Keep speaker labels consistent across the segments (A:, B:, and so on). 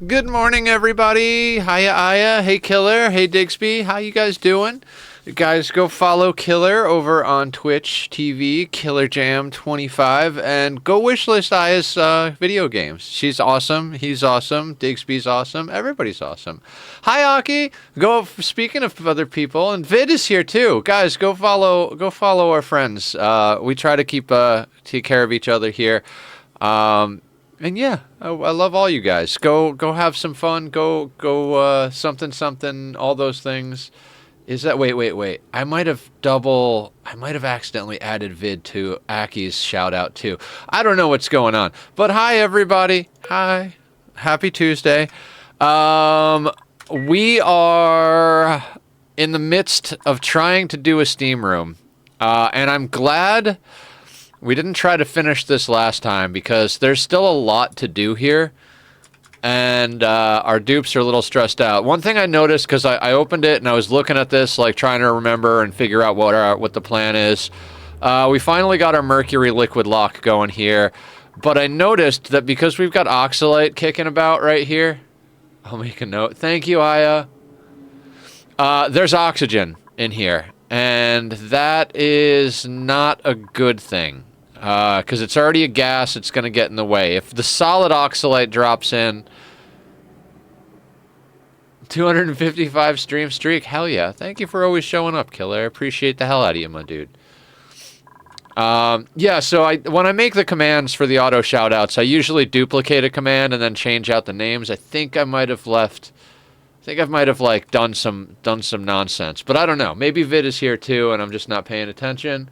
A: Good morning, everybody. Hiya, Aya. Hey, Killer. Hey, Digsby. How you guys doing? You guys, go follow Killer over on Twitch TV, KillerJam25, and go wishlist Aya's video games. She's awesome. He's awesome. Digsby's awesome. Everybody's awesome. Hi, Aki. Speaking of other people, and Vid is here too. Guys, go follow our friends. We try to take care of each other here. And yeah, I love all you guys. Go have some fun. Go something, all those things. Is that wait. I might have accidentally added Vid to Aki's shout out too. I don't know what's going on. But hi everybody. Hi. Happy Tuesday. We are in the midst of trying to do a Steam room. And I'm glad we didn't try to finish this last time because there's still a lot to do here, and our dupes are a little stressed out. One thing I noticed, because I opened it and I was looking at this, like trying to remember and figure out what the plan is. We finally got our mercury liquid lock going here, but I noticed that because we've got oxalate kicking about right here, I'll make a note. Thank you, Aya. There's oxygen in here, and that is not a good thing. Because it's already a gas, it's going to get in the way. If the solid oxalate drops in, 255 stream streak, hell yeah. Thank you for always showing up, Killer. I appreciate the hell out of you, my dude. Yeah, so when I make the commands for the auto shoutouts, I usually duplicate a command and then change out the names. I think I might have like done some nonsense, but I don't know. Maybe Vid is here too, and I'm just not paying attention.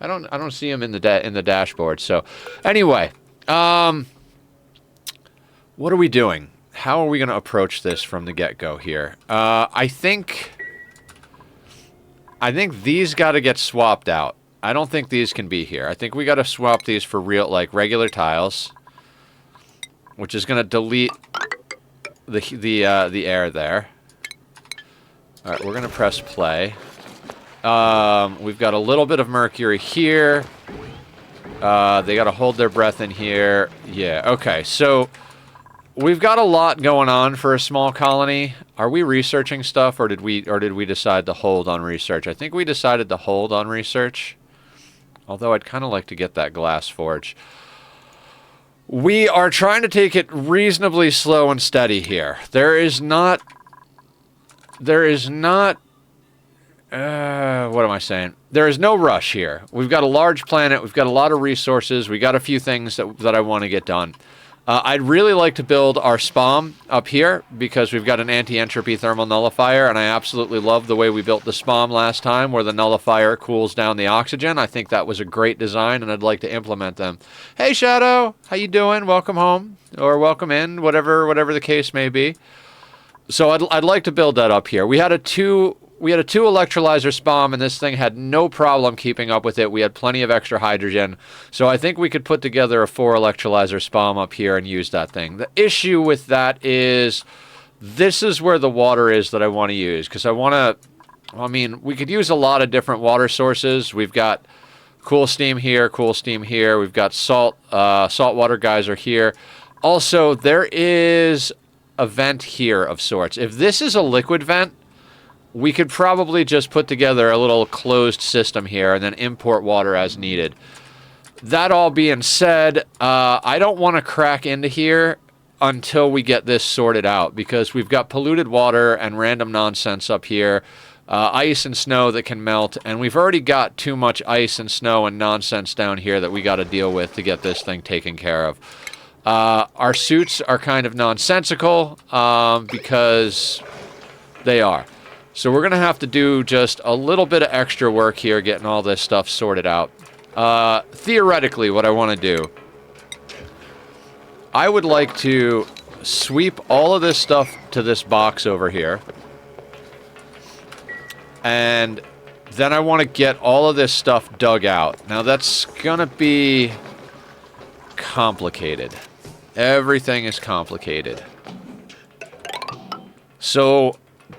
A: I don't see him in the dashboard. So, anyway, what are we doing? How are we going to approach this from the get-go here? I think these got to get swapped out. I don't think these can be here. I think we got to swap these for regular tiles, which is going to delete the air there. All right, we're going to press play. We've got a little bit of mercury here. They got to hold their breath in here. Yeah, okay. So we've got a lot going on for a small colony. Are we researching stuff, or did we decide to hold on research? I think we decided to hold on research. Although I'd kind of like to get that glass forge. We are trying to take it reasonably slow and steady here. There is not what am I saying? There is no rush here. We've got a large planet. We've got a lot of resources. We got a few things that I want to get done. I'd really like to build our SPOM up here because we've got an anti-entropy thermal nullifier, and I absolutely love the way we built the SPOM last time where the nullifier cools down the oxygen. I think that was a great design, and I'd like to implement them. Hey, Shadow. How you doing? Welcome home. Or welcome in, whatever the case may be. So I'd like to build that up here. We had a two electrolyzer SPOM, and this thing had no problem keeping up with it. We had plenty of extra hydrogen. So I think we could put together a 4 electrolyzer SPOM up here and use that thing. The issue with that is this is where the water is that I want to use. Because we could use a lot of different water sources. We've got cool steam here, cool steam here. We've got saltwater geyser here. Also, there is a vent here of sorts. If this is a liquid vent, we could probably just put together a little closed system here and then import water as needed. That all being said, I don't want to crack into here until we get this sorted out because we've got polluted water and random nonsense up here, ice and snow that can melt, and we've already got too much ice and snow and nonsense down here that we got to deal with to get this thing taken care of. Our suits are kind of nonsensical because they are. So we're going to have to do just a little bit of extra work here getting all this stuff sorted out. Theoretically, what I want to do, I would like to sweep all of this stuff to this box over here. And then I want to get all of this stuff dug out. Now that's going to be complicated. Everything is complicated. So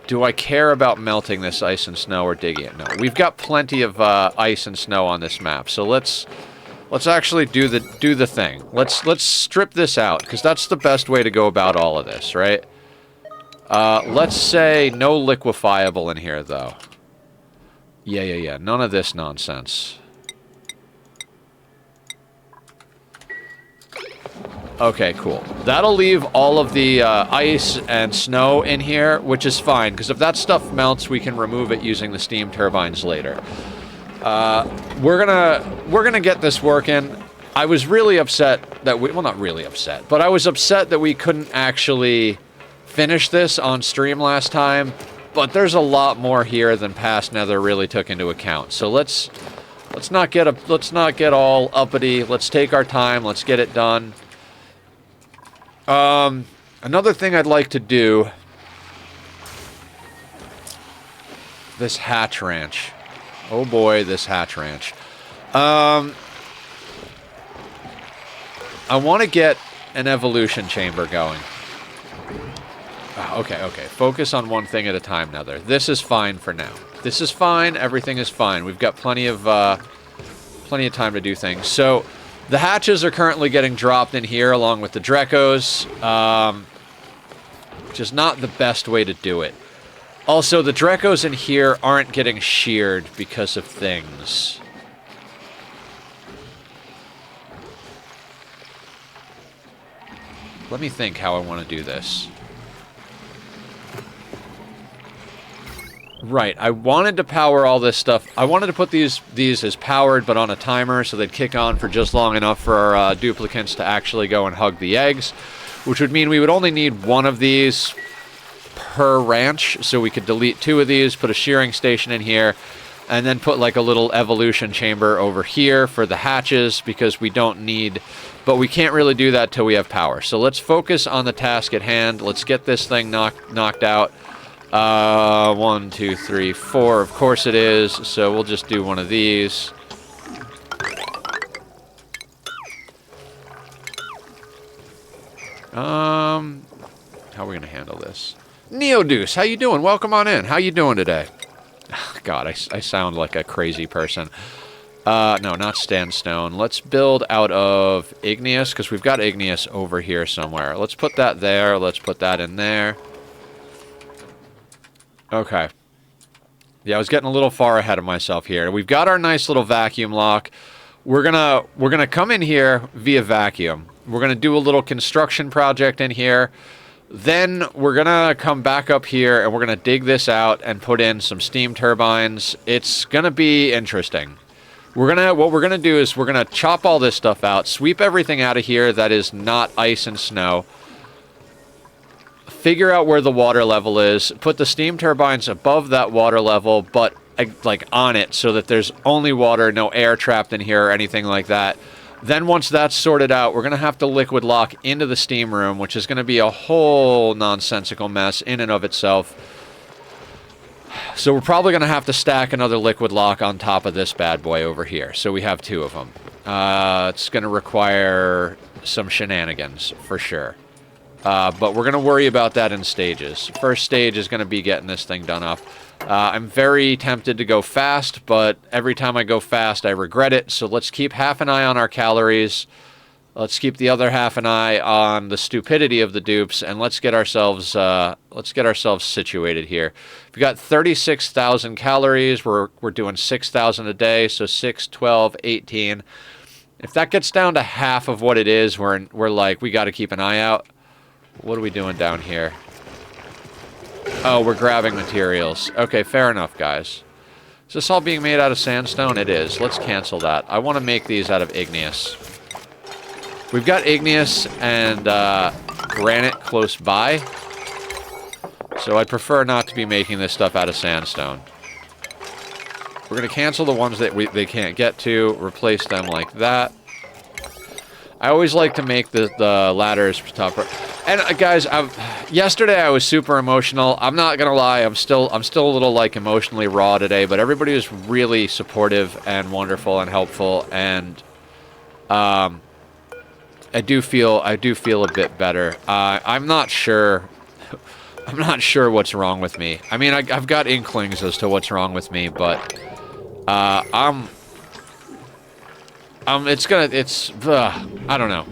A: do I care about melting this ice and snow or digging it? No. We've got plenty of ice and snow on this map, so let's let's actually do the thing. Let's strip this out, because that's the best way to go about all of this, right? Let's say no liquefiable in here, though. Yeah. None of this nonsense. Okay, cool. That'll leave all of the ice and snow in here, which is fine, because if that stuff melts, we can remove it using the steam turbines later. We're gonna get this working. I was really upset that well, not really upset, but I was upset that we couldn't actually finish this on stream last time. But there's a lot more here than past Nether really took into account. So let's not get all uppity. Let's take our time. Let's get it done. Another thing I'd like to do. This hatch ranch. Oh boy, this hatch ranch. I want to get an evolution chamber going. Okay. Focus on one thing at a time, Nether. This is fine for now. This is fine. Everything is fine. We've got plenty of time to do things. So, the hatches are currently getting dropped in here along with the Drecos, which is not the best way to do it. Also, the Drecos in here aren't getting sheared because of things. Let me think how I want to do this. Right, I wanted to power all this stuff. I wanted to put these as powered, but on a timer, so they'd kick on for just long enough for our duplicants to actually go and hug the eggs, which would mean we would only need one of these per ranch, so we could delete 2 of these, put a shearing station in here, and then put like a little evolution chamber over here for the hatches, because we don't need... But we can't really do that till we have power. So let's focus on the task at hand. Let's get this thing knocked out. 1, 2, 3, 4. Of course it is. So we'll just do one of these. How are we gonna handle this? Neodeuce, how you doing? Welcome on in. How you doing today? God, I sound like a crazy person. No, not sandstone. Let's build out of igneous, because we've got igneous over here somewhere. Let's put that there. Let's put that in there. Okay. Yeah, I was getting a little far ahead of myself here. We've got our nice little vacuum lock. We're gonna come in here via vacuum. We're gonna do a little construction project in here. Then we're gonna come back up here and we're gonna dig this out and put in some steam turbines. It's gonna be interesting. What we're gonna do is we're gonna chop all this stuff out, sweep everything out of here that is not ice and snow. Figure out where the water level is, put the steam turbines above that water level, but like on it so that there's only water, no air trapped in here or anything like that. Then once that's sorted out, we're going to have to liquid lock into the steam room, which is going to be a whole nonsensical mess in and of itself. So we're probably going to have to stack another liquid lock on top of this bad boy over here. So we have 2 of them. It's going to require some shenanigans for sure. But we're going to worry about that in stages. First stage is going to be getting this thing done up. I'm very tempted to go fast, but every time I go fast, I regret it. So let's keep half an eye on our calories. Let's keep the other half an eye on the stupidity of the dupes, and let's get ourselves situated here. We've got 36,000 calories. We're doing 6,000 a day, so 6, 12, 18. If that gets down to half of what it is, we're like, we got to keep an eye out. What are we doing down here? Oh, we're grabbing materials. Okay, fair enough, guys. Is this all being made out of sandstone? It is. Let's cancel that. I want to make these out of igneous. We've got igneous and granite close by. So I'd prefer not to be making this stuff out of sandstone. We're going to cancel the ones that they can't get to, replace them like that. I always like to make the ladders tougher. And guys, yesterday I was super emotional. I'm not gonna lie, I'm still a little like emotionally raw today. But everybody was really supportive and wonderful and helpful, and I do feel a bit better. I'm not sure. I'm not sure what's wrong with me. I mean, I've got inklings as to what's wrong with me, but I don't know.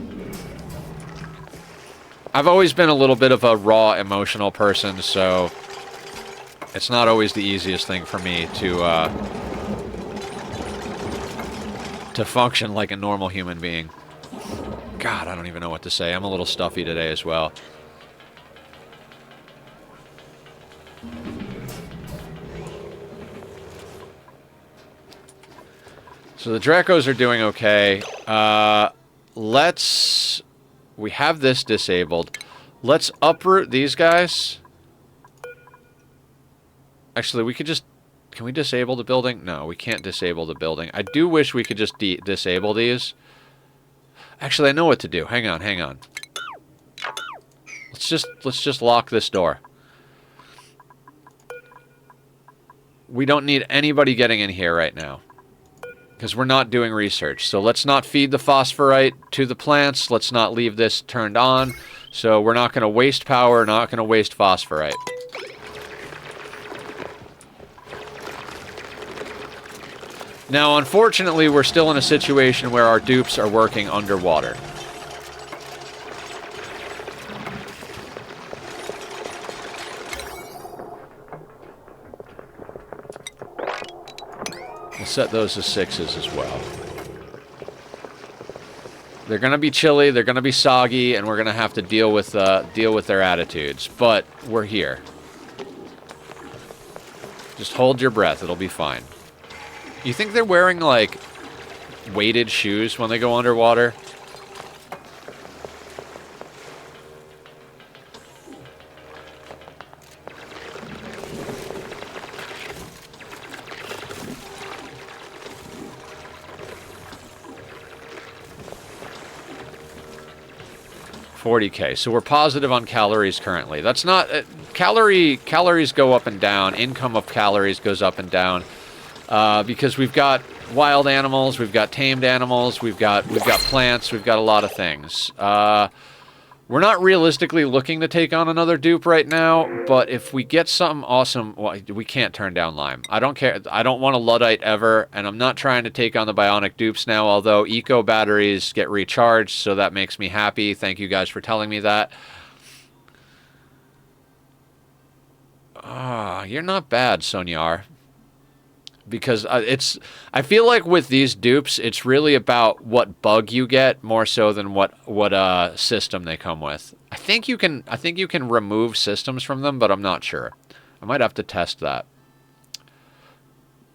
A: I've always been a little bit of a raw, emotional person, so it's not always the easiest thing for me to function like a normal human being. God, I don't even know what to say. I'm a little stuffy today as well. So the Dracos are doing okay. We have this disabled. Let's uproot these guys. Actually, we could just... Can we disable the building? No, we can't disable the building. I do wish we could just disable these. Actually, I know what to do. Hang on, hang on. Let's just lock this door. We don't need anybody getting in here right now, because we're not doing research. So let's not feed the phosphorite to the plants. Let's not leave this turned on. So we're not going to waste power, not going to waste phosphorite. Now, unfortunately, we're still in a situation where our dupes are working underwater. We'll set those as 6s as well. They're going to be chilly, they're going to be soggy, and we're going to have to deal with their attitudes. But we're here. Just hold your breath, it'll be fine. You think they're wearing, like, weighted shoes when they go underwater? $40K. So we're positive on calories currently. That's not... calories go up and down. Income of calories goes up and down. Because we've got wild animals, we've got tamed animals, we've got plants, we've got a lot of things. We're not realistically looking to take on another dupe right now, but if we get something awesome, well, we can't turn down Lime. I don't care. I don't want a Luddite ever, and I'm not trying to take on the Bionic dupes now, although eco batteries get recharged, so that makes me happy. Thank you guys for telling me that. You're not bad, Sonyar. Because I feel like with these dupes, it's really about what bug you get more so than what system they come with. I think you can remove systems from them, but I'm not sure. I might have to test that.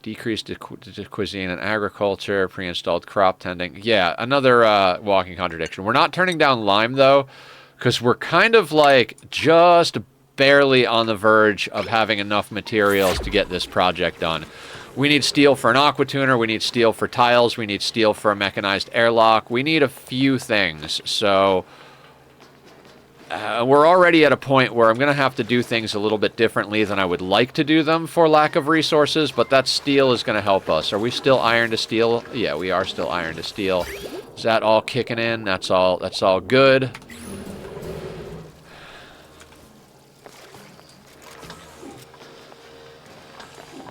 A: Decreased cuisine and agriculture, pre-installed crop tending. Yeah, another walking contradiction. We're not turning down Lime though, because we're kind of like just barely on the verge of having enough materials to get this project done. We need steel for an aqua tuner, we need steel for tiles, we need steel for a mechanized airlock, we need a few things, so we're already at a point where I'm going to have to do things a little bit differently than I would like to do them for lack of resources, but that steel is going to help us. Are we still iron to steel? Yeah, we are still iron to steel. Is that all kicking in? That's all good.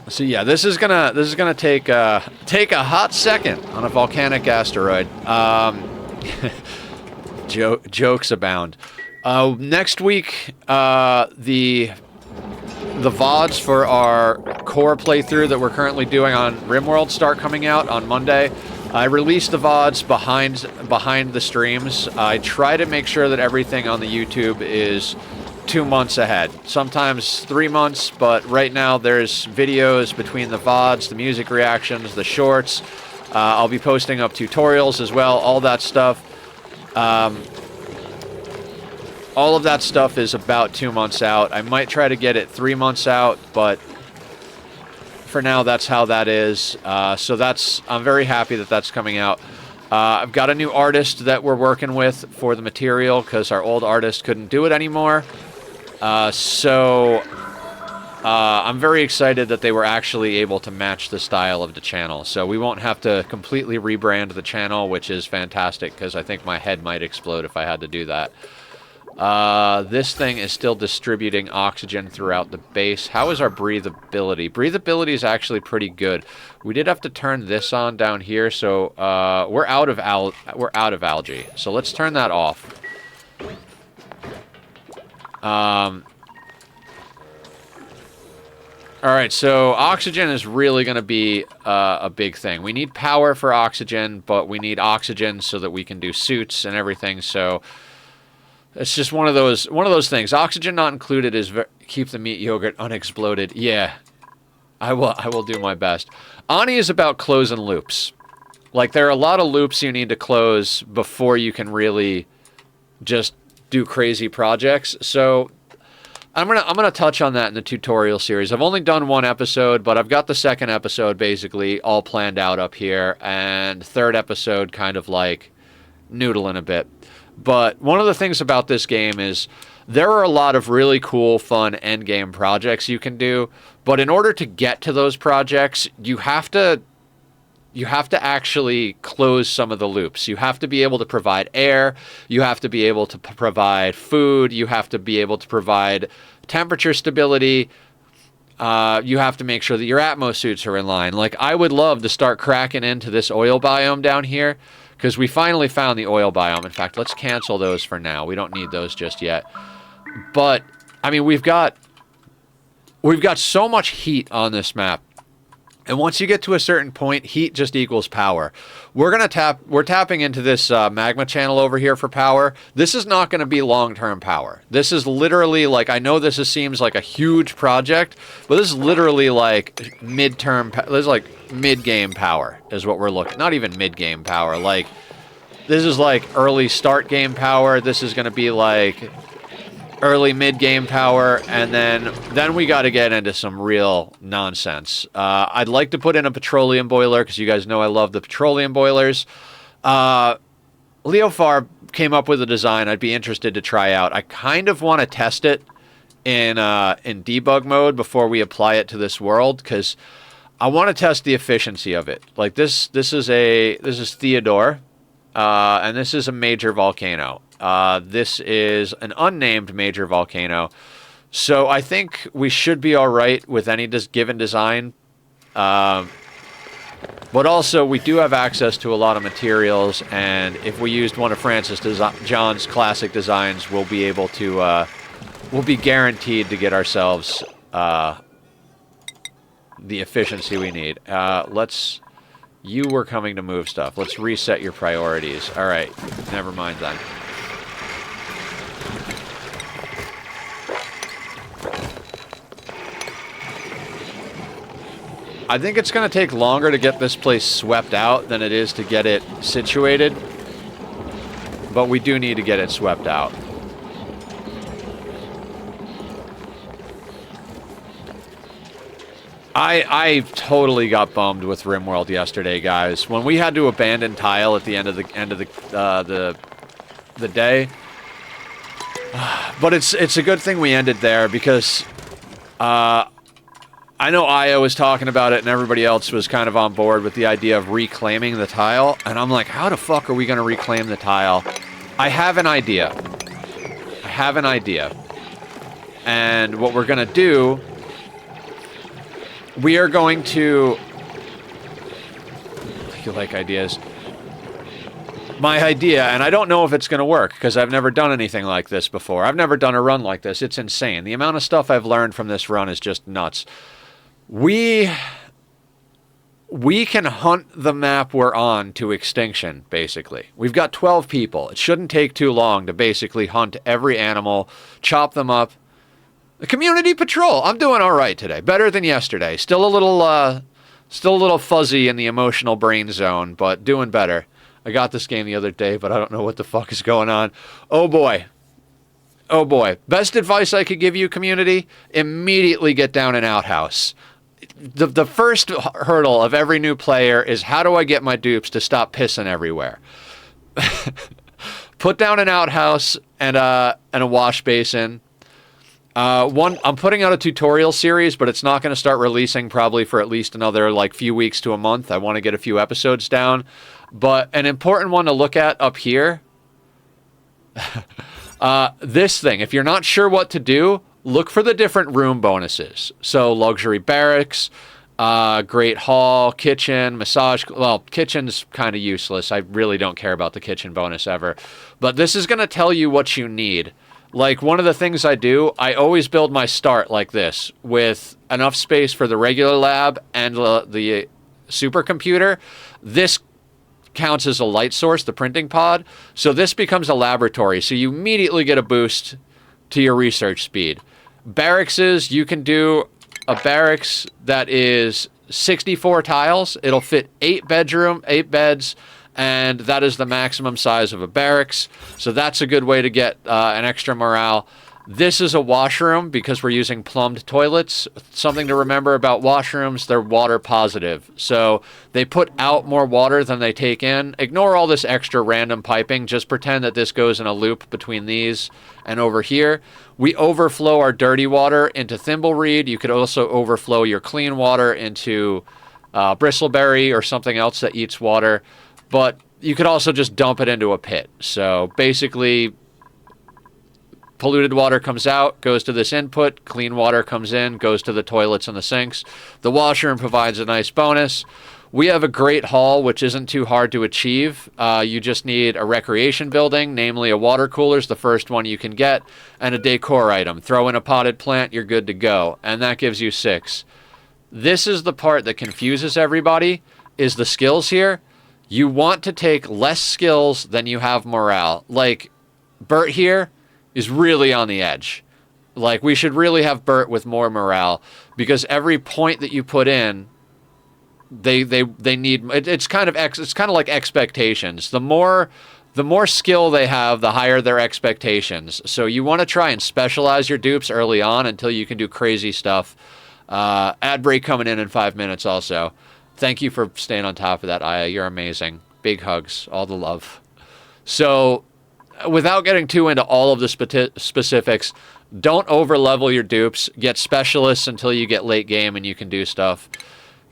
A: So yeah, this is gonna take a hot second on a volcanic asteroid. Jokes abound. Next week, the VODs for our core playthrough that we're currently doing on RimWorld start coming out on Monday. I release the VODs behind the streams. I try to make sure that everything on the YouTube is 2 months ahead, sometimes 3 months, but right now there's videos between the VODs, the music reactions, the shorts. I'll be posting up tutorials as well, all that stuff. All of that stuff is about 2 months out. I might try to get it 3 months out, but for now that's how that is. So I'm very happy that that's coming out. I've got a new artist that we're working with for the material because our old artist couldn't do it anymore. I'm very excited that they were actually able to match the style of the channel. So we won't have to completely rebrand the channel, which is fantastic because I think my head might explode if I had to do that. This thing is still distributing oxygen throughout the base. How is our breathability? Breathability is actually pretty good. We did have to turn this on down here, so we're out of algae. So let's turn that off. All right, so oxygen is really going to be a big thing. We need power for oxygen, but we need oxygen so that we can do suits and everything. So it's just one of those things. Oxygen not included is keep the meat yogurt unexploded. Yeah, I will do my best. Ani is about closing loops. Like, there are a lot of loops you need to close before you can really just do crazy projects. So I'm gonna touch on that in the tutorial series. I've only done one episode, but I've got the second episode basically all planned out up here, and third episode kind of like noodling a bit. But one of the things about this game is there are a lot of really cool, fun end game projects you can do, but in order to get to those projects, you have to actually close some of the loops. You have to be able to provide air. You have to be able to provide food. You have to be able to provide temperature stability. You have to make sure that your atmo suits are in line. Like, I would love to start cracking into this oil biome down here, because we finally found the oil biome. In fact, let's cancel those for now. We don't need those just yet. But, I mean, we've got so much heat on this map. And once you get to a certain point, heat just equals power. We're tapping into this magma channel over here for power. This is not going to be long-term power. This is literally like, I know this seems like a huge project, but this is literally like mid-term, this is like mid-game power is what we're looking. Not even mid-game power. Like, this is like early start game power. This is going to be like early mid-game power, and then we got to get into some real nonsense. I'd like to put in a petroleum boiler, because you guys know I love the petroleum boilers. Leofar came up with a design I'd be interested to try out. I kind of want to test it in debug mode before we apply it to this world, because I want to test the efficiency of it. Like, this is Theodore, and this is a major volcano. This is an unnamed major volcano. So I think we should be all right with any given design. But also, we do have access to a lot of materials, and if we used one of Francis John's classic designs, we'll be able to, we'll be guaranteed to get ourselves the efficiency we need. You were coming to move stuff. Let's reset your priorities. All right, never mind then. I think it's going to take longer to get this place swept out than it is to get it situated. But we do need to get it swept out. I totally got bummed with RimWorld yesterday, guys. When we had to abandon Tile at the end of the day. But it's a good thing we ended there, because I know Io was talking about it, and everybody else was kind of on board with the idea of reclaiming the tile. And I'm like, how the fuck are we going to reclaim the tile? I have an idea. And what we're going to do, we are going to... You like ideas? My idea, and I don't know if it's going to work, because I've never done anything like this before. I've never done a run like this. It's insane. The amount of stuff I've learned from this run is just nuts. We can hunt the map we're on to extinction, basically. We've got 12 people. It shouldn't take too long to basically hunt every animal, chop them up. The community patrol. I'm doing all right today. Better than yesterday. Still a little fuzzy in the emotional brain zone, but doing better. I got this game the other day, but I don't know what the fuck is going on. Oh boy. Oh boy. Best advice I could give you, community, immediately get down an outhouse. The first hurdle of every new player is, how do I get my dupes to stop pissing everywhere? Put down an outhouse and a wash basin. I'm putting out a tutorial series, but it's not going to start releasing probably for at least another few weeks to a month. I want to get a few episodes down. But an important one to look at up here, This thing, if you're not sure what to do, look for the different room bonuses. So luxury barracks, great hall, kitchen, massage. Well, kitchen's kind of useless. I really don't care about the kitchen bonus ever. But this is going to tell you what you need. Like, one of the things I do, I always build my start like this, with enough space for the regular lab and the supercomputer. This counts as a light source, the printing pod. So this becomes a laboratory. So you immediately get a boost to your research speed. Barracks is, you can do a barracks that is 64 tiles. It'll fit 8 beds, and that is the maximum size of a barracks. So that's a good way to get an extra morale. This is a washroom because we're using plumbed toilets. Something to remember about washrooms, they're water positive. So they put out more water than they take in. Ignore all this extra random piping. Just pretend that this goes in a loop between these and over here. We overflow our dirty water into thimbleweed. You could also overflow your clean water into bristleberry or something else that eats water. But you could also just dump it into a pit. So basically, polluted water comes out, goes to this input. Clean water comes in, goes to the toilets and the sinks. The washroom provides a nice bonus. We have a great hall, which isn't too hard to achieve. You just need a recreation building, namely a water cooler is the first one you can get, and a decor item. Throw in a potted plant, you're good to go. And that gives you 6. This is the part that confuses everybody, is the skills here. You want to take less skills than you have morale. Like, Bert here is really on the edge. Like, we should really have Bert with more morale, because every point that you put in, they need. It's kind of like expectations. The more skill they have, the higher their expectations. So you want to try and specialize your dupes early on until you can do crazy stuff. Ad break coming in 5 minutes. Also, thank you for staying on top of that, Aya. You're amazing. Big hugs, all the love. So, without getting too into all of the specifics, don't over-level your dupes. Get specialists until you get late game and you can do stuff.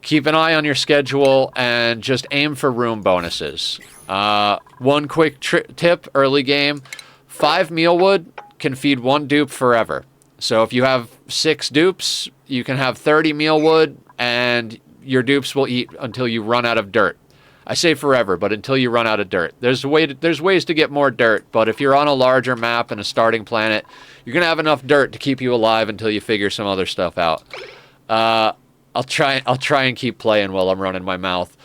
A: Keep an eye on your schedule and just aim for room bonuses. One quick tip early game, 5 mealwood can feed 1 dupe forever. So if you have 6 dupes, you can have 30 mealwood and your dupes will eat until you run out of dirt. I say forever, but until you run out of dirt. There's ways to get more dirt, but if you're on a larger map and a starting planet, you're going to have enough dirt to keep you alive until you figure some other stuff out. I'll try and keep playing while I'm running my mouth.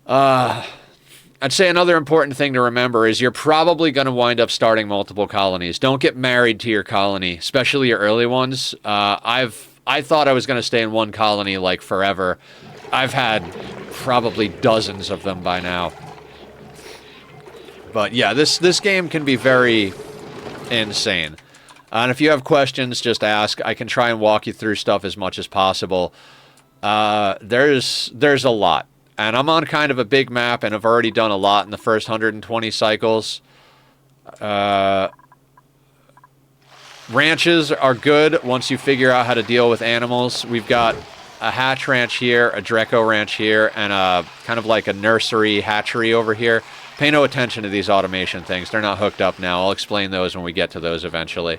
A: I'd say another important thing to remember is you're probably going to wind up starting multiple colonies. Don't get married to your colony, especially your early ones. I thought I was going to stay in one colony like forever. I've had probably dozens of them by now. But yeah, this game can be very insane. And if you have questions, just ask. I can try and walk you through stuff as much as possible. There's a lot. And I'm on kind of a big map, and I've already done a lot in the first 120 cycles. Ranches are good once you figure out how to deal with animals. We've got a hatch ranch here, a Dreco ranch here, and a kind of like a nursery hatchery over here. Pay no attention to these automation things. They're not hooked up now. I'll explain those when we get to those eventually.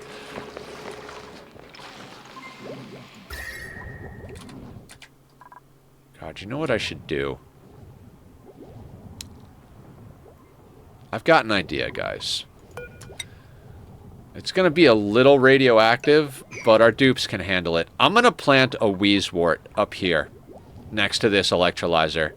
A: God, you know what I should do? I've got an idea, guys. It's going to be a little radioactive, but our dupes can handle it. I'm going to plant a wheezewort up here, next to this electrolyzer.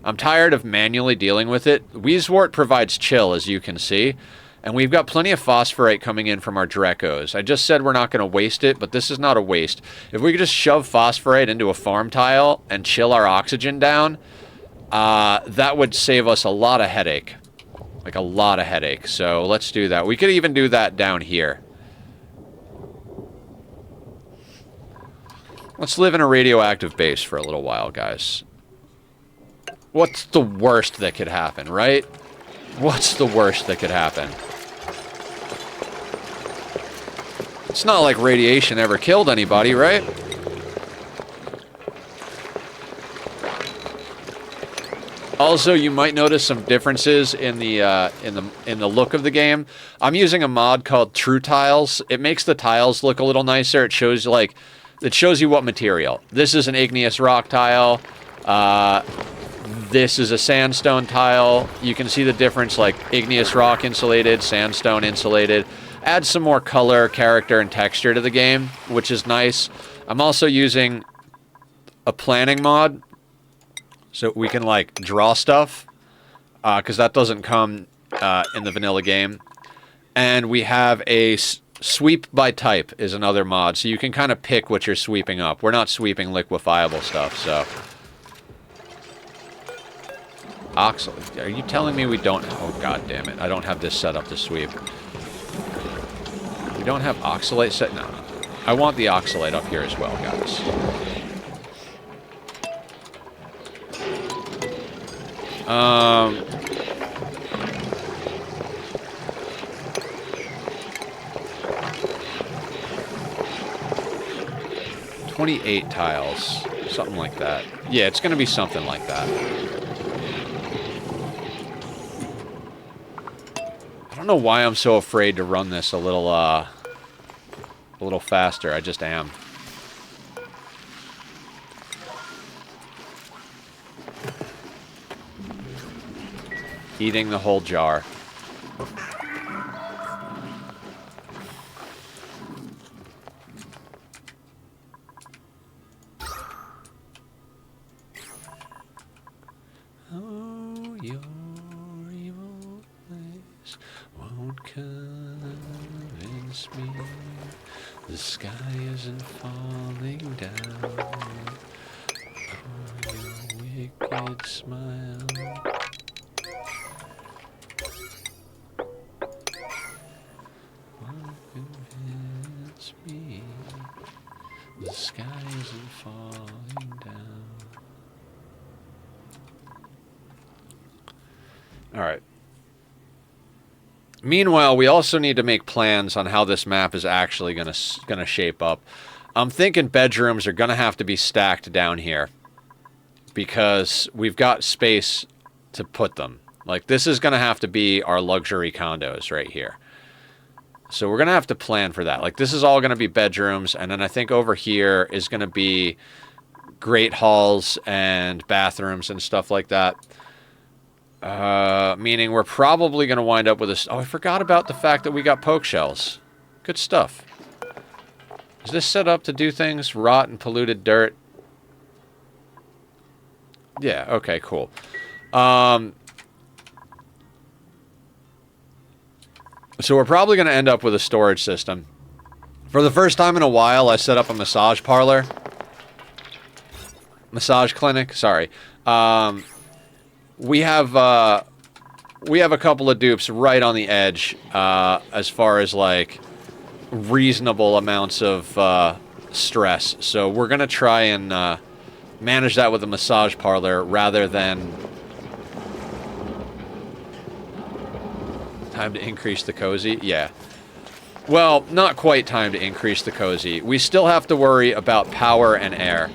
A: I'm tired of manually dealing with it. Wheezewort provides chill, as you can see, and we've got plenty of phosphorate coming in from our Drecos. I just said we're not going to waste it, but this is not a waste. If we could just shove phosphorate into a farm tile and chill our oxygen down, that would save us a lot of headache. Like a lot of headache. So let's do that. We could even do that down here. Let's live in a radioactive base for a little while, guys. What's the worst that could happen, right? What's the worst that could happen? It's not like radiation ever killed anybody, right? Also, you might notice some differences in the look of the game. I'm using a mod called True Tiles. It makes the tiles look a little nicer. It shows you what material. This is an igneous rock tile. This is a sandstone tile. You can see the difference, like igneous rock insulated, sandstone insulated. Adds some more color, character, and texture to the game, which is nice. I'm also using a planning mod, so we can, like, draw stuff, because that doesn't come in the vanilla game. And we have a sweep by type is another mod, so you can kind of pick what you're sweeping up. We're not sweeping liquefiable stuff, so... Oxalate. Are you telling me we don't... Oh, god damn it. I don't have this set up to sweep. We don't have oxalate set... No. I want the oxalate up here as well, guys. Um... 28 tiles. Something like that. Yeah, it's going to be something like that. I don't know why I'm so afraid to run this a little faster. I just am. Eating the whole jar. Oh, your evil ways won't convince me. The sky isn't falling down. Oh, your wicked smile. Convince me the sky isn't falling down. Alright. Meanwhile, we also need to make plans on how this map is actually gonna shape up. I'm thinking bedrooms are gonna have to be stacked down here, because we've got space to put them. Like, this is gonna have to be our luxury condos right here. So we're going to have to plan for that. Like, this is all going to be bedrooms, and then I think over here is going to be great halls and bathrooms and stuff like that. Meaning we're probably going to wind up with this... Oh, I forgot about the fact that we got poke shells. Good stuff. Is this set up to do things? Rot and polluted dirt? Yeah, okay, cool. So we're probably going to end up with a storage system. For the first time in a while, I set up a massage parlor. Massage clinic, sorry. We have a couple of dupes right on the edge, as far as, like, reasonable amounts of stress. So we're going to try and manage that with a massage parlor rather than... Time to increase the cozy? Yeah. Well, not quite time to increase the cozy. We still have to worry about power and air.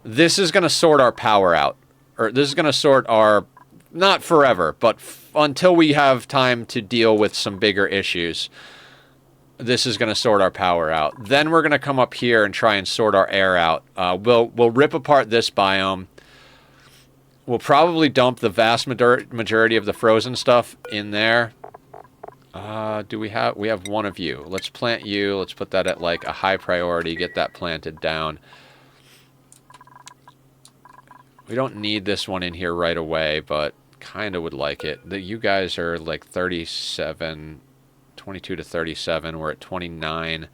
A: This is going to sort our power out. Or this is going to sort our... Not forever, but until we have time to deal with some bigger issues. This is going to sort our power out. Then we're going to come up here and try and sort our air out. We'll rip apart this biome. We'll probably dump the vast majority of the frozen stuff in there. We have one of you. Let's plant you. Let's put that at, like, a high priority. Get that planted down. We don't need this one in here right away, but kind of would like it. You guys are, like, 37, 22 to 37. We're at 29.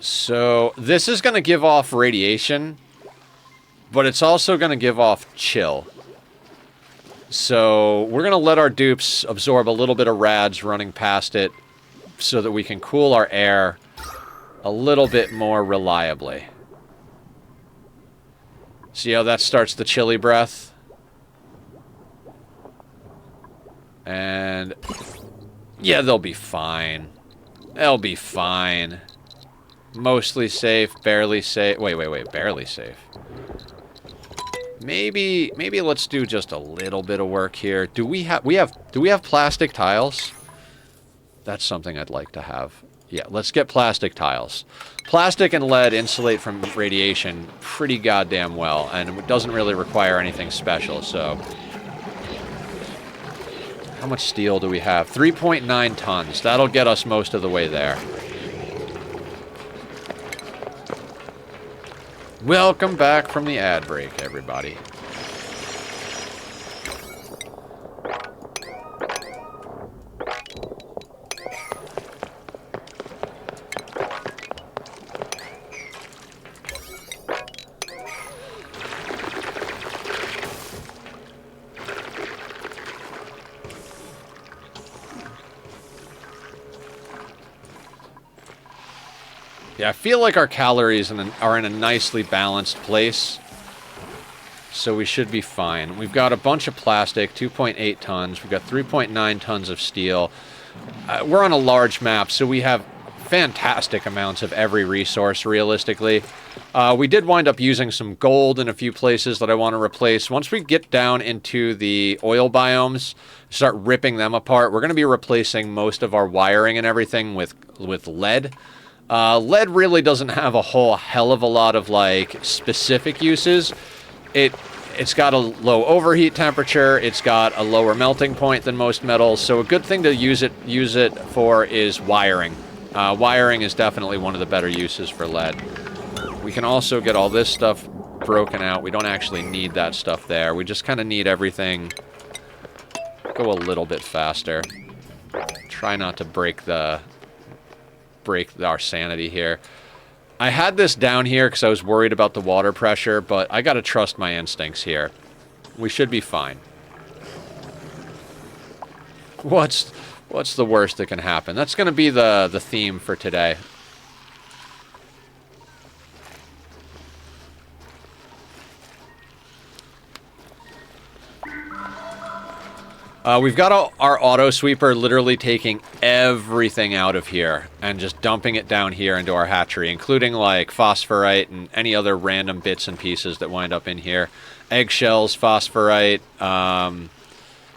A: So this is going to give off radiation, but it's also going to give off chill. So we're going to let our dupes absorb a little bit of rads running past it so that we can cool our air a little bit more reliably. See how that starts the chilly breath? And yeah, they'll be fine. They'll be fine. Mostly safe, barely safe. Wait, barely safe. Maybe let's do just a little bit of work here. Do we have plastic tiles? That's something I'd like to have. Yeah, let's get plastic tiles. Plastic and lead insulate from radiation pretty goddamn well, and it doesn't really require anything special, so... How much steel do we have? 3.9 tons. That'll get us most of the way there. Welcome back from the ad break, everybody. Yeah, I feel like our calories are in a nicely balanced place, so we should be fine. We've got a bunch of plastic, 2.8 tons. We've got 3.9 tons of steel. We're on a large map, so we have fantastic amounts of every resource, realistically. We did wind up using some gold in a few places that I want to replace. Once we get down into the oil biomes, start ripping them apart, we're going to be replacing most of our wiring and everything with lead. Lead really doesn't have a whole hell of a lot of, like, specific uses. It's got a low overheat temperature, it's got a lower melting point than most metals, so a good thing to use it for is wiring. Wiring is definitely one of the better uses for lead. We can also get all this stuff broken out. We don't actually need that stuff there. We just kind of need everything go a little bit faster. Try not to break our sanity here. I had this down here because I was worried about the water pressure, but I gotta trust my instincts here. We should be fine. What's the worst that can happen? That's gonna be the theme for today. We've got our auto sweeper literally taking everything out of here and just dumping it down here into our hatchery, including like phosphorite and any other random bits and pieces that wind up in here. Eggshells, phosphorite,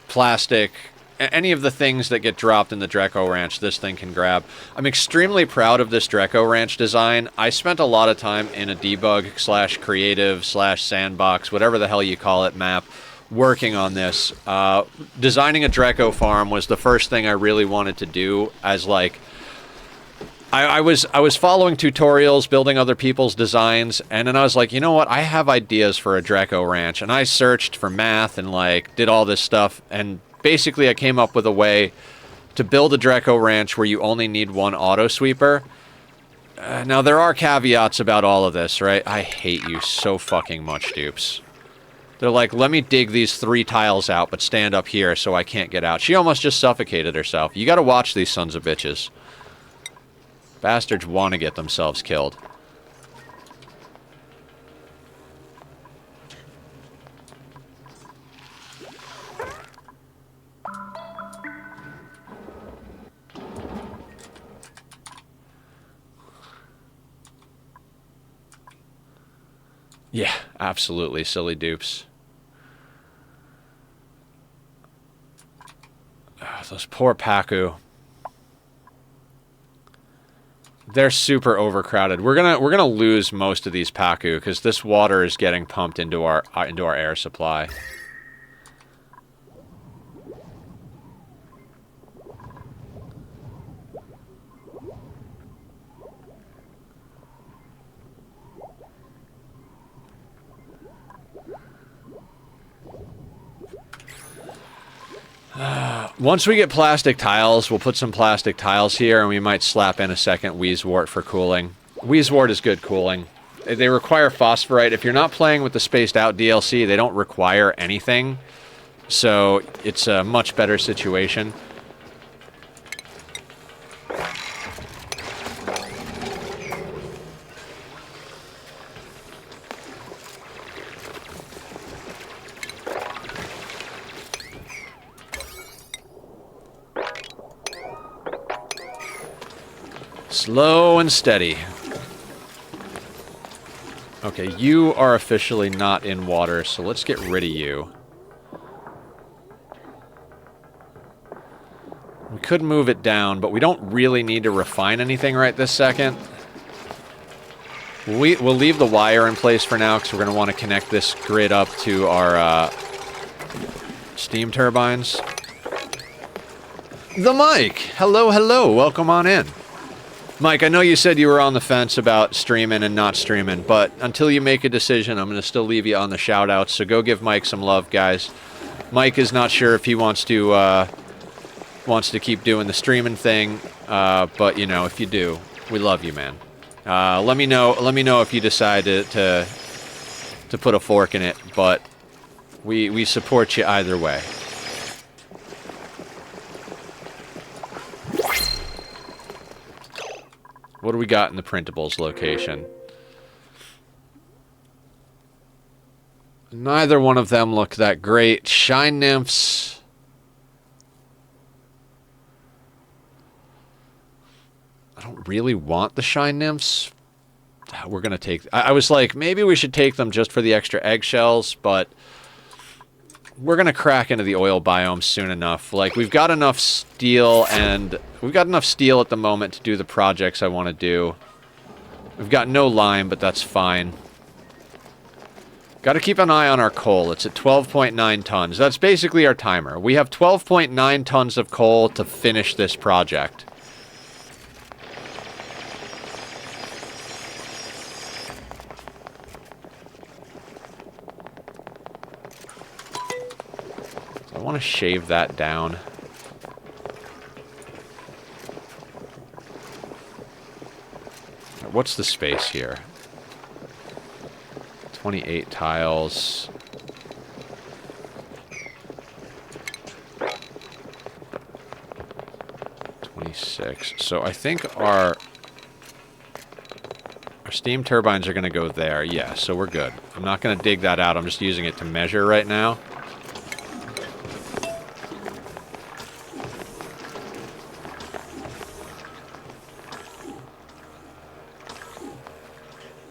A: plastic, any of the things that get dropped in the Dreco Ranch, this thing can grab. I'm extremely proud of this Dreco Ranch design. I spent a lot of time in a debug / creative / sandbox, whatever the hell you call it, map, working on this. Designing a Dreco farm was the first thing I really wanted to do, as like I was following tutorials, building other people's designs, and then I was like, you know what, I have ideas for a Dreco ranch, and I searched for math and like did all this stuff, and basically I came up with a way to build a Dreco ranch where you only need one auto sweeper. Now there are caveats about all of this, right? I hate you so fucking much, dupes. They're like, let me dig these 3 tiles out, but stand up here so I can't get out. She almost just suffocated herself. You gotta watch these sons of bitches. Bastards want to get themselves killed. Yeah, absolutely, silly dupes. Those poor Pacu. They're super overcrowded. We're gonna lose most of these Pacu because this water is getting pumped into our air supply. Once we get plastic tiles, we'll put some plastic tiles here, and we might slap in a second Wheezewort for cooling. Wheezewort is good cooling. They require phosphorite. If you're not playing with the Spaced Out DLC, they don't require anything, so it's a much better situation. Slow and steady. Okay, you are officially not in water, so let's get rid of you. We could move it down, but we don't really need to refine anything right this second. We'll leave the wire in place for now, because we're going to want to connect this grid up to our steam turbines. The Mike! Hello, hello. Welcome on in. Mike, I know you said you were on the fence about streaming and not streaming, but until you make a decision, I'm going to still leave you on the shout-outs, so go give Mike some love, guys. Mike is not sure if he wants to keep doing the streaming thing, but, you know, if you do, we love you, man. Let me know if you decide to put a fork in it, but we support you either way. What do we got in the printables location? Neither one of them look that great. Shine nymphs. I don't really want the shine nymphs. We're going to take... I was like, maybe we should take them just for the extra eggshells, but we're going to crack into the oil biome soon enough. Like, we've got enough steel, and we've got enough steel at the moment to do the projects I want to do. We've got no lime, but that's fine. Got to keep an eye on our coal. It's at 12.9 tons. That's basically our timer. We have 12.9 tons of coal to finish this project. I want to shave that down. What's the space here? 28 tiles. So I think our steam turbines are going to go there. Yeah, so we're good. I'm not going to dig that out. I'm just using it to measure right now.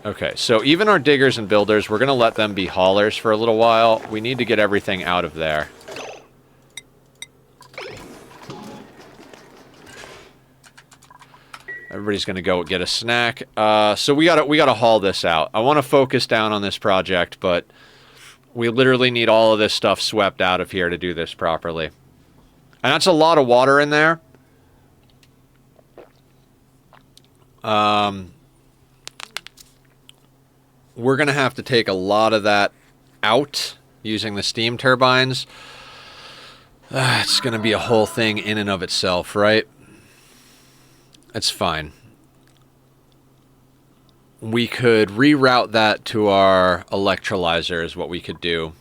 A: Okay, so even our diggers and builders, we're going to let them be haulers for a little while. We need to get everything out of there. Everybody's going to go get a snack. So we gotta haul this out. I want to focus down on this project, but we literally need all of this stuff swept out of here to do this properly. And that's a lot of water in there. We're going to have to take a lot of that out using the steam turbines. It's going to be a whole thing in and of itself, right? It's fine. We could reroute that to our electrolyzer is what we could do.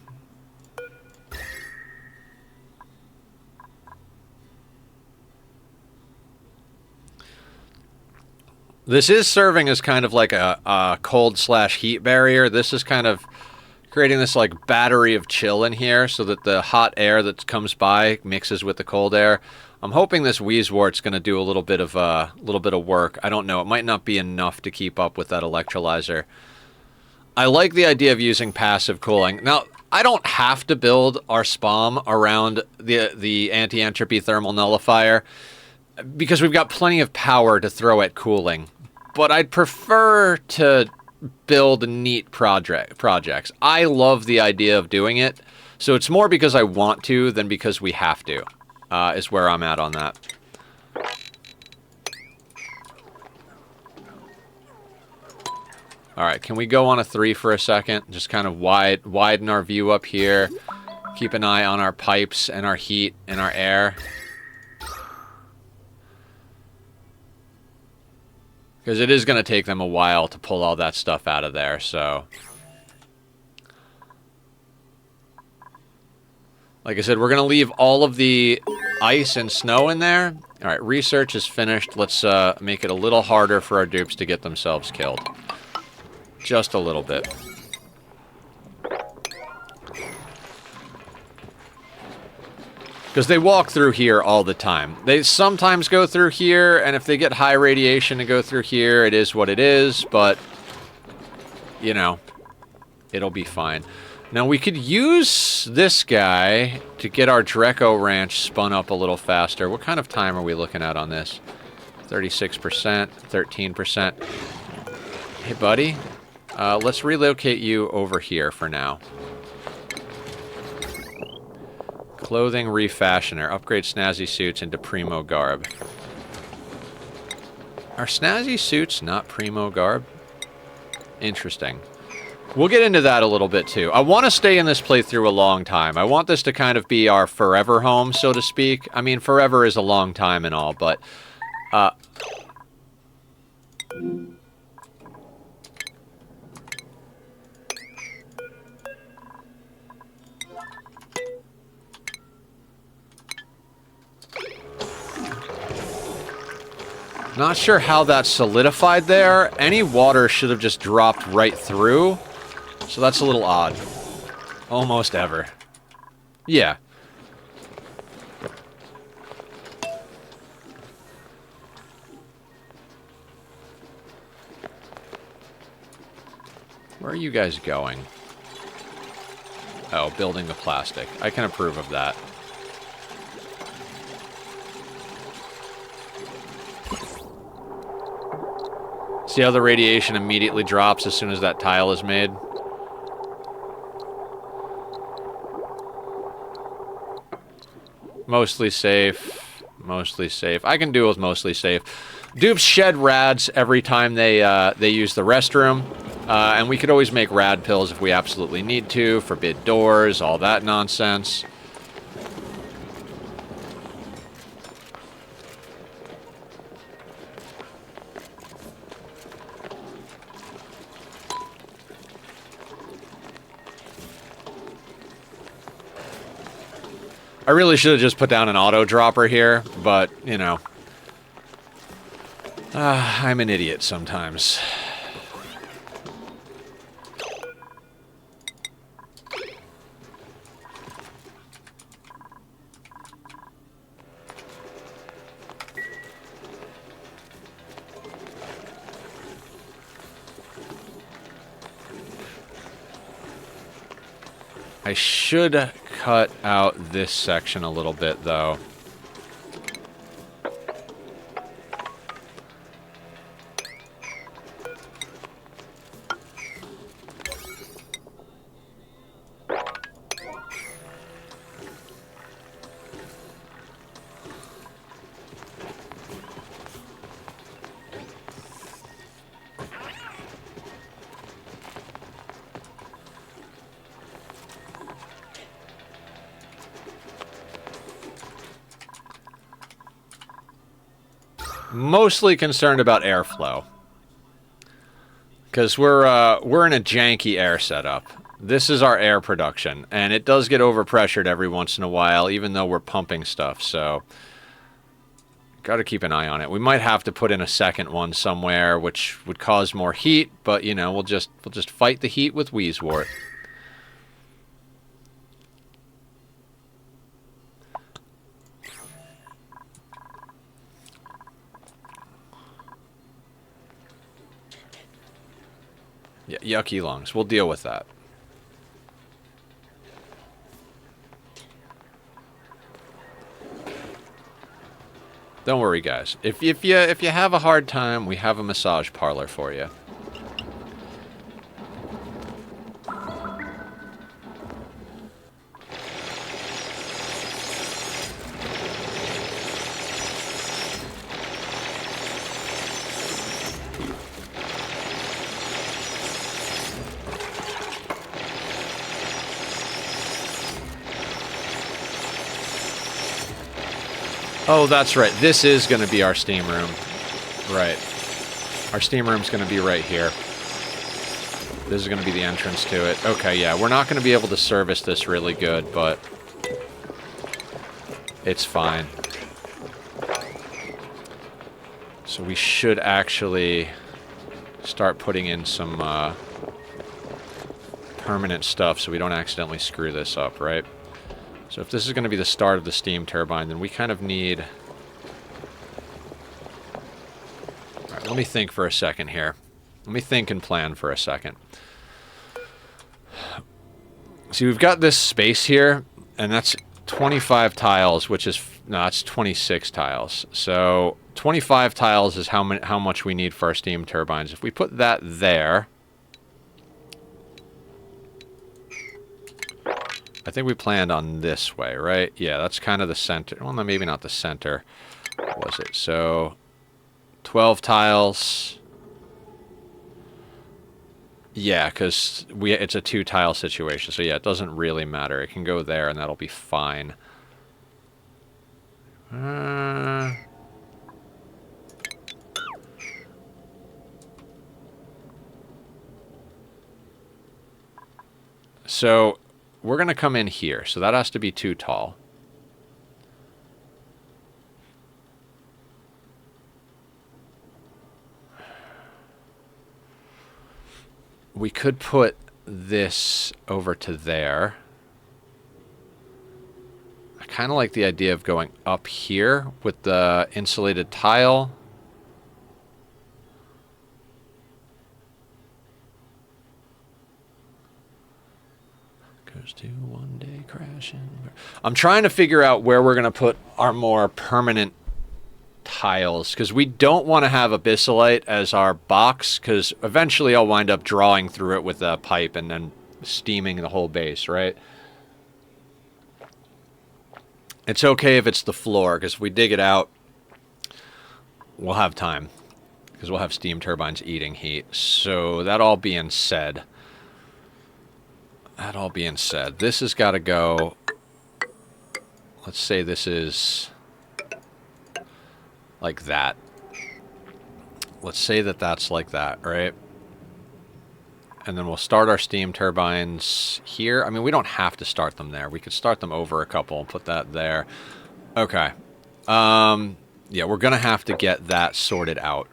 A: This is serving as kind of like a cold/heat barrier. This is kind of creating this like battery of chill in here so that the hot air that comes by mixes with the cold air. I'm hoping this Wheezewort's going to do a little bit of work. I don't know. It might not be enough to keep up with that electrolyzer. I like the idea of using passive cooling. Now, I don't have to build our SPOM around the anti-entropy thermal nullifier because we've got plenty of power to throw at cooling. But I'd prefer to build neat projects. I love the idea of doing it, so it's more because I want to than because we have to, is where I'm at on that. Alright, can we go on a 3 for a second? Just kind of widen our view up here. Keep an eye on our pipes and our heat and our air. Because it is going to take them a while to pull all that stuff out of there, so... Like I said, we're going to leave all of the ice and snow in there. Alright, research is finished. Let's make it a little harder for our dupes to get themselves killed. Just a little bit. Because they walk through here all the time. They sometimes go through here, and if they get high radiation to go through here, it is what it is, but, you know, it'll be fine. Now, we could use this guy to get our Dreco Ranch spun up a little faster. What kind of time are we looking at on this? 36%, 13%. Hey, buddy. Let's relocate you over here for now. Clothing refashioner. Upgrade snazzy suits into primo garb. Are snazzy suits not primo garb? Interesting. We'll get into that a little bit, too. I want to stay in this playthrough a long time. I want this to kind of be our forever home, so to speak. I mean, forever is a long time and all, but... Not sure how that solidified there. Any water should have just dropped right through. So that's a little odd. Almost ever. Yeah. Where are you guys going? Oh, building the plastic. I can approve of that. See how the radiation immediately drops as soon as that tile is made? Mostly safe. Mostly safe. I can do with mostly safe. Dupes shed rads every time they use the restroom. And we could always make rad pills if we absolutely need to. Forbid doors, all that nonsense. I really should have just put down an auto dropper here, but, you know. I'm an idiot sometimes. I should cut out this section a little bit, though. Mostly concerned about airflow, because we're in a janky air setup. This is our air production, and it does get overpressured every once in a while, even though we're pumping stuff. So, got to keep an eye on it. We might have to put in a second one somewhere, which would cause more heat. But you know, we'll just fight the heat with Wheezewort. Yeah, yucky lungs. We'll deal with that. Don't worry, guys. If you have a hard time, we have a massage parlor for you. Oh, that's right. This is going to be our steam room. Right. Our steam room's going to be right here. This is going to be the entrance to it. Okay, yeah. We're not going to be able to service this really good, but it's fine. So we should actually start putting in some permanent stuff so we don't accidentally screw this up, right? So if this is going to be the start of the steam turbine, then we kind of need... All right, let me think for a second here. Let me think and plan for a second. See, we've got this space here, and that's 25 tiles, which is... No, it's 26 tiles. So 25 tiles is how much we need for our steam turbines. If we put that there... I think we planned on this way, right? Yeah, that's kind of the center. Well, no, maybe not the center, was it? So 12 tiles... Yeah, because it's a 2-tile situation, so yeah, it doesn't really matter. It can go there, and that'll be fine. So we're going to come in here, so that has to be too tall. We could put this over to there. I kind of like the idea of going up here with the insulated tile. Goes to one day crashing. I'm trying to figure out where we're going to put our more permanent tiles, because we don't want to have abyssalite as our box, because eventually I'll wind up drawing through it with a pipe and then steaming the whole base, right? It's okay if it's the floor, because if we dig it out, we'll have time, because we'll have steam turbines eating heat. So that all being said, this has got to go, let's say this is like that. Let's say that that's like that, right? And then we'll start our steam turbines here. I mean, we don't have to start them there. We could start them over a couple and put that there. Okay. Yeah, we're going to have to get that sorted out.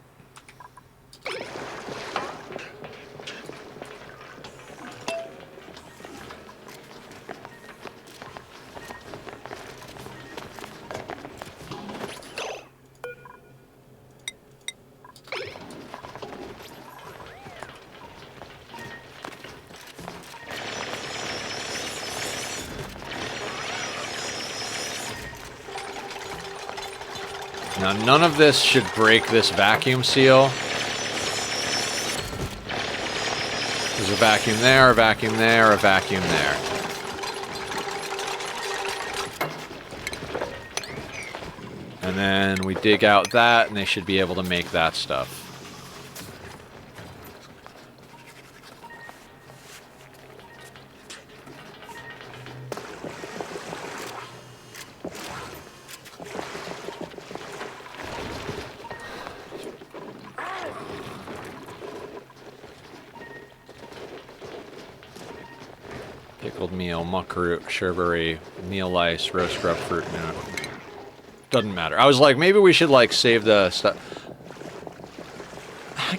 A: Now, none of this should break this vacuum seal. There's a vacuum there, a vacuum there, a vacuum there. And then we dig out that, and they should be able to make that stuff. Pickled meal, muck root, sherbet, meal lice, roast grub fruit. No. Doesn't matter. I was like, maybe we should like save the stuff.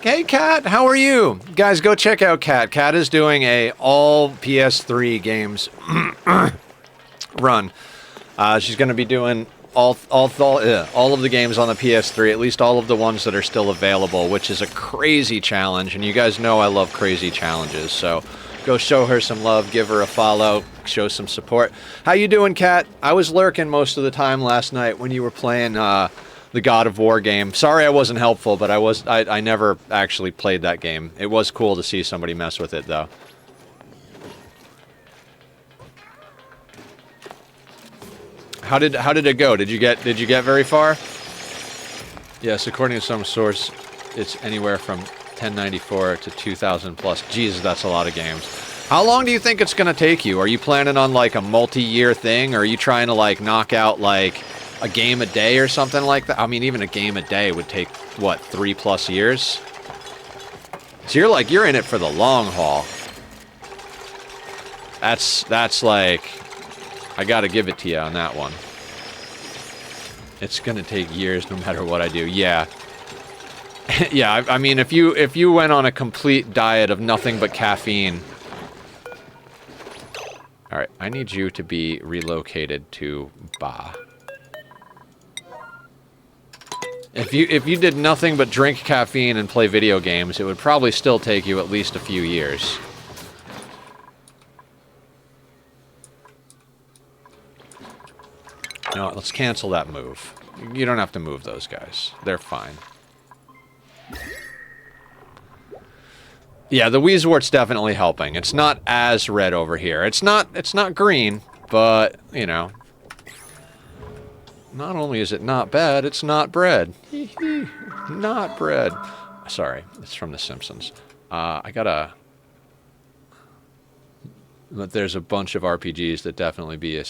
A: Hey, Kat, how are you? Guys, go check out Kat. Kat is doing a all PS3 games run. She's going to be doing all of the games on the PS3, at least all of the ones that are still available, which is a crazy challenge. And you guys know I love crazy challenges, so go show her some love, give her a follow, show some support. How you doing, Kat? I was lurking most of the time last night when you were playing the God of War game. Sorry I wasn't helpful, but I never actually played that game. It was cool to see somebody mess with it, though. How did it go? Did you get very far? Yes, according to some source, it's anywhere from 1094 to 2000 plus. Jesus, that's a lot of games. How long do you think it's gonna take you? Are you planning on like a multi-year thing, or are you trying to like knock out like a game a day or something like that? I mean, even a game a day would take what, 3+ years? So you're in it for the long haul. That's like, I gotta give it to you on that one. It's gonna take years no matter what I do. Yeah. Yeah, I mean, if you went on a complete diet of nothing but caffeine, All right, I need you to be relocated to Ba. If you did nothing but drink caffeine and play video games, it would probably still take you at least a few years. No, let's cancel that move. You don't have to move those guys. They're fine. Yeah, the Weezewort's definitely helping. It's not as red over here. It's not green, but, you know. Not only is it not bad, it's not bread. Not bread. Sorry, it's from The Simpsons. I gotta... But there's a bunch of RPGs that definitely be a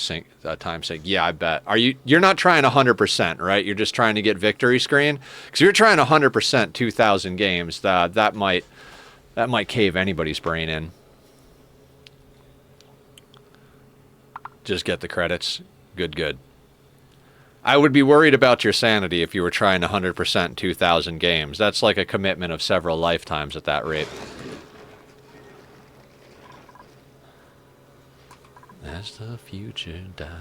A: time sink. Yeah, I bet. You're not trying 100%, right? You're just trying to get victory screen? Because you're trying 100% 2,000 games, that might cave anybody's brain in. Just get the credits. Good. I would be worried about your sanity if you were trying 100% 2,000 games. That's like a commitment of several lifetimes at that rate. As the future dies.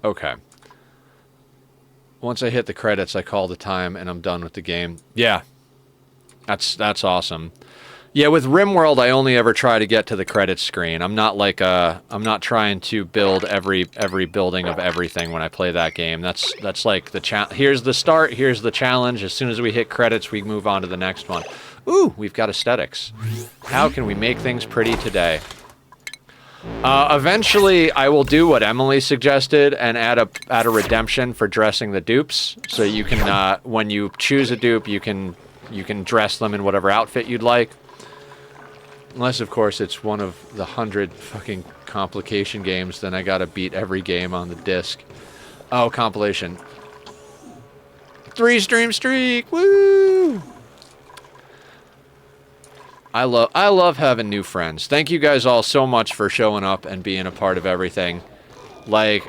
A: Okay. Once I hit the credits, I call the time and I'm done with the game. Yeah. That's awesome. Yeah, with RimWorld, I only ever try to get to the credits screen. I'm not like I'm not trying to build every building of everything when I play that game. That's like the here's the start, here's the challenge. As soon as we hit credits, we move on to the next one. Ooh, we've got aesthetics. How can we make things pretty today? Eventually, I will do what Emily suggested and add a redemption for dressing the dupes. So you can when you choose a dupe, you can dress them in whatever outfit you'd like. Unless, of course, it's one of the 100 fucking complication games, then I gotta beat every game on the disc. Oh, compilation. 3-stream streak! Woo! I love having new friends. Thank you guys all so much for showing up and being a part of everything. Like,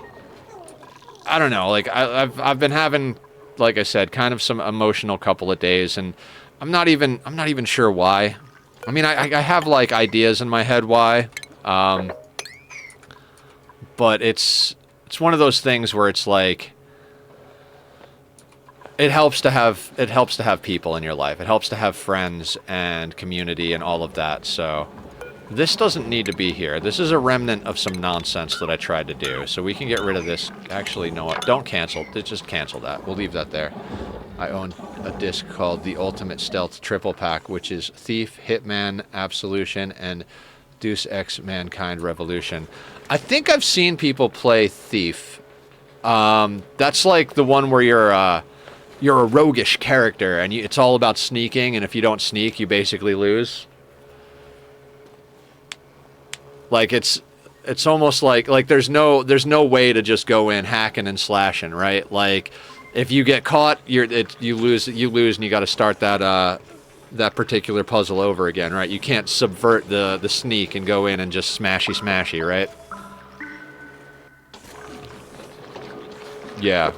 A: I don't know, like, I've been having, like I said, kind of some emotional couple of days, and I'm not even sure why. I mean, I have, like, ideas in my head why, but it's one of those things where it's like, it helps to have people in your life. It helps to have friends and community and all of that, so this doesn't need to be here. This is a remnant of some nonsense that I tried to do, so we can get rid of this. Actually, no, don't cancel. Just cancel that. We'll leave that there. I own a disc called the Ultimate Stealth Triple Pack, which is Thief, Hitman, Absolution, and Deus Ex Mankind Revolution. I think I've seen people play Thief. That's like the one where you're a roguish character, and it's all about sneaking, and if you don't sneak, you basically lose. Like, it's almost like there's no way to just go in hacking and slashing, right? Like, if you get caught, you lose, and you got to start that particular puzzle over again, right? You can't subvert the sneak and go in and just smashy, right? Yeah.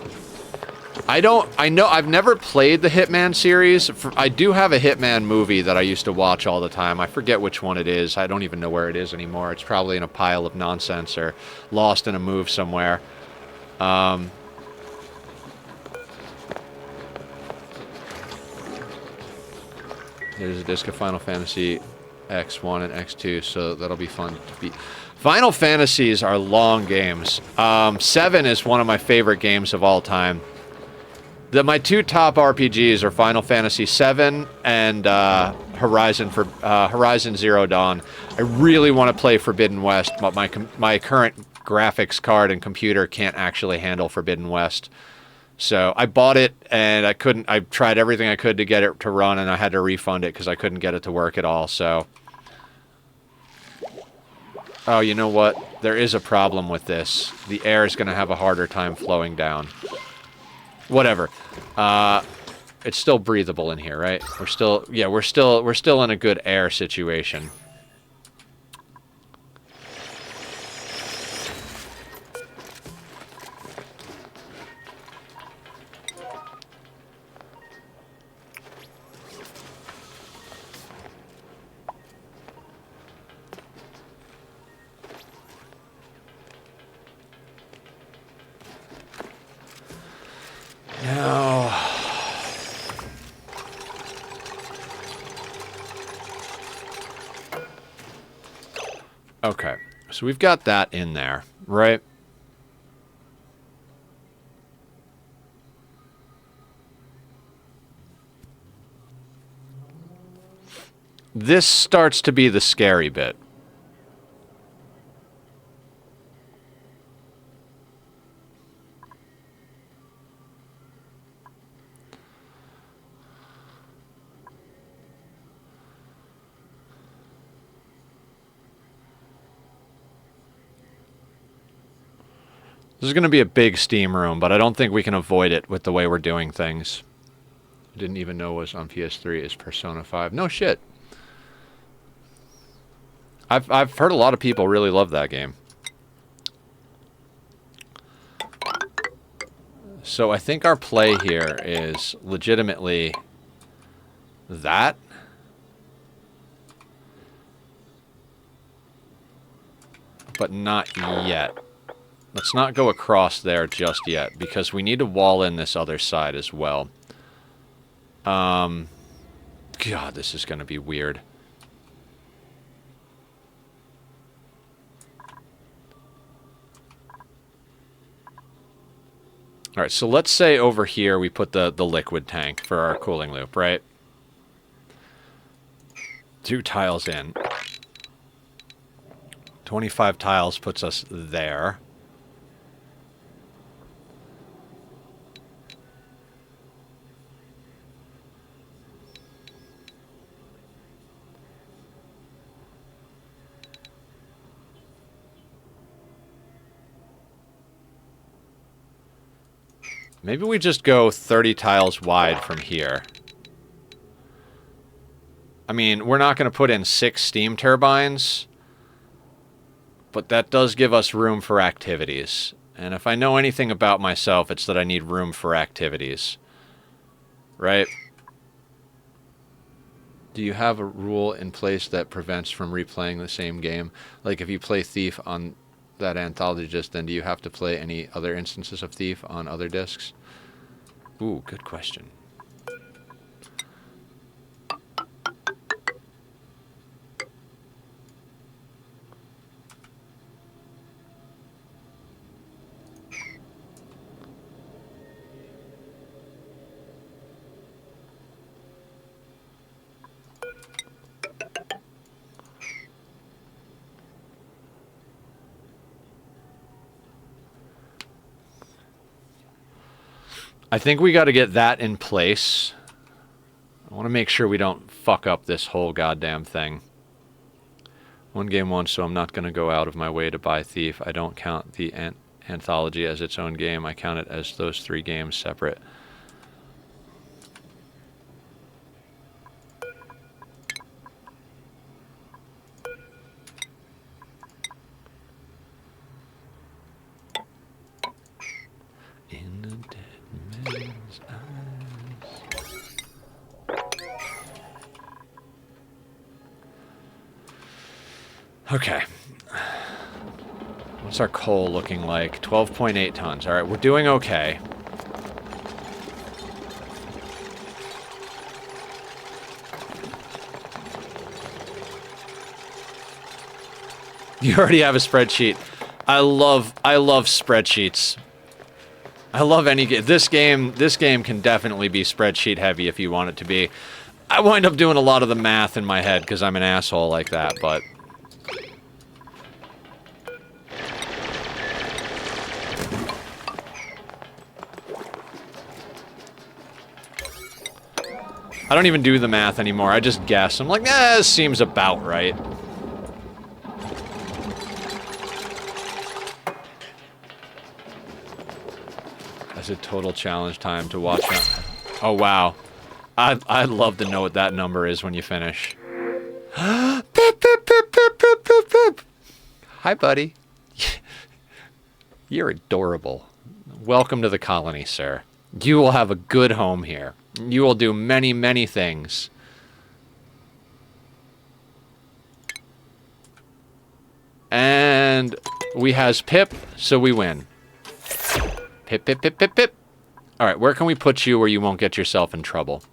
A: I've never played the Hitman series. I do have a Hitman movie that I used to watch all the time. I forget which one it is. I don't even know where it is anymore. It's probably in a pile of nonsense or lost in a move somewhere. There's a disc of Final Fantasy X1 and X2, so that'll be fun to beat. Final Fantasies are long games. 7 is one of my favorite games of all time. My two top RPGs are Final Fantasy VII and Horizon Zero Dawn. I really want to play Forbidden West, but my current graphics card and computer can't actually handle Forbidden West. So I bought it, and I tried everything I could to get it to run, and I had to refund it because I couldn't get it to work at all, so. Oh, you know what? There is a problem with this. The air is going to have a harder time flowing down. Whatever. It's still breathable in here, right? We're still in a good air situation. Okay, so we've got that in there, right? This starts to be the scary bit. This is going to be a big steam room, but I don't think we can avoid it with the way we're doing things. I didn't even know it was on PS3 is Persona 5. No shit. I've heard a lot of people really love that game. So I think our play here is legitimately that. But not yet. Let's not go across there just yet, because we need to wall in this other side as well. God, this is going to be weird. Alright, so let's say over here we put the liquid tank for our cooling loop, right? 2 tiles in. 25 tiles puts us there. Maybe we just go 30 tiles wide from here. I mean, we're not going to put in 6 steam turbines, but that does give us room for activities. And if I know anything about myself, it's that I need room for activities. Right? Do you have a rule in place that prevents from replaying the same game? Like if you play Thief on that anthology disc, then do you have to play any other instances of Thief on other discs? Ooh, good question. I think we got to get that in place. I want to make sure we don't fuck up this whole goddamn thing. One game once, so I'm not going to go out of my way to buy Thief. I don't count the anthology as its own game. I count it as those 3 games separate. Okay. What's our coal looking like? 12.8 tons. All right, we're doing okay. You already have a spreadsheet. I love spreadsheets. I love any game. This game can definitely be spreadsheet heavy if you want it to be. I wind up doing a lot of the math in my head because I'm an asshole like that, but I don't even do the math anymore. I just guess. I'm like, this seems about right. That's a total challenge time to watch that. Oh, wow. I'd love to know what that number is when you finish. Pip, pip, pip, pip, pip, pip, pip. Hi, buddy. You're adorable. Welcome to the colony, sir. You will have a good home here. You will do many, many things. And we has Pip, so we win. Pip, pip, pip, pip, pip. All right, where can we put you where you won't get yourself in trouble?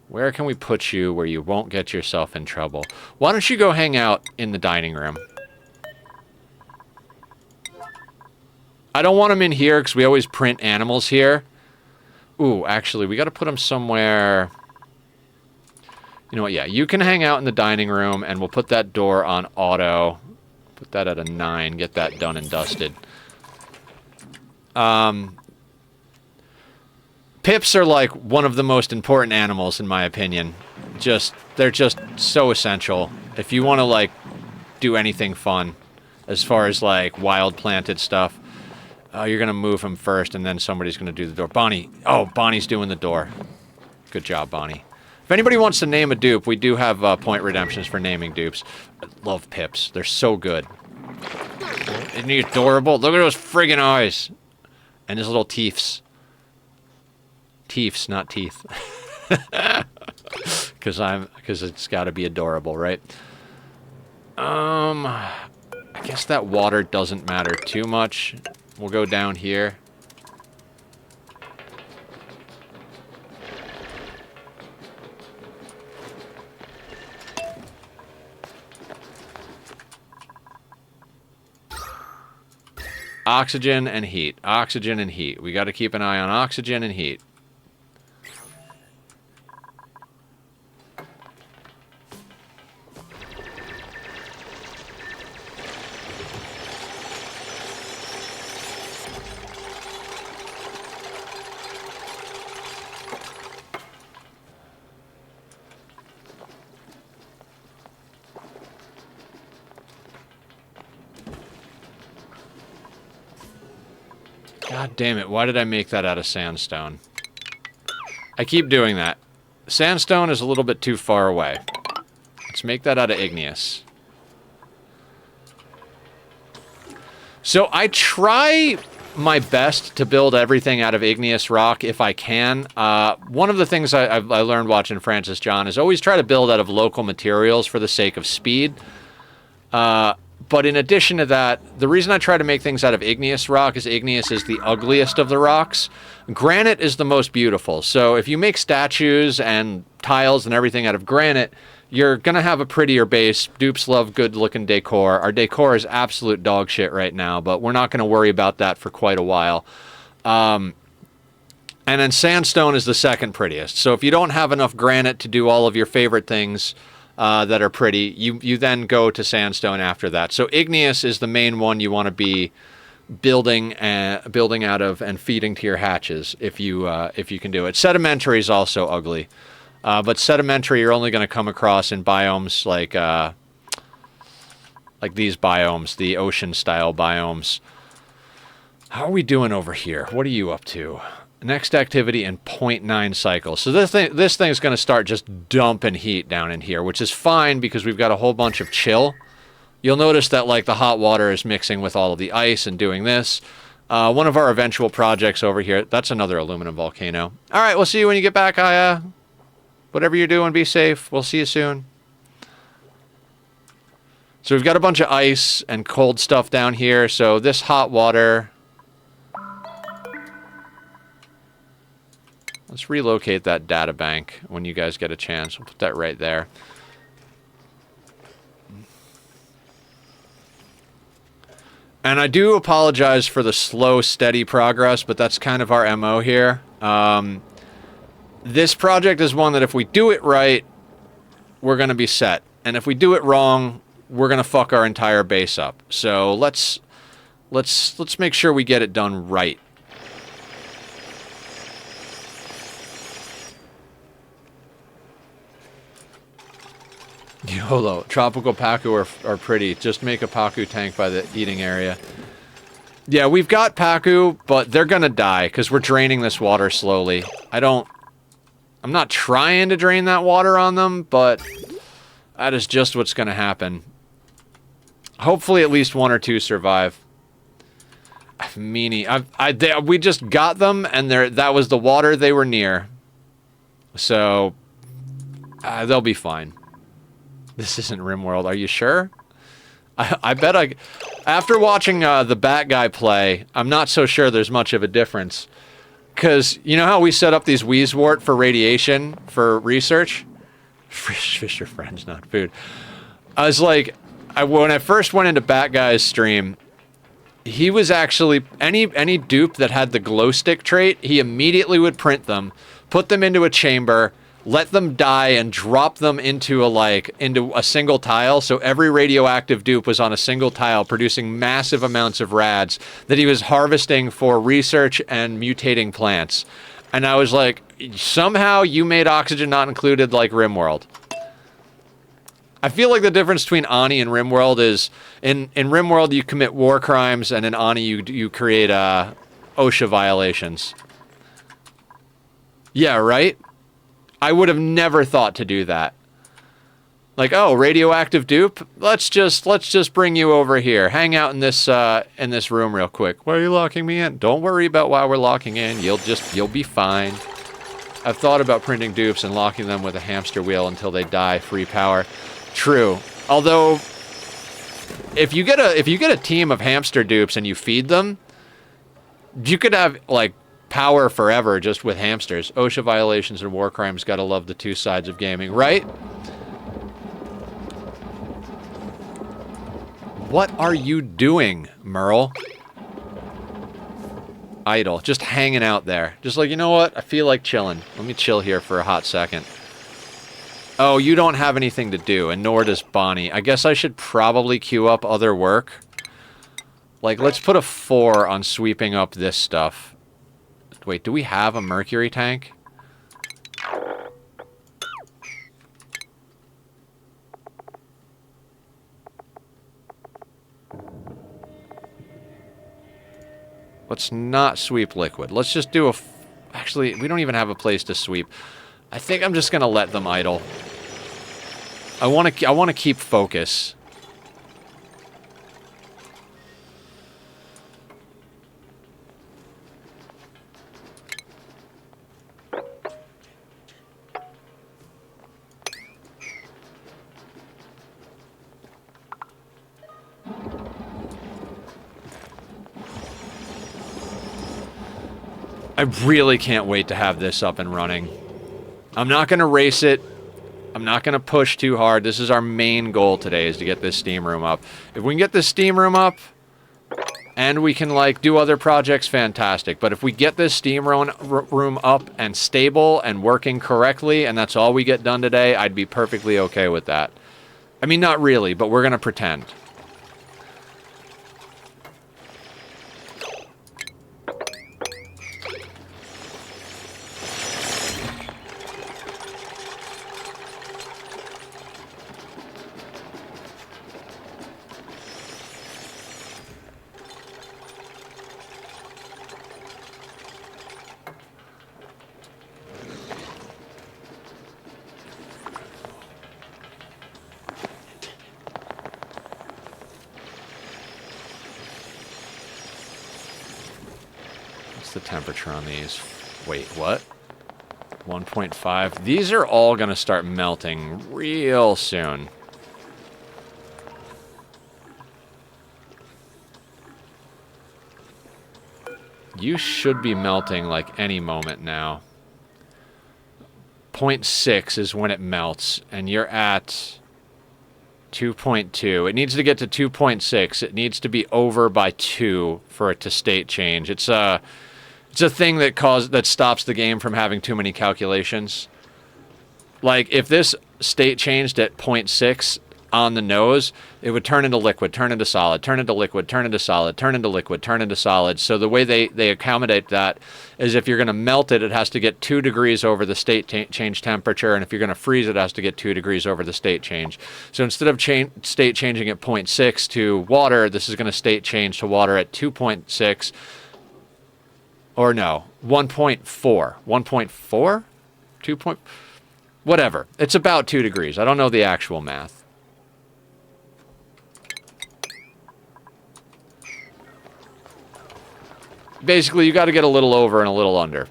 A: Where can we put you where you won't get yourself in trouble? Why don't you go hang out in the dining room? I don't want them in here because we always print animals here. Ooh, actually, we got to put them somewhere. You know what? Yeah, you can hang out in the dining room, and we'll put that door on auto. Put that at a 9. Get that done and dusted. Pips are like one of the most important animals, in my opinion. They're just so essential. If you want to, like, do anything fun, as far as, like, wild planted stuff, you're going to move him first, and then somebody's going to do the door. Bonnie. Oh, Bonnie's doing the door. Good job, Bonnie. If anybody wants to name a dupe, we do have point redemptions for naming dupes. I love Pips. They're so good. Isn't he adorable? Look at those friggin' eyes. And his little teeths. Teeths, not teeth. Because it's got to be adorable, right? I guess that water doesn't matter too much. We'll go down here. Oxygen and heat. Oxygen and heat. We got to keep an eye on oxygen and heat. God damn it, why did I make that out of sandstone? I keep doing that. Sandstone is a little bit too far away. Let's make that out of igneous. So I try my best to build everything out of igneous rock if I can. One of the things I learned watching Francis John is always try to build out of local materials for the sake of speed. But in addition to that, the reason I try to make things out of igneous rock is igneous is the ugliest of the rocks. Granite is the most beautiful. So if you make statues and tiles and everything out of granite, you're going to have a prettier base. Dupes love good-looking decor. Our decor is absolute dog shit right now, but we're not going to worry about that for quite a while. And then sandstone is the second prettiest. So if you don't have enough granite to do all of your favorite things that are pretty, you then go to sandstone after that. So igneous is the main one you want to be building out of and feeding to your hatches if you can do it. Sedimentary is also ugly, but sedimentary you're only going to come across in biomes like these biomes, the ocean style biomes. How are we doing over here? What are you up to? Next activity in 0.9 cycles. So this thing is going to start just dumping heat down in here, which is fine because we've got a whole bunch of chill. You'll notice that like the hot water is mixing with all of the ice and doing this. One of our eventual projects over here, that's another aluminum volcano. All right, we'll see you when you get back, Aya. Whatever you're doing, be safe. We'll see you soon. So we've got a bunch of ice and cold stuff down here. So this hot water... Let's relocate that data bank when you guys get a chance. We'll put that right there. And I do apologize for the slow, steady progress, but that's kind of our MO here. This project is one that if we do it right, we're going to be set. And if we do it wrong, we're going to fuck our entire base up. So let's make sure we get it done right. YOLO. Tropical Pacu are pretty. Just make a Pacu tank by the eating area. Yeah, we've got Pacu, but they're gonna die because we're draining this water slowly. I'm not trying to drain that water on them, but that is just what's gonna happen. Hopefully at least one or two survive. We just got them, and that was the water they were near. So, they'll be fine. This isn't RimWorld. Are you sure? I bet after watching the Bat Guy play, I'm not so sure there's much of a difference. Because you know how we set up these Wheezewort for radiation, for research? Fish are friends, not food. I was like, when I first went into Bat Guy's stream, he was actually any dupe that had the glow stick trait, he immediately would print them, put them into a chamber, let them die, and drop them into a single tile. So every radioactive dupe was on a single tile, producing massive amounts of rads that he was harvesting for research and mutating plants. And I was like, somehow you made oxygen not included like RimWorld. I feel like the difference between Ani and RimWorld is in RimWorld you commit war crimes, and in Ani you create OSHA violations. Yeah, right? I would have never thought to do that. Like, oh, radioactive dupe? Let's just bring you over here. Hang out in this room real quick. Why are you locking me in? Don't worry about why we're locking in. You'll be fine. I've thought about printing dupes and locking them with a hamster wheel until they die. Free power. True. Although, if you get a team of hamster dupes and you feed them, you could have like power forever just with hamsters. OSHA violations and war crimes. Gotta love the two sides of gaming, right? What are you doing, Merle? Idle, just hanging out there. Just like, you know what? I feel like chilling. Let me chill here for a hot second. Oh, you don't have anything to do, and nor does Bonnie. I guess I should probably queue up other work. Like, let's put a 4 on sweeping up this stuff. Wait, do we have a mercury tank? Let's not sweep liquid. Let's just do a... Actually, we don't even have a place to sweep. I think I'm just gonna let them idle. I want to keep focus. I really can't wait to have this up and running. I'm not going to race it. I'm not going to push too hard. This is our main goal today, is to get this steam room up. If we can get this steam room up, and we can, like, do other projects, fantastic. But if we get this steam room up and stable and working correctly, and that's all we get done today, I'd be perfectly okay with that. I mean, not really, but we're going to pretend. The temperature on these. Wait, what? 1.5. These are all going to start melting real soon. You should be melting like any moment now. 0.6 is when it melts, and you're at 2.2. It needs to get to 2.6. It needs to be over by 2 for it to state change. It's a thing that stops the game from having too many calculations. Like, if this state changed at 0.6 on the nose, it would turn into liquid, turn into solid, turn into liquid, turn into solid, turn into liquid, turn into solid. So the way they accommodate that is if you're going to melt it, it has to get 2 degrees over the state change temperature, and if you're going to freeze it, it has to get 2 degrees over the state change. So instead of state changing at 0.6 to water, this is going to state change to water at 2.6. Or no, 1.4. 1.4? 2 point... Whatever. It's about 2 degrees. I don't know the actual math. Basically, you got to get a little over and a little under.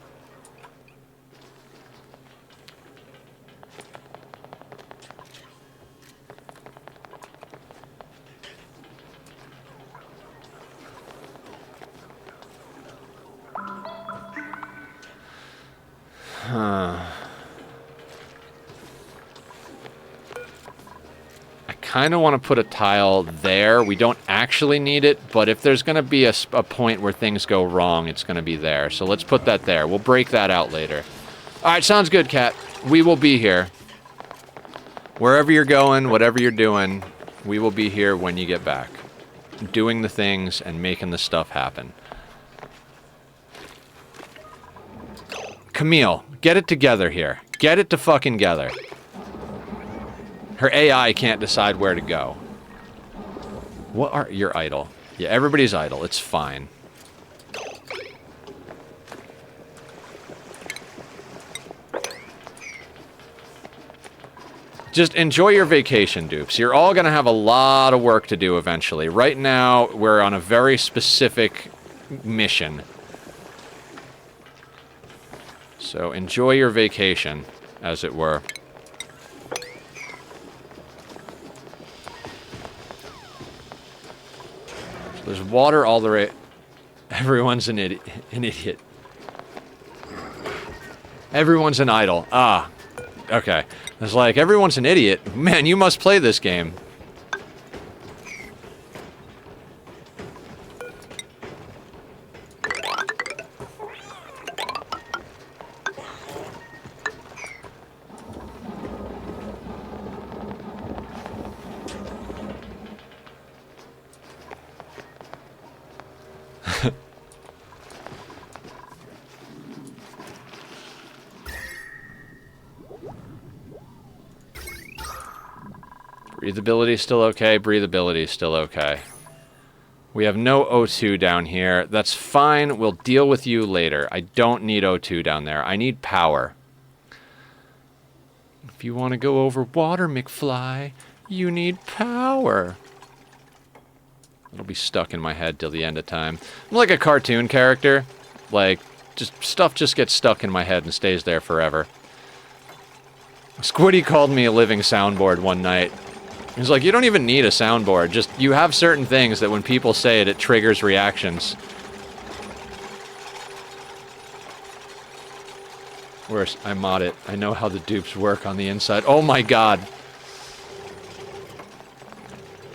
A: I kind of want to put a tile there. We don't actually need it, but if there's going to be a point where things go wrong, it's going to be there. So let's put that there. We'll break that out later. All right, sounds good, Cat. We will be here. Wherever you're going, whatever you're doing, we will be here when you get back. Doing the things and making the stuff happen. Camille, get it together here. Get it to fucking together. Her AI can't decide where to go. What are... You're idle. Yeah, everybody's idle. It's fine. Just enjoy your vacation, dupes. You're all going to have a lot of work to do eventually. Right now, we're on a very specific mission. So enjoy your vacation, as it were. So there's water all the way... Everyone's an idiot. Everyone's an idol. Ah, okay. It's like, everyone's an idiot. Man, you must play this game. Breathability is still okay. Breathability is still okay. We have no O2 down here. That's fine. We'll deal with you later. I don't need O2 down there. I need power. If you want to go over water, McFly, you need power. It'll be stuck in my head till the end of time. I'm like a cartoon character. Like, stuff just gets stuck in my head and stays there forever. Squiddy called me a living soundboard one night. He's like, you don't even need a soundboard. Just, you have certain things that when people say it, it triggers reactions. Worse, I mod it. I know how the dupes work on the inside. Oh my god.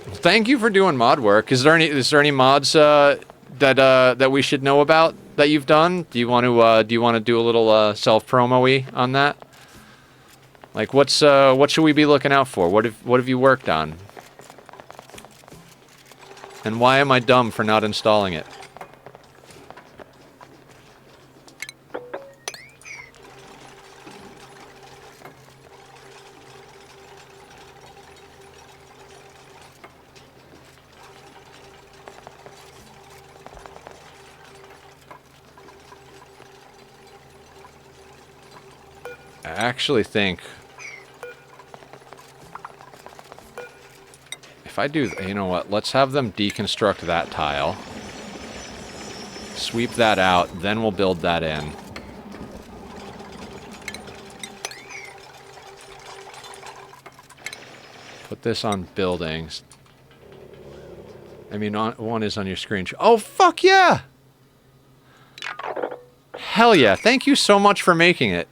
A: Thank you for doing mod work. Is there any mods that we should know about that you've done? Do you want to do a little self promo-y on that? Like, what should we be looking out for? What have you worked on? And why am I dumb for not installing it? I actually think... If I do... You know what? Let's have them deconstruct that tile. Sweep that out, then we'll build that in. Put this on buildings. I mean, one is on your screen. Oh, fuck yeah! Hell yeah. Thank you so much for making it.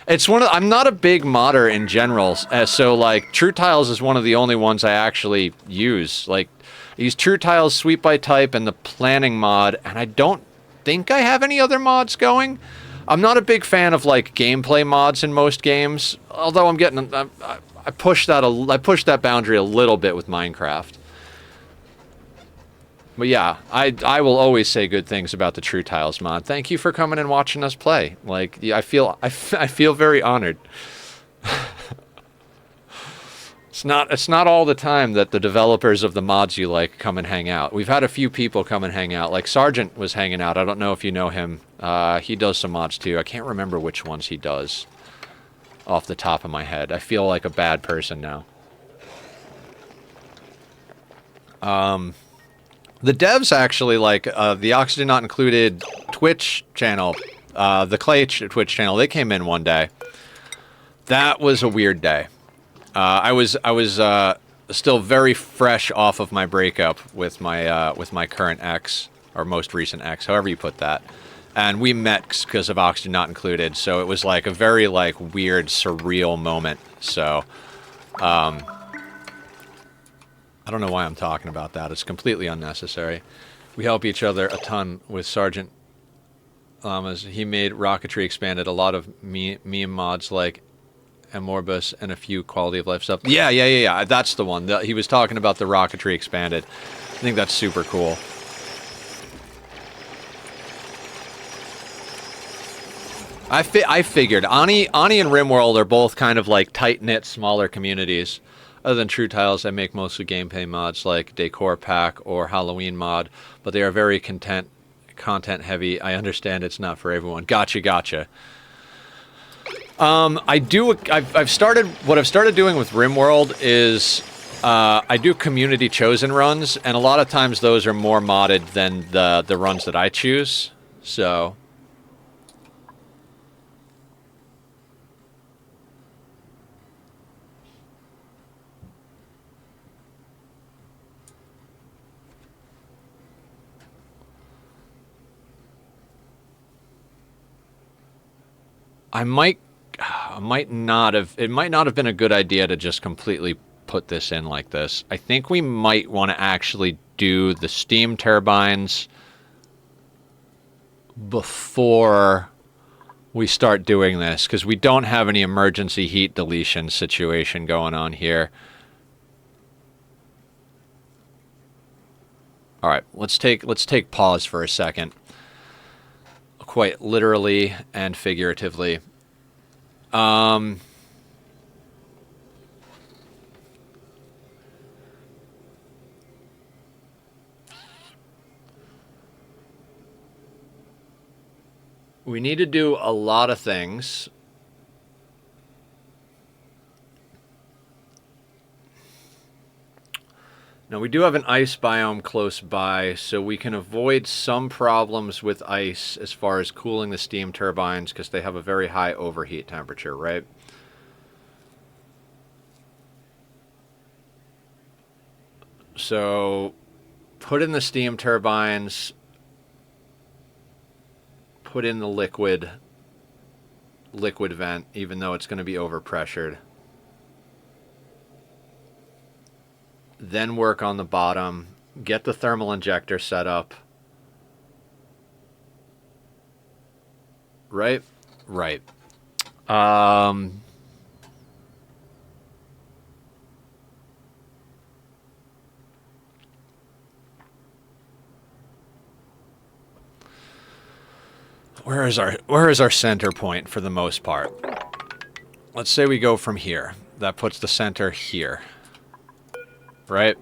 A: It's one of... I'm not a big modder in general, so, like, True Tiles is one of the only ones I actually use. Like, I use True Tiles, Sweep by Type, and the Planning mod, and I don't think I have any other mods going. I'm not a big fan of, like, gameplay mods in most games, although I'm getting... I push that boundary a little bit with Minecraft. But yeah, I will always say good things about the True Tiles mod. Thank you for coming and watching us play. Like, I feel very honored. It's not all the time that the developers of the mods you like come and hang out. We've had a few people come and hang out. Like Sargent was hanging out. I don't know if you know him. He does some mods too. I can't remember which ones he does off the top of my head. I feel like a bad person now. The devs actually, like, the Oxygen Not Included Twitch channel, the Clay Twitch channel, they came in one day. That was a weird day. I was still very fresh off of my breakup with my current ex, or most recent ex, however you put that. And we met because of Oxygen Not Included, so it was like a very, like, weird, surreal moment. So, I don't know why I'm talking about that. It's completely unnecessary. We help each other a ton with Sergeant Llamas. He made Rocketry Expanded, a lot of meme mods like Amorbus, and a few quality of life stuff. Yeah. That's the one. He was talking about the Rocketry Expanded. I think that's super cool. I figured Ani and Rimworld are both kind of like tight-knit, smaller communities. Other than True Tiles, I make mostly gameplay mods like Decor Pack or Halloween mod, but they are very content heavy. I understand it's not for everyone. Gotcha. I've started doing with Rimworld is I do community chosen runs, and a lot of times those are more modded than the runs that I choose. So it might not have been a good idea to just completely put this in like this. I think we might want to actually do the steam turbines before we start doing this, because we don't have any emergency heat deletion situation going on here. All right, let's take pause for a second. Quite literally and figuratively. We need to do a lot of things. Now, we do have an ice biome close by, so we can avoid some problems with ice as far as cooling the steam turbines, because they have a very high overheat temperature, right? So, put in the steam turbines, put in the liquid vent, even though it's going to be overpressured. Then work on the bottom, get the thermal injector set up. Right? Right. Where is our center point for the most part? Let's say we go from here. That puts the center here. Right?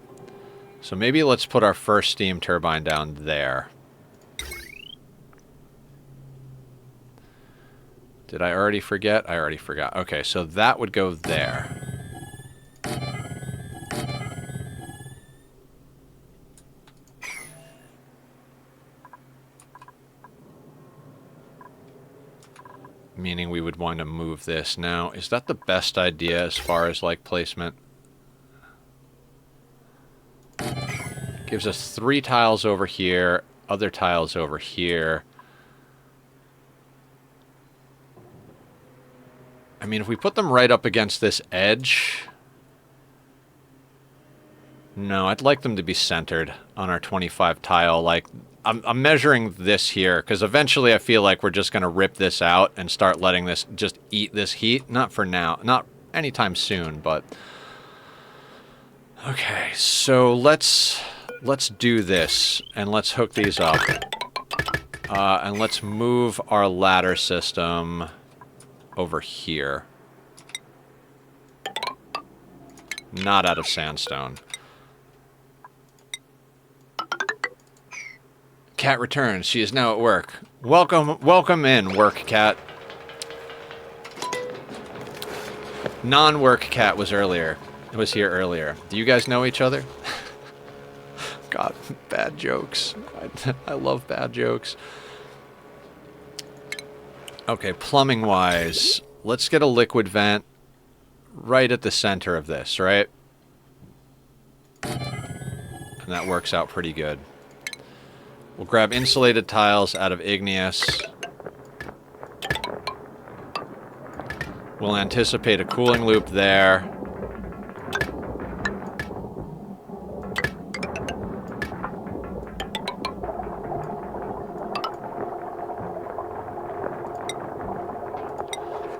A: So maybe let's put our first steam turbine down there. Did I already forget? I already forgot. Okay, so that would go there. Meaning we would want to move this. Now, is that the best idea as far as, like, placement? Gives us 3 tiles over here, other tiles over here. I mean, if we put them right up against this edge... No, I'd like them to be centered on our 25 tile. Like, I'm measuring this here, because eventually I feel like we're just going to rip this out and start letting this just eat this heat. Not for now. Not anytime soon, but... Okay, so let's do this, and let's hook these up. And let's move our ladder system over here. Not out of sandstone. Cat returns. She is now at work. Welcome in, work cat. Non-work cat was here earlier. Do you guys know each other? God, bad jokes. I love bad jokes. Okay, plumbing-wise, let's get a liquid vent right at the center of this, right? And that works out pretty good. We'll grab insulated tiles out of igneous. We'll anticipate a cooling loop there.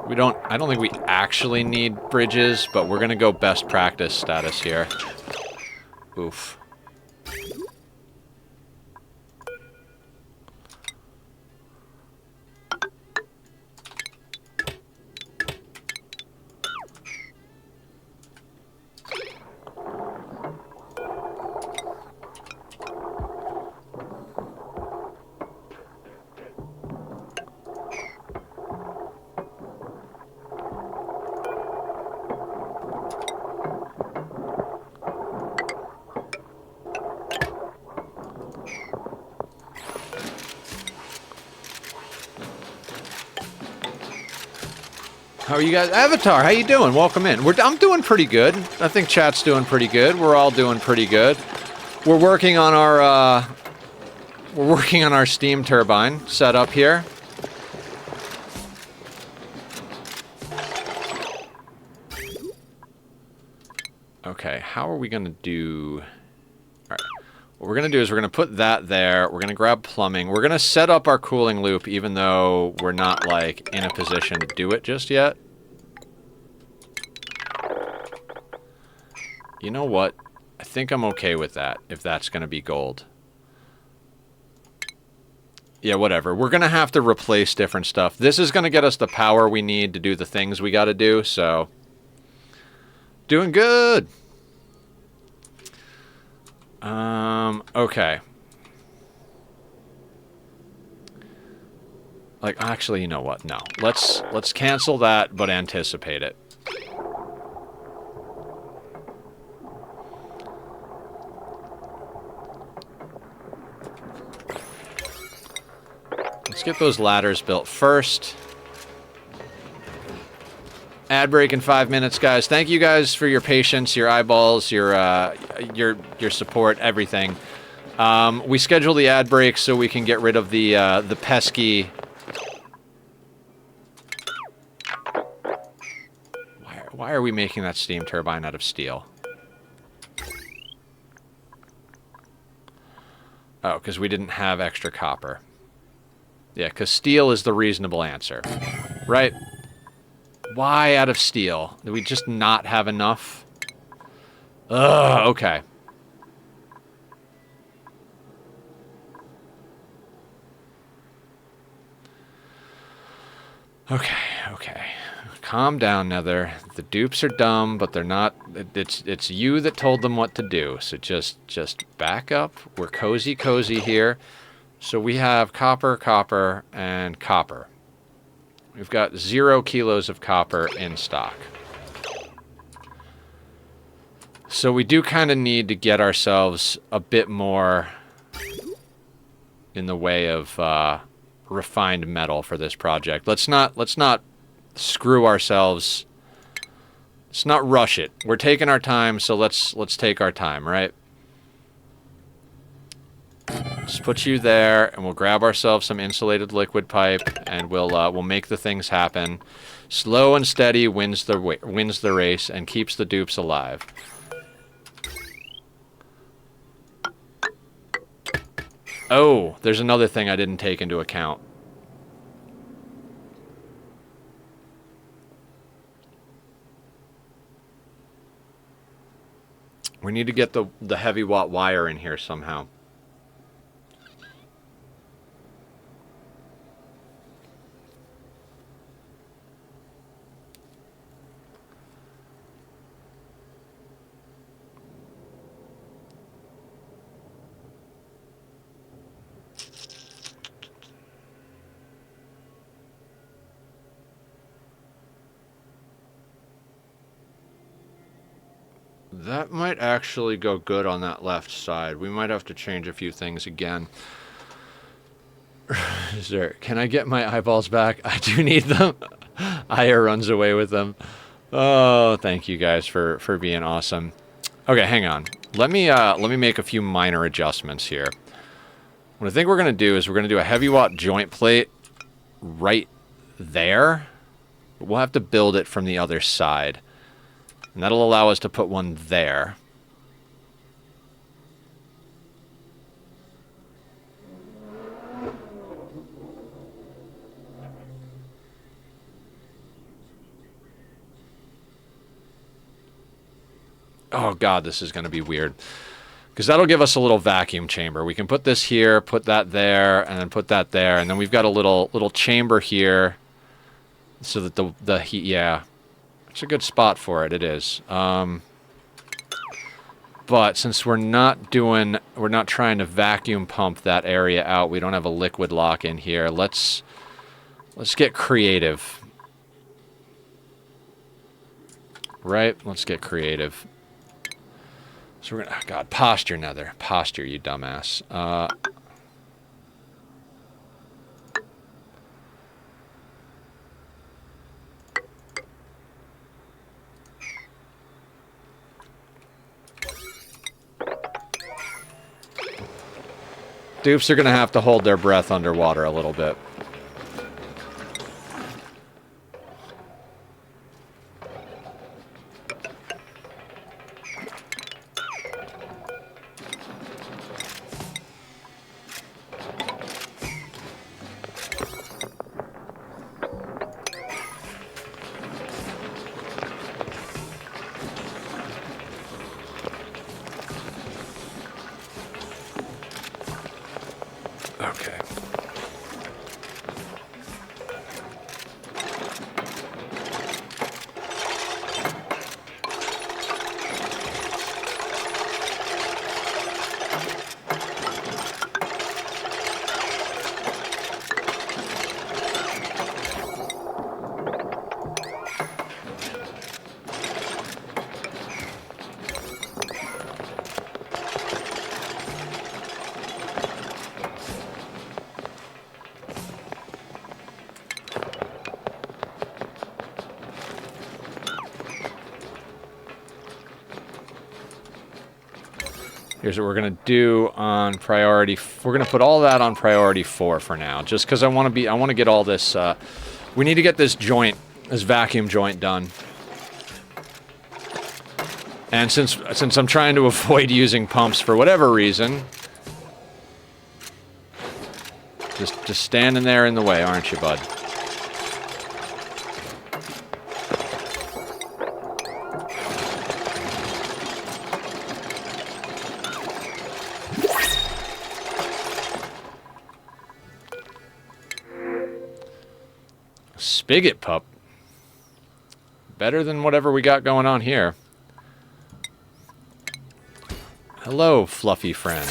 A: I don't think we actually need bridges, but we're gonna go best practice status here. Oof. How are you guys? Avatar, how you doing? Welcome in. I'm doing pretty good. I think chat's doing pretty good. We're all doing pretty good. We're working on our steam turbine setup here. Okay, how are we gonna do? All right. What we're going to do is we're going to put that there. We're going to grab plumbing. We're going to set up our cooling loop even though we're not, like, in a position to do it just yet. You know what? I think I'm okay with that, if that's going to be gold. Yeah, whatever. We're going to have to replace different stuff. This is going to get us the power we need to do the things we got to do, so... Doing good! Okay. Like, actually, you know what? No. Let's cancel that, but anticipate it. Let's get those ladders built first. Ad break in 5 minutes, guys. Thank you guys for your patience, your eyeballs, your support, everything. We schedule the ad break so we can get rid of the pesky. Why are we making that steam turbine out of steel? Oh, because we didn't have extra copper. Yeah, because steel is the reasonable answer, right? Why out of steel? Do we just not have enough? Ugh, okay. Okay. Calm down, Nether. The dupes are dumb, but they're not... It's you that told them what to do, so just back up. We're cozy here. So we have copper, and copper. We've got 0 kilos of copper in stock. So we do kind of need to get ourselves a bit more in the way of refined metal for this project. Let's not screw ourselves. Let's not rush it. We're taking our time, so let's take our time, right? Just put you there, and we'll grab ourselves some insulated liquid pipe, and we'll make the things happen. Slow and steady wins the race and keeps the dupes alive. Oh, there's another thing I didn't take into account. We need to get the heavy watt wire in here somehow. That might actually go good on that left side. We might have to change a few things again. Can I get my eyeballs back? I do need them. Aya runs away with them. Oh, thank you guys for being awesome. Okay, hang on. Let me make a few minor adjustments here. What I think we're gonna do is we're gonna do a heavy watt joint plate right there. We'll have to build it from the other side. And that'll allow us to put one there. Oh god, this is going to be weird. Because that'll give us a little vacuum chamber. We can put this here, put that there, and then put that there. And then we've got a little chamber here. So that the heat, yeah. It's a good spot for it, it is. But since we're not trying to vacuum pump that area out, we don't have a liquid lock in here. Let's get creative. Right? Let's get creative. So we're gonna, oh god, posture nether. Posture, you dumbass. Dupes are gonna have to hold their breath underwater a little bit. Okay. Here's what we're going to do on priority. We're going to put all that on priority 4 for now, just because I want to get all this, we need to get this joint, this vacuum joint done. And since I'm trying to avoid using pumps for whatever reason, just standing there in the way, aren't you, bud? Spigot pup. Better than whatever we got going on here. Hello, fluffy friend.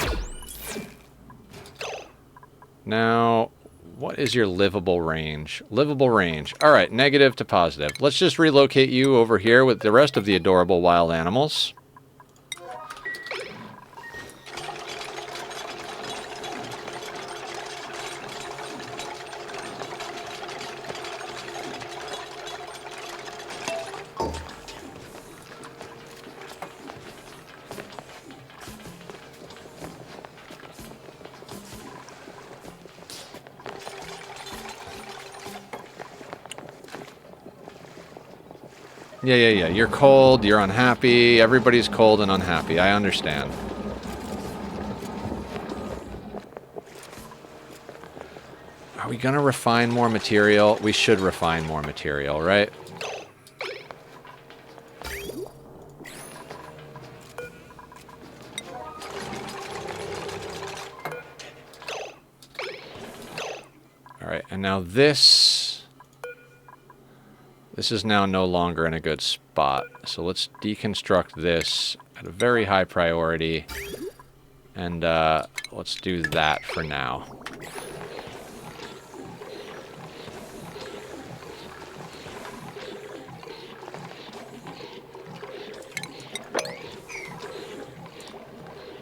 A: Now, what is your livable range? Livable range. Alright, negative to positive. Let's just relocate you over here with the rest of the adorable wild animals. Yeah. You're cold, you're unhappy, everybody's cold and unhappy. I understand. Are we gonna refine more material? We should refine more material, right? Alright, and now this is now no longer in a good spot. So let's deconstruct this at a very high priority. And let's do that for now.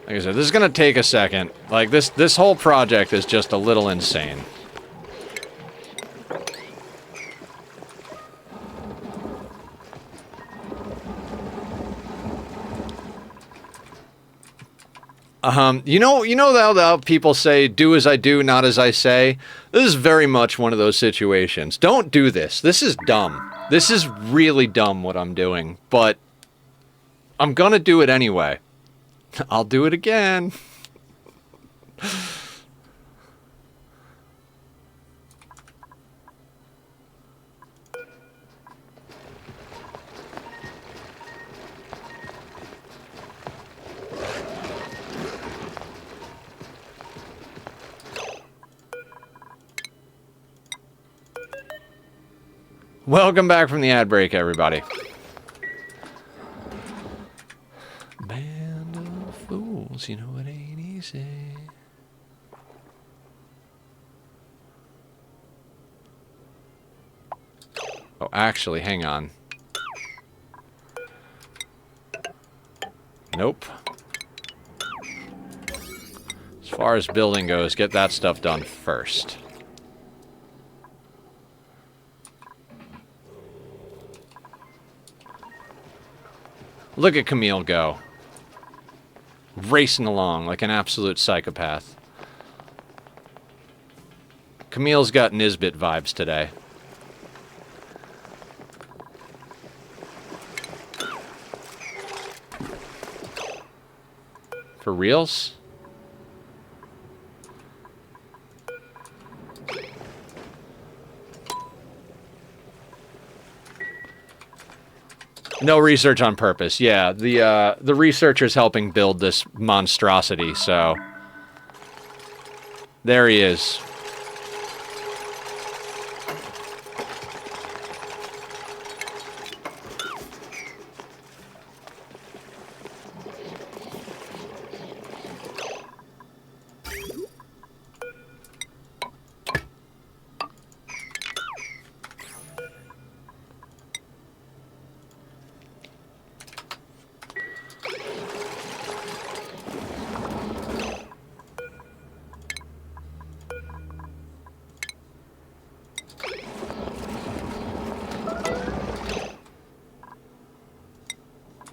A: Like I said, this is going to take a second. Like, this whole project is just a little insane. You know how people say, do as I do, not as I say? This is very much one of those situations. Don't do this. This is dumb. This is really dumb what I'm doing, but I'm gonna do it anyway. I'll do it again. Welcome back from the ad break, everybody. Band of fools, you know it ain't easy. Oh, actually, hang on. Nope. As far as building goes, get that stuff done first. Look at Camille go. Racing along like an absolute psychopath. Camille's got Nisbet vibes today. For reals? No research on purpose. Yeah, the researcher's helping build this monstrosity, so there he is.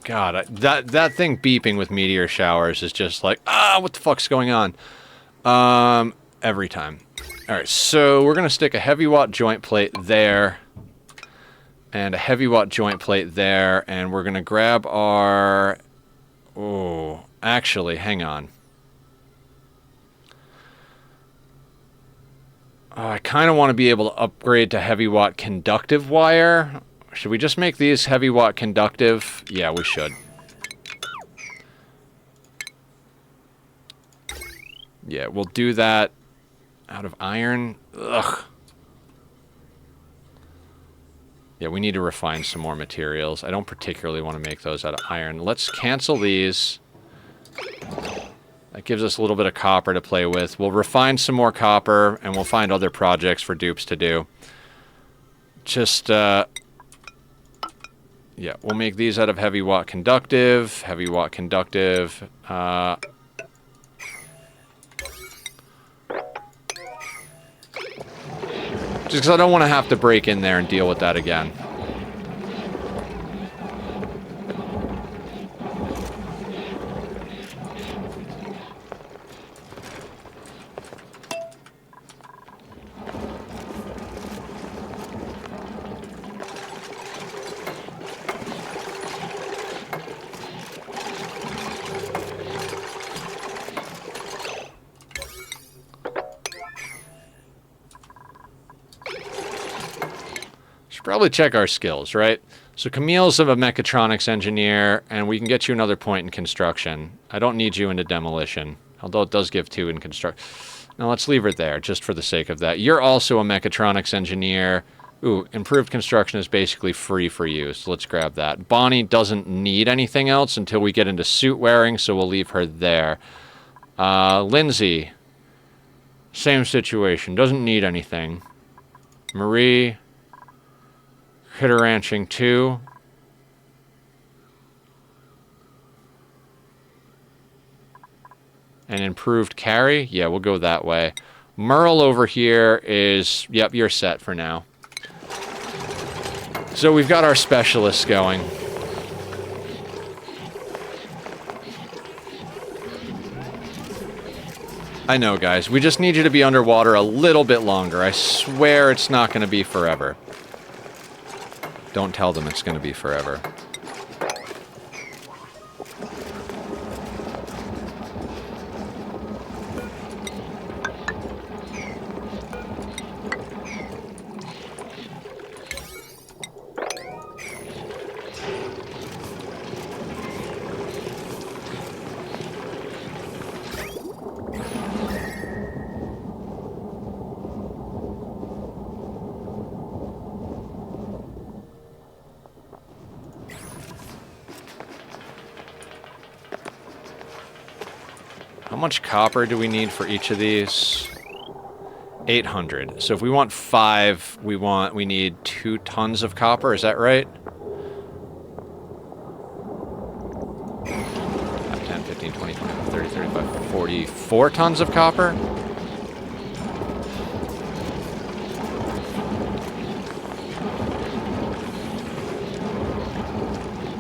A: God, that thing beeping with meteor showers is just like, what the fuck's going on? Every time. Alright, so we're gonna stick a heavy watt joint plate there, and a heavy watt joint plate there, and we're gonna grab our... Oh, actually, hang on. I kind of want to be able to upgrade to heavy watt conductive wire. Should we just make these heavy watt conductive? Yeah, we should. Yeah, we'll do that out of iron. Ugh. Yeah, we need to refine some more materials. I don't particularly want to make those out of iron. Let's cancel these. That gives us a little bit of copper to play with. We'll refine some more copper, and we'll find other projects for dupes to do. Just, yeah, we'll make these out of heavy watt conductive. Heavy watt conductive. Just because I don't want to have to break in there and deal with that again. Probably check our skills, right? So Camille's a mechatronics engineer, and we can get you another point in construction. I don't need you into demolition, although it does give 2 in construction. Now let's leave it there, just for the sake of that. You're also a mechatronics engineer. Ooh, improved construction is basically free for you, so let's grab that. Bonnie doesn't need anything else until we get into suit wearing, so we'll leave her there. Lindsay, same situation, doesn't need anything. Marie... Critter ranching 2. And improved carry? Yeah, we'll go that way. Merle over here is... Yep, you're set for now. So we've got our specialists going. I know, guys. We just need you to be underwater a little bit longer. I swear it's not going to be forever. Don't tell them it's going to be forever.
B: much copper do we need for each of these? 800. So if we want 5, we need 2 tons of copper, is that right? 10, 15, 20, 25, 30, 35, 44 tons of copper?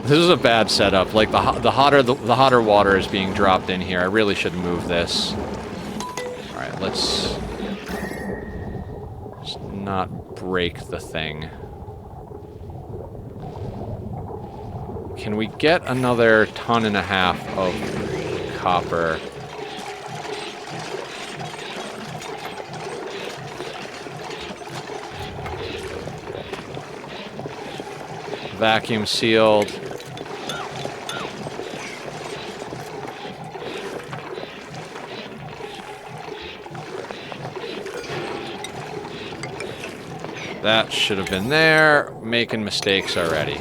B: This is a bad setup. Like the hotter water is being dropped in here. I really should move this. All right, let's not break the thing. Can we get another 1.5 tons of copper? Vacuum sealed. That should have been there. Making mistakes already.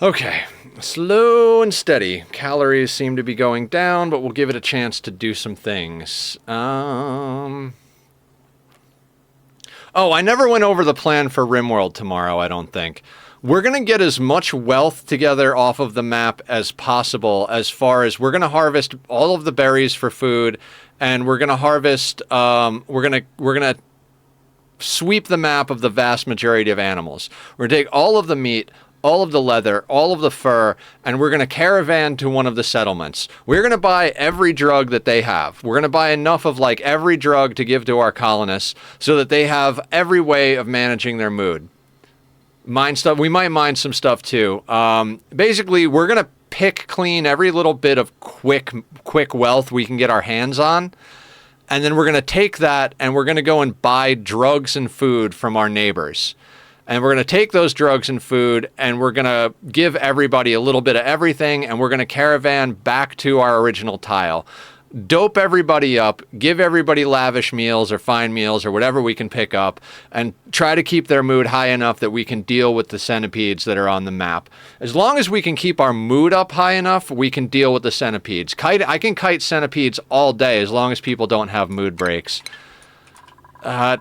B: Okay, slow and steady. Calories seem to be going down, but we'll give it a chance to do some things. Oh, I never went over the plan for RimWorld tomorrow, I don't think. We're going to get as much wealth together off of the map as possible, as far as we're going to harvest all of the berries for food, and we're going to harvest, we're going to sweep the map of the vast majority of animals. We're going to take all of the meat, all of the leather, all of the fur, and we're going to caravan to one of the settlements. We're going to buy every drug that they have. We're going to buy enough of like every drug to give to our colonists so that they have every way of managing their mood. Mine stuff. We might mine some stuff too. Basically, we're going to pick clean every little bit of quick wealth we can get our hands on. And then we're going to take that and we're going to go and buy drugs and food from our neighbors. And we're going to take those drugs and food and we're going to give everybody a little bit of everything and we're going to caravan back to our original tile. Dope everybody up, give everybody lavish meals or fine meals or whatever we can pick up, and try to keep their mood high enough that we can deal with the centipedes that are on the map. As long as we can keep our mood up high enough, we can deal with the centipedes. I can kite centipedes all day as long as people don't have mood breaks.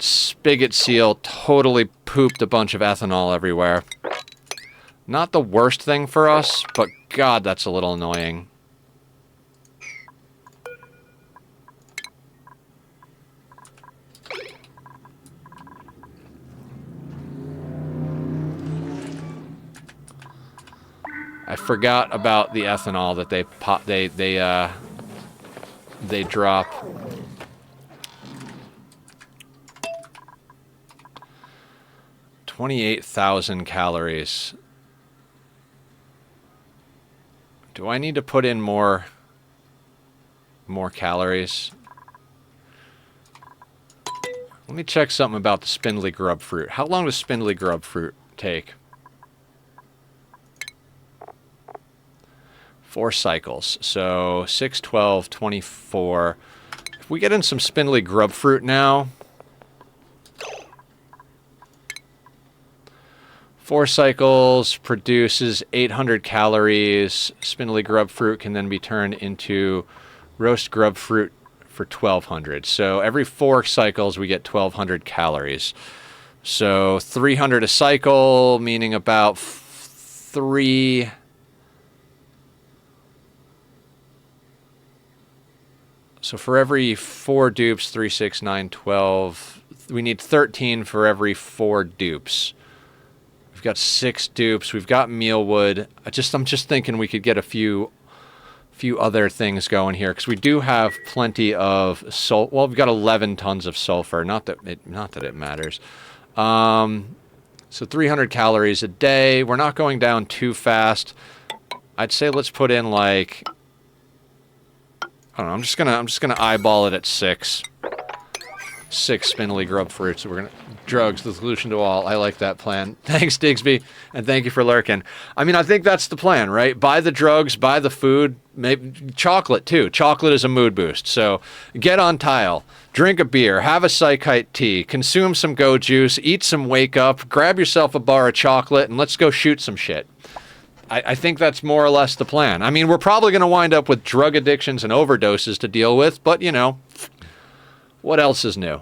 B: Spigot seal totally pooped a bunch of ethanol everywhere. Not the worst thing for us, but God, that's a little annoying. I forgot about the ethanol that they drop. $28,000 calories. Do I need to put in more calories? Let me check something about the spindly grub fruit. How long does spindly grub fruit take? 4 cycles. So 6, 12, 24. If we get in some spindly grub fruit now, 4 cycles produces 800 calories. Spindly grub fruit can then be turned into roast grub fruit for 1,200. So every 4 cycles we get 1,200 calories. So 300 a cycle, meaning about 3... So for every 4 dupes, 3, 6, 9, 12, we need 13 for every 4 dupes. We've got 6 dupes. We've got mealwood. I'm just thinking we could get a few few other things going here because we do have plenty of sulfur. Well, we've got 11 tons of sulfur. Not that it matters. So 300 calories a day. We're not going down too fast. I'd say let's put in like, I don't know. I'm just gonna eyeball it at 6. 6 spindly grub fruits. So we're gonna drugs, the solution to all. I like that plan. Thanks, Digsby, and thank you for lurking. I mean, I think that's the plan, right? Buy the drugs, buy the food, maybe chocolate too. Chocolate is a mood boost. So get on tile, drink a beer, have a psychite tea, consume some go juice, eat some wake up, grab yourself a bar of chocolate, and let's go shoot some shit. I think that's more or less the plan. I mean, we're probably going to wind up with drug addictions and overdoses to deal with, but you know, what else is new?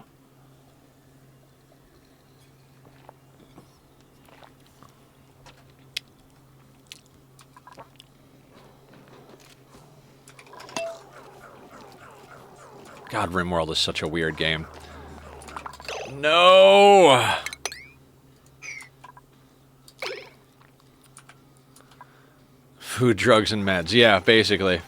B: God, RimWorld is such a weird game. No! Food, drugs, and meds. Yeah, basically.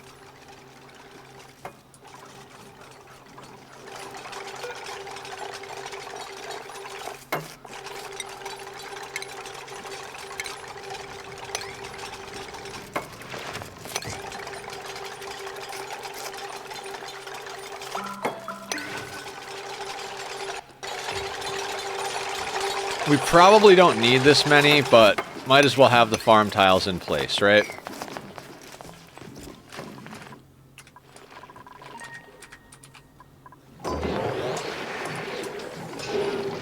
B: We probably don't need this many, but might as well have the farm tiles in place, right?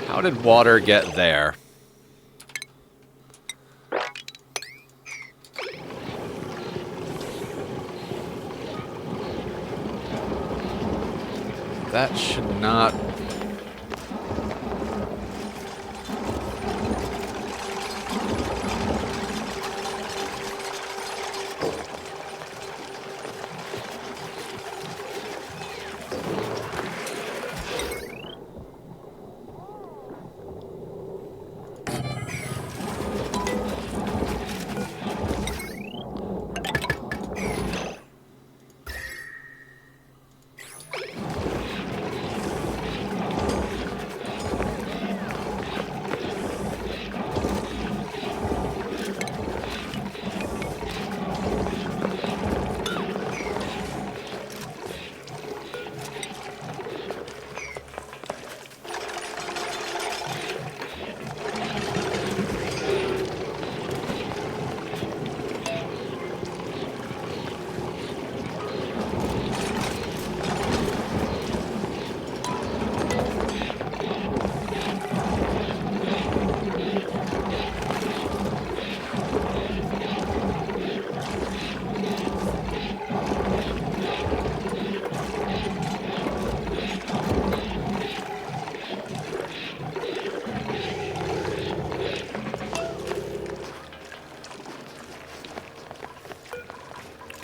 B: How did water get there? That should not...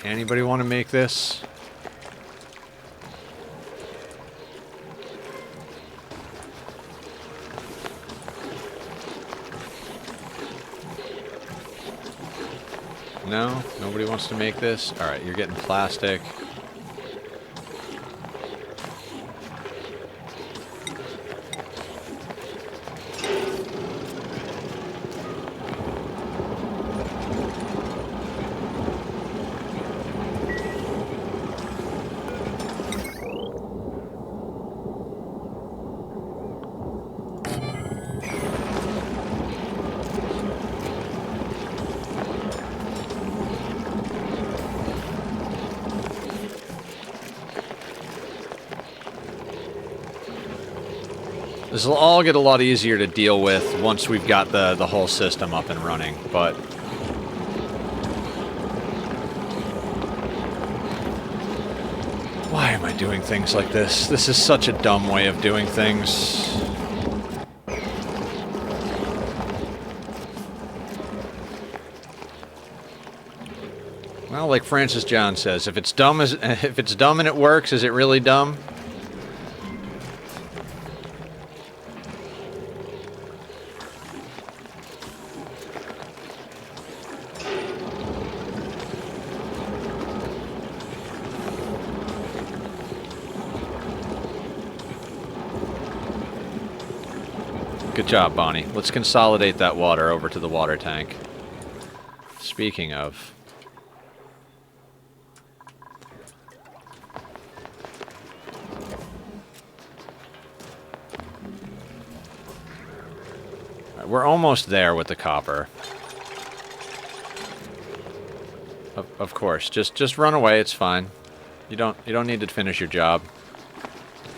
B: Anybody want to make this? No? Nobody wants to make this? Alright, you're getting plastic. This will all get a lot easier to deal with once we've got the whole system up and running, but... Why am I doing things like this? This is such a dumb way of doing things. Well, like Francis John says, if it's dumb and it works, is it really dumb? Good job, Bonnie. Let's consolidate that water over to the water tank. Speaking of... We're almost there with the copper. Of course, just run away. It's fine. You don't need to finish your job.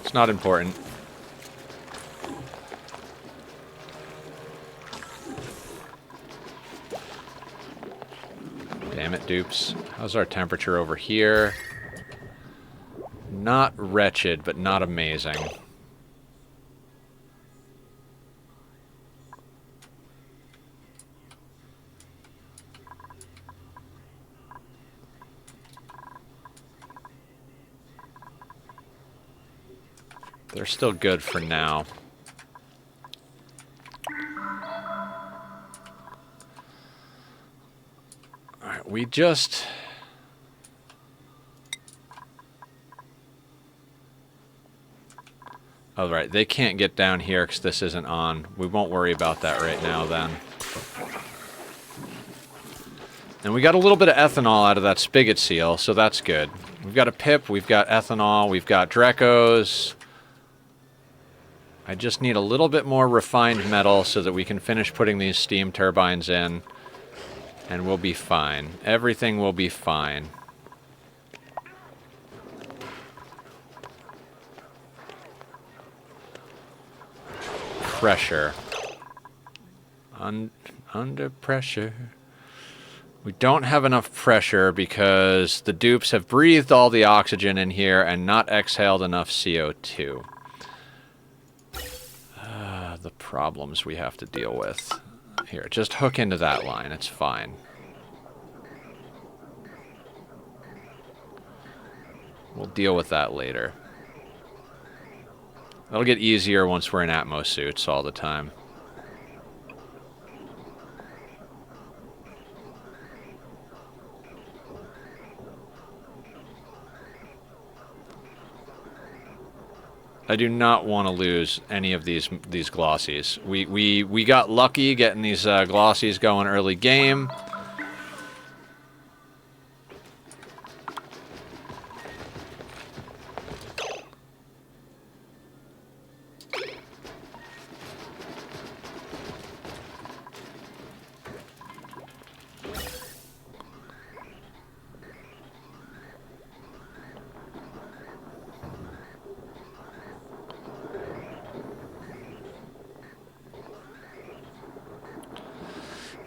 B: It's not important. Damn it, dupes. How's our temperature over here? Not wretched, but not amazing. They're still good for now. Alright, we just... Oh, right, they can't get down here because this isn't on. We won't worry about that right now, then. And we got a little bit of ethanol out of that spigot seal, so that's good. We've got a pip, we've got ethanol, we've got Drecos. I just need a little bit more refined metal so that we can finish putting these steam turbines in. And we'll be fine. Everything will be fine. Pressure. Under pressure. We don't have enough pressure because the dupes have breathed all the oxygen in here and not exhaled enough CO2. The problems we have to deal with. Here, just hook into that line. It's fine. We'll deal with that later. That'll get easier once we're in Atmos suits all the time. I do not want to lose any of these glossies. We got lucky getting these glossies going early game.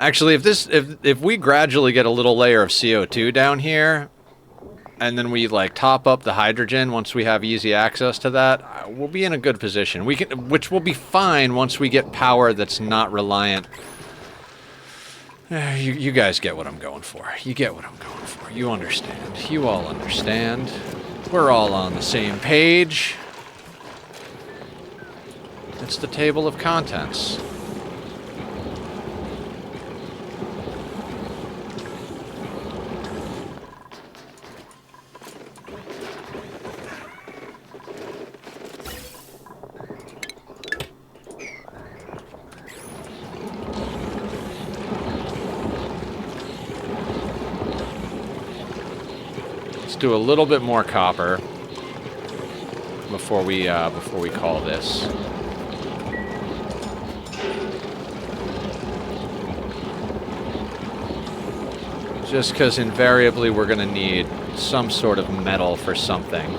B: Actually, if we gradually get a little layer of CO2 down here, and then we like top up the hydrogen once we have easy access to that, we'll be in a good position. Which will be fine once we get power that's not reliant. You guys get what I'm going for. You get what I'm going for. You understand. You all understand. We're all on the same page. It's the table of contents. Do a little bit more copper before we call this. Just because invariably we're going to need some sort of metal for something.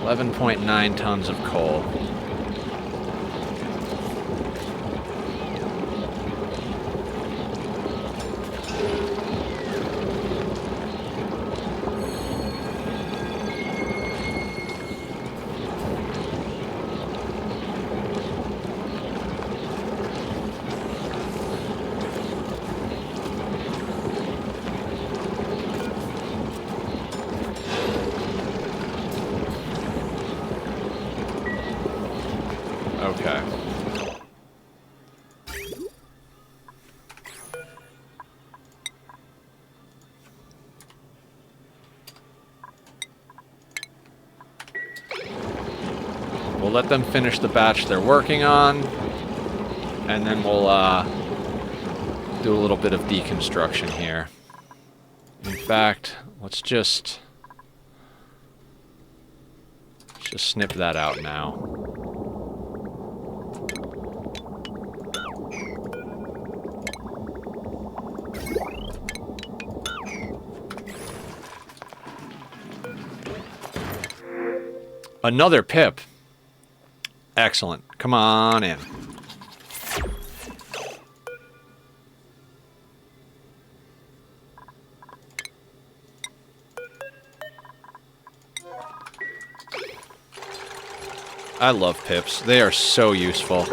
B: 11.9 tons of coal. Okay. We'll We'll let them finish the batch they're working on, and then we'll do a little bit of deconstruction here. In fact, let's just snip that out now. Another pip. Excellent. Come on in. I love pips. They are so useful.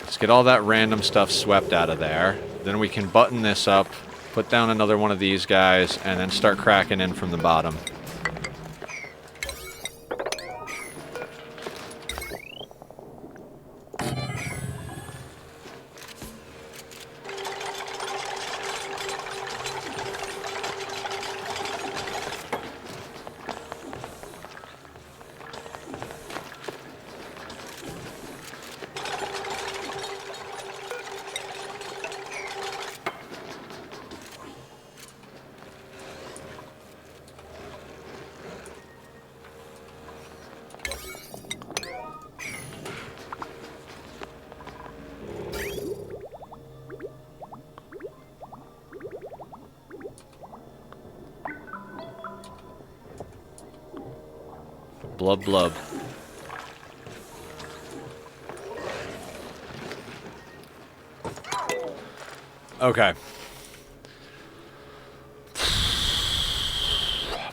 B: Let's get all that random stuff swept out of there. Then we can button this up, put down another one of these guys, and then start cracking in from the bottom. Blub blub. Okay.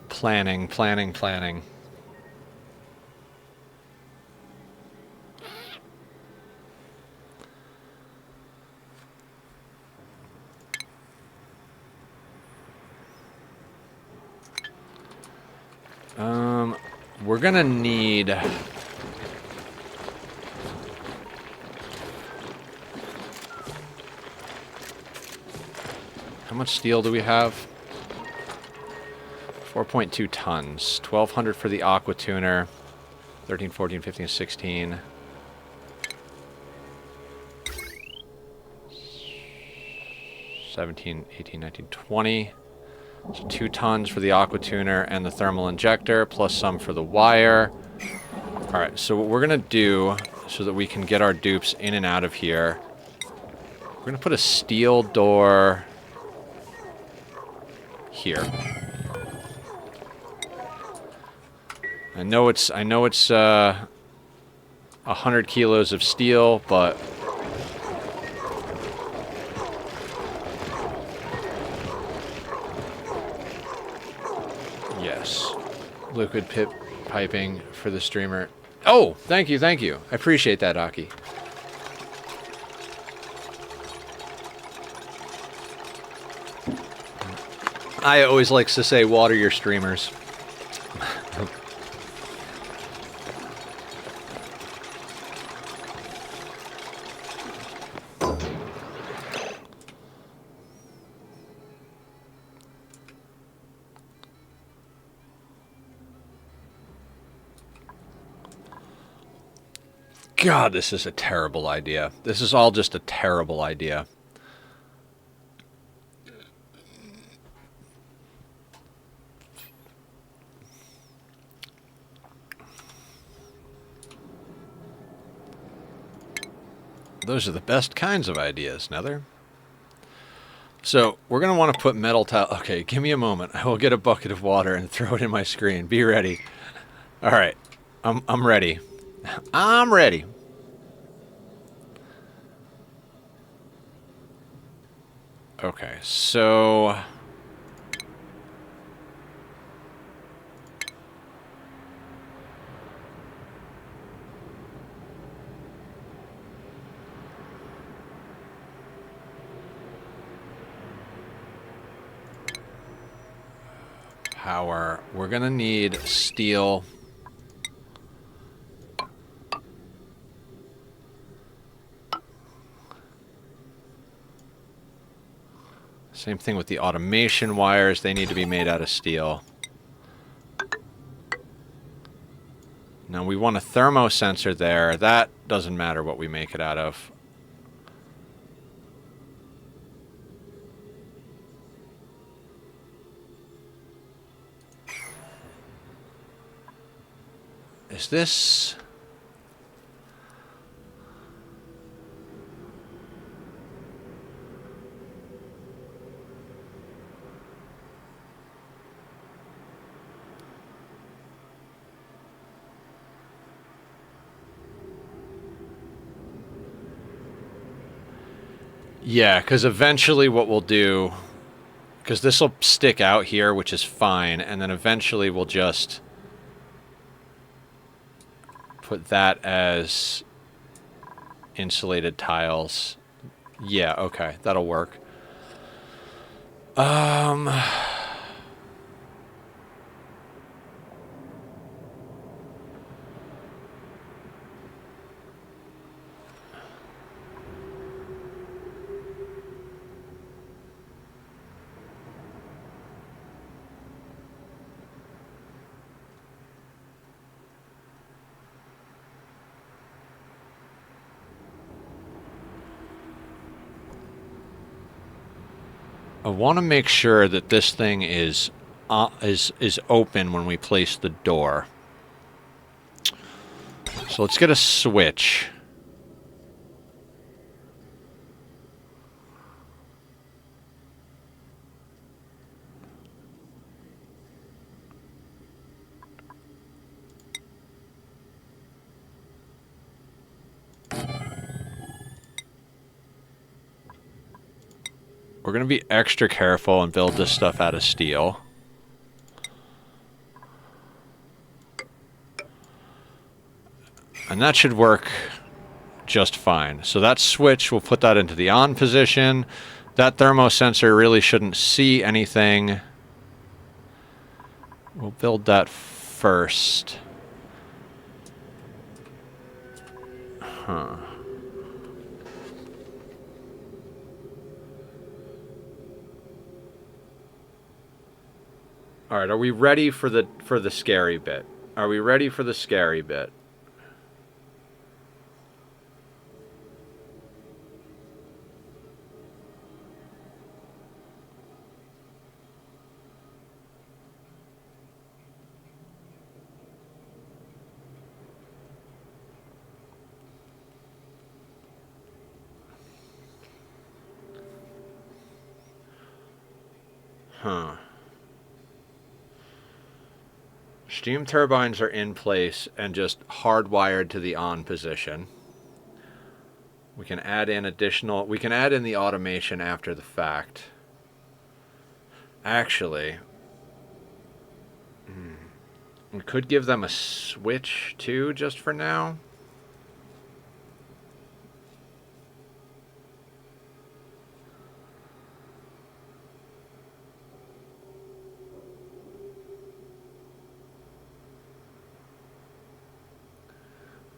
B: Planning. We're gonna need... How much steel do we have? 4.2 tons. 1,200 for the aqua tuner. 13, 14, 15, 16. 17, 18, 19, 20. So 2 tons for the aqua tuner and the thermal injector, plus some for the wire. Alright, so what we're going to do, so that we can get our dupes in and out of here, we're going to put a steel door here. I know it's 100 kilos of steel, but yes, liquid pip piping for the streamer. Oh, thank you. I appreciate that, Aki. I always likes to say, water your streamers. God, this is a terrible idea. This is all just a terrible idea. Those are the best kinds of ideas, Nether. So, we're going to want to put metal tile... Okay, give me a moment. I will get a bucket of water and throw it in my screen. Be ready. Alright. I'm ready. I'm ready. Okay, so... power. We're gonna need steel. Same thing with the automation wires. They need to be made out of steel. Now we want a thermosensor there. That doesn't matter what we make it out of. Is this... Yeah, because eventually what we'll do, because this will stick out here, which is fine, and then eventually we'll just put that as insulated tiles. Yeah, okay, that'll work. I want to make sure that this thing is open when we place the door. So let's get a switch. We're going to be extra careful and build this stuff out of steel. And that should work just fine. So that switch, we'll put that into the on position. That thermosensor really shouldn't see anything. We'll build that first. Huh. All right, are we ready for the scary bit? Are we ready for the scary bit? Huh. Steam turbines are in place and just hardwired to the on position. We can add in the automation after the fact. Actually, we could give them a switch too, just for now.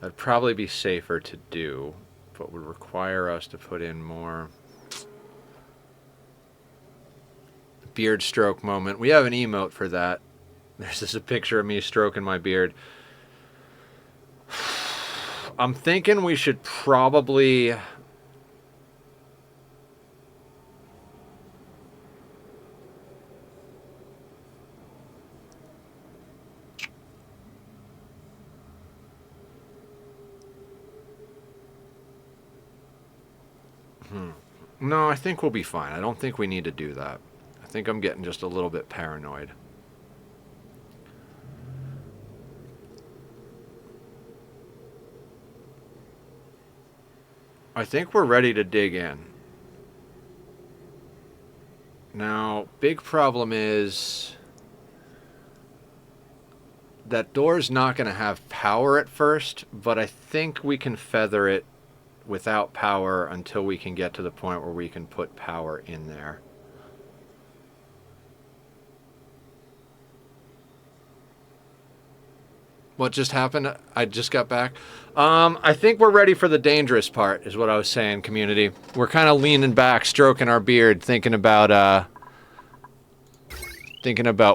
B: That'd probably be safer to do, but would require us to put in more. Beard stroke moment. We have an emote for that. There's just a picture of me stroking my beard. I'm thinking we should probably... No, I think we'll be fine. I don't think we need to do that. I think I'm getting just a little bit paranoid. I think we're ready to dig in. Now, big problem is that door's not going to have power at first, but I think we can feather it without power until we can get to the point where we can put power in there. What just happened? I just got back. I think we're ready for the dangerous part, is what I was saying, community. We're kind of leaning back, stroking our beard, thinking about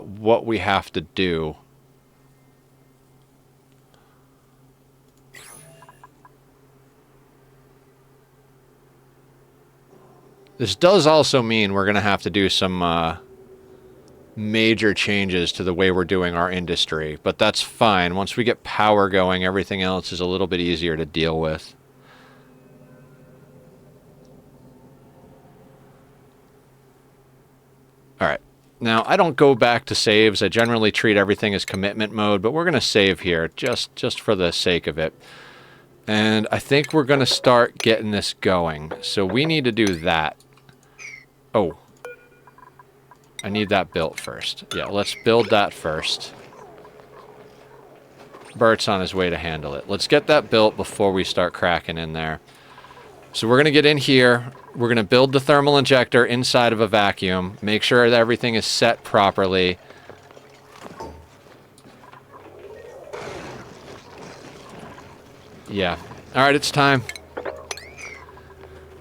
B: what we have to do. This does also mean we're going to have to do some major changes to the way we're doing our industry, but that's fine. Once we get power going, everything else is a little bit easier to deal with. All right. Now, I don't go back to saves. I generally treat everything as commitment mode, but we're going to save here just for the sake of it. And I think we're going to start getting this going. So we need to do that. Oh. I need that built first. Yeah, let's build that first. Bert's on his way to handle it. Let's get that built before we start cracking in there. So we're going to get in here. We're going to build the thermal injector inside of a vacuum. Make sure that everything is set properly. Yeah. All right, it's time.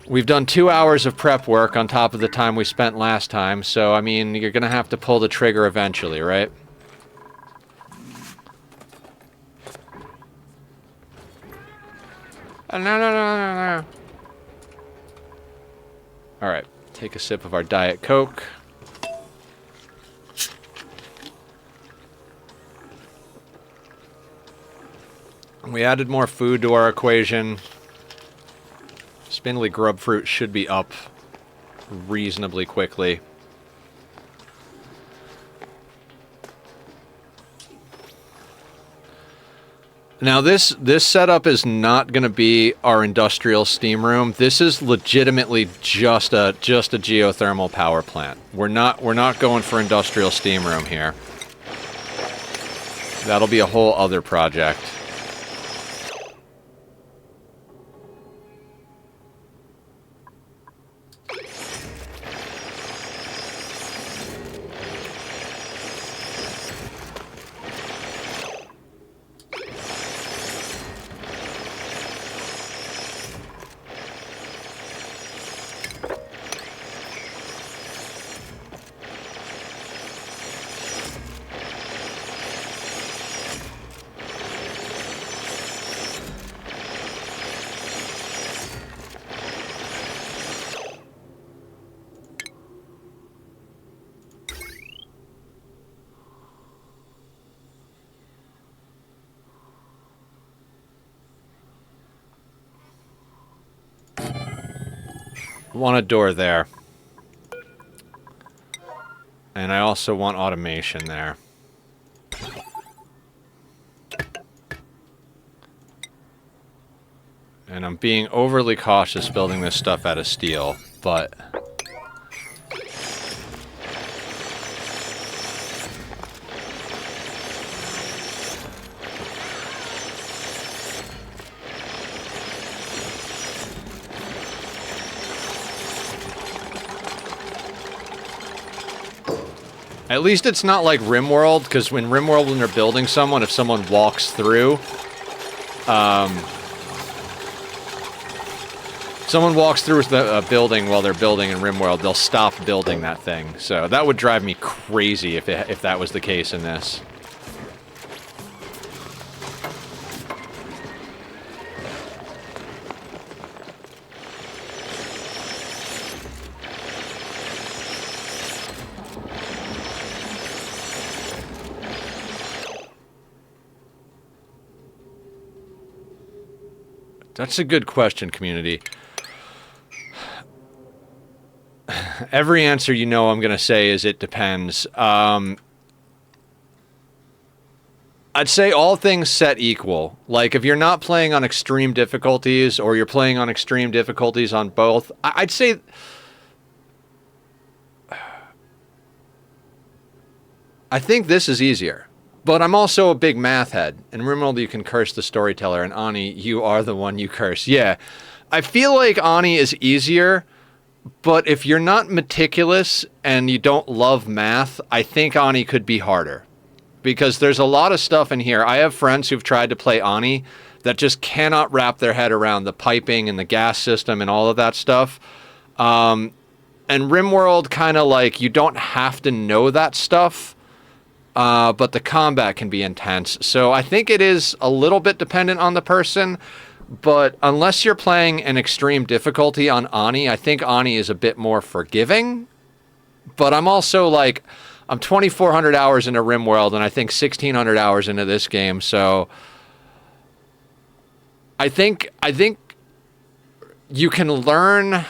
B: We've done 2 hours of prep work on top of the time we spent last time, so, I mean, you're going to have to pull the trigger eventually, right? No. All right, take a sip of our Diet Coke. We added more food to our equation. Spindly grub fruit should be up reasonably quickly. Now this setup is not going to be our industrial steam room. This is legitimately just a geothermal power plant. We're not going for industrial steam room here. That'll be a whole other project. Want a door there. And I also want automation there. And I'm being overly cautious building this stuff out of steel, but... At least it's not like RimWorld, because when RimWorld, when they're building someone, if someone walks through, someone walks through the building while they're building in RimWorld, they'll stop building that thing. So that would drive me crazy if that was the case in this. That's a good question, community. Every answer you know I'm going to say is it depends. I'd say all things set equal. Like, if you're not playing on extreme difficulties, or you're playing on extreme difficulties on both, I'd say... I think this is easier. But I'm also a big math head. In RimWorld, you can curse the storyteller, and Ani, you are the one you curse. Yeah. I feel like Ani is easier, but if you're not meticulous and you don't love math, I think Ani could be harder. because there's a lot of stuff in here. I have friends who've tried to play Ani that just cannot wrap their head around the piping and the gas system and all of that stuff. And RimWorld kind of like, you don't have to know that stuff, but the combat can be intense. So I think it is a little bit dependent on the person, but unless you're playing an extreme difficulty on Ani, I think Ani is a bit more forgiving. But I'm also like, I'm 2,400 hours into RimWorld, and I think 1,600 hours into this game, so I think you can learn.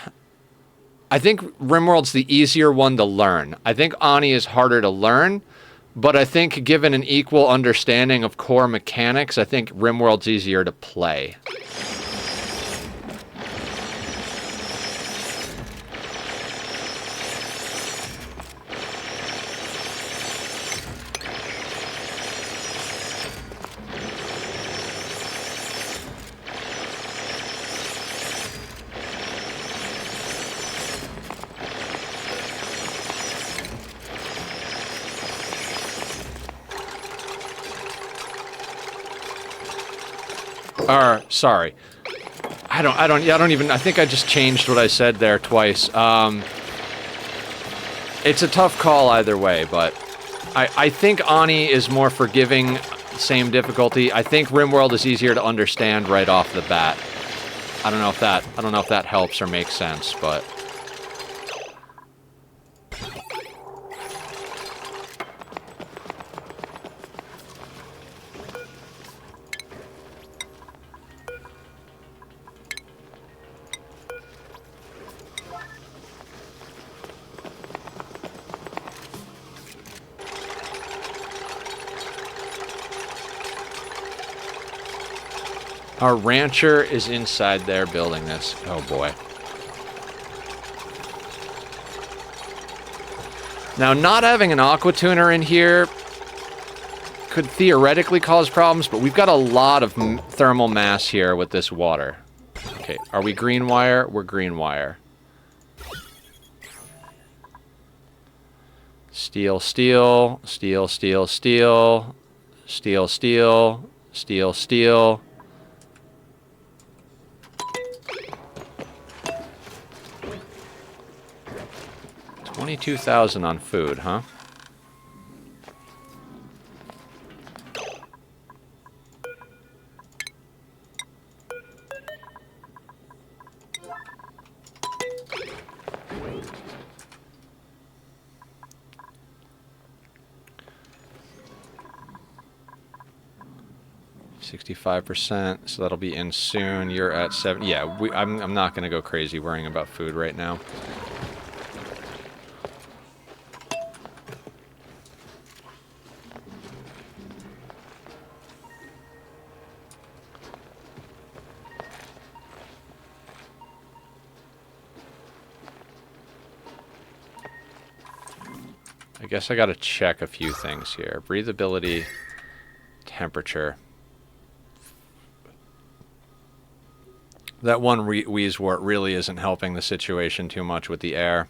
B: I think RimWorld's the easier one to learn. I think Ani is harder to learn, but I think given an equal understanding of core mechanics, I think RimWorld's easier to play. Sorry. I think I just changed what I said there twice. It's a tough call either way, but I think Ani is more forgiving, same difficulty. I think RimWorld is easier to understand right off the bat. I don't know if that helps or makes sense, but our rancher is inside there building this. Oh boy. Now, not having an aqua tuner in here could theoretically cause problems, but we've got a lot of thermal mass here with this water. Okay, are we green wire? We're green wire. Steel, steel, steel, steel, steel, steel, steel, steel, steel. 22,000 on food, huh? %, so that'll be in soon. You're at 7. Yeah, I'm not going to go crazy worrying about food right now. I guess I gotta check a few things here. Breathability, temperature. That one wheezewort really isn't helping the situation too much with the air.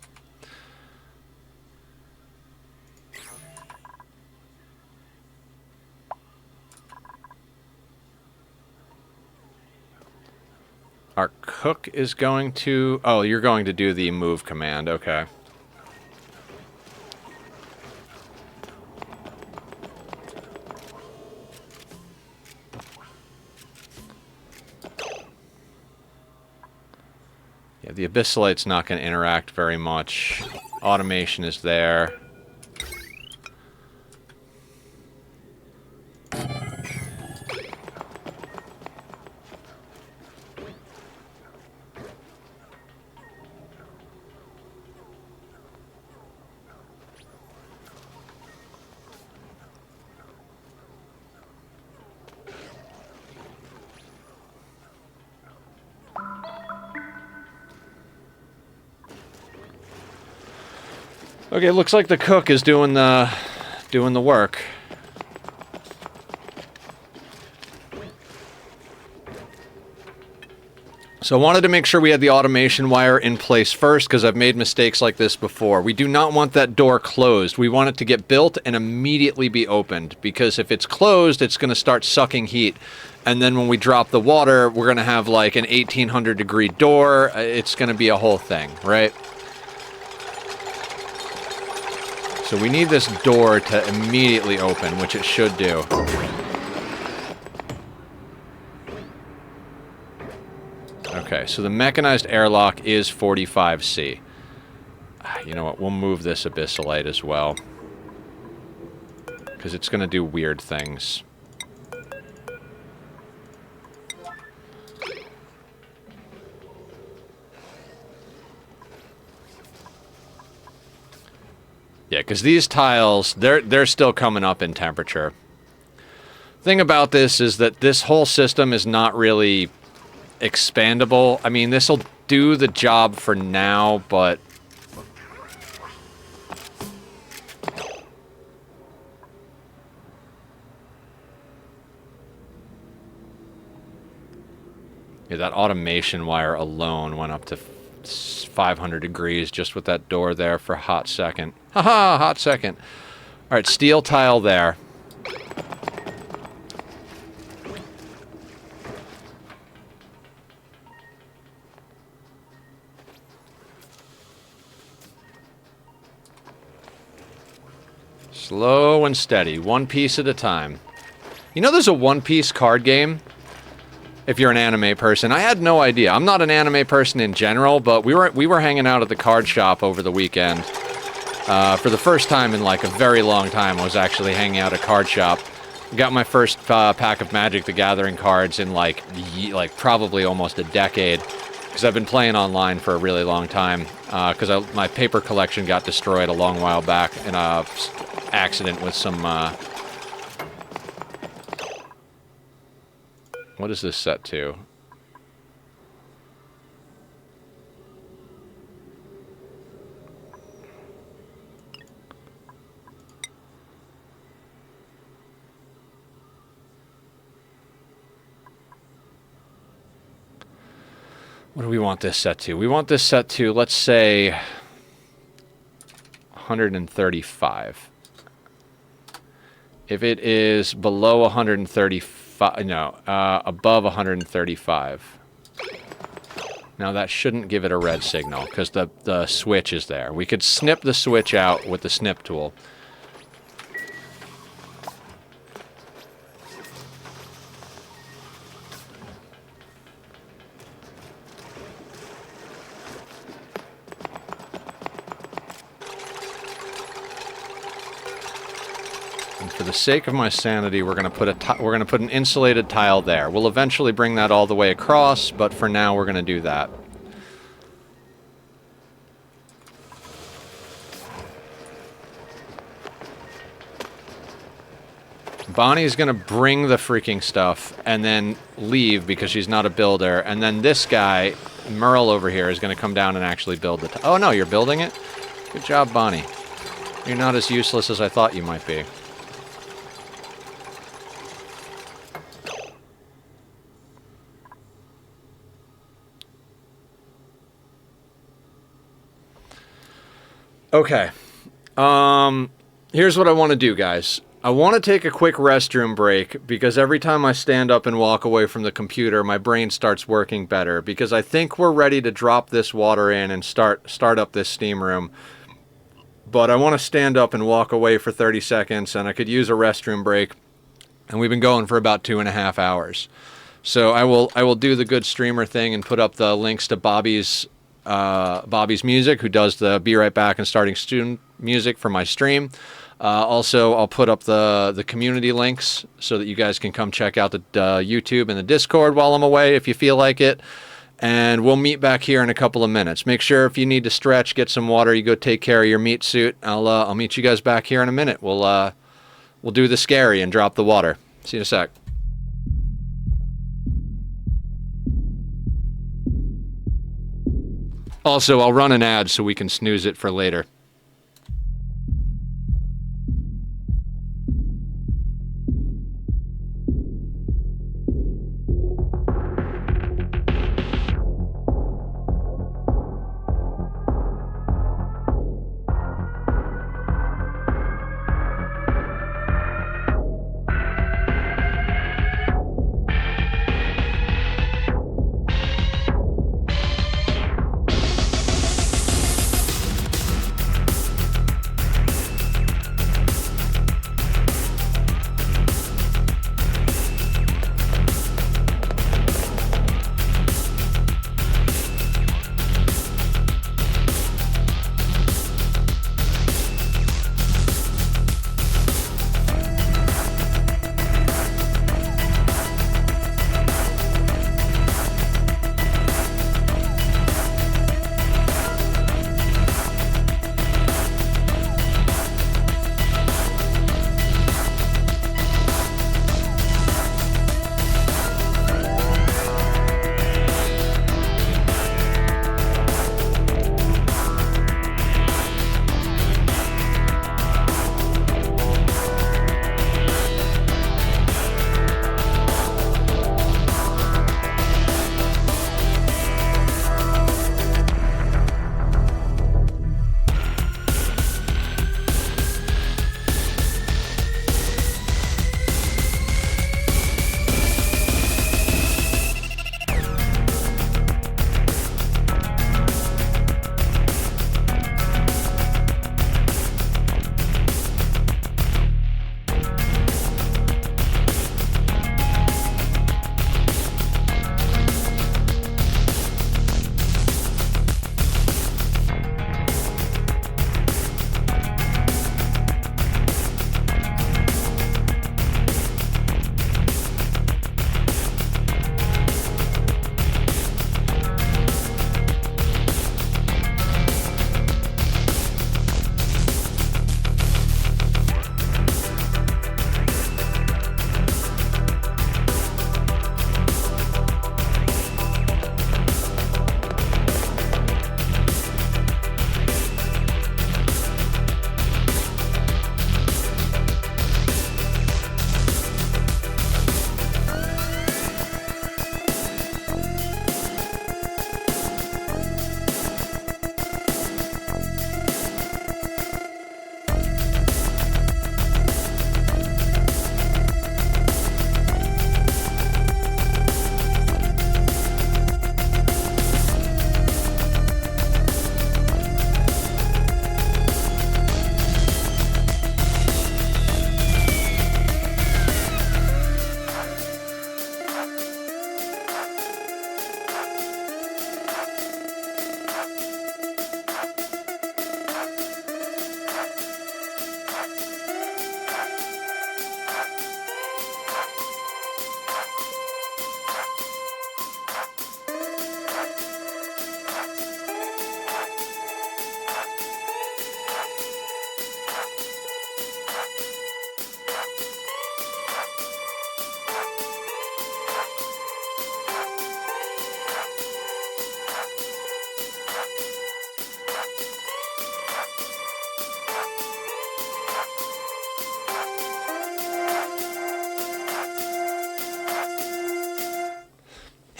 B: Our cook is going to... Oh, you're going to do the move command. Okay. Yeah, the Abyssalite's not going to interact very much. Automation is there. Okay, looks like the cook is doing the work. So I wanted to make sure we had the automation wire in place first because I've made mistakes like this before. We do not want that door closed. We want it to get built and immediately be opened, because if it's closed, it's going to start sucking heat. And then when we drop the water, we're going to have like an 1800 degree door. It's going to be a whole thing, right? So we need this door to immediately open, which it should do. Okay, so the mechanized airlock is 45C. You know what, we'll move this abyssalite as well, because it's going to do weird things. Yeah, because these tiles, they're still coming up in temperature. Thing about this is that this whole system is not really expandable. I mean, this will do the job for now, but yeah, that automation wire alone went up to 500 degrees just with that door there for a hot second. Haha, hot second. All right, steel tile there. Slow and steady, one piece at a time. You know there's a One Piece card game? If you're an anime person. I had no idea. I'm not an anime person in general, but we were hanging out at the card shop over the weekend. For the first time in like a very long time, I was actually hanging out at a card shop. Got my first pack of Magic the Gathering cards in like probably almost a decade, because I've been playing online for a really long time. Because my paper collection got destroyed a long while back in a accident with some... What is this set to? What do we want this set to? We want this set to, let's say, 135. If it is below 135, no, above 135. Now that shouldn't give it a red signal because the switch is there. We could snip the switch out with the snip tool. For the sake of my sanity, we're going to put an insulated tile there. We'll eventually bring that all the way across, but for now we're going to do that. Bonnie's going to bring the freaking stuff and then leave because she's not a builder. And then this guy, Merle over here, is going to come down and actually build the tile. Oh no, you're building it? Good job, Bonnie. You're not as useless as I thought you might be. Okay, here's what I want to do, guys. I want to take a quick restroom break because every time I stand up and walk away from the computer, my brain starts working better because I think we're ready to drop this water in and start up this steam room. But I want to stand up and walk away for 30 seconds, and I could use a restroom break, and we've been going for about 2.5 hours. So I will do the good streamer thing and put up the links to Bobby's music, who does the Be Right Back and Starting Student music for my stream. Also, I'll put up the community links so that you guys can come check out the YouTube and the Discord while I'm away if you feel like it. And we'll meet back here in a couple of minutes. Make sure if you need to stretch, get some water, you go take care of your meat suit. I'll meet you guys back here in a minute. We'll do the scary and drop the water. See you in a sec. Also, I'll run an ad so we can snooze it for later.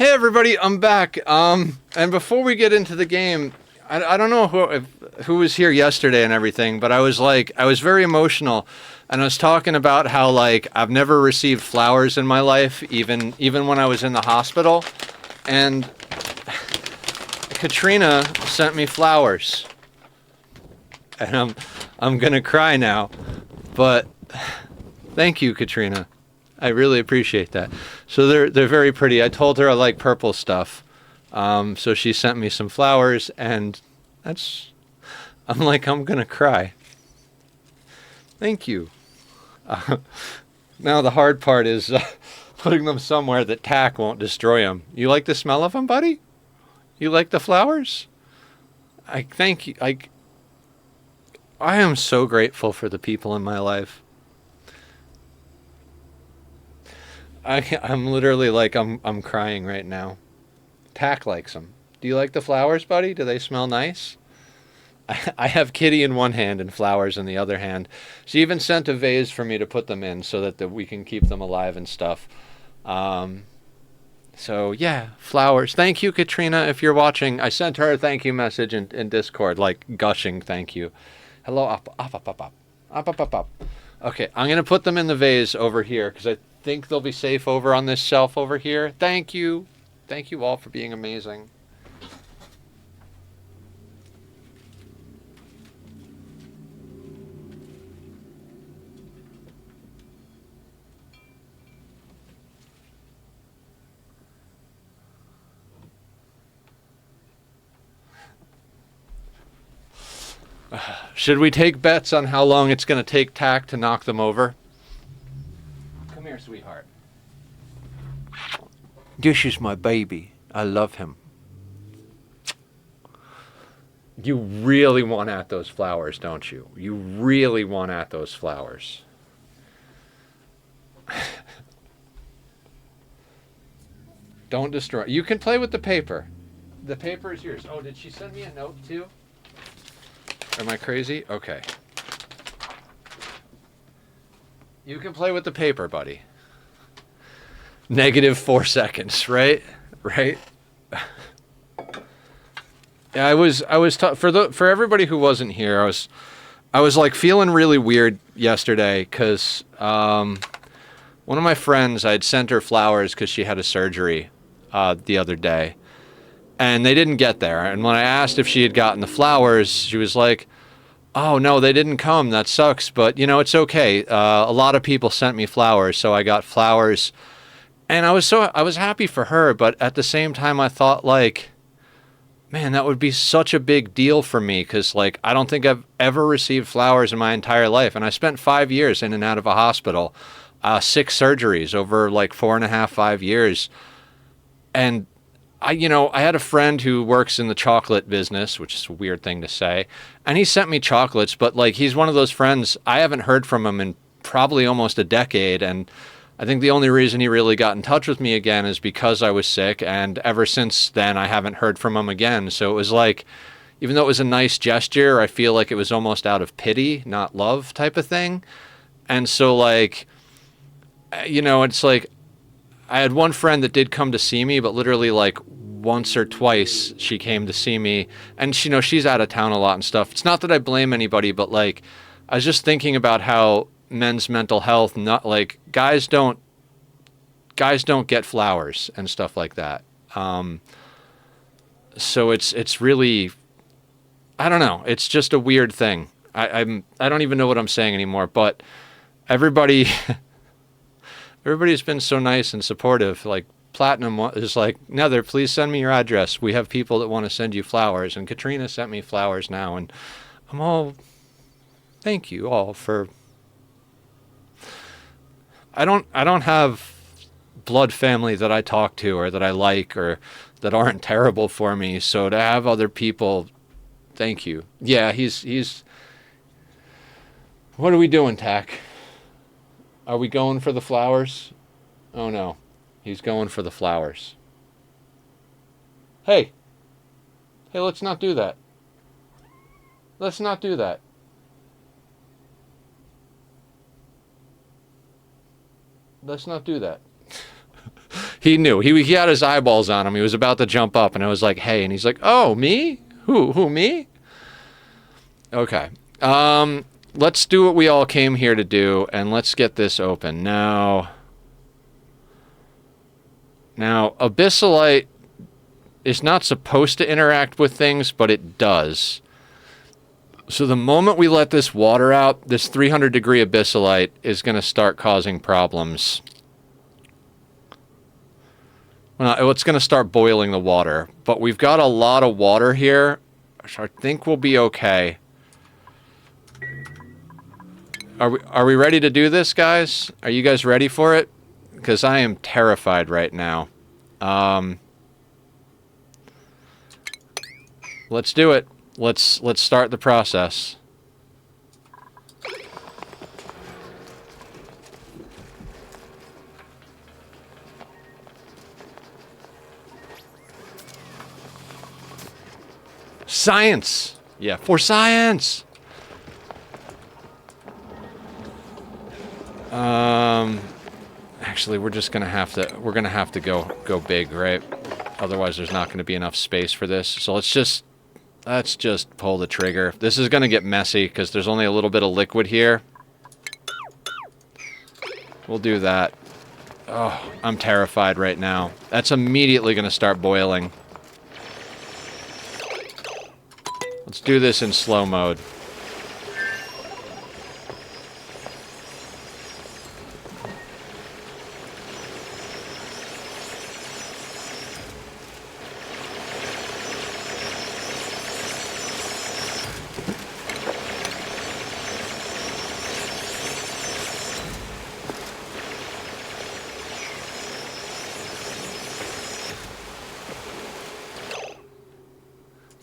B: Hey everybody, I'm back. And before we get into the game, I don't know who was here yesterday and everything, but I was very emotional, and I was talking about how like I've never received flowers in my life, even when I was in the hospital, and Katrina sent me flowers, and I'm gonna cry now, but thank you, Katrina. I really appreciate that. So they're very pretty. I told her I like purple stuff, so she sent me some flowers, and I'm gonna cry. Thank you. Now the hard part is putting them somewhere that tack won't destroy them. You like the smell of them, buddy? You like the flowers? I thank you. I am so grateful for the people in my life. I'm literally I'm crying right now. Tack likes them. Do you like the flowers, buddy? Do they smell nice? I have Kitty in one hand and flowers in the other hand. She even sent a vase for me to put them in so that we can keep them alive and stuff. So yeah, flowers. Thank you, Katrina, if you're watching. I sent her a thank you message in Discord, like gushing thank you. Hello, up. Okay, I'm going to put them in the vase over here because I think they'll be safe over on this shelf over here. Thank you. Thank you all for being amazing. Should we take bets on how long it's going to take Tack to knock them over? Come here, sweetheart. This is my baby. I love him. You really want at those flowers, don't you? You really want at those flowers. Don't destroy. You can play with the paper. The paper is yours. Oh, did she send me a note too? Am I crazy? Okay. You can play with the paper, buddy. -4 seconds, right? Right? Yeah, for everybody who wasn't here, I was like feeling really weird yesterday cuz one of my friends, I'd sent her flowers cuz she had a surgery the other day. And they didn't get there. And when I asked if she had gotten the flowers, she was like, "Oh, no, they didn't come. That sucks. But, you know, it's okay. A lot of people sent me flowers, so I got flowers." And I was happy for her. But at the same time, I thought, like, man, that would be such a big deal for me. Because, like, I don't think I've ever received flowers in my entire life. And I spent 5 years in and out of a hospital, 6 surgeries over, like, 4.5, 5 years. And I had a friend who works in the chocolate business, which is a weird thing to say, and he sent me chocolates, but like he's one of those friends, I haven't heard from him in probably almost a decade, and I think the only reason he really got in touch with me again is because I was sick, and ever since then I haven't heard from him again. So it was like, even though it was a nice gesture, I feel like it was almost out of pity, not love type of thing. And so like, it's like, I had one friend that did come to see me, but literally like once or twice she came to see me, and she's out of town a lot and stuff. It's not that I blame anybody, but like I was just thinking about how men's mental health, not like guys don't get flowers and stuff like that. So it's really, I don't know. It's just a weird thing. I don't even know what I'm saying anymore, but everybody's been so nice and supportive. Like Platinum is like, Nether, please send me your address. We have people that want to send you flowers. And Katrina sent me flowers now. And I'm all, thank you all for, I don't have blood family that I talk to or that I like or that aren't terrible for me. So to have other people, thank you. Yeah, he's, what are we doing, Tack? Are we going for the flowers? Oh no, he's going for the flowers. Hey, let's not do that. Let's not do that. Let's not do that. He knew. He had his eyeballs on him. He was about to jump up, and I was like, hey. And he's like, oh, me? Who, me? Okay. Let's do what we all came here to do, and let's get this open. Now, Abyssalite is not supposed to interact with things, but it does. So the moment we let this water out, this 300-degree Abyssalite is going to start causing problems. Well, it's going to start boiling the water, but we've got a lot of water here, so I think we'll be okay. Are we ready to do this, guys? Are you guys ready for it? Because I am terrified right now. Let's do it. Let's start the process. Science. Yeah, for science. Actually, we're gonna have to go big, right? Otherwise, there's not gonna be enough space for this. So let's just pull the trigger. This is gonna get messy because there's only a little bit of liquid here. We'll do that. Oh, I'm terrified right now. That's immediately gonna start boiling. Let's do this in slow mode.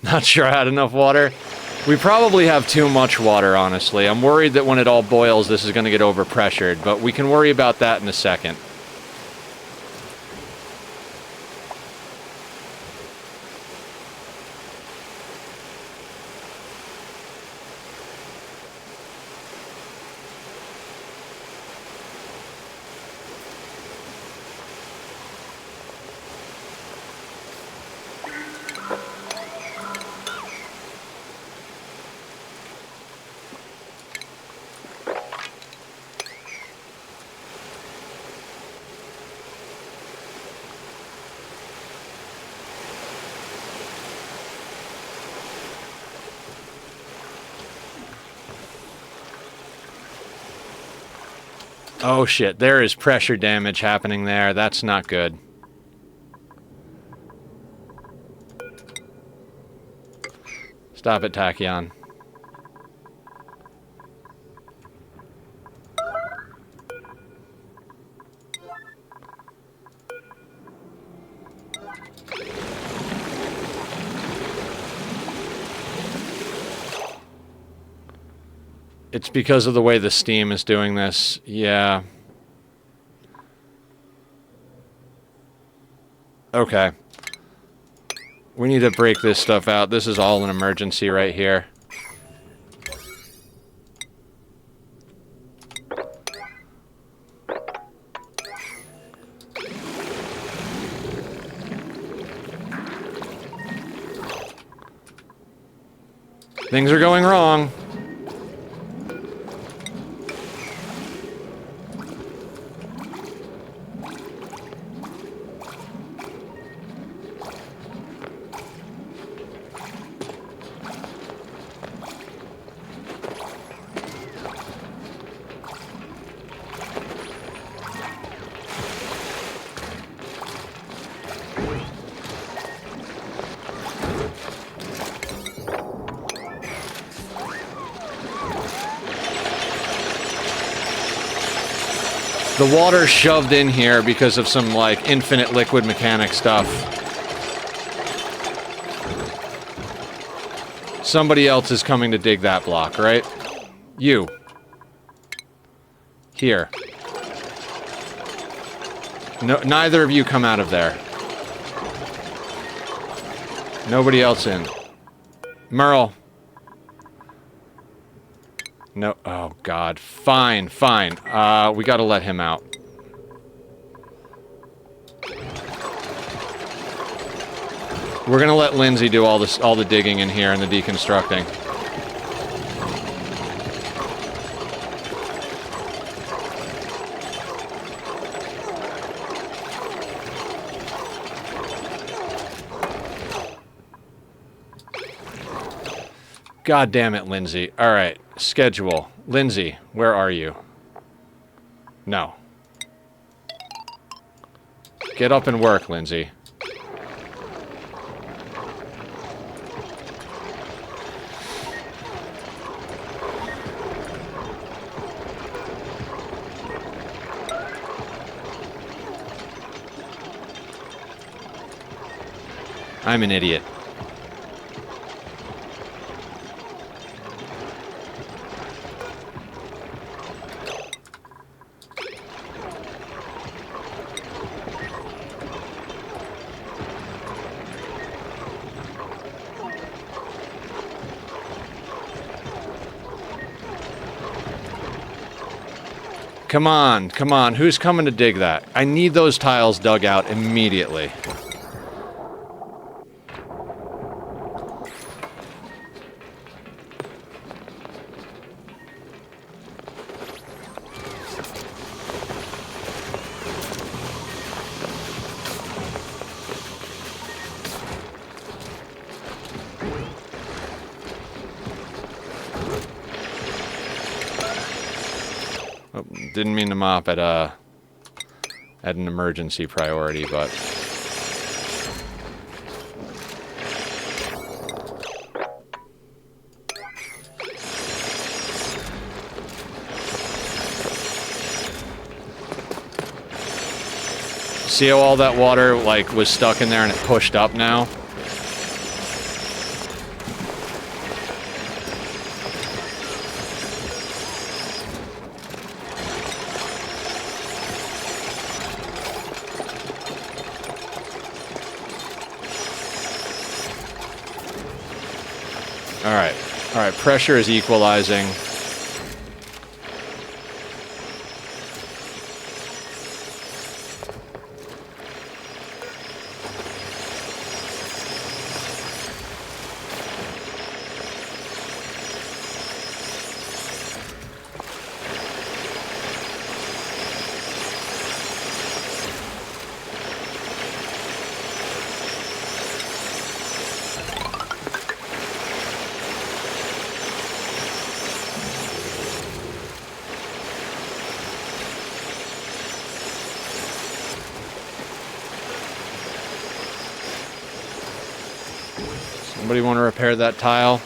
B: Not sure I had enough water. We probably have too much water, honestly. I'm worried that when it all boils, this is going to get overpressured, but we can worry about that in a second. Oh shit, there is pressure damage happening there. That's not good. Stop it, Tachyon. It's because of the way the steam is doing this. Yeah. Okay. We need to break this stuff out. This is all an emergency right here. Things are going wrong. The water shoved in here because of some, like, infinite liquid mechanic stuff. Somebody else is coming to dig that block, right? You. Here. No, neither of you come out of there. Nobody else in. Merle. No. Oh, God. Fine, fine. We gotta let him out. We're gonna let Lindsay do all the digging in here and the deconstructing. God damn it, Lindsay. All right, schedule. Lindsay, where are you? No. Get up and work, Lindsay. I'm an idiot. Come on, come on. Who's coming to dig that? I need those tiles dug out immediately. Didn't mean to mop at an emergency priority, but see how all that water like was stuck in there and it pushed up now? All right, pressure is equalizing. Somebody want to repair that tile?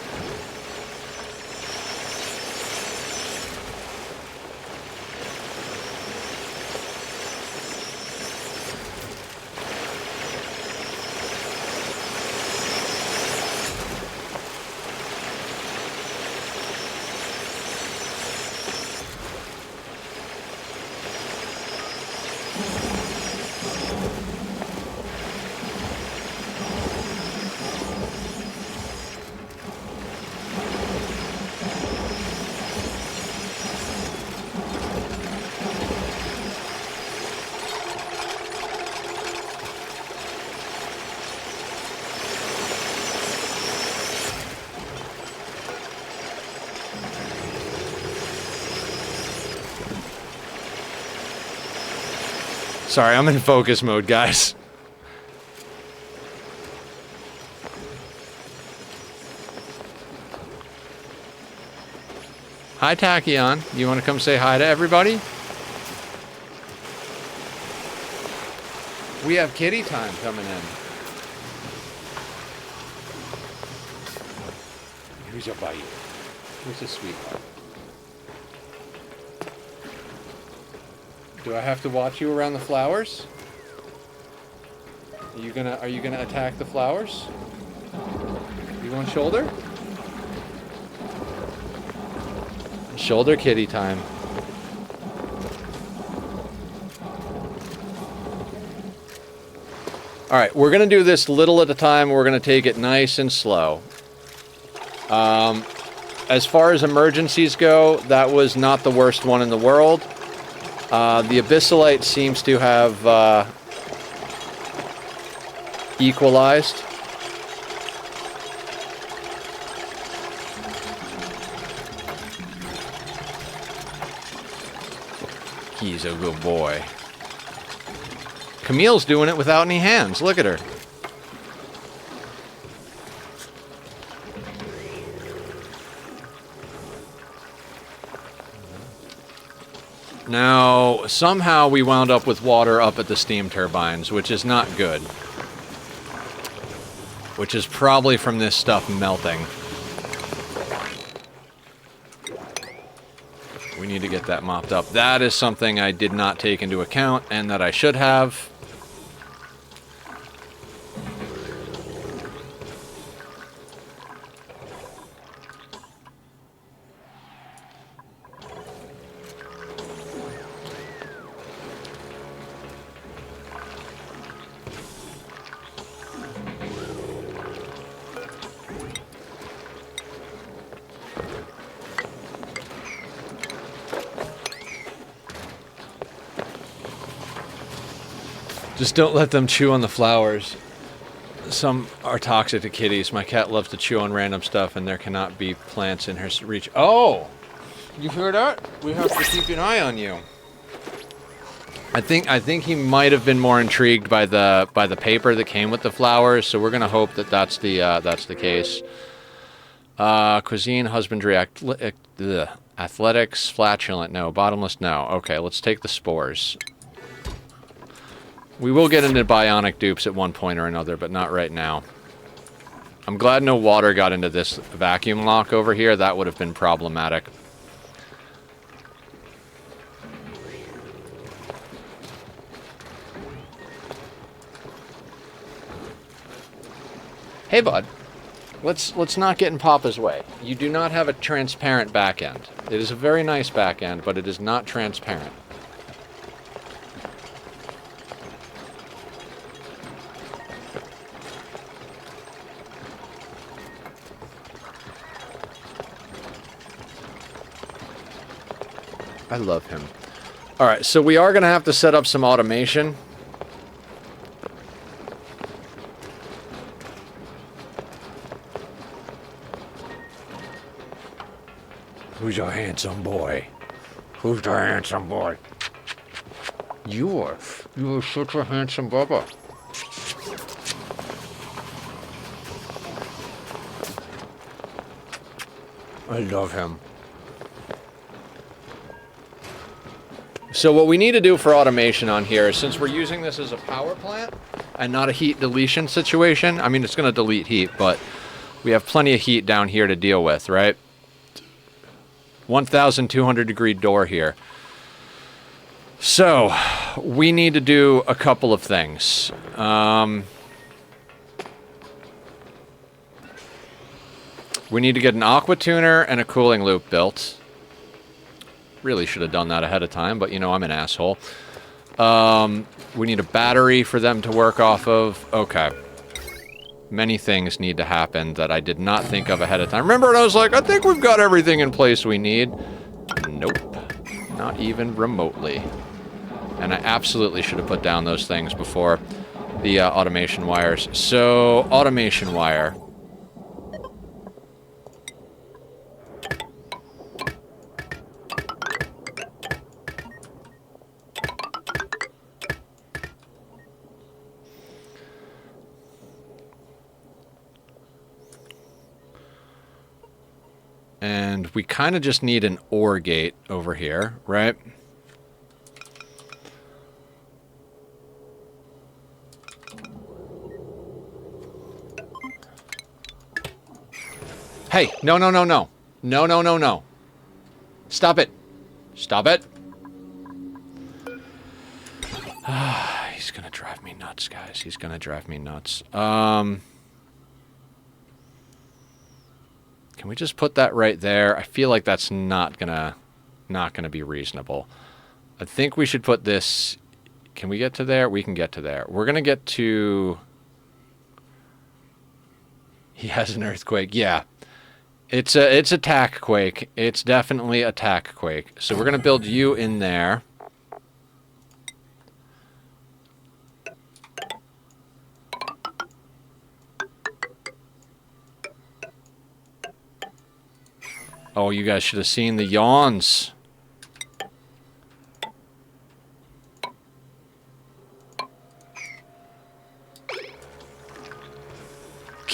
B: Sorry, I'm in focus mode, guys. Hi, Tachyon. You want to come say hi to everybody? We have kitty time coming in. Here's your bite. Here's a sweetheart. Do I have to watch you around the flowers? Are you gonna attack the flowers? You want shoulder? Shoulder kitty time. All right, we're gonna do this little at a time. We're gonna take it nice and slow. As far as emergencies go, that was not the worst one in the world. The Abyssalite seems to have equalized. He's a good boy. Camille's doing it without any hands. Look at her. Now, somehow we wound up with water up at the steam turbines, which is not good. Which is probably from this stuff melting. We need to get that mopped up. That is something I did not take into account, and that I should have. Just don't let them chew on the flowers. Some are toxic to kitties. My cat loves to chew on random stuff, and there cannot be plants in her reach. Oh! You hear that? We have to keep an eye on you. I think he might have been more intrigued by the paper that came with the flowers, so we're gonna hope that that's the case. Cuisine, husbandry, athletics, flatulent, no. Bottomless, no. Okay, let's take the spores. We will get into bionic dupes at one point or another, but not right now. I'm glad no water got into this vacuum lock over here. That would have been problematic. Hey, bud. Let's not get in Papa's way. You do not have a transparent back end. It is a very nice back end, but it is not transparent. I love him. All right, so we are going to have to set up some automation. Who's your handsome boy? Who's the handsome boy? You are such a handsome bubba. I love him. So what we need to do for automation on here is, since we're using this as a power plant and not a heat deletion situation, I mean, it's going to delete heat, but we have plenty of heat down here to deal with, right? 1,200 degree door here. So we need to do a couple of things. We need to get an aqua tuner and a cooling loop built. Really should have done that ahead of time, but you know, I'm an asshole. We need a battery for them to work off of. Okay. Many things need to happen that I did not think of ahead of time. Remember when I was like, I think we've got everything in place we need? Nope. Not even remotely. And I absolutely should have put down those things before the automation wires. So, automation wire. And we kind of just need an OR gate over here, right? Hey, no, no, no, no. No, no, no, no. Stop it. Stop it. He's gonna drive me nuts, guys. He's gonna drive me nuts. Can we just put that right there? I feel like that's not gonna be reasonable. I think we should put this. Can we get to there? We can get to there. We're gonna get to. He has an earthquake. Yeah, it's a tack quake. It's definitely a tack quake. So we're gonna build you in there. Oh, you guys should have seen the yawns.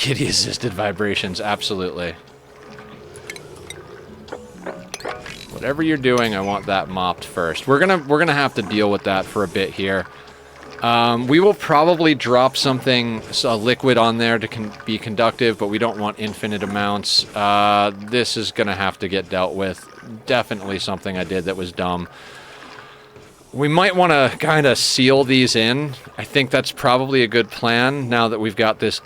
B: Kitty-assisted vibrations, absolutely. Whatever you're doing, I want that mopped first. We're gonna have to deal with that for a bit here. We will probably drop something, a liquid on there to be conductive, but we don't want infinite amounts. This is gonna have to get dealt with. Definitely something I did that was dumb. We might want to kind of seal these in. I think that's probably a good plan now that we've got this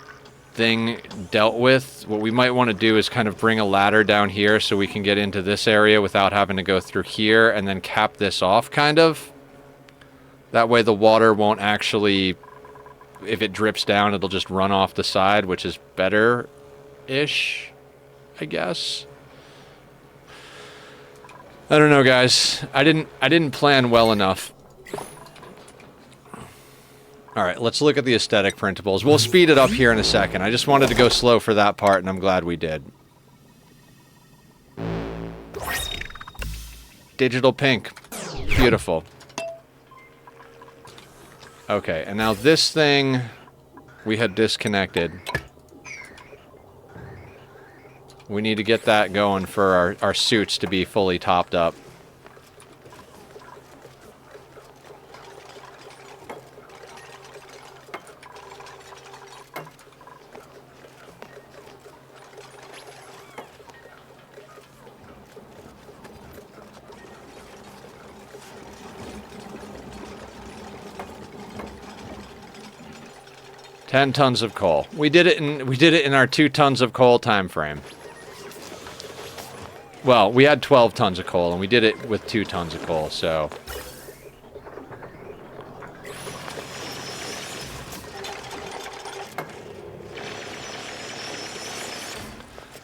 B: thing dealt with. What we might want to do is kind of bring a ladder down here so we can get into this area without having to go through here, and then cap this off, kind of. That way the water won't actually, if it drips down, it'll just run off the side, which is better-ish, I guess. I don't know, guys. I didn't plan well enough. All right, let's look at the aesthetic printables. We'll speed it up here in a second. I just wanted to go slow for that part, and I'm glad we did. Digital pink. Beautiful. Okay, and now this thing we had disconnected. We need to get that going for our suits to be fully topped up. $10 tons of coal. We did it in our 2 tons of coal time frame. Well, we had 12 tons of coal, and we did it with 2 tons of coal, so...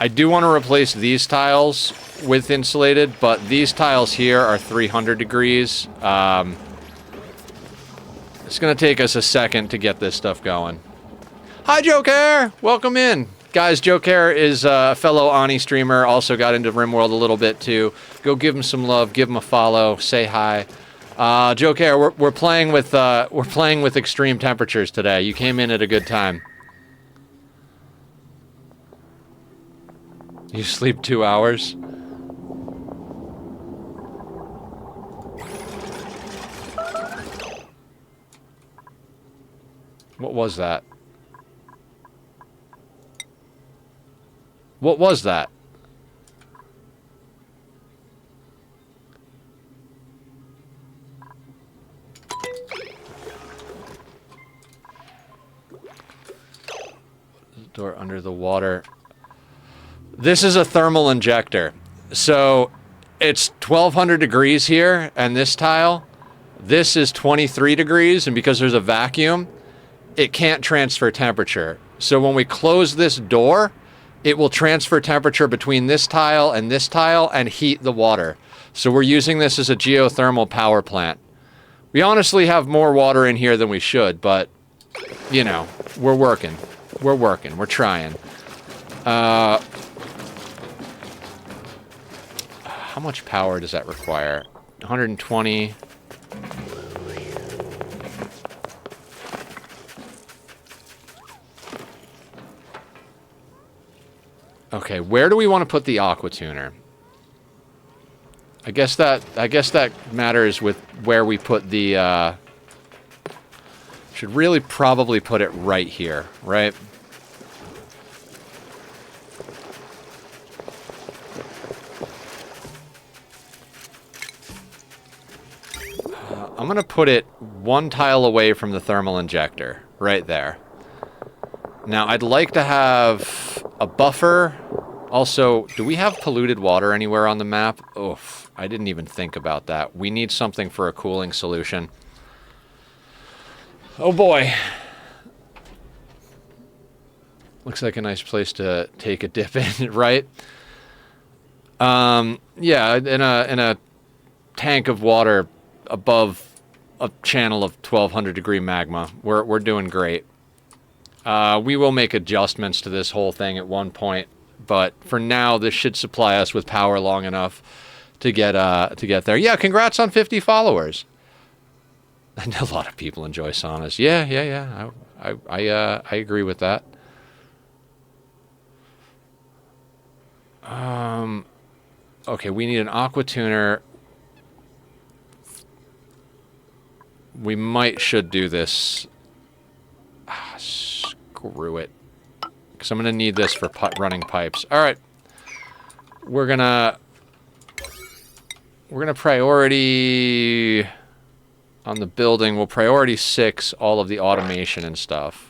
B: I do want to replace these tiles with insulated, but these tiles here are 300 degrees. It's going to take us a second to get this stuff going. Hi, Joker! Welcome in! Guys, Joker is a fellow Ani streamer, also got into RimWorld a little bit too. Go give him some love, give him a follow, say hi. Joker, we're playing with extreme temperatures today. You came in at a good time. You sleep 2 hours? What was that? What was that? Door under the water. This is a thermal injector. So it's 1200 degrees here, and this tile, this is 23 degrees, and because there's a vacuum, it can't transfer temperature. So when we close this door, it will transfer temperature between this tile and heat the water. So we're using this as a geothermal power plant. We honestly have more water in here than we should, but, you know, we're working. We're working. We're trying. How much power does that require? 120. Okay, where do we want to put the aqua tuner? I guess that matters with where we put the should really probably put it right here, right? I'm going to put it 1 tile away from the thermal injector, right there. Now, I'd like to have a buffer. Also, do we have polluted water anywhere on the map? Oof, I didn't even think about that. We need something for a cooling solution. Oh boy. Looks like a nice place to take a dip in, right? Yeah, in a tank of water above a channel of 1200 degree magma. We're doing great. We will make adjustments to this whole thing at one point, but for now, this should supply us with power long enough to get there. Yeah, congrats on 50 followers. I know a lot of people enjoy saunas. Yeah. I agree with that. Okay, we need an aqua tuner. We should do this. Screw it. Because I'm going to need this for running pipes. All right. We're going to priority on the building. We'll priority 6 all of the automation and stuff.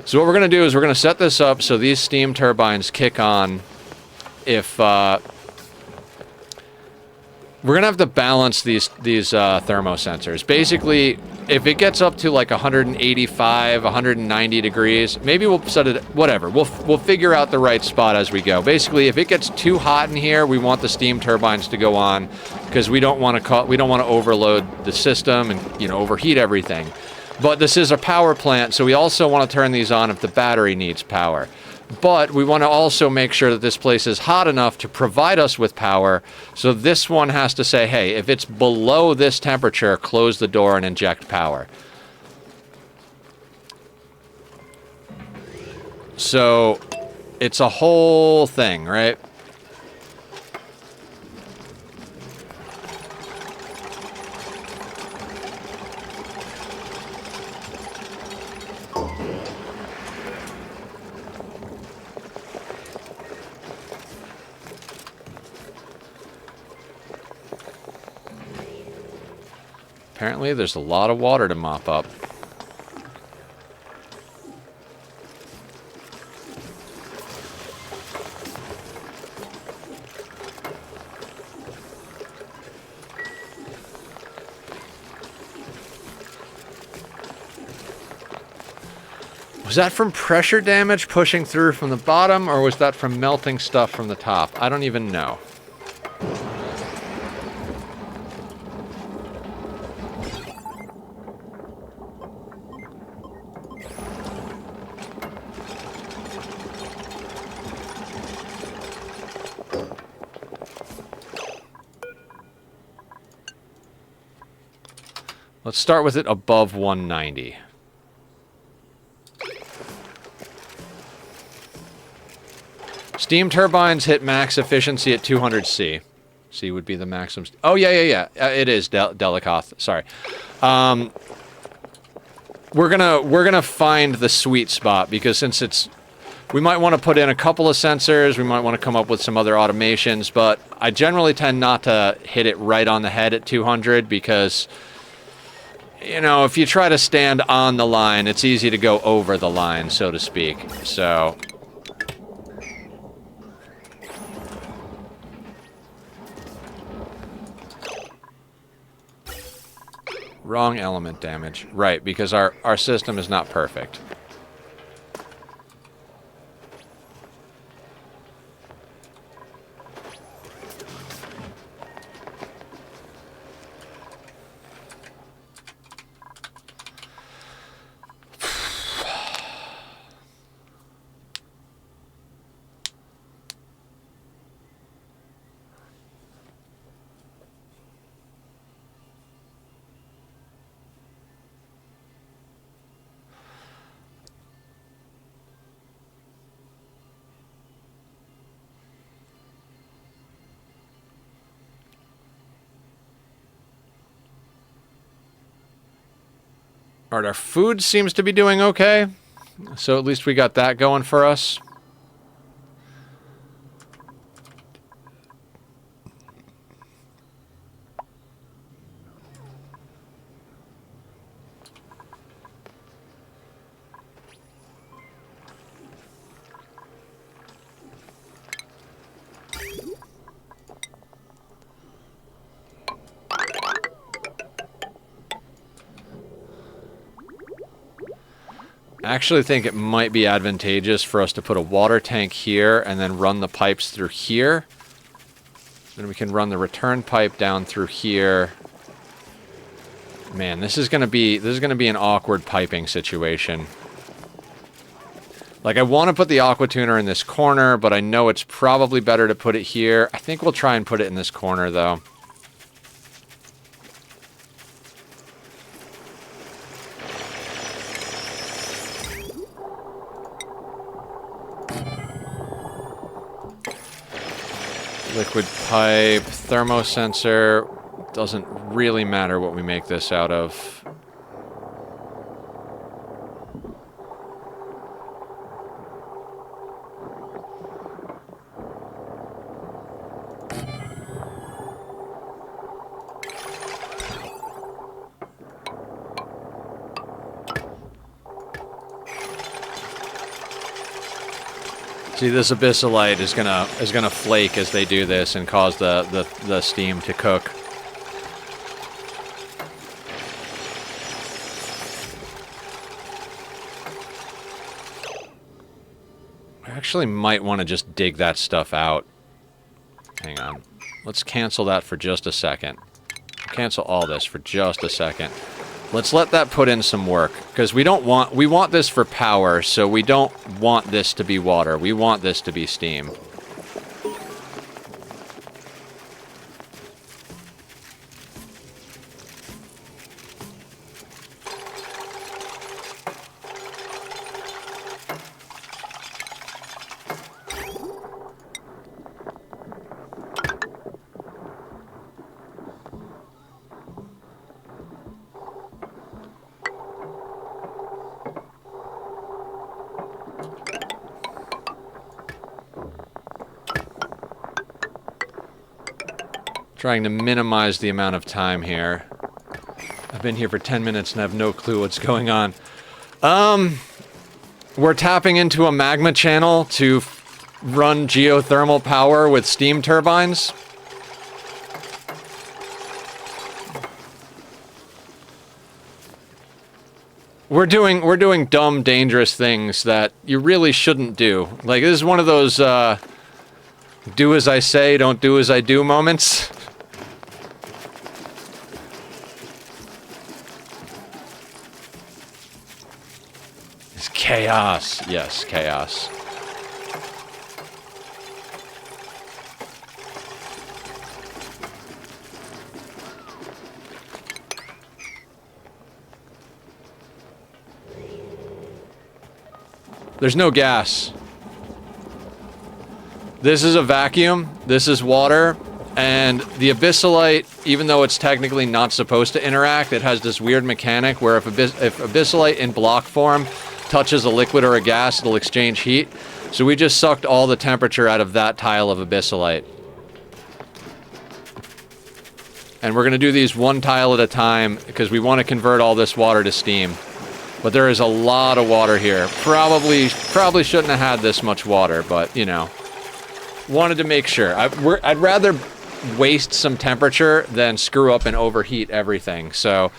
B: So what we're going to do is we're going to set this up so these steam turbines kick on if... we're going to have to balance these thermosensors. Basically, if it gets up to like 185, 190 degrees, maybe we'll set it... Whatever. We'll figure out the right spot as we go. Basically, if it gets too hot in here, we want the steam turbines to go on because we don't want to overload the system and, you know, overheat everything. But this is a power plant, so we also want to turn these on if the battery needs power. But we want to also make sure that this place is hot enough to provide us with power. So this one has to say, hey, if it's below this temperature, close the door and inject power. So it's a whole thing, right? Apparently, there's a lot of water to mop up. Was that from pressure damage pushing through from the bottom, or was that from melting stuff from the top? I don't even know. Let's start with it above 190. Steam turbines hit max efficiency at 200C. C would be the maximum. Oh, yeah. It is Delicoth. Sorry. We're gonna find the sweet spot because since it's... We might want to put in a couple of sensors. We might want to come up with some other automations, but I generally tend not to hit it right on the head at 200 because... You know, if you try to stand on the line, it's easy to go over the line, so to speak. So... Wrong element damage. Right, because our system is not perfect. Alright, our food seems to be doing okay. So at least we got that going for us. I actually think it might be advantageous for us to put a water tank here and then run the pipes through here. Then we can run the return pipe down through here. Man, this is gonna be an awkward piping situation. Like, I want to put the aqua tuner in this corner, but I know it's probably better to put it here. I think we'll try and put it in this corner, though. Liquid pipe, thermosensor. Doesn't really matter what we make this out of. See, this abyssalite is gonna flake as they do this and cause the steam to cook. I actually might want to just dig that stuff out. Hang on. Let's cancel that for just a second. Cancel all this for just a second. Let's let that put in some work, because we want this for power, so we don't want this to be water. We want this to be steam. Trying to minimize the amount of time here. I've been here for 10 minutes and have no clue what's going on. We're tapping into a magma channel to run geothermal power with steam turbines. We're doing dumb, dangerous things that you really shouldn't do. Like, this is one of those, do as I say, don't do as I do moments. Chaos. Yes, chaos. There's no gas. This is a vacuum. This is water. And the abyssalite, even though it's technically not supposed to interact, it has this weird mechanic where if abyssalite in block form touches a liquid or a gas, it'll exchange heat. So we just sucked all the temperature out of that tile of abyssalite. And we're going to do these one tile at a time because we want to convert all this water to steam. But there is a lot of water here. Probably shouldn't have had this much water, but, you know. Wanted to make sure. I'd rather waste some temperature than screw up and overheat everything. So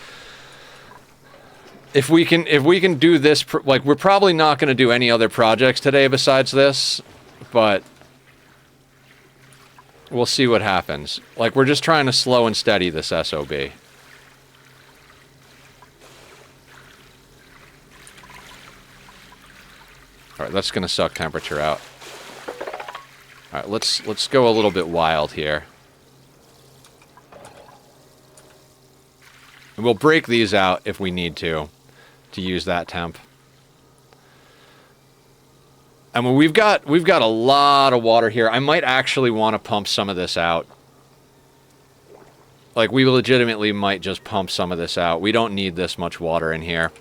B: if we can do this, like, we're probably not going to do any other projects today besides this, but we'll see what happens. Like, we're just trying to slow and steady this SOB. All right, that's going to suck temperature out. All right, let's go a little bit wild here. And we'll break these out if we need to use that temp. And when we've got a lot of water here. I might actually want to pump some of this out. Like, we legitimately might just pump some of this out. We don't need this much water in here.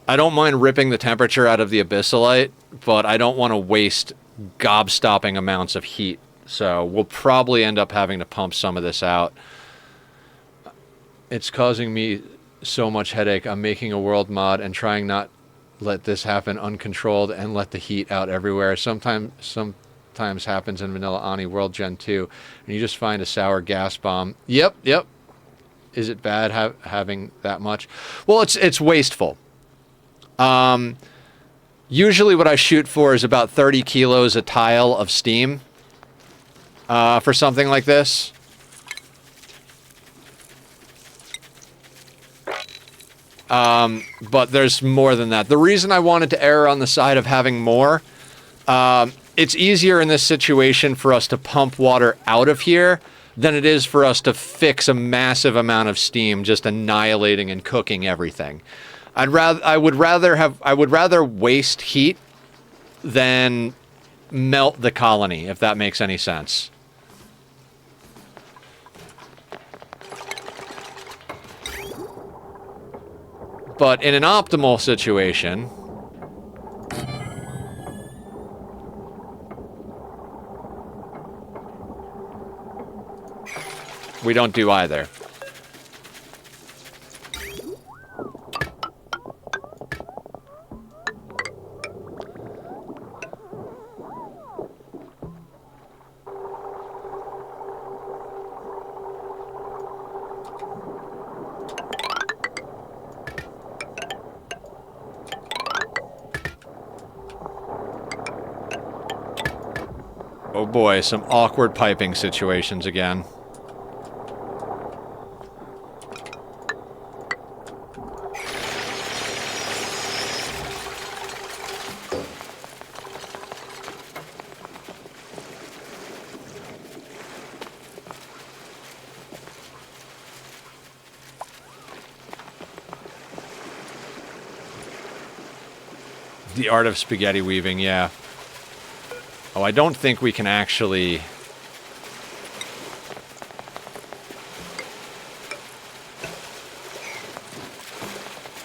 B: I don't mind ripping the temperature out of the abyssalite, but I don't want to waste gobstopping amounts of heat. So we'll probably end up having to pump some of this out. It's causing me so much headache. I'm making a world mod and trying not let this happen uncontrolled and let the heat out everywhere. Sometimes happens in Vanilla Ani World Gen 2, and you just find a sour gas bomb. Yep. Is it bad having that much? Well, it's wasteful. Usually what I shoot for is about 30 kilos a tile of steam for something like this. But there's more than that. The reason I wanted to err on the side of having more, it's easier in this situation for us to pump water out of here than it is for us to fix a massive amount of steam just annihilating and cooking everything. I would rather waste heat than melt the colony, if that makes any sense. But in an optimal situation, we don't do either. Oh boy, some awkward piping situations again. The art of spaghetti weaving, yeah. Oh, I don't think we can actually...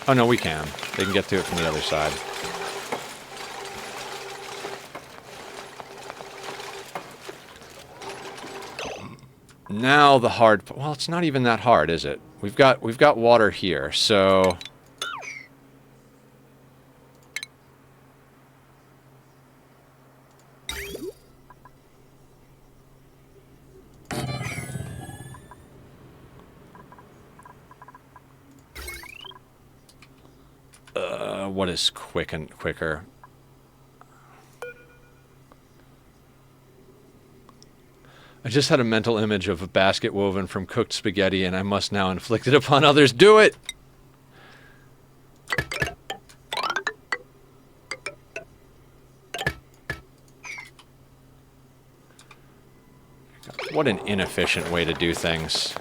B: Oh, no, we can. They can get to it from the other side. Now the hard... Well, it's not even that hard, is it? We've got water here, so... What is quicker? I just had a mental image of a basket woven from cooked spaghetti, and I must now inflict it upon others. Do it! What an inefficient way to do things.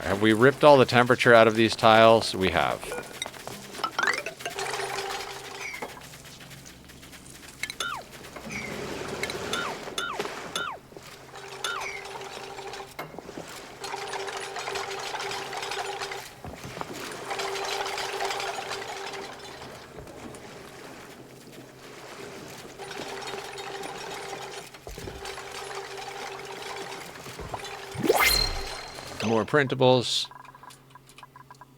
B: Have we ripped all the temperature out of these tiles? We have. More printables.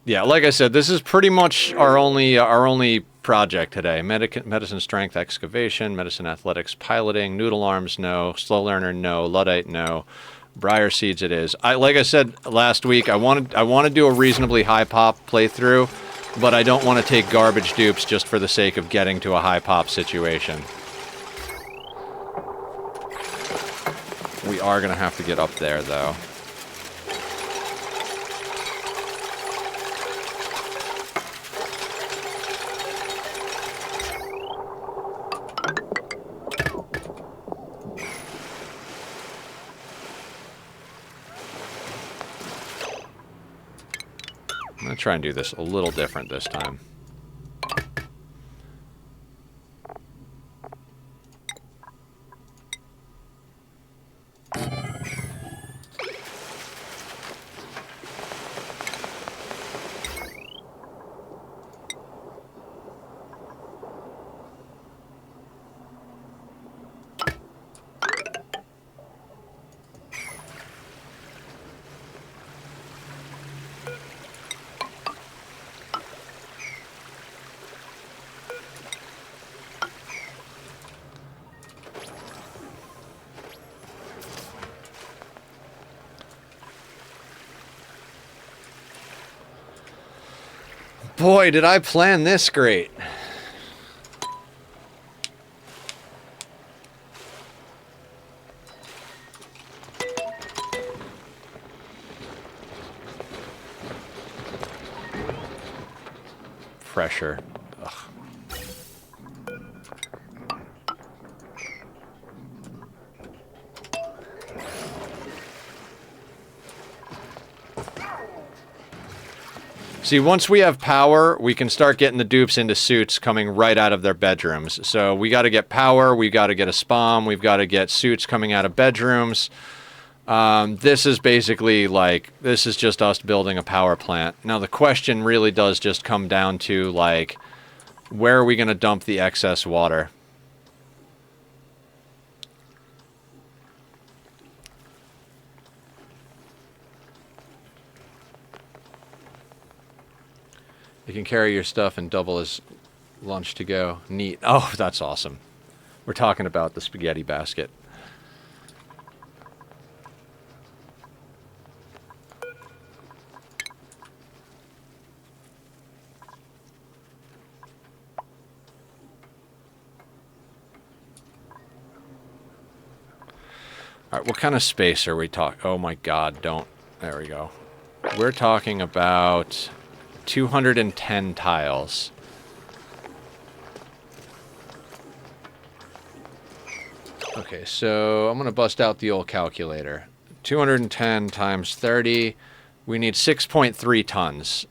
B: Yeah, like I said, this is pretty much our only project today. Medicine strength excavation, medicine athletics piloting, noodle arms no, slow learner no, Luddite no, briar seeds it is. Like I said last week, I want to do a reasonably high pop playthrough, but I don't want to take garbage dupes just for the sake of getting to a high pop situation. We are going to have to get up there though. I'm going to try and do this a little different this time. Boy, did I plan this great. Pressure. Ugh. See, once we have power, we can start getting the dupes into suits coming right out of their bedrooms. So we got to get power, we got to get a spawn, we've got to get suits coming out of bedrooms. This is basically like, this is just us building a power plant. Now the question really does just come down to like, where are we going to dump the excess water? You can carry your stuff and double as lunch to go. Neat. Oh, that's awesome. We're talking about the spaghetti basket. All right, what kind of space are we talking? Oh my God, don't. There we go. We're talking about 210 tiles. Okay, so I'm going to bust out the old calculator. 210 times 30, we need 6.3 tons,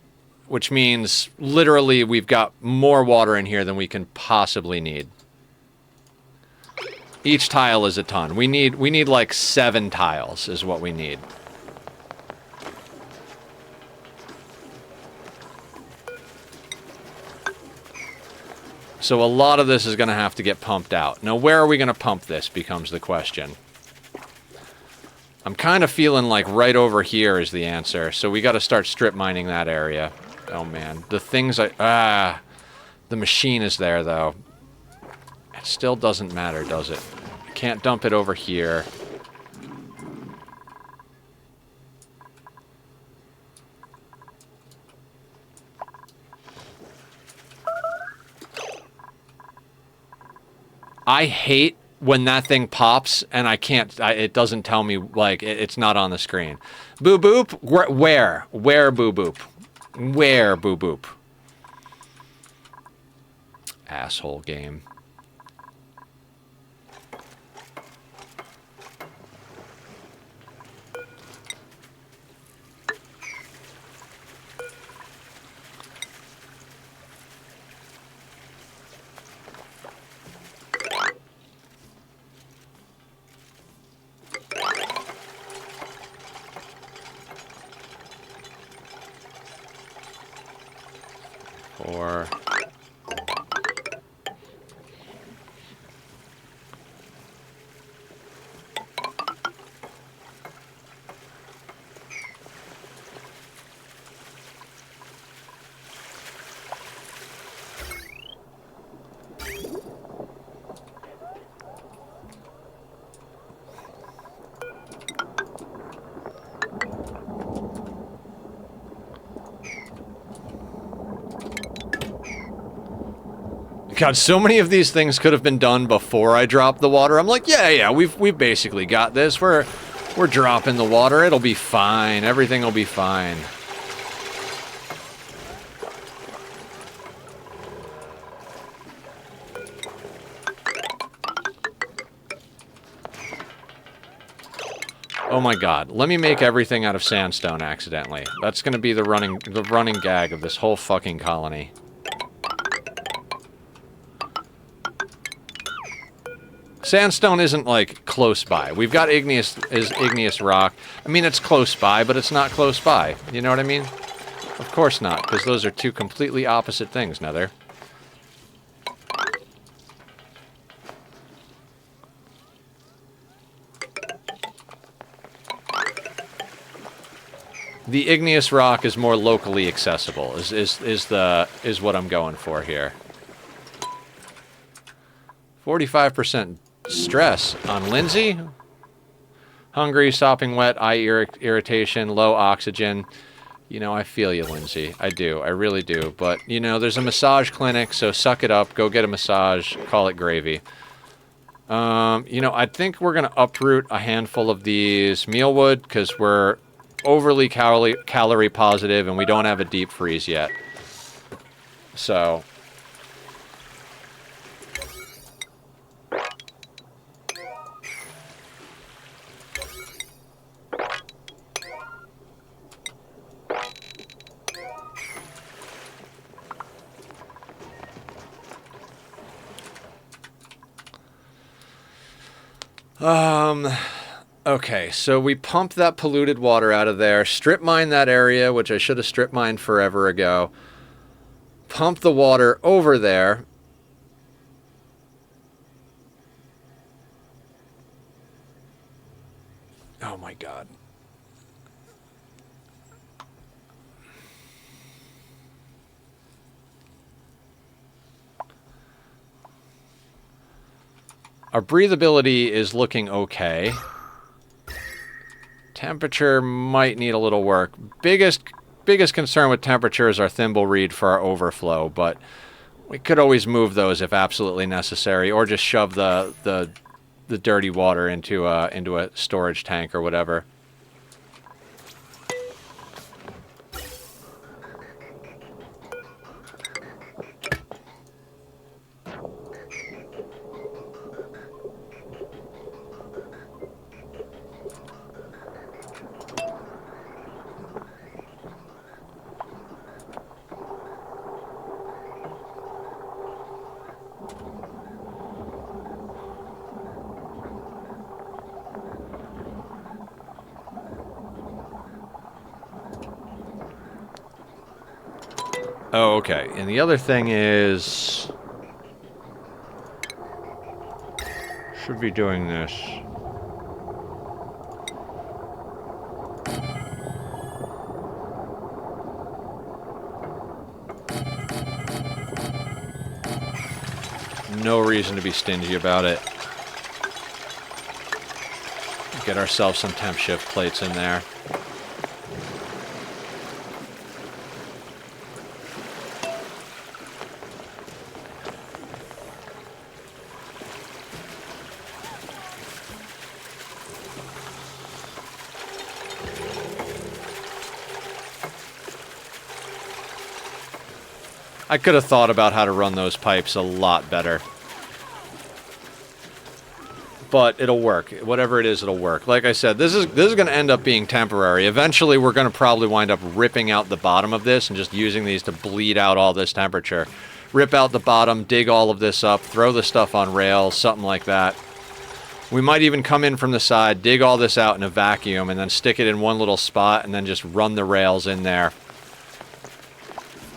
B: which means literally we've got more water in here than we can possibly need. Each tile is a ton. We need like 7 tiles is what we need. So a lot of this is going to have to get pumped out. Now, where are we going to pump this becomes the question. I'm kind of feeling like right over here is the answer. So we got to start strip mining that area. Oh, man. The things the machine is there, though. It still doesn't matter, does it? I can't dump it over here. I hate when that thing pops and I can't, it doesn't tell me, like, it's not on the screen. Boo boop? Where? Where boo boop? Where boo boop? Asshole game. Or God, so many of these things could have been done before I dropped the water. I'm like, yeah, we've basically got this. We're dropping the water. It'll be fine. Everything will be fine. Oh my God, let me make everything out of sandstone accidentally. That's going to be the running gag of this whole fucking colony. Sandstone isn't, like, close by. We've got igneous rock. I mean, it's close by, but it's not close by. You know what I mean? Of course not, because those are two completely opposite things, Nether. The igneous rock is more locally accessible, is what I'm going for here. 45% stress on Lindsay. Hungry, sopping wet, eye irritation, low oxygen. You know, I feel you, Lindsay. I do. I really do. But, you know, there's a massage clinic, so suck it up. Go get a massage. Call it gravy. You know, I think we're going to uproot a handful of these mealwood because we're overly calorie positive and we don't have a deep freeze yet. So... Okay, so we pump that polluted water out of there, strip mine that area, which I should have strip mined forever ago. Pump the water over there. Oh my god. Our breathability is looking okay. Temperature might need a little work. Biggest concern with temperature is our thimble reed for our overflow, but we could always move those if absolutely necessary, or just shove the dirty water into a storage tank or whatever. Oh, okay. And the other thing is... should be doing this. No reason to be stingy about it. Get ourselves some temp shift plates in there. I could have thought about how to run those pipes a lot better. But it'll work. Whatever it is, it'll work. Like I said, this is going to end up being temporary. Eventually, we're going to probably wind up ripping out the bottom of this and just using these to bleed out all this temperature. Rip out the bottom, dig all of this up, throw the stuff on rails, something like that. We might even come in from the side, dig all this out in a vacuum, and then stick it in one little spot, and then just run the rails in there.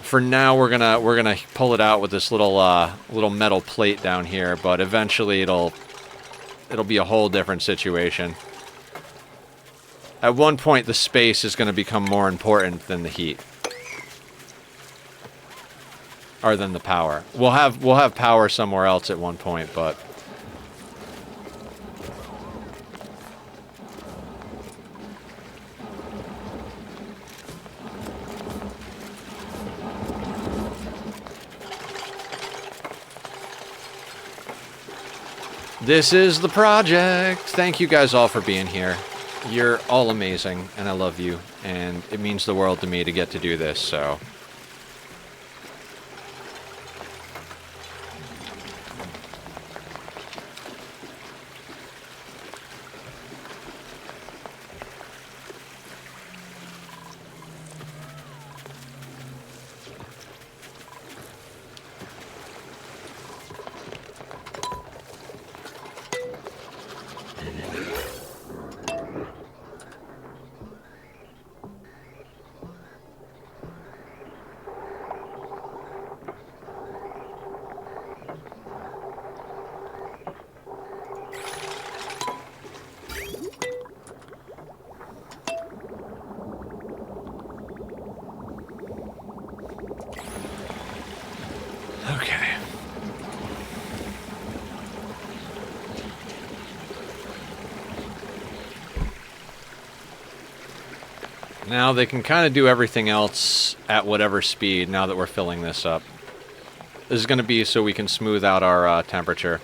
B: For now, we're gonna pull it out with this little metal plate down here, but eventually it'll be a whole different situation. At one point, the space is going to become more important than the heat, or than the power. We'll have power somewhere else at one point, but. This is the project. Thank you guys all for being here. You're all amazing, and I love you, and it means the world to me to get to do this, so. Now they can kind of do everything else at whatever speed now that we're filling this up. This is going to be so we can smooth out our temperature.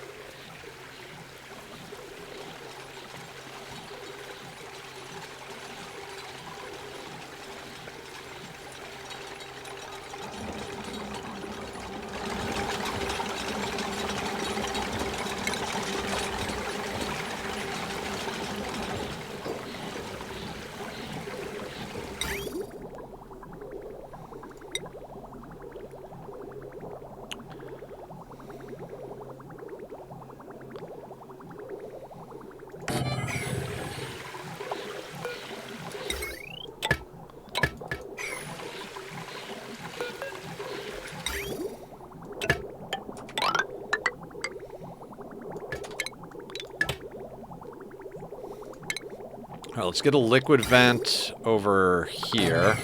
B: All right, let's get a liquid vent over here.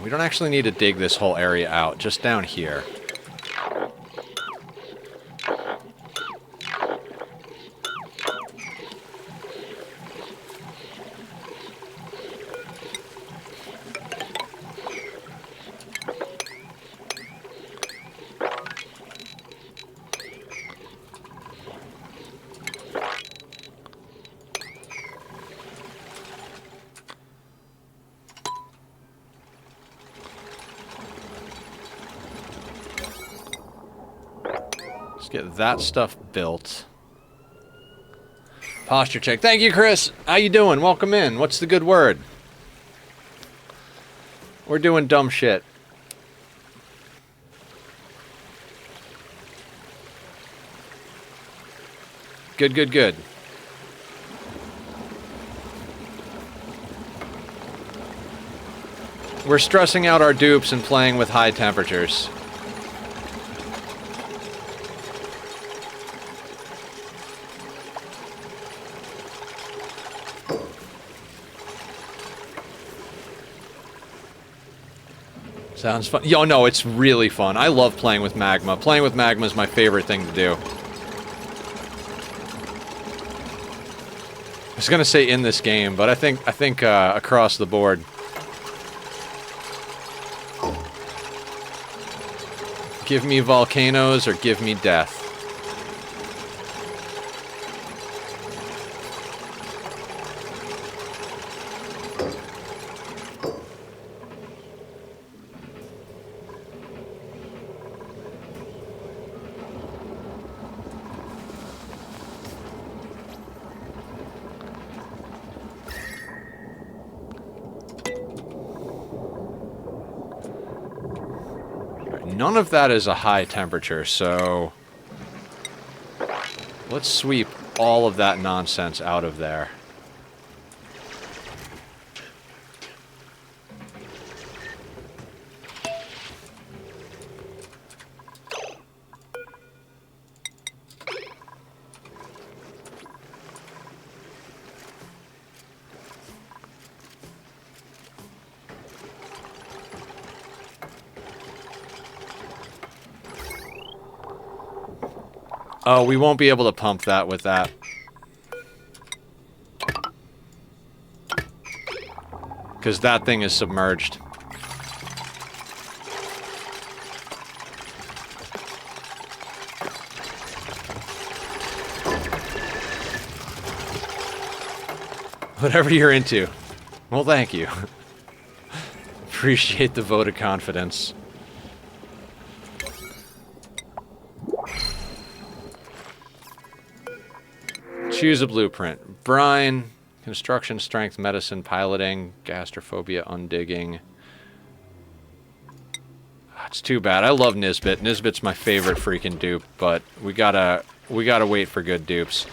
B: We don't actually need to dig this whole area out, just down here. Let's get that stuff built. Posture check. Thank you, Chris. How you doing? Welcome in. What's the good word? We're doing dumb shit. Good, good, good. We're stressing out our dupes and playing with high temperatures. Sounds fun. Yo, no, it's really fun. I love playing with magma. Playing with magma is my favorite thing to do. I was gonna say in this game, but I think across the board. Give me volcanoes or give me death. None of that is a high temperature, so let's sweep all of that nonsense out of there. Oh, we won't be able to pump that with that. Because that thing is submerged. Whatever you're into. Well, thank you. Appreciate the vote of confidence. Choose a blueprint. Brine, construction, strength, medicine, piloting, gastrophobia, undigging. It's too bad. I love Nisbet. Nisbet's my favorite freaking dupe, but we gotta wait for good dupes.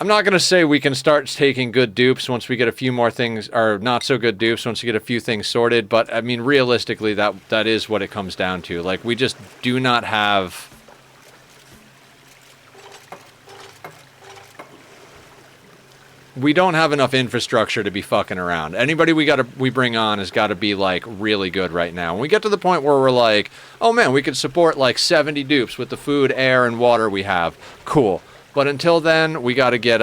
B: I'm not gonna say we can start taking good dupes once we get a few more things, or not so good dupes once we get a few things sorted, but I mean realistically that is what it comes down to. Like, we just do not have we don't have enough infrastructure to be fucking around. Anybody we bring on has got to be like really good right now. When we get to the point where we're like, oh man, we could support like 70 dupes with the food, air, and water we have. Cool. But until then, we got to get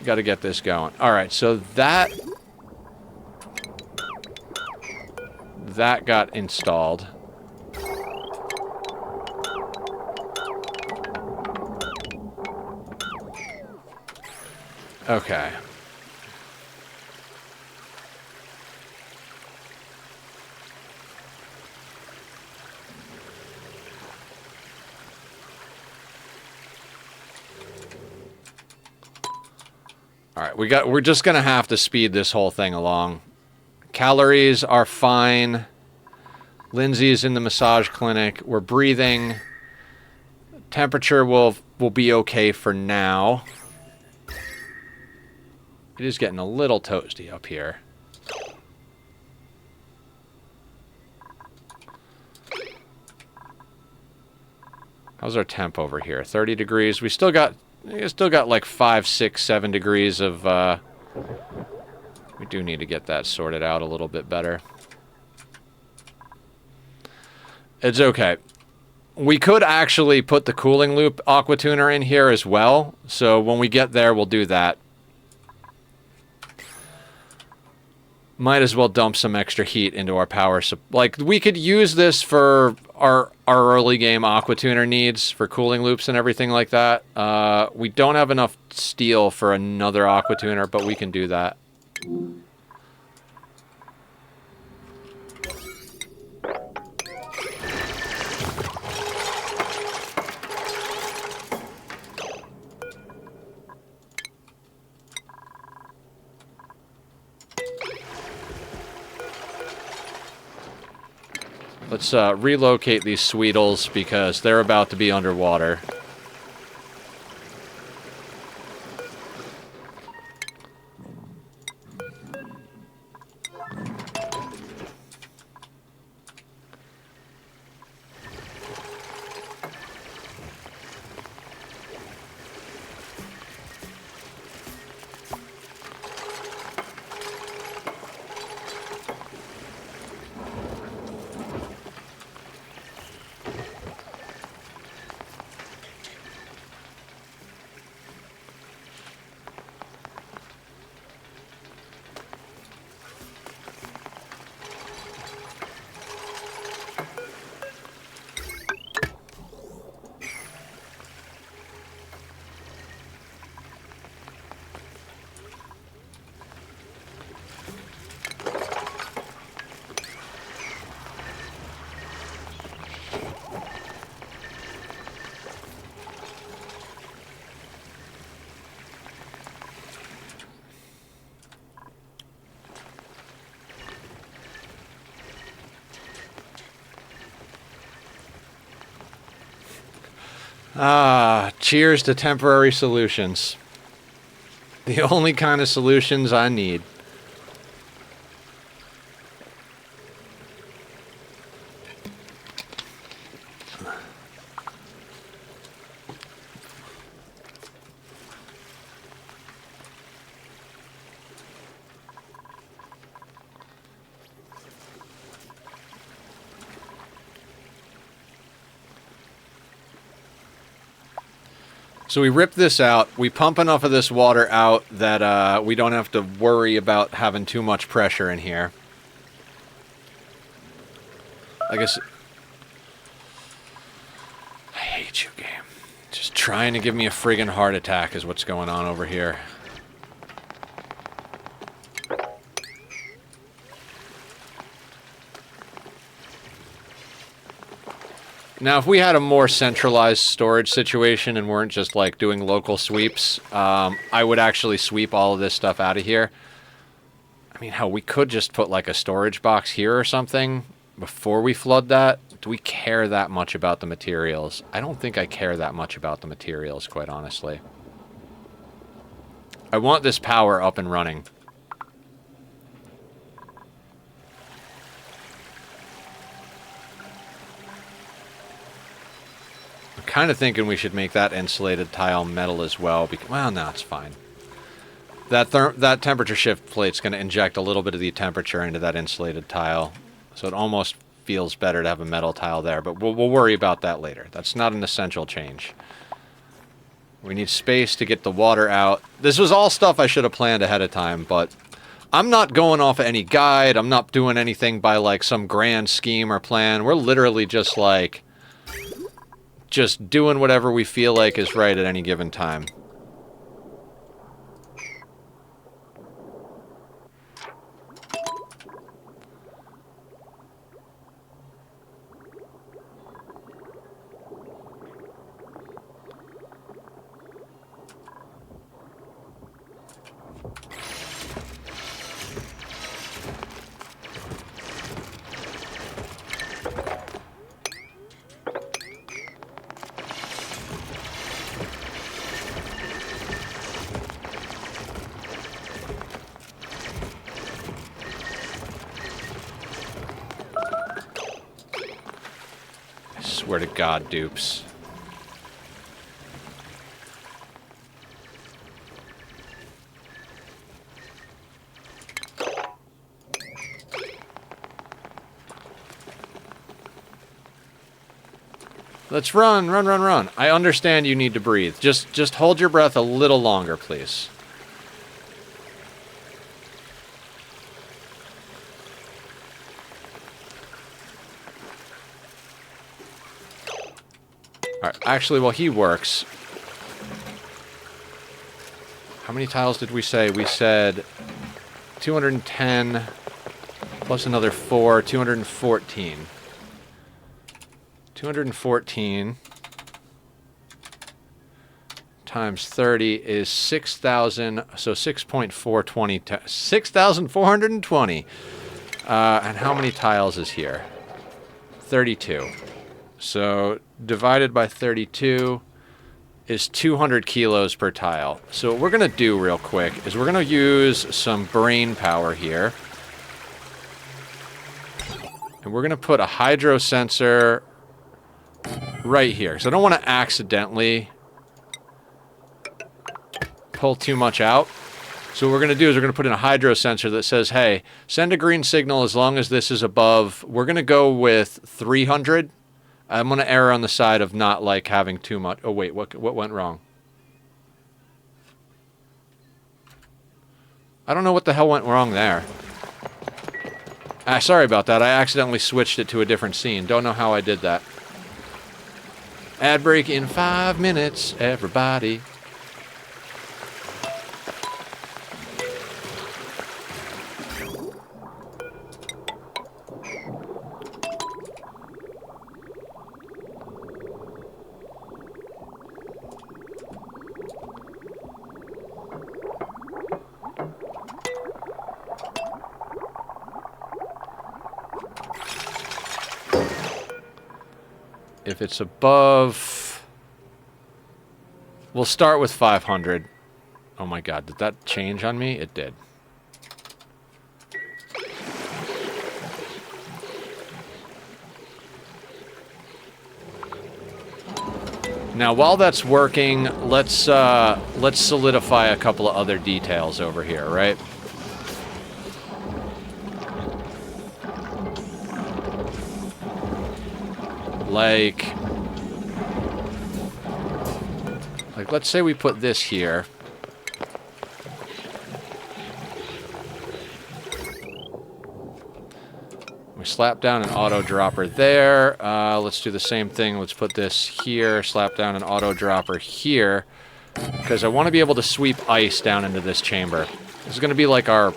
B: this going. All right, so that got installed. Okay. All right, we're just going to have to speed this whole thing along. Calories are fine. Lindsay's in the massage clinic. We're breathing. Temperature will be okay for now. It is getting a little toasty up here. How's our temp over here? 30 degrees. We still got You still got like 5, 6, 7 degrees of... we do need to get that sorted out a little bit better. It's okay. We could actually put the cooling loop aqua tuner in here as well. So when we get there, we'll do that. Might as well dump some extra heat into our power. Like, we could use this for our early game aqua tuner needs for cooling loops and everything like that. We don't have enough steel for another aqua tuner, but we can do that. Let's relocate these Sweetles because they're about to be underwater. Ah, cheers to temporary solutions. The only kind of solutions I need. So we rip this out, we pump enough of this water out that we don't have to worry about having too much pressure in here. I guess... I hate you, game. Just trying to give me a friggin' heart attack is what's going on over here. Now, if we had a more centralized storage situation and weren't just, like, doing local sweeps, I would actually sweep all of this stuff out of here. I mean, hell, we could just put, like, a storage box here or something before we flood that. Do we care that much about the materials? I don't think I care that much about the materials, quite honestly. I want this power up and running. Kind of thinking we should make that insulated tile metal as well. Well, no, it's fine. That temperature shift plate's going to inject a little bit of the temperature into that insulated tile, so it almost feels better to have a metal tile there. But we'll worry about that later. That's not an essential change. We need space to get the water out. This was all stuff I should have planned ahead of time, but I'm not going off of any guide. I'm not doing anything by like some grand scheme or plan. We're literally just like just doing whatever we feel like is right at any given time. Swear to God, dupes. Let's run, run, run, run. I understand you need to breathe. Just hold your breath a little longer, please. Alright, actually, while he works... How many tiles did we say? We said 210 plus another 4, 214. 214 times 30 is 6,000, so 6.420, 6,420. And how many tiles is here? 32. So divided by 32 is 200 kilos per tile. So what we're going to do real quick is we're going to use some brain power here. And we're going to put a hydro sensor right here. So I don't want to accidentally pull too much out. So what we're going to do is we're going to put in a hydro sensor that says, hey, send a green signal as long as this is above. We're going to go with 300. I'm going to err on the side of not like having too much. Oh, wait, what went wrong? I don't know what the hell went wrong there. Sorry about that. I accidentally switched it to a different scene. Don't know how I did that. Ad break in 5 minutes, everybody. If it's above, we'll start with 500. Oh my god, did that change on me? It did. Now, while that's working, let's solidify a couple of other details over here, right? Like, let's say we put this here. We slap down an auto dropper there. Let's do the same thing. Let's put this here, slap down an auto dropper here, because I want to be able to sweep ice down into this chamber. This is going to be like our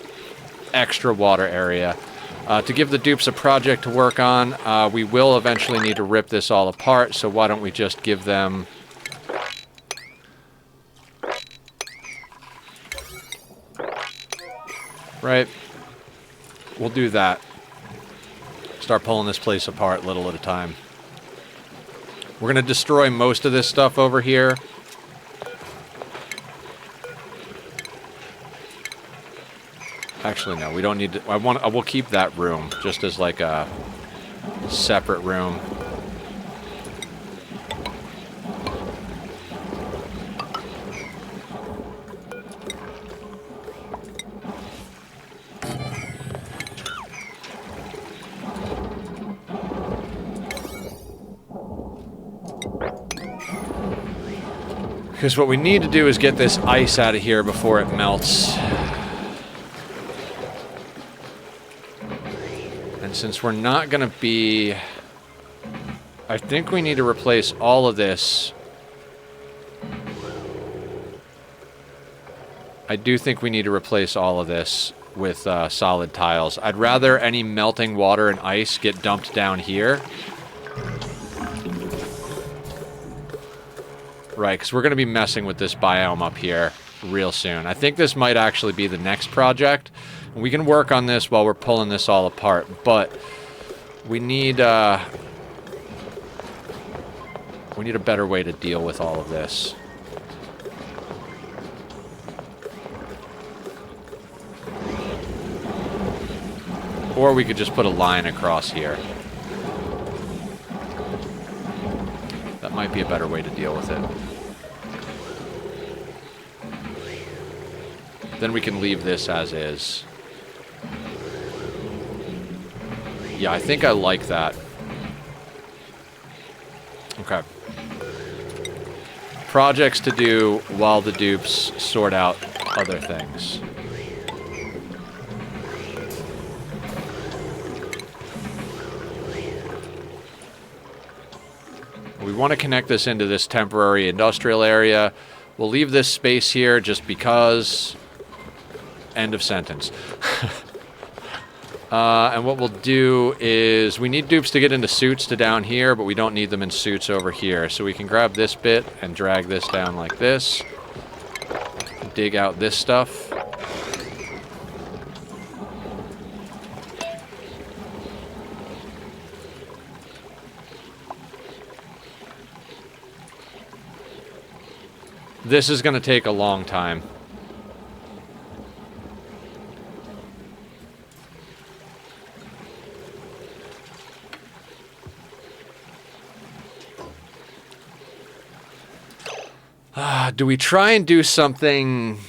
B: extra water area. To give the dupes a project to work on, we will eventually need to rip this all apart, so why don't we just give them... Right? We'll do that. Start pulling this place apart little at a time. We're going to destroy most of this stuff over here. Actually, no, we don't need to... I will keep that room just as like a separate room. Because what we need to do is get this ice out of here before it melts. And since we're not going to be... I think we need to replace all of this. I do think we need to replace all of this with solid tiles. I'd rather any melting water and ice get dumped down here. Right, because we're going to be messing with this biome up here real soon. I think this might actually be the next project. We can work on this while we're pulling this all apart, but we need a better way to deal with all of this. Or we could just put a line across here. That might be a better way to deal with it. Then we can leave this as is. Yeah, I think I like that. Okay. Projects to do while the dupes sort out other things. We want to connect this into this temporary industrial area. We'll leave this space here just because. End of sentence. And what we'll do is we need dupes to get into suits to down here, but we don't need them in suits over here. So we can grab this bit and drag this down like this. Dig out this stuff. This is going to take a long time. Do we try and do something...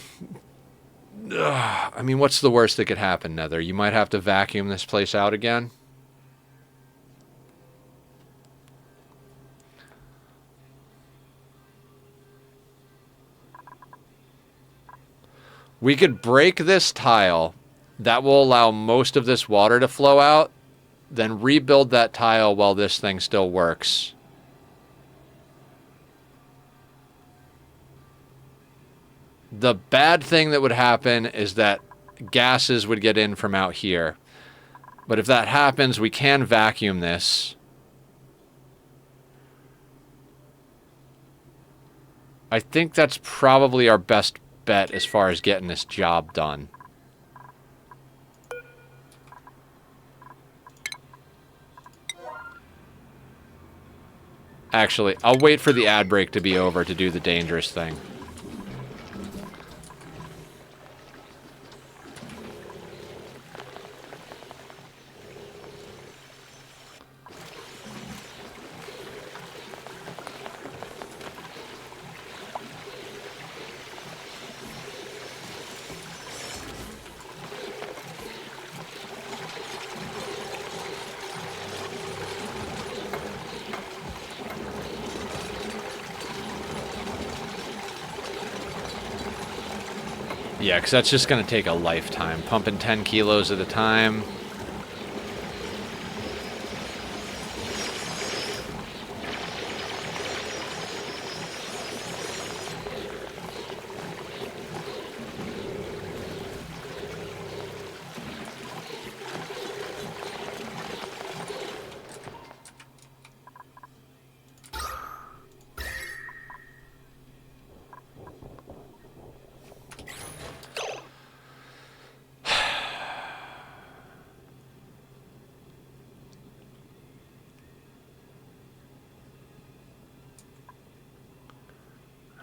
B: I mean, what's the worst that could happen, Nether? You might have to vacuum this place out again. We could break this tile. That will allow most of this water to flow out. Then rebuild that tile while this thing still works. The bad thing that would happen is that gases would get in from out here. But if that happens, we can vacuum this. I think that's probably our best bet as far as getting this job done. Actually, I'll wait for the ad break to be over to do the dangerous thing. Yeah, because that's just going to take a lifetime. Pumping 10 kilos at a time.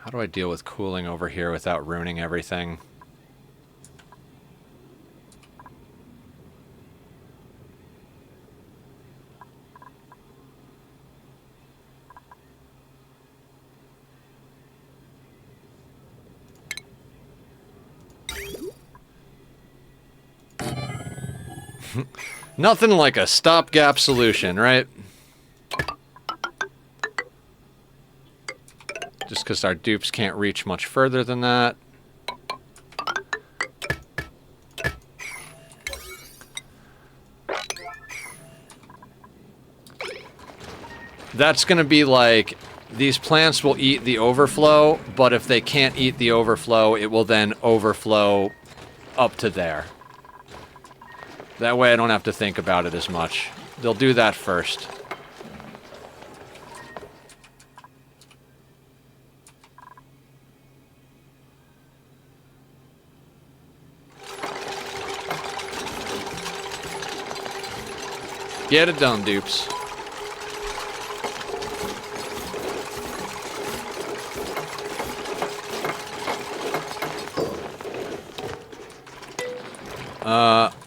B: How do I deal with cooling over here without ruining everything? Nothing like a stopgap solution, right? Just because our dupes can't reach much further than that. That's going to be like, these plants will eat the overflow, but if they can't eat the overflow, it will then overflow up to there. That way I don't have to think about it as much. They'll do that first. Get it done, dupes.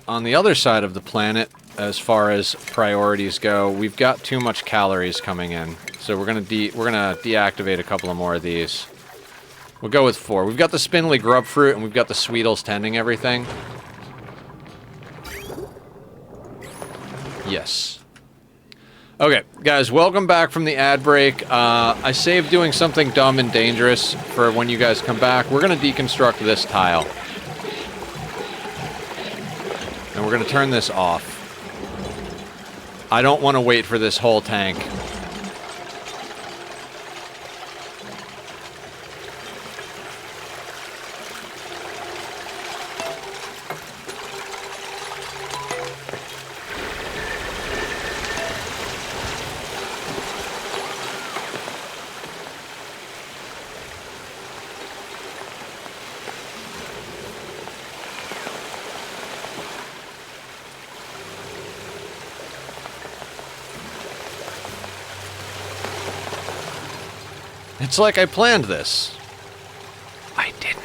B: On the other side of the planet, as far as priorities go, we've got too much calories coming in. So we're gonna deactivate a couple of more of these. We'll go with 4. We've got the spindly grub fruit and we've got the sweetles tending everything. Yes. Okay, guys, welcome back from the ad break. I saved doing something dumb and dangerous for when you guys come back. We're going to deconstruct this tile. And we're going to turn this off. I don't want to wait for this whole tank. It's like I planned this. I didn't.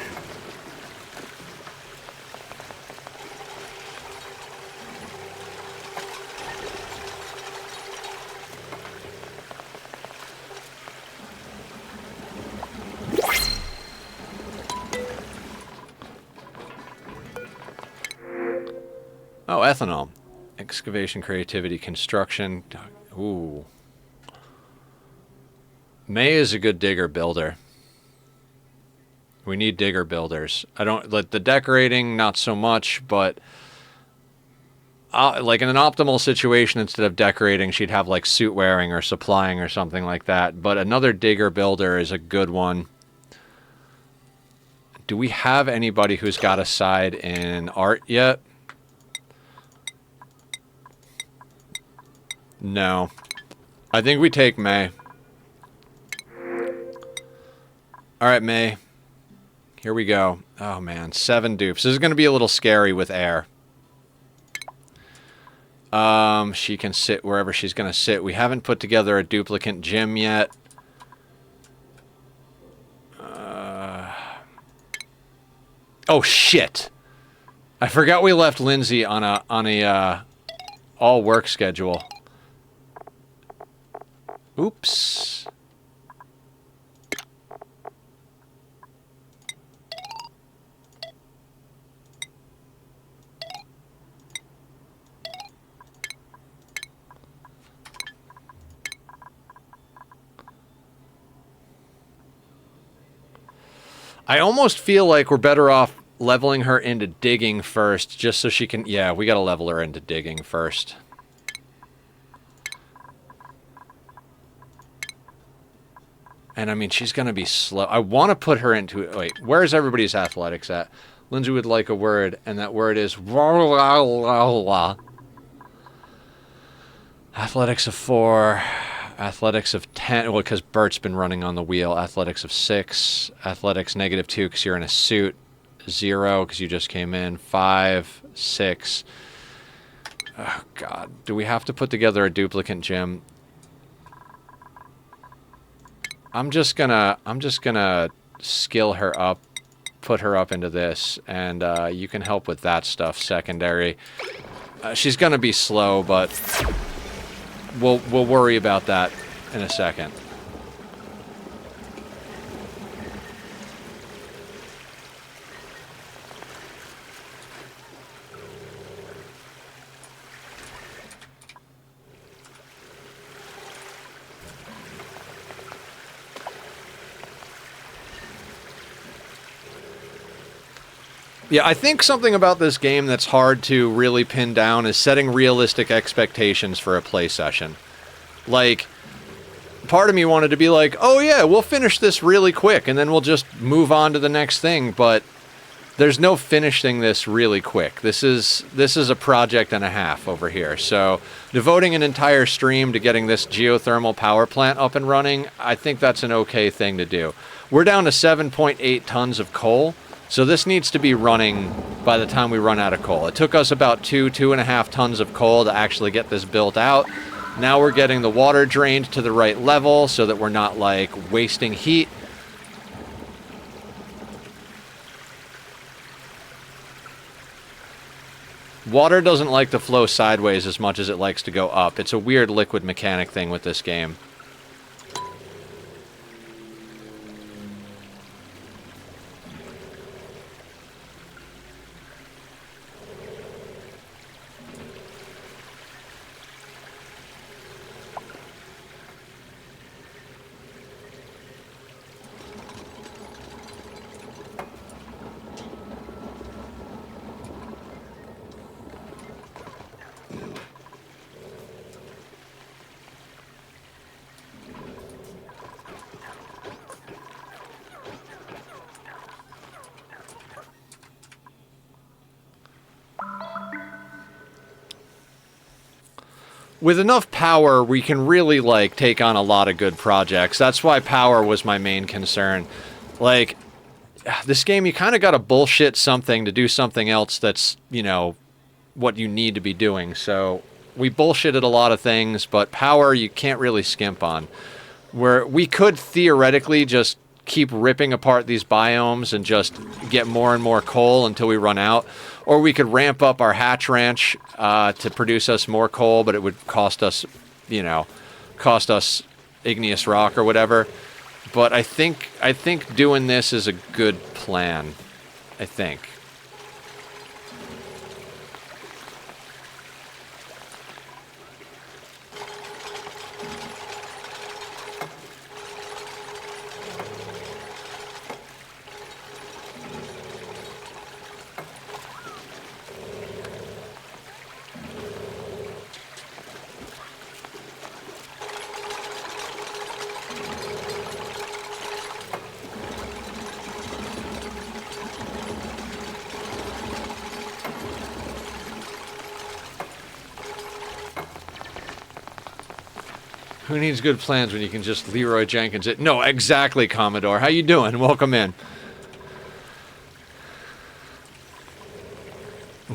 B: Oh, ethanol. Excavation, creativity, construction. Ooh. May is a good digger builder. We need digger builders. I don't like the decorating, not so much, but like in an optimal situation, instead of decorating, she'd have like suit wearing or supplying or something like that. But another digger builder is a good one. Do we have anybody who's got a side in art yet? No. I think we take May. All right, May. Here we go. Oh, man. 7 dupes. This is going to be a little scary with air. She can sit wherever she's going to sit. We haven't put together a duplicate gym yet. Oh, shit. I forgot we left Lindsay on a all work schedule. Oops. I almost feel like we're better off leveling her into digging first, just so she can... Yeah, we gotta level her into digging first. And, I mean, she's gonna be slow. I want to put her into... Wait, where's everybody's athletics at? Lindsay would like a word, and that word is... Athletics of 4... Athletics of 10, well, because Bert's been running on the wheel. Athletics of 6. Athletics -2, because you're in a suit. 0, because you just came in. 5, 6. Oh, God. Do we have to put together a duplicate gym? I'm just gonna skill her up, put her up into this, and you can help with that stuff, secondary. She's gonna be slow, but... We'll worry about that in a second. Yeah, I think something about this game that's hard to really pin down is setting realistic expectations for a play session. Like, part of me wanted to be like, oh yeah, we'll finish this really quick, and then we'll just move on to the next thing, but there's no finishing this really quick. This is a project and a half over here, so devoting an entire stream to getting this geothermal power plant up and running, I think that's an okay thing to do. We're down to 7.8 tons of coal, so this needs to be running by the time we run out of coal. It took us about 2.5 tons of coal to actually get this built out. Now we're getting the water drained to the right level so that we're not, like, wasting heat. Water doesn't like to flow sideways as much as it likes to go up. It's a weird liquid mechanic thing with this game. with enough power, we can really, like, take on a lot of good projects. That's why power was my main concern. Like, this game, you kind of got to bullshit something to do something else that's, you know, what you need to be doing. So we bullshitted a lot of things, but power you can't really skimp on. Where we could theoretically just keep ripping apart these biomes and just get more and more coal until we run out. Or we could ramp up our hatch ranch to produce us more coal, but it would cost us, you know, igneous rock or whatever. But I think doing this is a good plan. I think. Who needs good plans when you can just Leroy Jenkins it? No, exactly, Commodore. How you doing? Welcome in.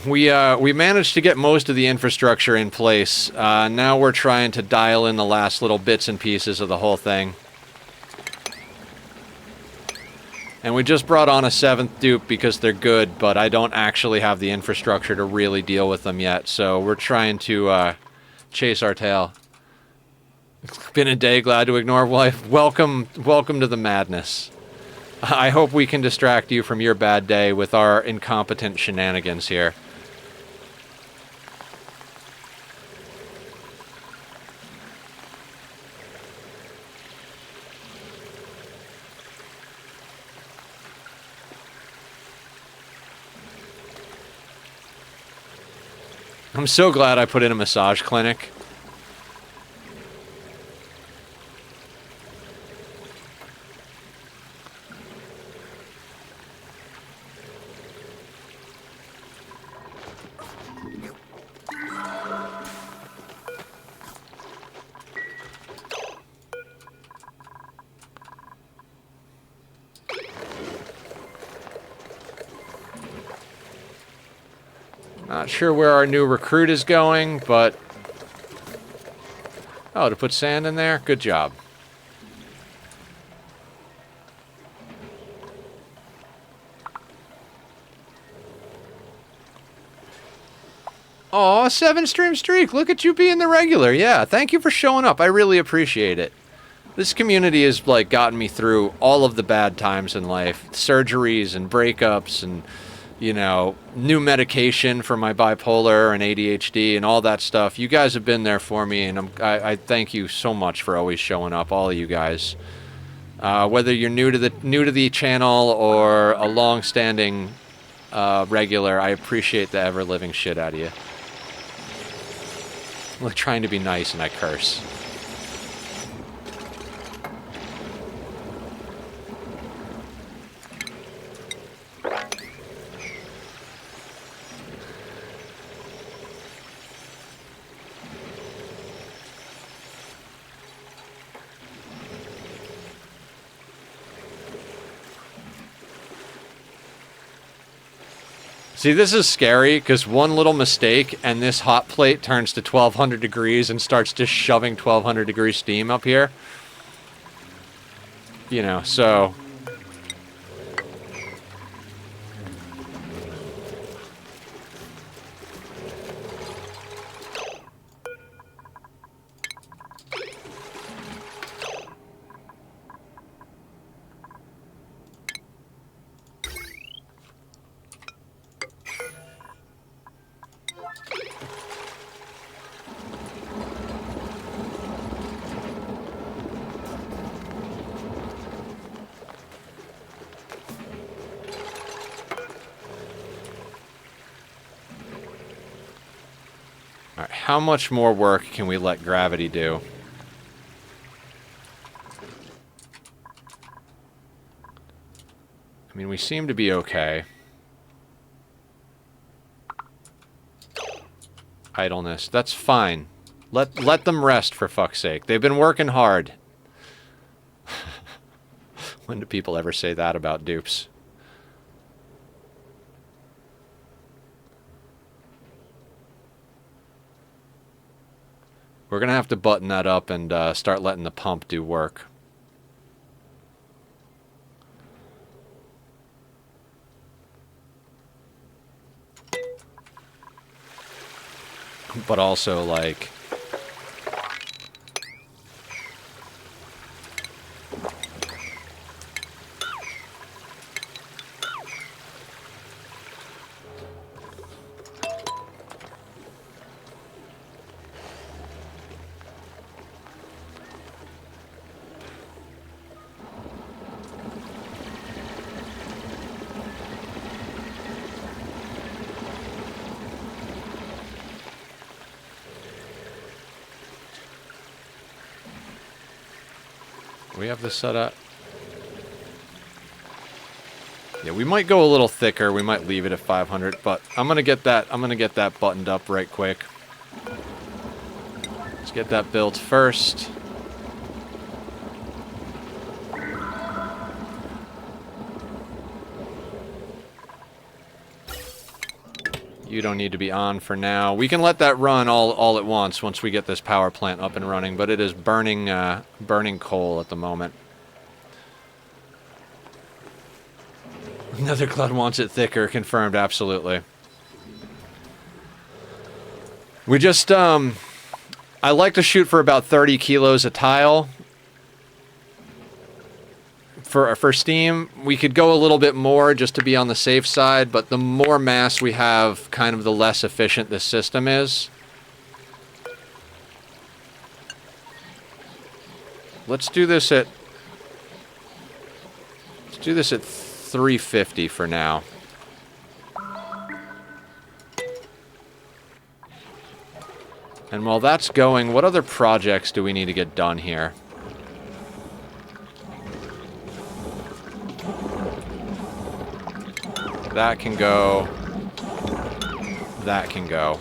B: We managed to get most of the infrastructure in place. Now we're trying to dial in the last little bits and pieces of the whole thing. And we just brought on a 7th dupe because they're good, but I don't actually have the infrastructure to really deal with them yet. So we're trying to chase our tail. Been a day, glad to ignore life. Welcome to the madness. I hope we can distract you from your bad day with our incompetent shenanigans here. I'm so glad I put in a massage clinic. Not sure where our new recruit is going, but... Oh, to put sand in there? Good job. Aw, 7-stream streak. Look at you being the regular. Yeah, thank you for showing up. I really appreciate it. This community has, like, gotten me through all of the bad times in life. Surgeries and breakups and... you know, new medication for my bipolar and ADHD and all that stuff. You guys have been there for me, and I thank you so much for always showing up, all of you guys. Whether you're new to the channel or a long-standing regular, I appreciate the ever-living shit out of you. I'm like trying to be nice and I curse. See, this is scary, because one little mistake, and this hot plate turns to 1200 degrees and starts just shoving 1200 degree steam up here. You know, so... How much more work can we let gravity do? I mean, we seem to be okay. Idleness, that's fine. Let them rest, for fuck's sake. They've been working hard. When do people ever say that about dupes? We're going to have to button that up and start letting the pump do work. But also, like... We have this set up. Yeah, we might go a little thicker. We might leave it at 500, but I'm gonna get that buttoned up right quick. Let's get that built first. You don't need to be on for now. We can let that run all at once we get this power plant up and running, but it is burning coal at the moment. Another cloud wants it thicker, confirmed, absolutely. We just, I like to shoot for about 30 kilos a tile. For steam, we could go a little bit more just to be on the safe side, but the more mass we have, kind of the less efficient this system is. Let's do this at 350 for now. And while that's going, what other projects do we need to get done here? That can go. That can go.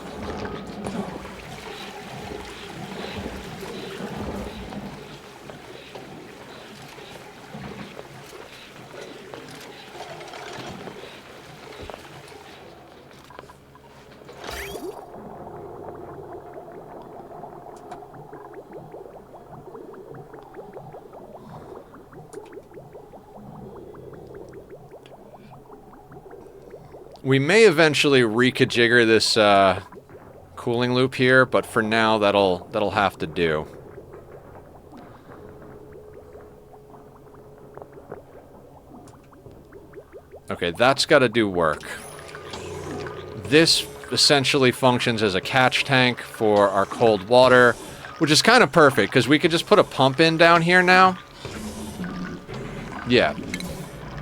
B: We may eventually reconfigure this cooling loop here, but for now that'll have to do. Okay, that's got to do work. This essentially functions as a catch tank for our cold water, which is kind of perfect because we could just put a pump in down here now. Yeah.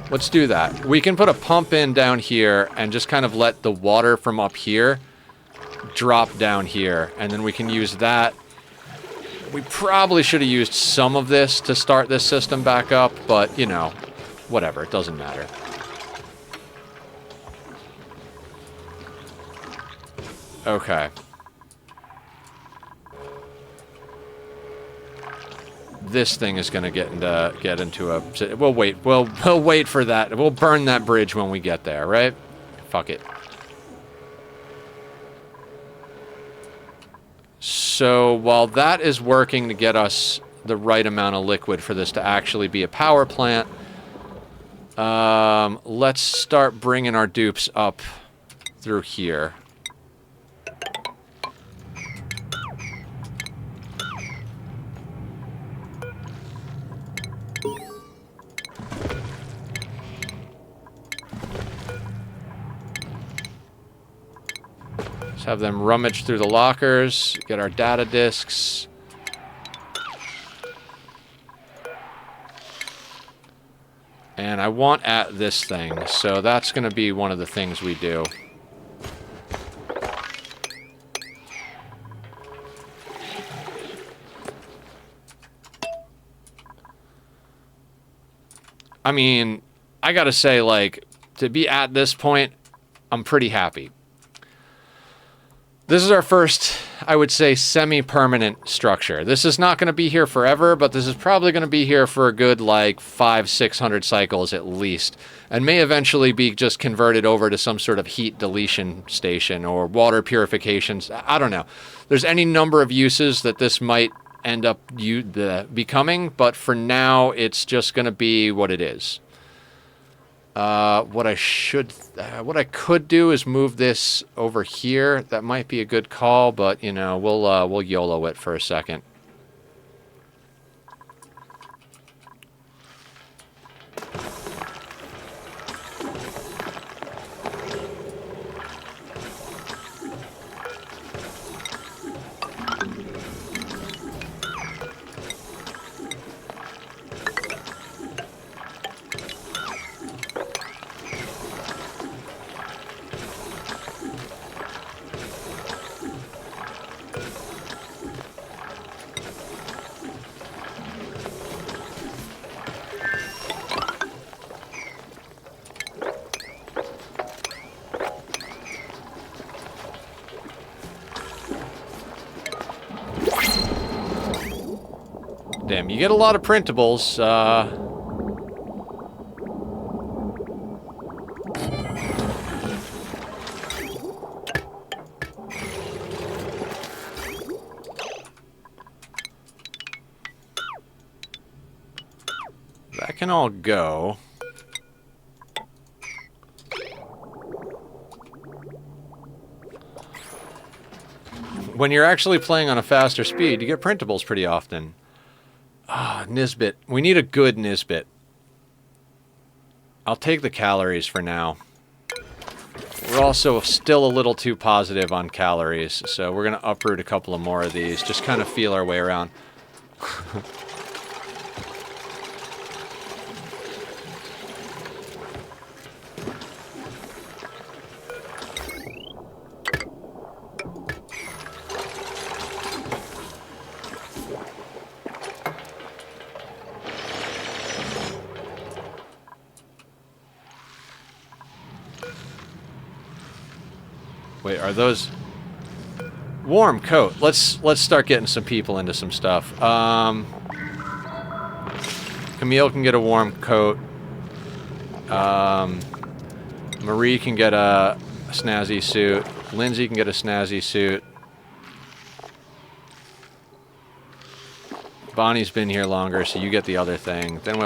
B: Let's do that. We can put a pump in down here and just kind of let the water from up here drop down here. And then we can use that. We probably should have used some of this to start this system back up, but, you know, whatever. It doesn't matter. Okay. This thing is going to get into a... We'll wait. We'll wait for that. We'll burn that bridge when we get there, right? Fuck it. So while that is working to get us the right amount of liquid for this to actually be a power plant, let's start bringing our dupes up through here. Have them rummage through the lockers, get our data disks. And I want at this thing, so that's going to be one of the things we do. I mean, I gotta say, like, to be at this point, I'm pretty happy. This is our first, I would say, semi-permanent structure. This is not going to be here forever, but this is probably going to be here for a good, like, 500-600 cycles at least, and may eventually be just converted over to some sort of heat deletion station or water purification. I don't know. There's any number of uses that this might end up becoming, but for now, it's just going to be what it is. What I could do is move this over here. That might be a good call, but you know, we'll YOLO it for a second. Damn, you get a lot of printables. That can all go. When you're actually playing on a faster speed, you get printables pretty often. Ah, Nisbet. We need a good Nisbet. I'll take the calories for now. We're also still a little too positive on calories, so we're going to uproot a couple of more of these. Just kind of feel our way around. Wait, are those... Warm coat. Let's start getting some people into some stuff. Camille can get a warm coat. Marie can get a snazzy suit. Lindsay can get a snazzy suit. Bonnie's been here longer, so you get the other thing. Then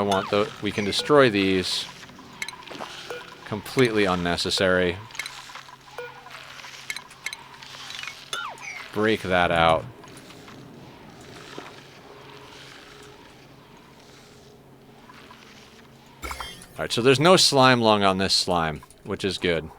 B: we can destroy these. Completely unnecessary. Break that out. Alright, so there's no slime lung on this slime, which is good.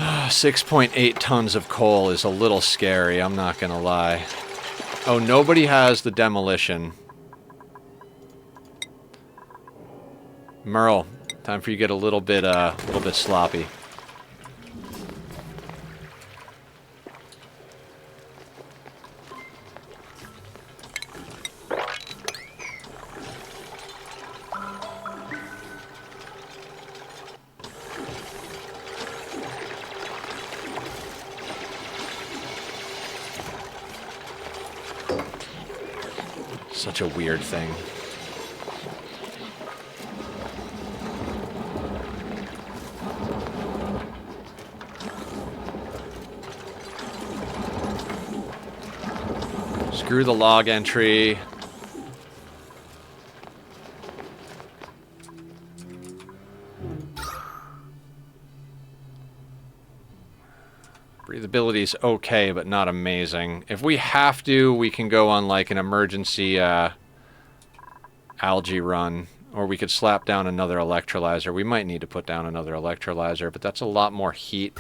B: Ah, 6.8 tons of coal is a little scary, I'm not gonna lie. Oh, nobody has the demolition. Merle, time for you to get a little bit sloppy. Such a weird thing. Screw the log entry. Breathability's okay, but not amazing. If we have to, we can go on like an emergency algae run, or we could slap down another electrolyzer. We might need to put down another electrolyzer, but that's a lot more heat.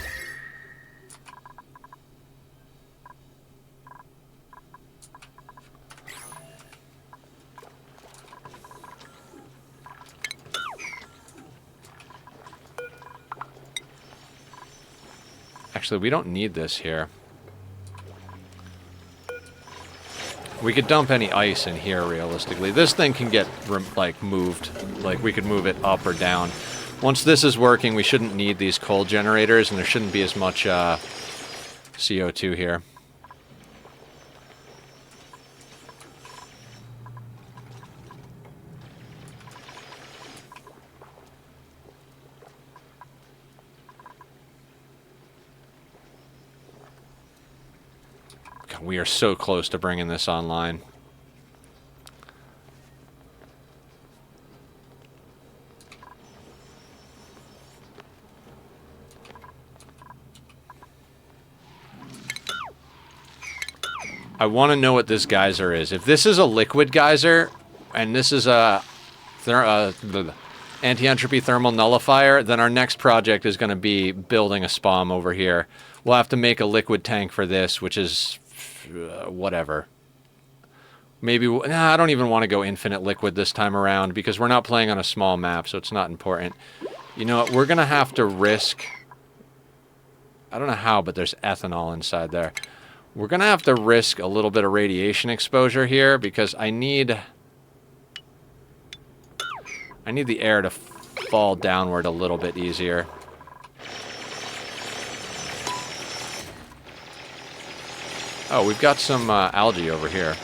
B: Actually, we don't need this here. We could dump any ice in here, realistically. This thing can get, like, moved. Like, we could move it up or down. Once this is working, we shouldn't need these coal generators, and there shouldn't be as much CO2 here. We are so close to bringing this online. I want to know what this geyser is. If this is a liquid geyser, and this is a anti-entropy thermal nullifier, then our next project is going to be building a SPOM over here. We'll have to make a liquid tank for this, which is whatever. Maybe, nah, I don't even want to go infinite liquid this time around because we're not playing on a small map, so it's not important. You know what, we're going to have to risk... I don't know how, but there's ethanol inside there. We're going to have to risk a little bit of radiation exposure here because I need the air to fall downward a little bit easier. Oh, we've got some algae over here.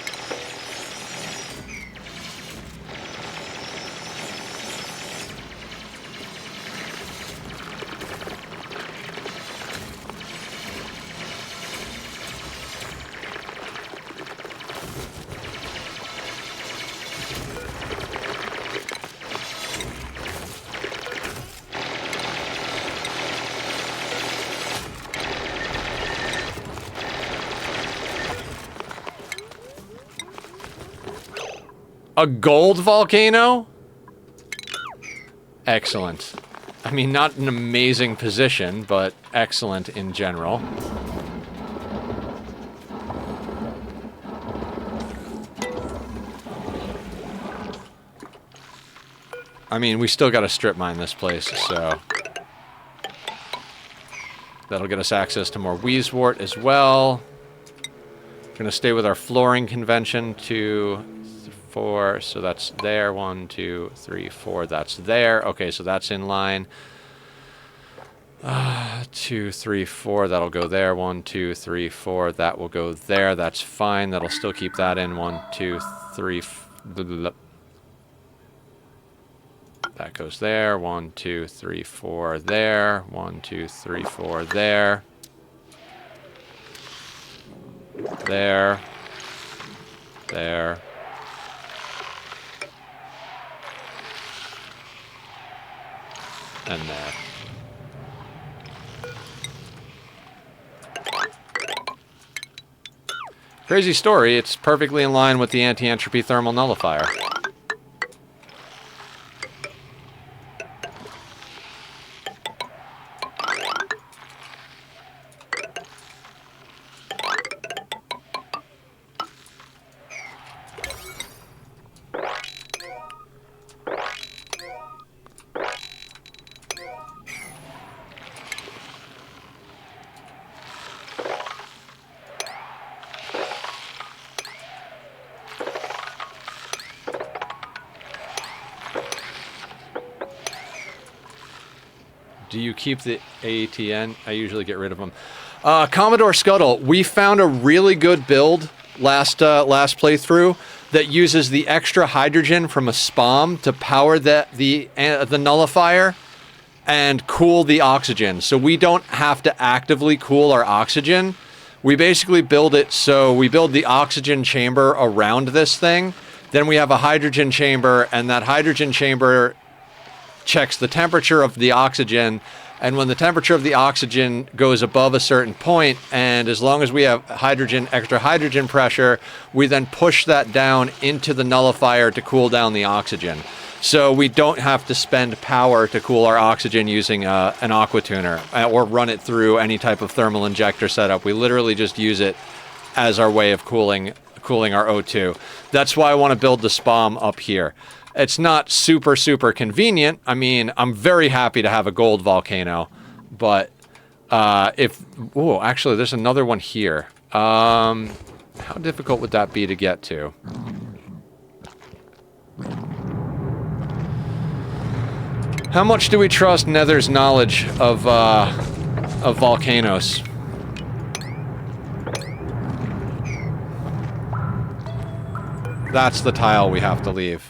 B: A gold volcano? Excellent. I mean, not an amazing position, but excellent in general. I mean, we still got to strip mine this place, so... that'll get us access to more Wheezewort as well. We're going to stay with our flooring convention to... 4, so that's there. 1, 2, 3, 4. That's there. Okay, so that's in line. 2, 3, 4. That'll go there. 1, 2, 3, 4. That will go there. That's fine. That'll still keep that in. 1, 2, 3. That goes there. 1, 2, 3, 4. There. 1, 2, 3, 4. There. There. There. And there. Crazy story, it's perfectly in line with the anti-entropy thermal nullifier. Do you keep the ATN? I usually get rid of them. Commodore Scuttle, we found a really good build last playthrough that uses the extra hydrogen from a SPOM to power the nullifier and cool the oxygen. So we don't have to actively cool our oxygen. We basically build it so we build the oxygen chamber around this thing. Then we have a hydrogen chamber, and that hydrogen chamber checks the temperature of the oxygen, and when the temperature of the oxygen goes above a certain point, and as long as we have extra hydrogen pressure, we then push that down into the nullifier to cool down the oxygen. So we don't have to spend power to cool our oxygen using an aqua tuner or run it through any type of thermal injector setup. We literally just use it as our way of cooling our O2. That's why I want to build the SPOM up here. It's not super convenient. I mean, I'm very happy to have a gold volcano, but Oh, actually, there's another one here. How difficult would that be to get to? How much do we trust Nether's knowledge of volcanoes? That's the tile we have to leave.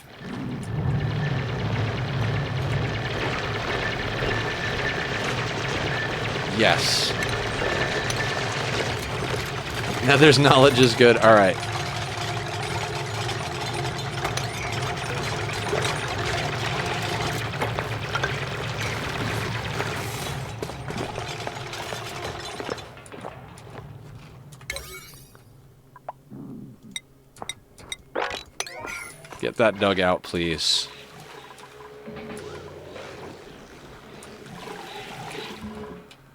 B: Yes. Nether's knowledge is good. All right. Get that dug out, please.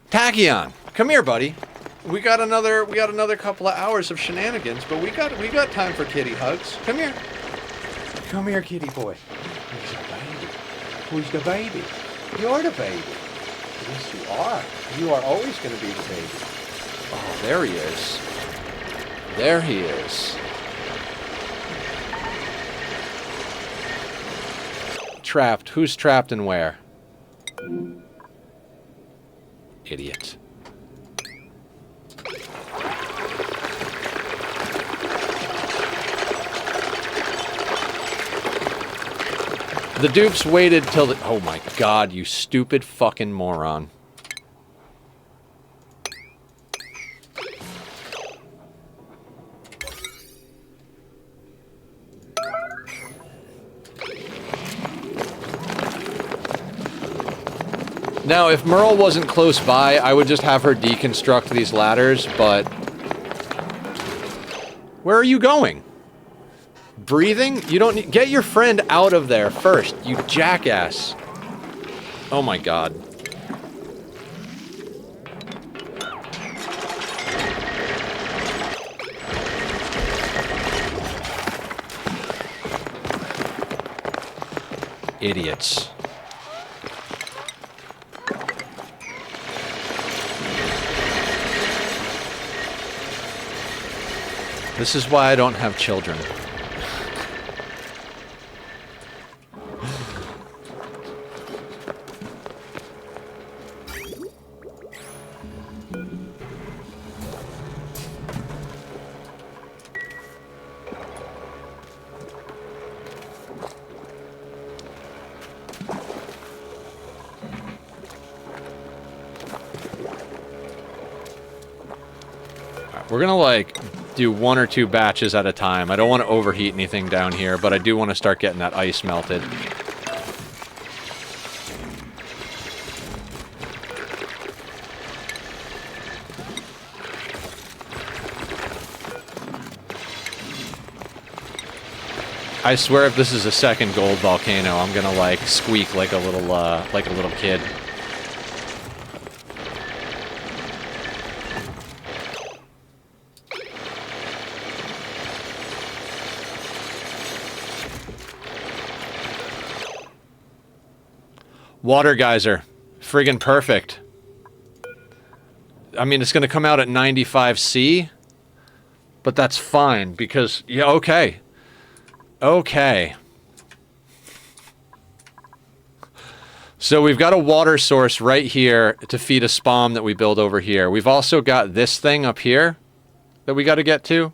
B: Tachyon, come here, buddy. We got another couple of hours of shenanigans, but we got time for kitty hugs. Come here. Come here, kitty boy. Who's the baby? Who's the baby? You're the baby. Yes, you are. You are always going to be the baby. Oh, there he is. There he is. Trapped. Who's trapped and where? Idiot. The dupes waited till the... Oh my god, you stupid fucking moron. Now, if Merle wasn't close by, I would just have her deconstruct these ladders, but... Where are you going? Breathing? You don't need... Get your friend out of there first, you jackass. Oh my god. Idiots. This is why I don't have children. We're gonna, like, do 1 or 2 batches at a time. I don't want to overheat anything down here, but I do want to start getting that ice melted. I swear if this is a second gold volcano, I'm gonna, like, squeak like a little kid. Water geyser. Friggin' perfect. I mean, it's gonna come out at 95C, but that's fine, because... Yeah, okay. Okay. So we've got a water source right here to feed a spawn that we build over here. We've also got this thing up here that we gotta get to.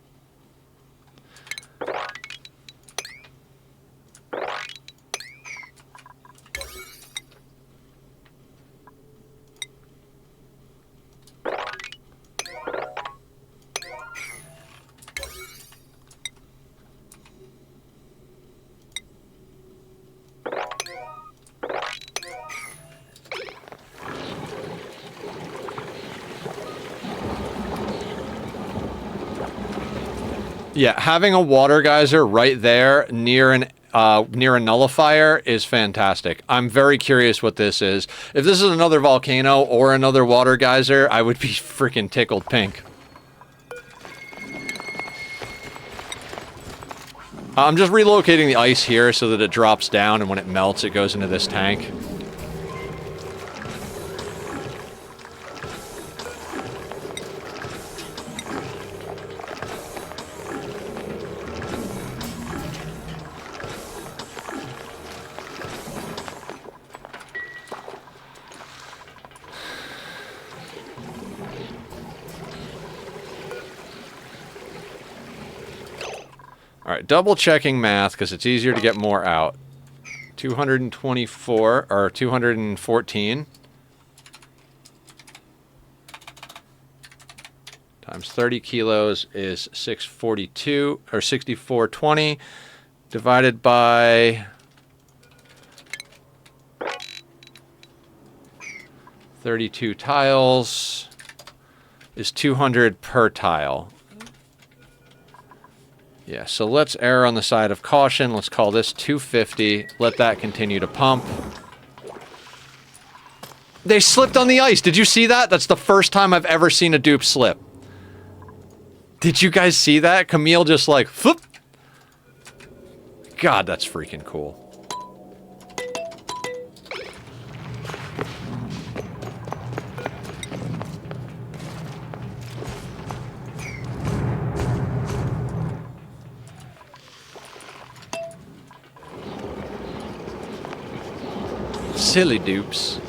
B: Yeah, having a water geyser right there near a nullifier is fantastic. I'm very curious what this is. If this is another volcano or another water geyser, I would be freaking tickled pink. I'm just relocating the ice here so that it drops down, and when it melts, it goes into this tank. All right, double checking math because it's easier to get more out. 224 or 214 times 30 kilos is 642 or 6420 divided by 32 tiles is 200 per tile. Yeah, so let's err on the side of caution. Let's call this 250. Let that continue to pump. They slipped on the ice. Did you see that? That's the first time I've ever seen a dupe slip. Did you guys see that? Camille just like, floop. God, that's freaking cool. Silly dupes.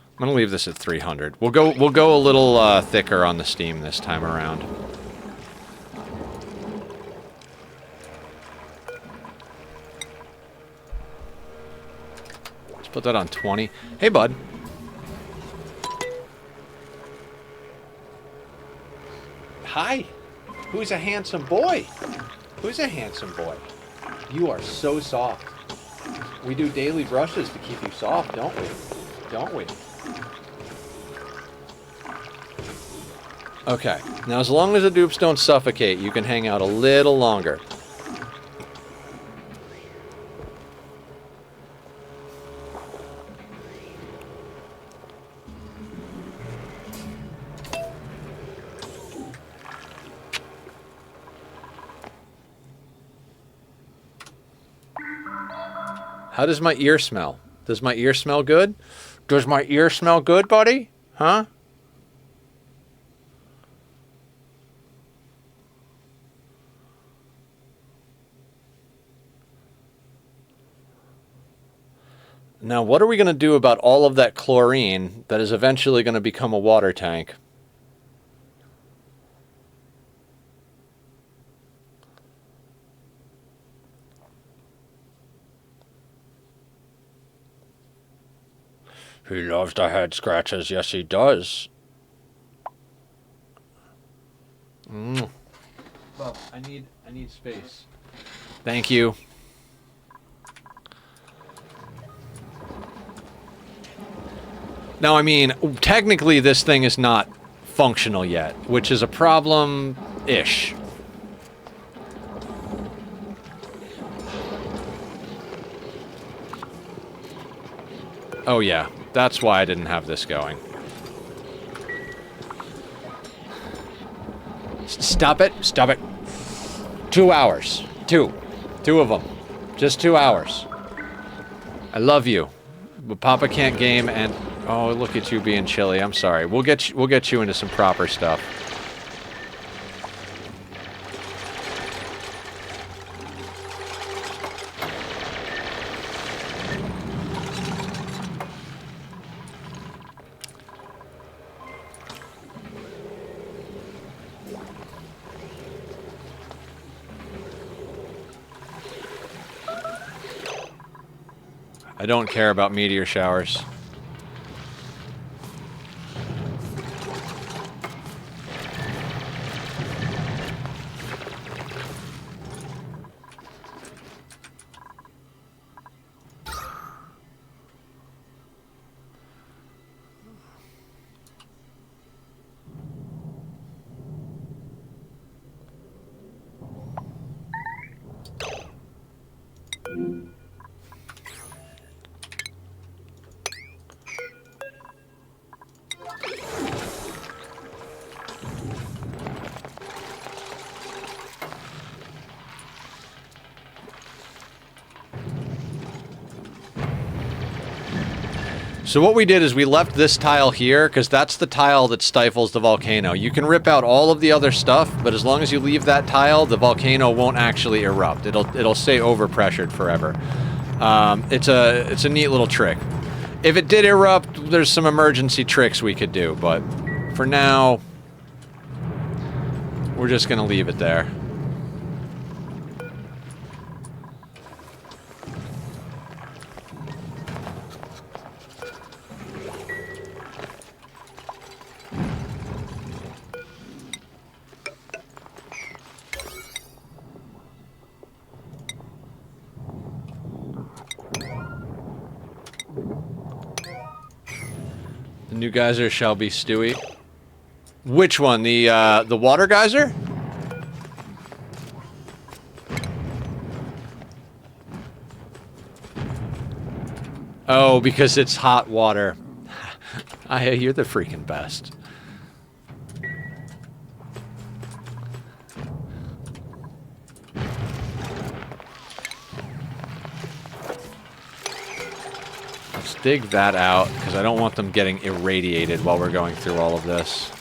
B: I'm gonna leave this at 300. We'll go a little thicker on the steam this time around. Let's put that on 20. Hey, bud. Hi. Who's a handsome boy? Who's a handsome boy? You are so soft. We do daily brushes to keep you soft, don't we? Don't we? Okay, now as long as the dupes don't suffocate, you can hang out a little longer. How does my ear smell? Does my ear smell good? Does my ear smell good, buddy? Huh? Now, what are we going to do about all of that chlorine that is eventually going to become a water tank? He loves the head scratches. Yes, he does. Well, I need space. Thank you. Now, I mean, technically this thing is not functional yet, which is a problem-ish. Oh yeah, that's why I didn't have this going. Stop it, stop it. 2 hours. Two of them. Just 2 hours. I love you, but Papa can't game and... Oh, look at you being chilly. I'm sorry. We'll get you into some proper stuff. I don't care about meteor showers. So what we did is we left this tile here because that's the tile that stifles the volcano. You can rip out all of the other stuff, but as long as you leave that tile, the volcano won't actually erupt. It'll stay overpressured forever. It's a neat little trick. If it did erupt, there's some emergency tricks we could do, but for now, we're just gonna leave it there. The new geyser shall be Stewie. Which one? The water geyser? Oh, because it's hot water. You're the freaking best. Let's dig that out, because I don't want them getting irradiated while we're going through all of this.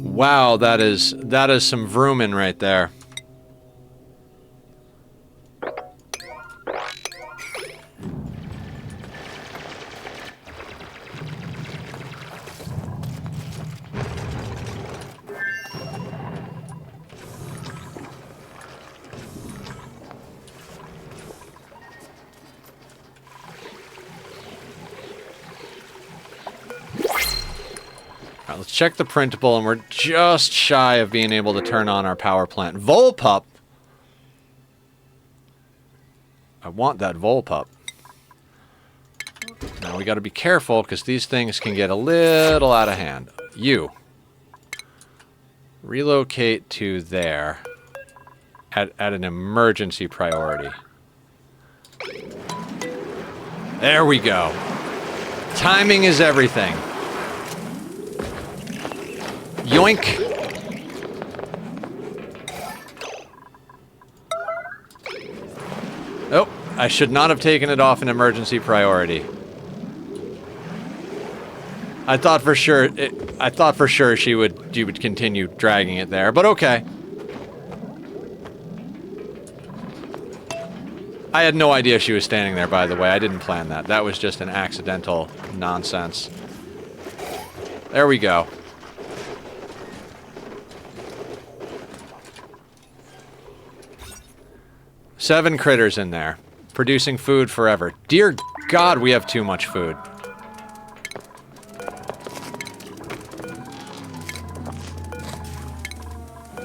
B: Wow, that is some vroomin' right there. Let's check the printable, and we're just shy of being able to turn on our power plant. Volpup! I want that Volpup. Now we gotta be careful, because these things can get a little out of hand. You. Relocate to there. At an emergency priority. There we go. Timing is everything. Yoink! Oh, I should not have taken it off an emergency priority. I thought for sure she would continue dragging it there, but okay. I had no idea she was standing there, by the way. I didn't plan that. That was just an accidental nonsense. There we go. Seven critters in there, producing food forever. Dear God, we have too much food.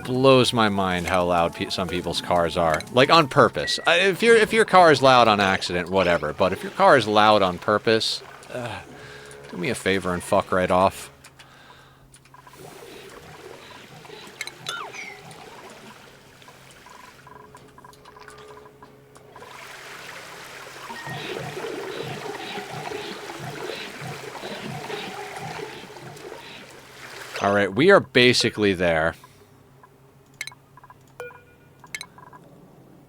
B: Blows my mind how loud some people's cars are. Like, on purpose. If your car is loud on accident, whatever. But if your car is loud on purpose, do me a favor and fuck right off. Alright, we are basically there.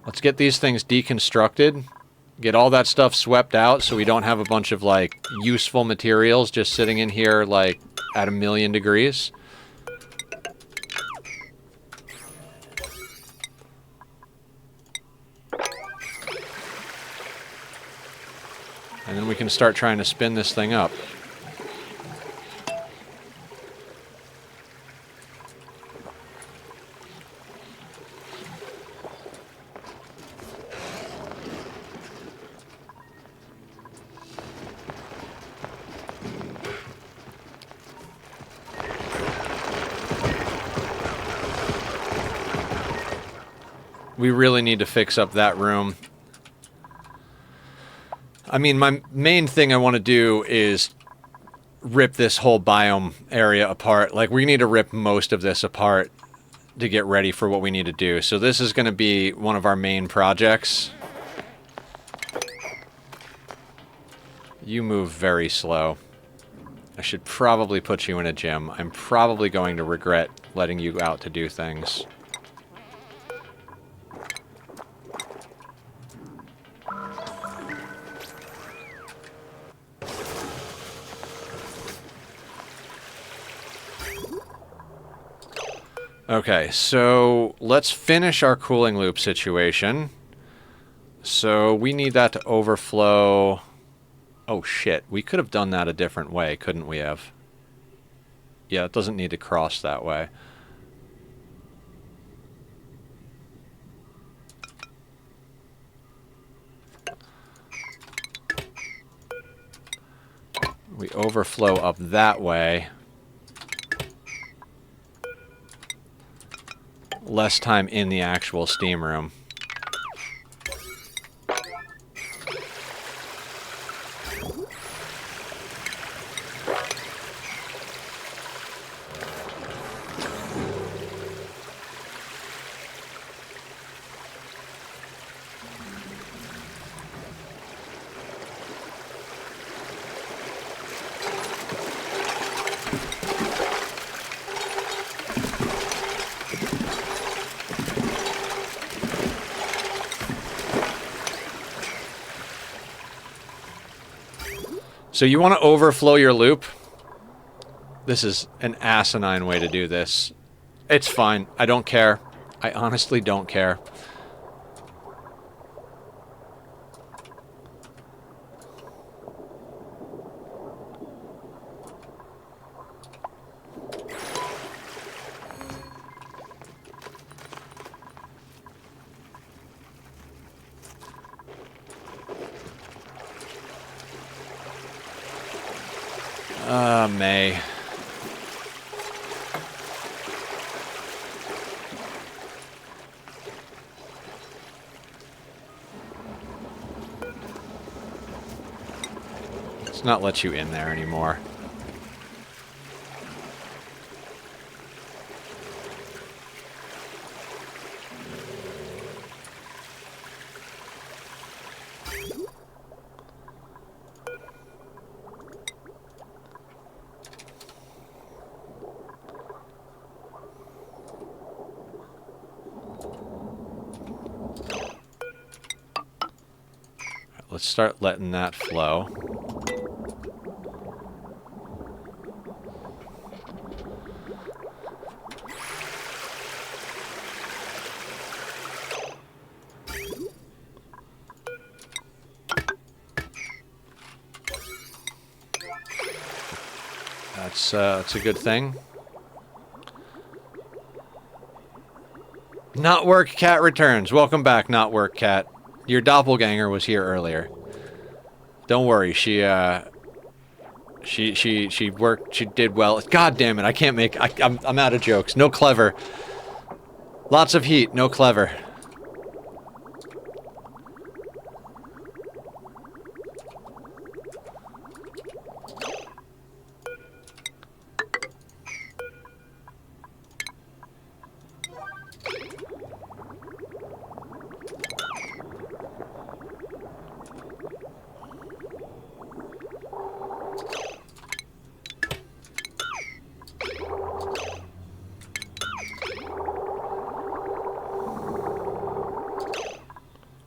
B: Let's get these things deconstructed. Get all that stuff swept out so we don't have a bunch of, like, useful materials just sitting in here, like, at 1,000,000 degrees. And then we can start trying to spin this thing up. We really need to fix up that room. I mean, my main thing I want to do is rip this whole biome area apart. Like, we need to rip most of this apart to get ready for what we need to do. So this is going to be one of our main projects. You move very slow. I should probably put you in a gym. I'm probably going to regret letting you out to do things. Okay, so let's finish our cooling loop situation. So we need that to overflow. Oh shit, we could have done that a different way, couldn't we have? Yeah, it doesn't need to cross that way. We overflow up that way. Less time in the actual steam room. So you want to overflow your loop? This is an asinine way to do this. It's fine. I don't care. I honestly don't care. May. Let's not let you in there anymore. Let's start letting that flow. That's a good thing. Not Work Cat returns. Welcome back, Not Work Cat. Your doppelganger was here earlier. Don't worry, she worked, she did well. God damn it, I can't make, I'm out of jokes. No clever. Lots of heat, no clever.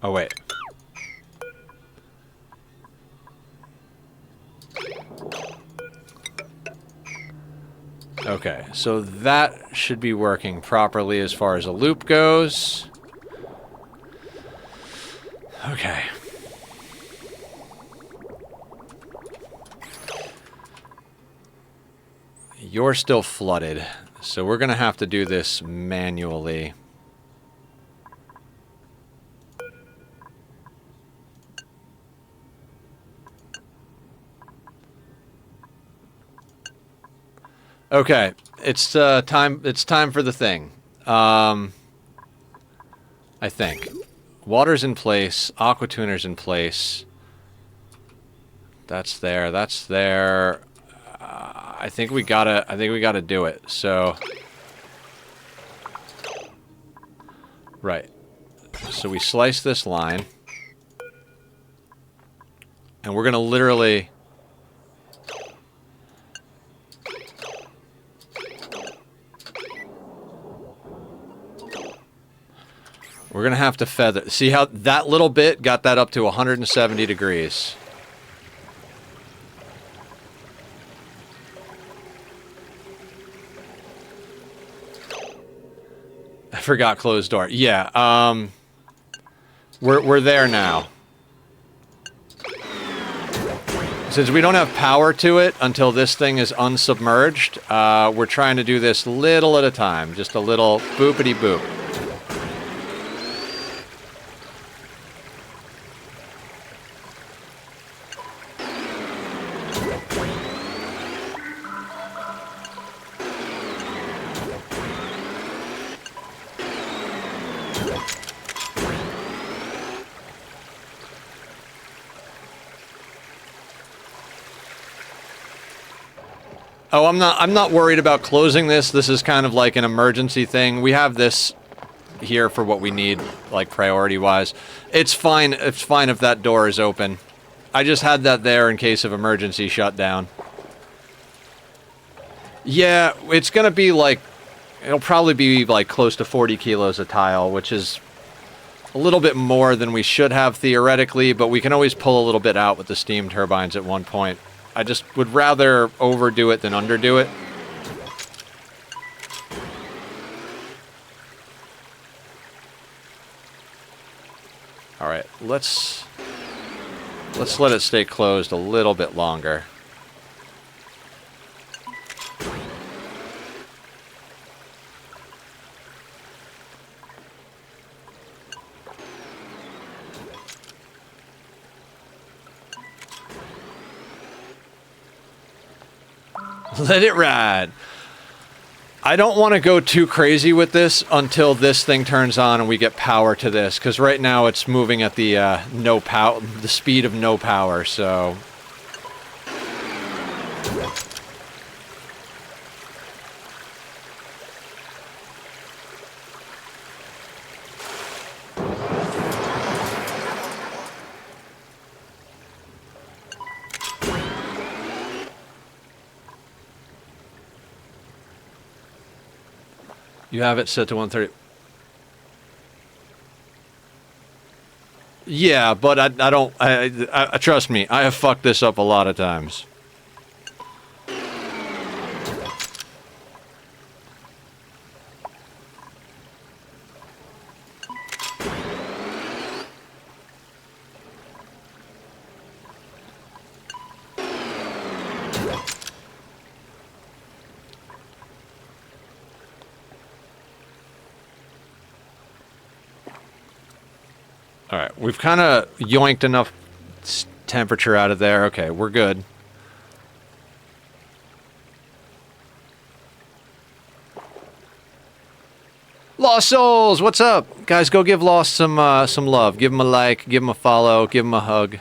B: Oh, wait. Okay, so that should be working properly as far as a loop goes. Okay. You're still flooded, so we're gonna have to do this manually. Okay, it's time. It's time for the thing. I think water's in place. Aqua tuner's in place. That's there. That's there. I think we gotta do it. So, right. So we slice this line, and we're gonna literally. We're gonna have to feather. See how that little bit got that up to 170 degrees. I forgot closed door. Yeah, we're there now. Since we don't have power to it until this thing is unsubmerged, we're trying to do this little at a time. Just a little boopity boop. Oh, I'm not worried about closing this. This is kind of like an emergency thing. We have this here for what we need, like priority-wise. It's fine if that door is open. I just had that there in case of emergency shutdown. Yeah, it's gonna be like, it'll probably be like close to 40 kilos a tile, which is a little bit more than we should have theoretically, but we can always pull a little bit out with the steam turbines at one point. I just would rather overdo it than underdo it. All right, let's let it stay closed a little bit longer. Let it ride. I don't want to go too crazy with this until this thing turns on and we get power to this, because right now it's moving at the the speed of no power. So you have it set to 130. Yeah, but I don't. I trust me. I have fucked this up a lot of times. All right, we've kind of yoinked enough temperature out of there. Okay, we're good. Lost Souls, what's up? Guys, go give Lost some love. Give him a like, give him a follow, give him a hug.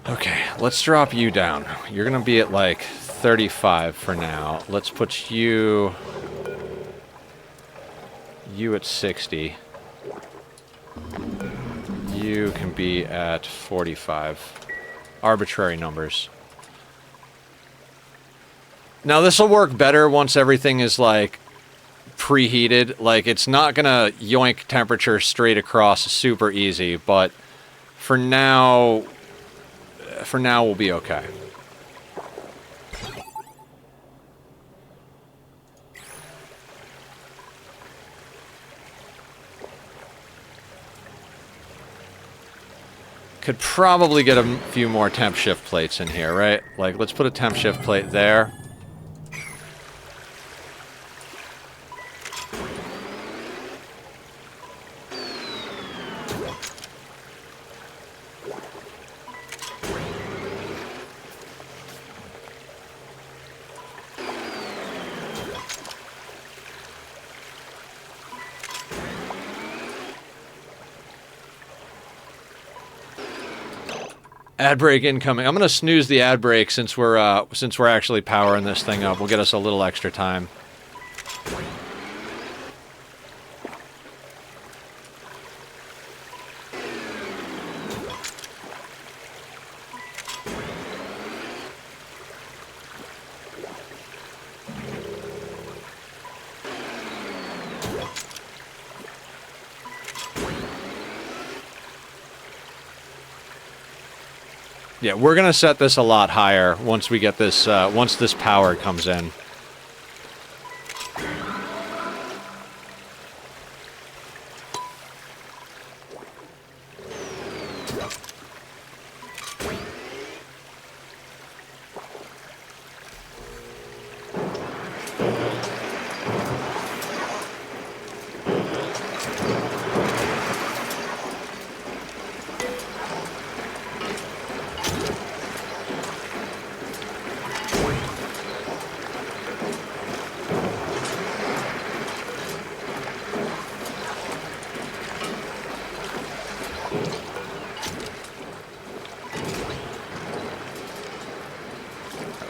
B: Okay, let's drop you down. You're gonna be at like 35 for now. Let's put you at 60. You can be at 45. Arbitrary numbers. Now this will work better once everything is like preheated. Like it's not gonna yoink temperature straight across super easy, but for now we'll be okay. Could probably get a few more temp shift plates in here, right? Like, let's put a temp shift plate there. Ad break incoming. I'm gonna snooze the ad break since we're actually powering this thing up. We'll get us a little extra time. Yeah, we're gonna set this a lot higher once we get this, once this power comes in.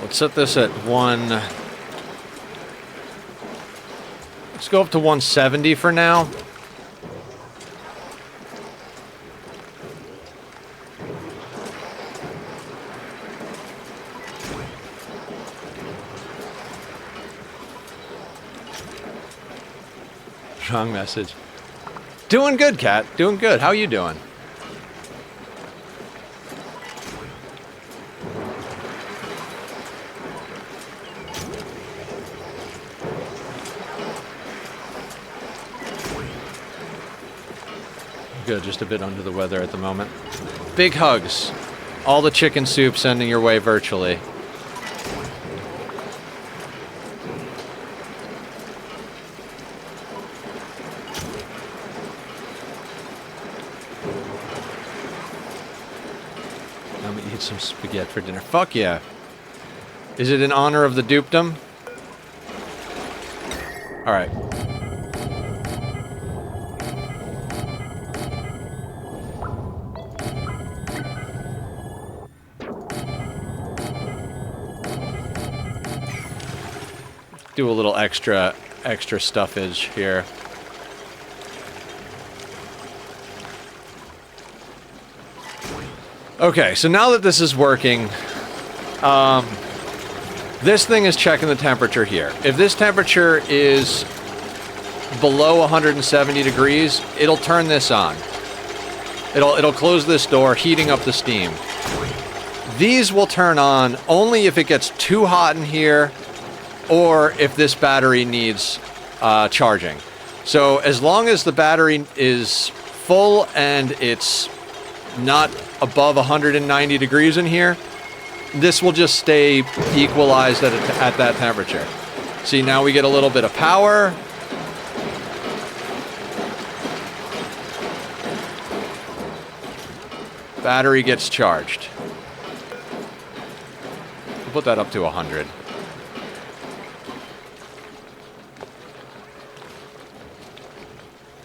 B: Let's set this at let's go up to 170 for now. Wrong message. Doing good, Kat. Doing good. How you doing? Good, just a bit under the weather at the moment. Big hugs. All the chicken soup sending your way virtually. I'm gonna eat some spaghetti for dinner. Fuck yeah. Is it in honor of the dupedom? Alright. Do a little extra stuffage here. Okay, so now that this is working, this thing is checking the temperature here. If this temperature is below 170 degrees, it'll turn this on. It'll close this door, heating up the steam. These will turn on only if it gets too hot in here, or if this battery needs charging. So as long as the battery is full and it's not above 190 degrees in here, this will just stay equalized at that temperature. See, now we get a little bit of power. Battery gets charged. We'll put that up to 100.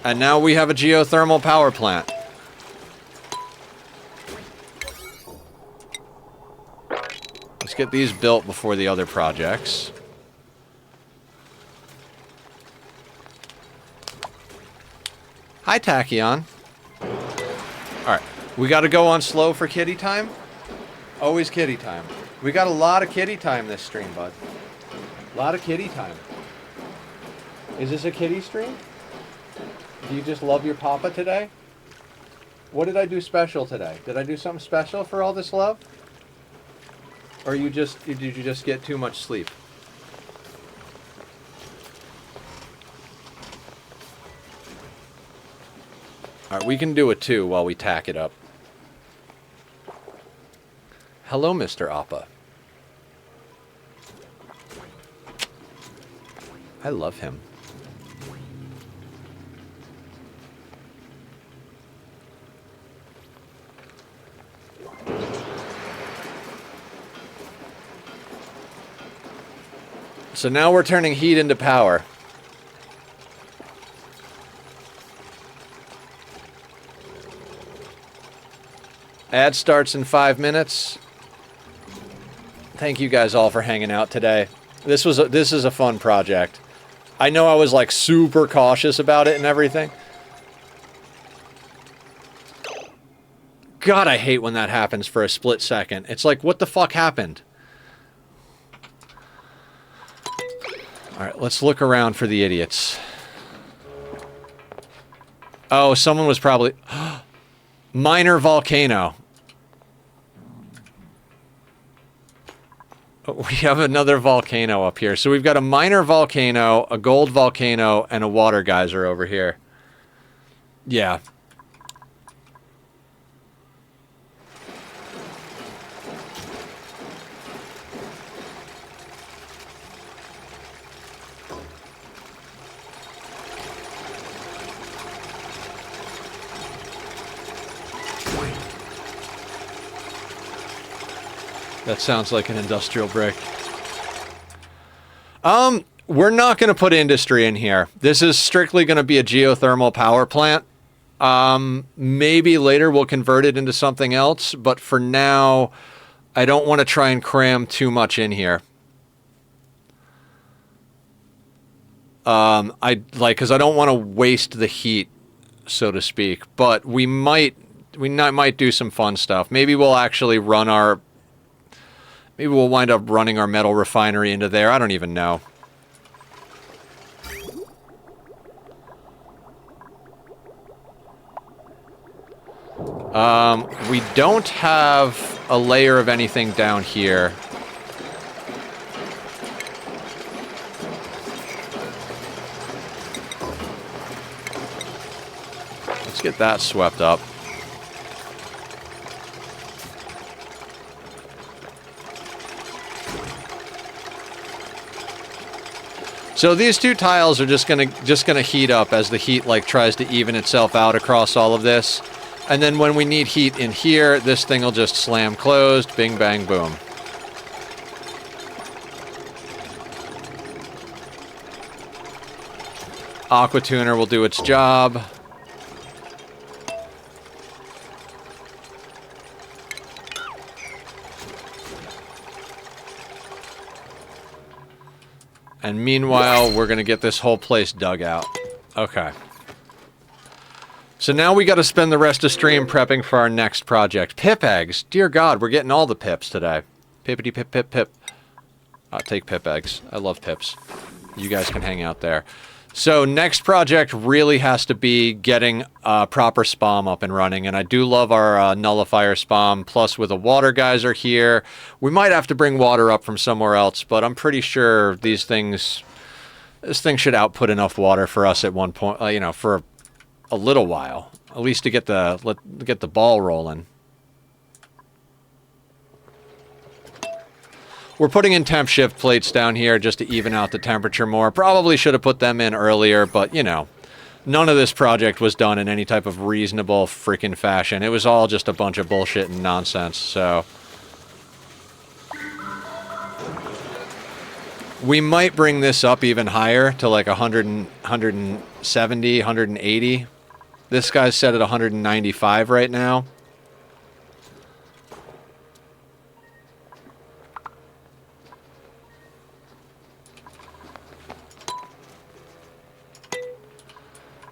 B: And now we have a geothermal power plant. Let's get these built before the other projects. Hi, Tachyon. Alright, we gotta go on slow for kitty time? Always kitty time. We got a lot of kitty time this stream, bud. A lot of kitty time. Is this a kitty stream? Do you just love your papa today? What did I do special today? Did I do something special for all this love? Or did you just get too much sleep? Alright, we can do it too while we tack it up. Hello, Mr. Appa. I love him. So now we're turning heat into power. Ad starts in 5 minutes. Thank you guys all for hanging out today. This is a fun project. I know I was like super cautious about it and everything. God, I hate when that happens for a split second. It's like, what the fuck happened? All right, let's look around for the idiots. Oh, someone was probably... Minor volcano. We have another volcano up here. So we've got a minor volcano, a gold volcano, and a water geyser over here. Yeah. That sounds like an industrial brick. We're not going to put industry in here. This is strictly going to be a geothermal power plant. Maybe later we'll convert it into something else, but for now, I don't want to try and cram too much in here. Because I don't want to waste the heat, so to speak. But we might do some fun stuff. Maybe we'll actually run our... Maybe we'll wind up running our metal refinery into there. I don't even know. We don't have a layer of anything down here. Let's get that swept up. So these two tiles are just gonna heat up as the heat like tries to even itself out across all of this. And then when we need heat in here, this thing will just slam closed, bing, bang, boom. Aqua tuner will do its job. And meanwhile, we're going to get this whole place dug out. Okay. So now we got to spend the rest of stream prepping for our next project. Pip eggs. Dear God, we're getting all the pips today. Pippity pip pip pip. I'll take pip eggs. I love pips. You guys can hang out there. So next project really has to be getting proper spam up and running. And I do love our nullifier spam. Plus with a water geyser here. We might have to bring water up from somewhere else. But I'm pretty sure this thing should output enough water for us at one point. For a little while. At least to get the ball rolling. We're putting in temp shift plates down here just to even out the temperature more. Probably should have put them in earlier, but, none of this project was done in any type of reasonable freaking fashion. It was all just a bunch of bullshit and nonsense, so... We might bring this up even higher to like 170, 180. This guy's set at 195 right now.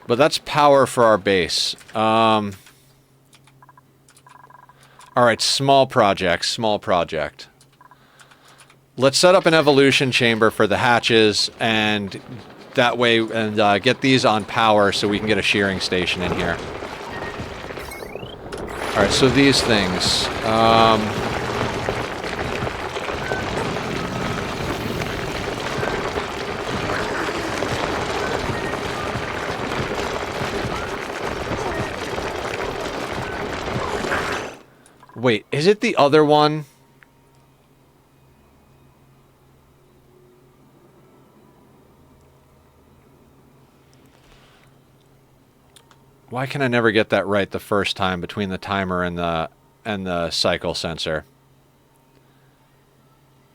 B: But that's power for our base. All right, small project. Let's set up an evolution chamber for the hatches, and that way, get these on power so we can get a shearing station in here. All right, so these things. Wait, is it the other one? Why can I never get that right the first time between the timer and the cycle sensor?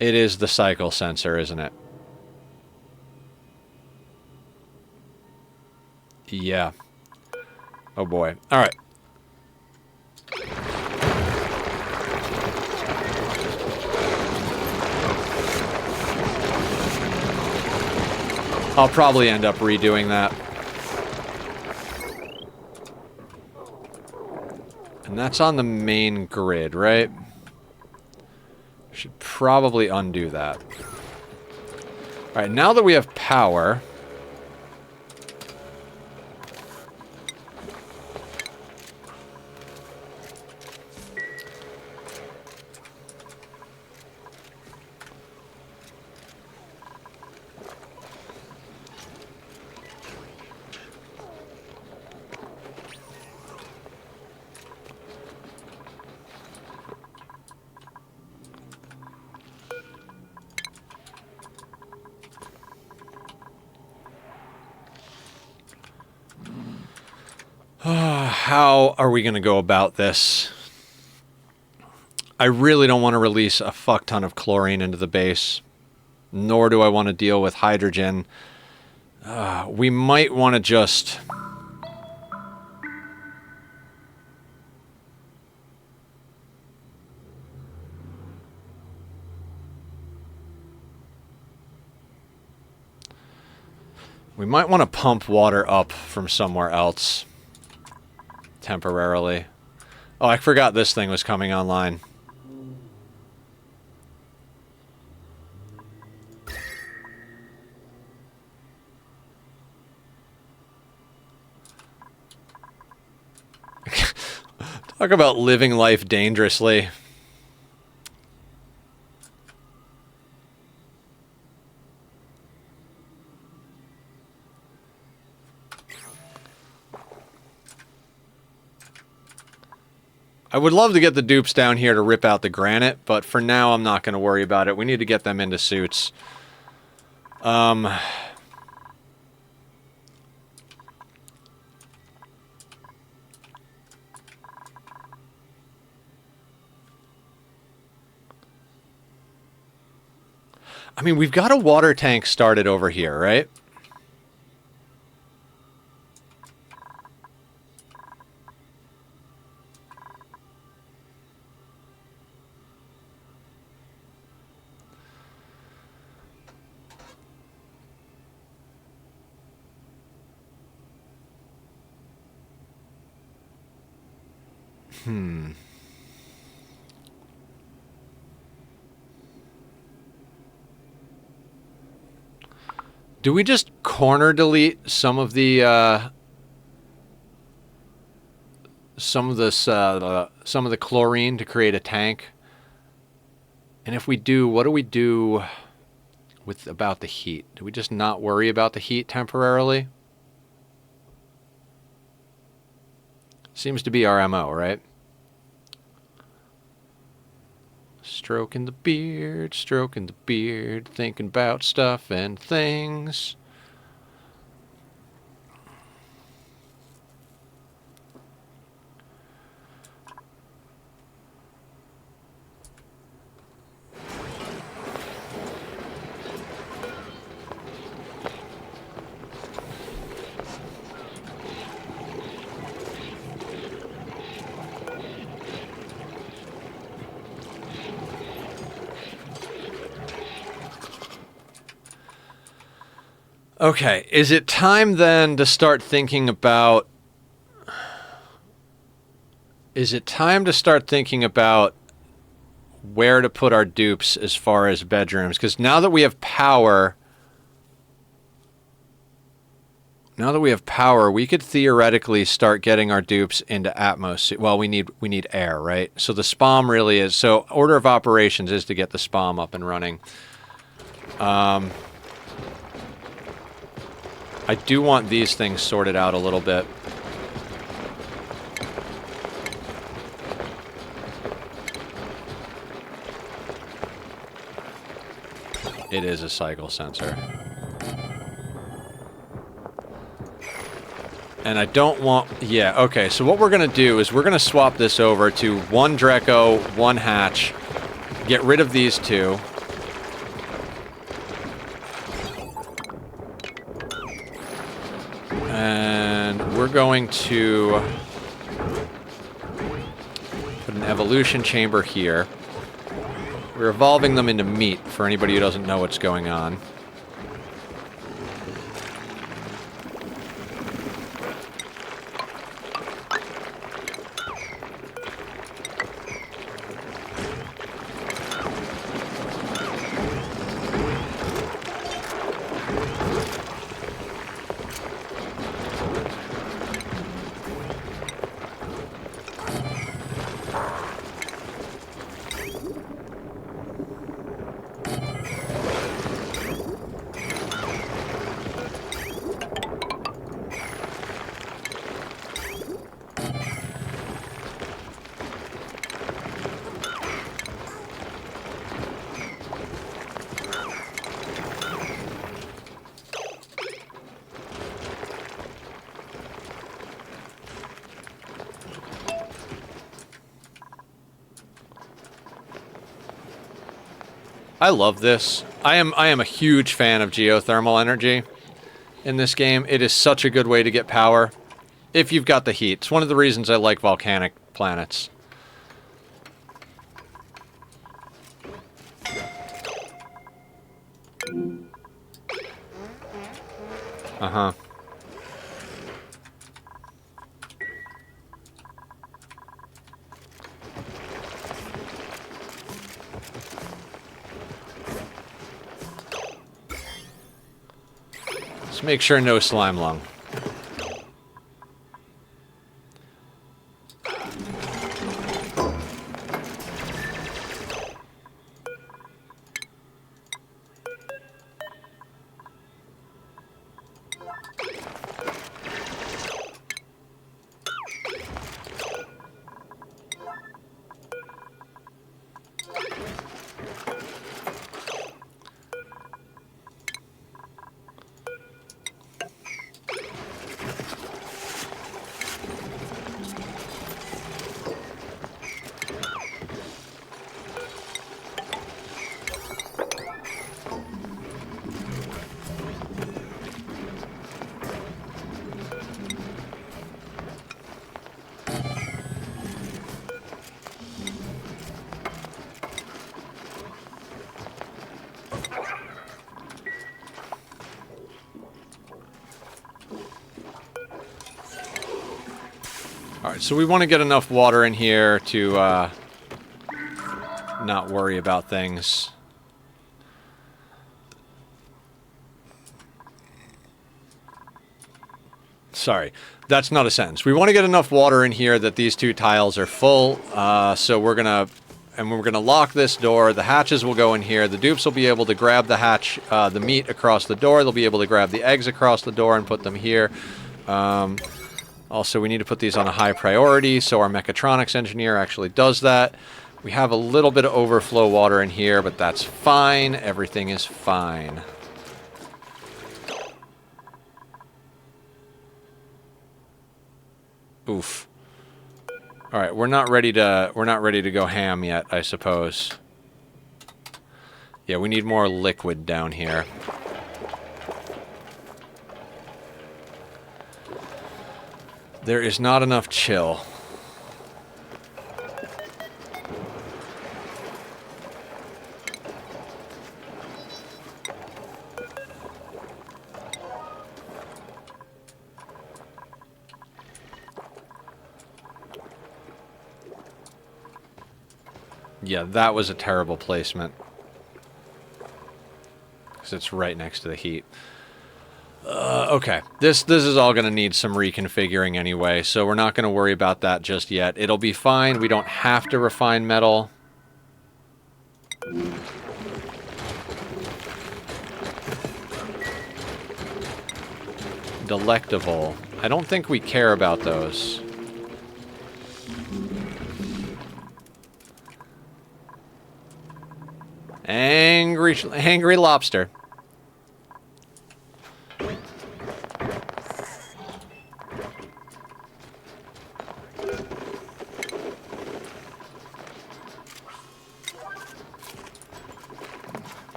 B: It is the cycle sensor, isn't it? Yeah. Oh boy. All right. I'll probably end up redoing that. And that's on the main grid, right? Should probably undo that. All right, now that we have power... How are we going to go about this? I really don't want to release a fuck ton of chlorine into the base, nor do I want to deal with hydrogen. We might want to just... We might want to pump water up from somewhere else. Temporarily. Oh, I forgot this thing was coming online. Talk about living life dangerously. I would love to get the dupes down here to rip out the granite, but for now I'm not going to worry about it. We need to get them into suits. I mean, we've got a water tank started over here, right? Do we just corner delete some of the chlorine to create a tank? And if we do, what do we do with about the heat? Do we just not worry about the heat temporarily? Seems to be our MO, right? Stroking the beard, thinking about stuff and things. Okay, is it time then to start thinking about... Is it time to start thinking about where to put our dupes as far as bedrooms? Because now that we have power... we could theoretically start getting our dupes into Atmos. Well, we need air, right? So the SPOM really is... So order of operations is to get the SPOM up and running. I do want these things sorted out a little bit. It is a cycle sensor. And I don't want... Yeah, okay, so what we're going to do is we're going to swap this over to 1 Dreco, 1 Hatch, get rid of these 2. And we're going to put an evolution chamber here. We're evolving them into meat for anybody who doesn't know what's going on. I love this. I am a huge fan of geothermal energy in this game. It is such a good way to get power if you've got the heat. It's one of the reasons I like volcanic planets. Uh-huh. Let's make sure no slime lung. Alright, so we want to get enough water in here to not worry about things. Sorry, that's not a sentence. We want to get enough water in here that these 2 tiles are full, so we're gonna lock this door. The hatches will go in here. The dupes will be able to grab the hatch, the meat across the door. They'll be able to grab the eggs across the door and put them here. Also, we need to put these on a high priority, so our mechatronics engineer actually does that. We have a little bit of overflow water in here, but that's fine. Everything is fine. Oof. All right, we're not ready to go ham yet, I suppose. Yeah, we need more liquid down here. There is not enough chill. Yeah, that was a terrible placement. Because it's right next to the heat. Okay, this is all going to need some reconfiguring anyway, so we're not going to worry about that just yet. It'll be fine. We don't have to refine metal. Delectable. I don't think we care about those. Angry lobster.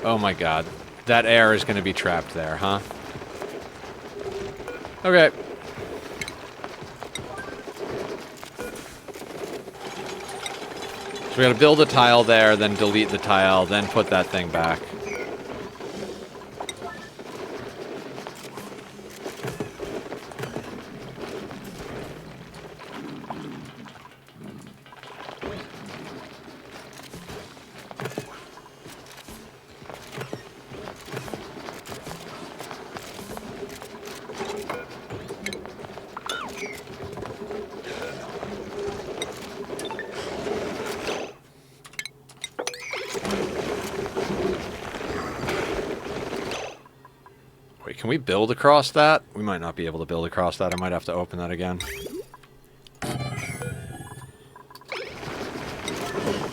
B: Oh my god. That air is going to be trapped there, huh? Okay. So we gotta build a tile there, then delete the tile, then put that thing back. Can we build across that? We might not be able to build across that. I might have to open that again.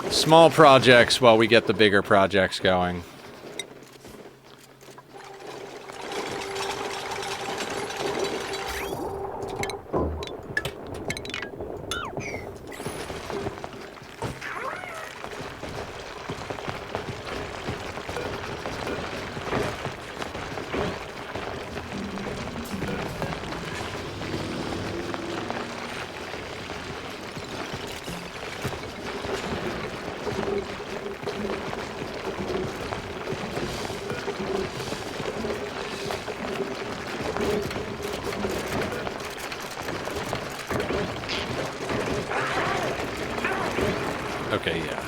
B: Small projects while we get the bigger projects going. Okay, yeah.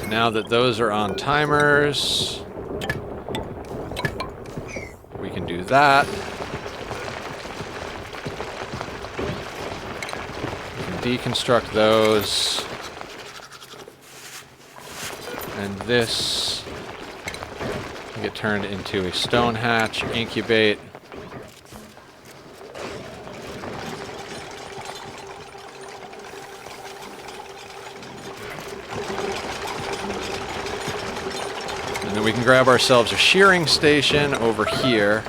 B: Now that those are on timers, we can do that. We can deconstruct those. And this can get turned into a stone hatch, incubate. And then we can grab ourselves a shearing station over here.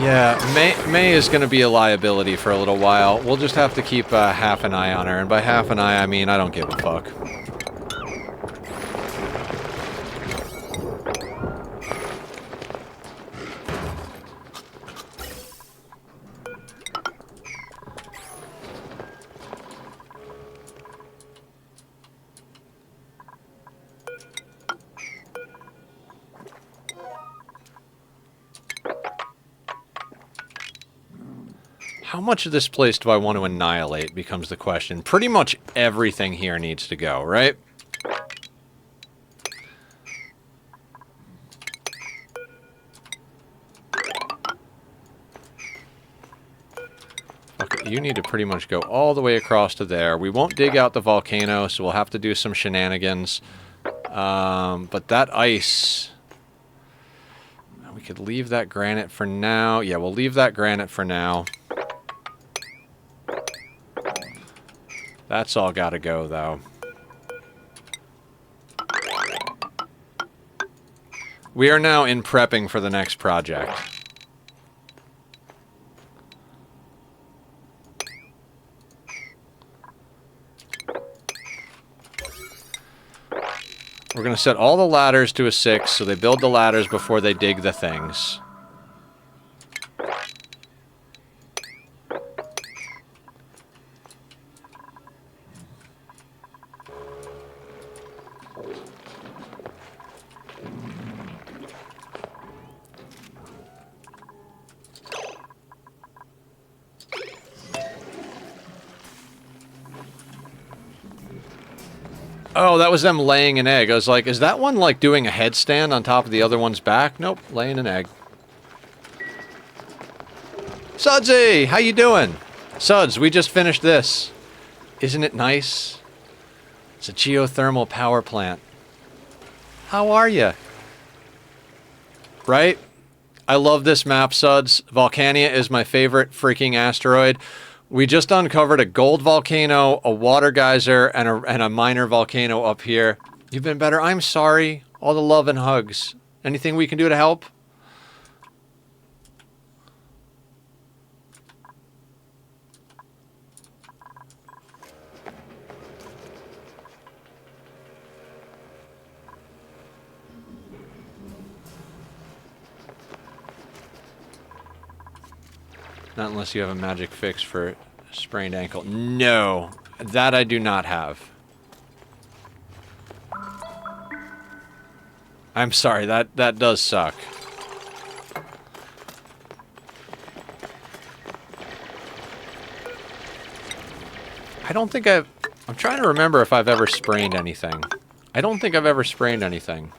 B: Yeah, May is going to be a liability for a little while. We'll just have to keep half an eye on her. And by half an eye, I mean I don't give a fuck. How much of this place do I want to annihilate becomes the question. Pretty much everything here needs to go, right? Okay, you need to pretty much go all the way across to there. We won't dig out the volcano, so we'll have to do some shenanigans. But that ice... We could leave that granite for now. Yeah, we'll leave that granite for now. That's all gotta go, though. We are now in prepping for the next project. We're gonna set all the ladders to a 6, so they build the ladders before they dig the things. Oh, that was them laying an egg. I was like, is that one like doing a headstand on top of the other one's back? Nope, laying an egg. Sudsy, how you doing? Suds, we just finished this. Isn't it nice? It's a geothermal power plant. How are you? Right? I love this map, Suds. Volcania is my favorite freaking asteroid. We just uncovered a gold volcano, a water geyser, and a minor volcano up here. You've been better. I'm sorry. All the love and hugs. Anything we can do to help? Not unless you have a magic fix for sprained ankle. No, that I do not have. I'm sorry, that does suck. I don't think I'm trying to remember if I've ever sprained anything. I don't think I've ever sprained anything.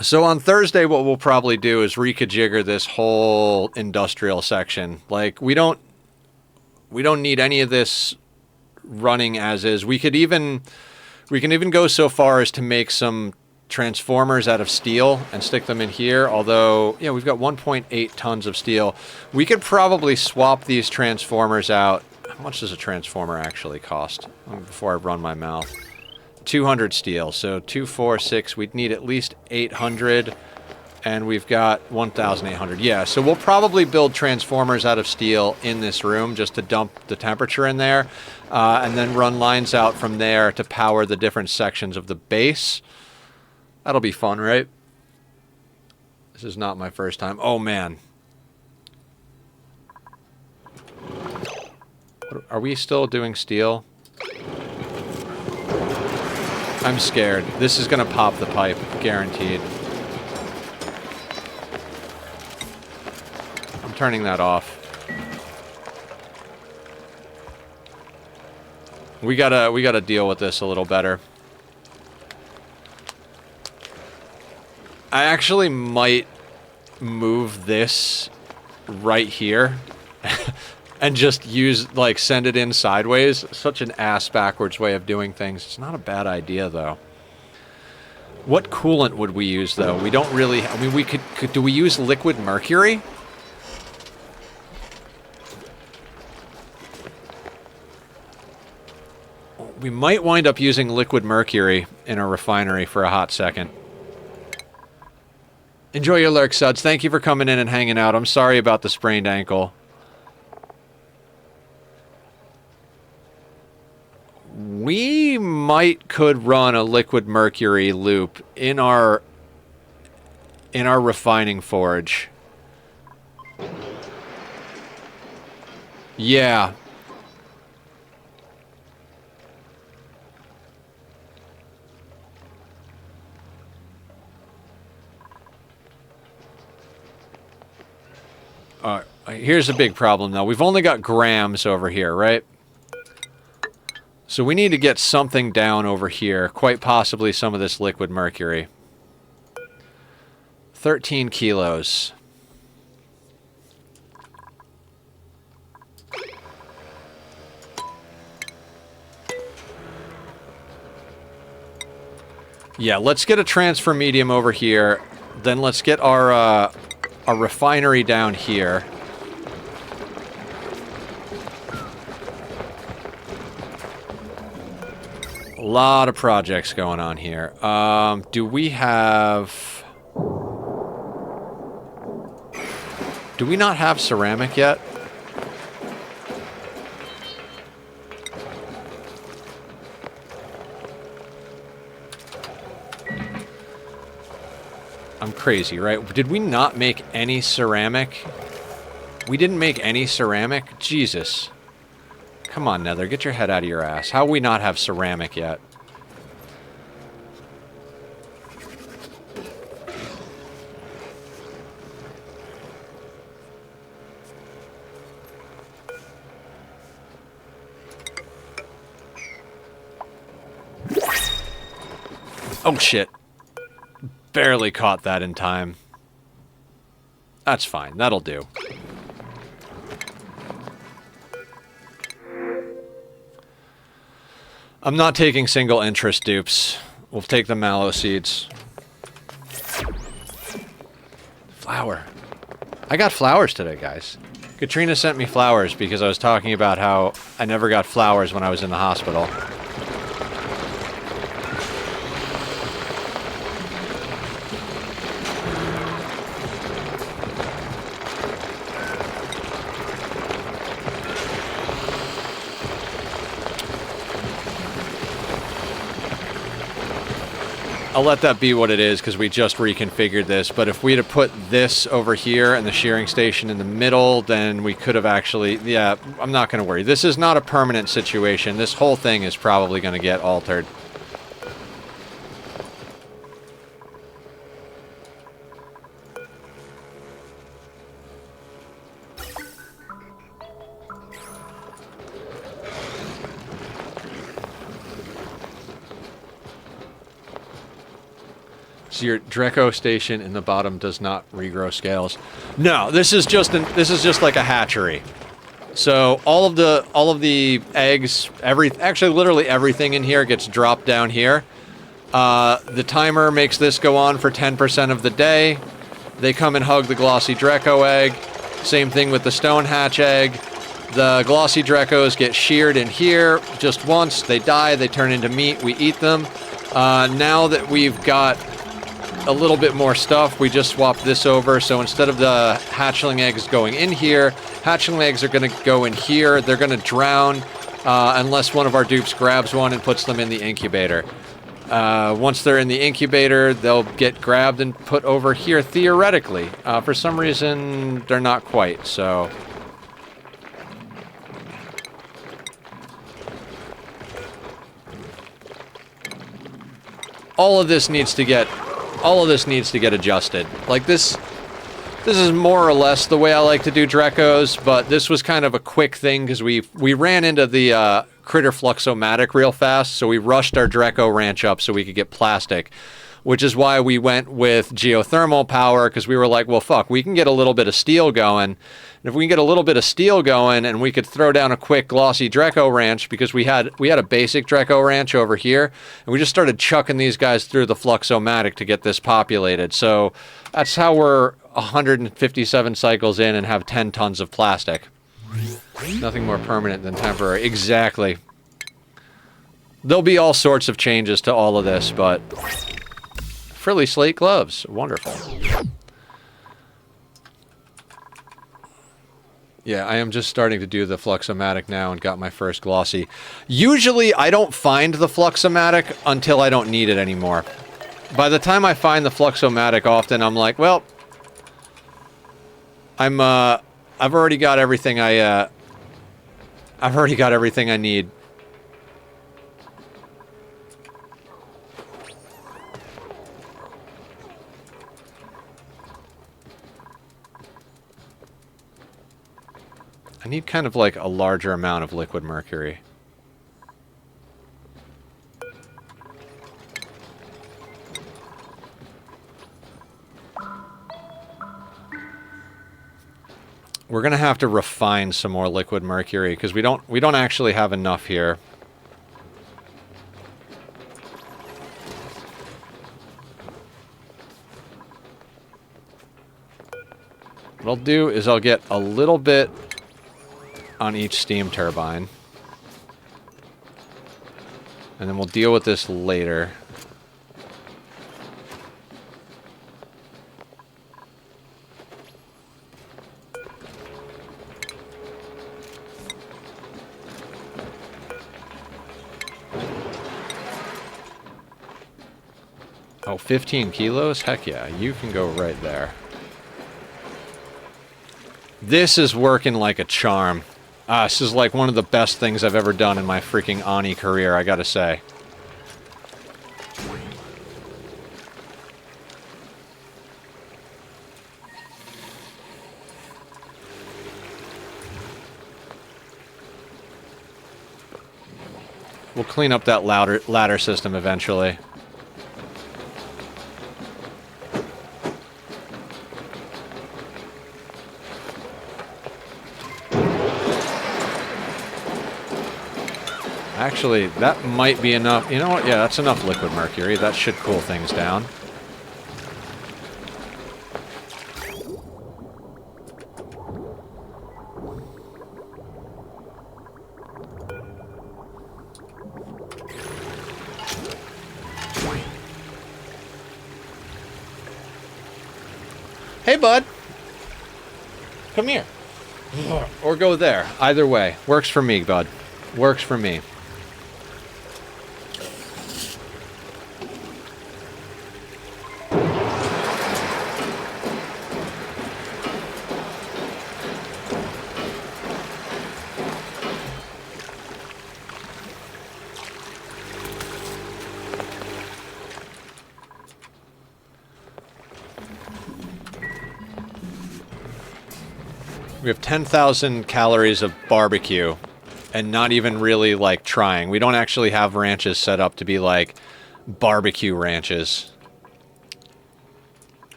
B: So on Thursday, what we'll probably do is reconfigure this whole industrial section. Like, we don't need any of this running as is. We can even go so far as to make some transformers out of steel and stick them in here. Although, yeah, we've got 1.8 tons of steel. We could probably swap these transformers out. How much does a transformer actually cost? Before I run my mouth. 200 steel, so 2, 4, 6, we'd need at least 800, and we've got 1,800. Yeah, so we'll probably build transformers out of steel in this room just to dump the temperature in there, and then run lines out from there to power the different sections of the base. That'll be fun, right? This is not my first time. Oh, man. Are we still doing steel? I'm scared. This is going to pop the pipe, guaranteed. I'm turning that off. We gotta deal with this a little better. I actually might move this right here and just send it in sideways. Such an ass-backwards way of doing things. It's not a bad idea, though. What coolant would we use, though? We don't really... I mean, we could do we use liquid mercury? We might wind up using liquid mercury in a refinery for a hot second. Enjoy your lurk, Suds. Thank you for coming in and hanging out. I'm sorry about the sprained ankle. We could run a liquid mercury loop in our refining forge. Yeah. Here's a big problem, though. We've only got grams over here, right? So we need to get something down over here, quite possibly some of this liquid mercury. 13 kilos. Yeah, let's get a transfer medium over here. Then let's get our refinery down here. A lot of projects going on here. Do we not have ceramic yet? I'm crazy, right? Did we not make any ceramic? We didn't make any ceramic? Jesus. Come on, Nether, get your head out of your ass. How we not have ceramic yet? Oh, shit. Barely caught that in time. That's fine. That'll do. I'm not taking single interest dupes. We'll take the mallow seeds. Flower. I got flowers today, guys. Katrina sent me flowers because I was talking about how I never got flowers when I was in the hospital. I'll let that be what it is because we just reconfigured this, but if we'd have put this over here and the shearing station in the middle, then we could have actually... Yeah, I'm not going to worry. This is not a permanent situation. This whole thing is probably going to get altered. So your Dreco station in the bottom does not regrow scales. No, this is just like a hatchery. So all of the eggs, actually literally everything in here gets dropped down here. The timer makes this go on for 10% of the day. They come and hug the glossy Dreco egg. Same thing with the stone hatch egg. The glossy Drecos get sheared in here just once. They die. They turn into meat. We eat them. Now that we've got a little bit more stuff, we just swapped this over. So instead of the hatchling eggs going in here, hatchling eggs are going to go in here. They're going to drown unless one of our dupes grabs one and puts them in the incubator. Once they're in the incubator, they'll get grabbed and put over here theoretically. For some reason, they're not quite, so... All of this needs to get adjusted. Like this is more or less the way I like to do Drecos, but this was kind of a quick thing because we ran into the critter fluxomatic real fast, so we rushed our Dreco ranch up so we could get plastic, which is why we went with geothermal power, because we were like, well, fuck, we can get a little bit of steel going. And if we can get a little bit of steel going and we could throw down a quick glossy Dreco ranch, because we had a basic Dreco ranch over here, and we just started chucking these guys through the fluxomatic to get this populated. So that's how we're 157 cycles in and have 10 tons of plastic. Nothing more permanent than temporary. Exactly. There'll be all sorts of changes to all of this, but... Frilly slate gloves. Wonderful. Yeah, I am just starting to do the fluxomatic now and got my first glossy. Usually, I don't find the fluxomatic until I don't need it anymore. By the time I find the fluxomatic, often I'm like, well, I've already got everything I've already got everything I need. I need kind of like a larger amount of liquid mercury. We're gonna have to refine some more liquid mercury because we don't actually have enough here. What I'll do is I'll get a little bit on each steam turbine. And then we'll deal with this later. Oh, 15 kilos? Heck yeah, you can go right there. This is working like a charm. This is like one of the best things I've ever done in my freaking Ani career, I gotta say. We'll clean up that ladder system eventually. Actually, that might be enough. You know what? Yeah, that's enough liquid mercury. That should cool things down. Hey, bud. Come here. Or go there. Either way. Works for me, bud. Works for me. We have 10,000 calories of barbecue and not even really like trying. We don't actually have ranches set up to be like barbecue ranches.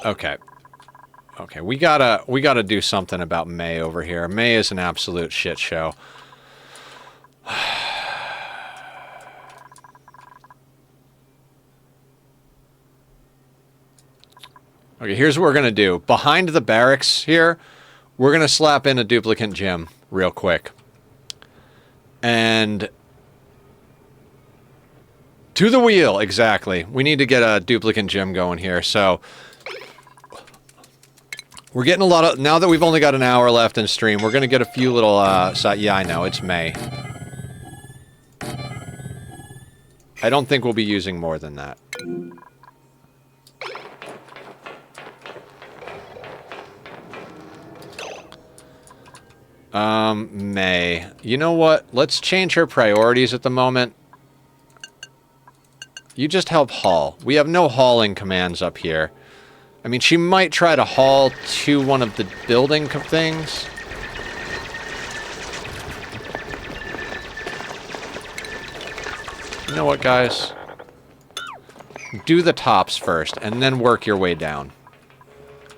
B: Okay. Okay, we gotta do something about May over here. May is an absolute shit show. Okay, here's what we're going to do. Behind the barracks here, we're going to slap in a duplicate gym real quick. And to the wheel, exactly. We need to get a duplicate gym going here. So we're getting a lot of... Now that we've only got an hour left in stream, we're going to get a few little... yeah, I know, it's May. I don't think we'll be using more than that. May. You know what? Let's change her priorities at the moment. You just help haul. We have no hauling commands up here. I mean, she might try to haul to one of the building things. You know what, guys? Do the tops first, and then work your way down.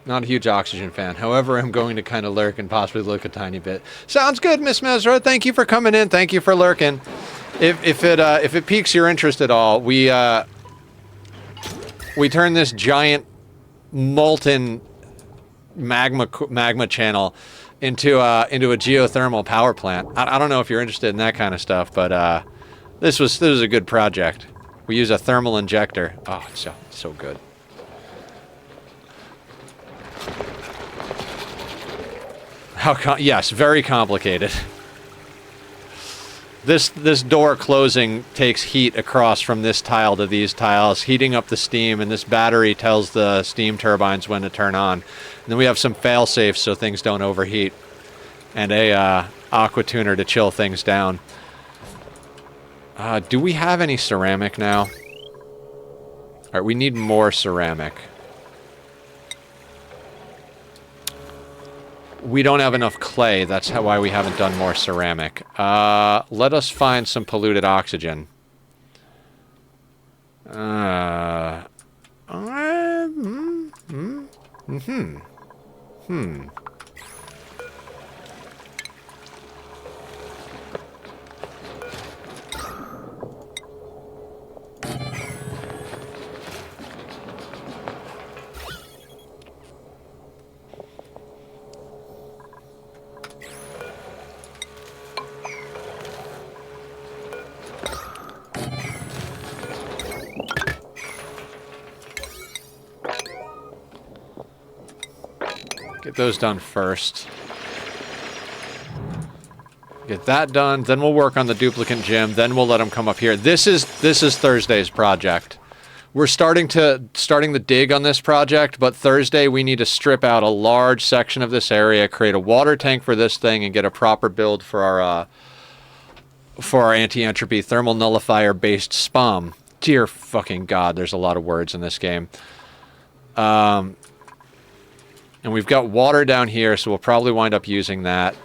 B: Not a huge oxygen fan. However, I'm going to kind of lurk and possibly look a tiny bit. Sounds good, Miss Mesra. Thank you for coming in. Thank you for lurking. If it piques your interest at all, we turn this giant molten magma channel into a geothermal power plant. I don't know if you're interested in that kind of stuff, but this was a good project. We use a thermal injector. Oh, it's so good. Yes, very complicated. This door closing takes heat across from this tile to these tiles, heating up the steam, and this battery tells the steam turbines when to turn on. And then we have some fail safes so things don't overheat, and a aqua tuner to chill things down. Do we have any ceramic now? All right, we need more ceramic. We don't have enough clay. That's why we haven't done more ceramic. Let us find some polluted oxygen. Get those done first. Get that done, then we'll work on the duplicate gym, then we'll let them come up here. This is Thursday's project. We're starting the dig on this project, but Thursday we need to strip out a large section of this area, create a water tank for this thing, and get a proper build for our anti-entropy thermal nullifier based SPOM. Dear fucking God, there's a lot of words in this game. And we've got water down here, so we'll probably wind up using that.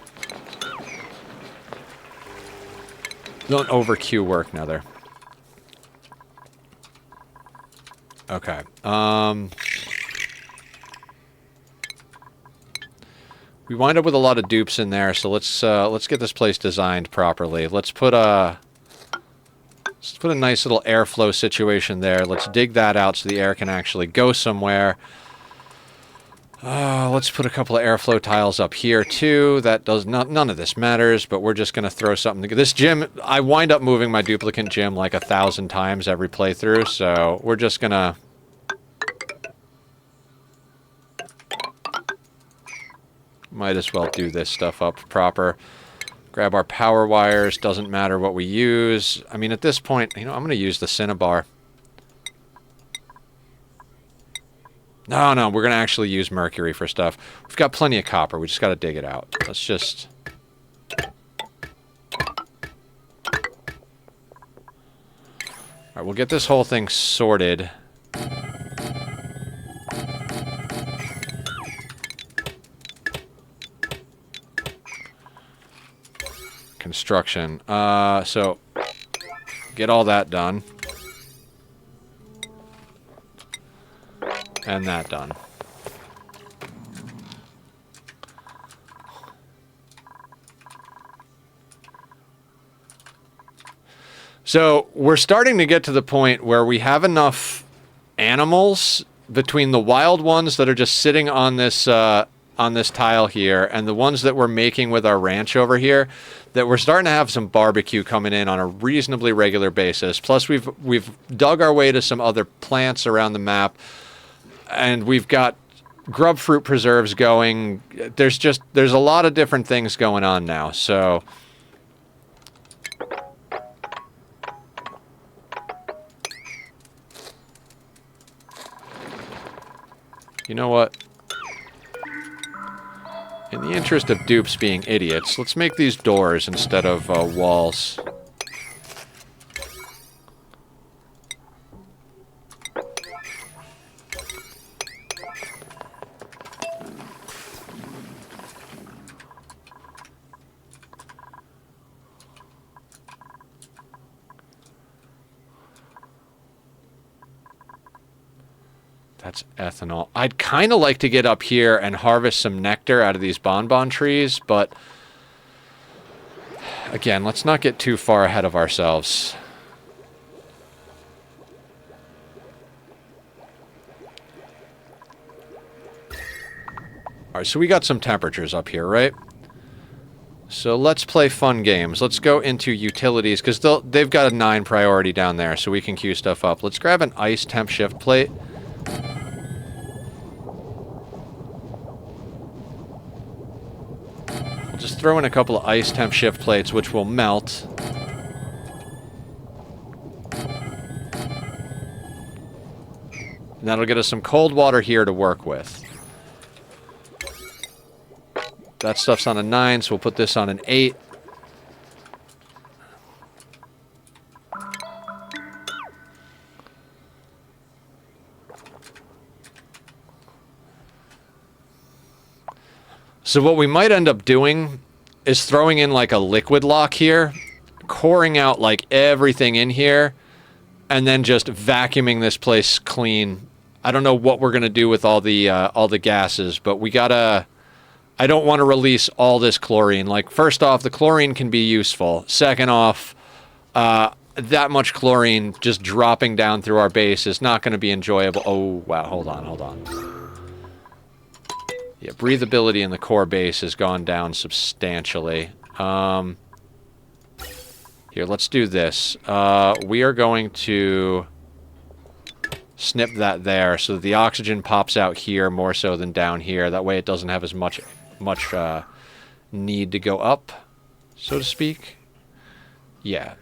B: Don't over-queue work, Nether. Okay. We wind up with a lot of dupes in there, so let's get this place designed properly. Let's put a nice little airflow situation there. Let's dig that out so the air can actually go somewhere. Let's put a couple of airflow tiles up here too. That does not, none of this matters, but we're just gonna throw something. This gym, I wind up moving my duplicate gym like 1,000 times every playthrough, so we're just gonna. Might as well do this stuff up proper. Grab our power wires. Doesn't matter what we use. I mean, at this point, you know, I'm gonna use the Cinnabar. No, we're going to actually use mercury for stuff. We've got plenty of copper. We just got to dig it out. Let's just... Alright, we'll get this whole thing sorted. Construction. So, get all that done. And that done. So we're starting to get to the point where we have enough animals between the wild ones that are just sitting on this tile here and the ones that we're making with our ranch over here that we're starting to have some barbecue coming in on a reasonably regular basis. Plus we've dug our way to some other plants around the map. And we've got grub fruit preserves going. There's a lot of different things going on now, so... You know what? In the interest of dupes being idiots, let's make these doors instead of walls. That's ethanol. I'd kind of like to get up here and harvest some nectar out of these bonbon trees, but again, let's not get too far ahead of ourselves. Alright, so we got some temperatures up here, right? So let's play fun games. Let's go into utilities, because they've got a 9 priority down there, so we can queue stuff up. Let's grab an ice temp shift plate. Just throw in a couple of ice temp shift plates, which will melt. And that'll get us some cold water here to work with. That stuff's on a 9, so we'll put this on an 8. So what we might end up doing is throwing in like a liquid lock here, coring out like everything in here, and then just vacuuming this place clean. I don't know what we're gonna do with all the gases, but we gotta. I don't want to release all this chlorine. Like, first off, the chlorine can be useful. Second off, that much chlorine just dropping down through our base is not going to be enjoyable. Oh wow! Hold on. Yeah, breathability in the core base has gone down substantially. Here, let's do this. We are going to snip that there so that the oxygen pops out here more so than down here. That way it doesn't have as much need to go up, so to speak. Yeah.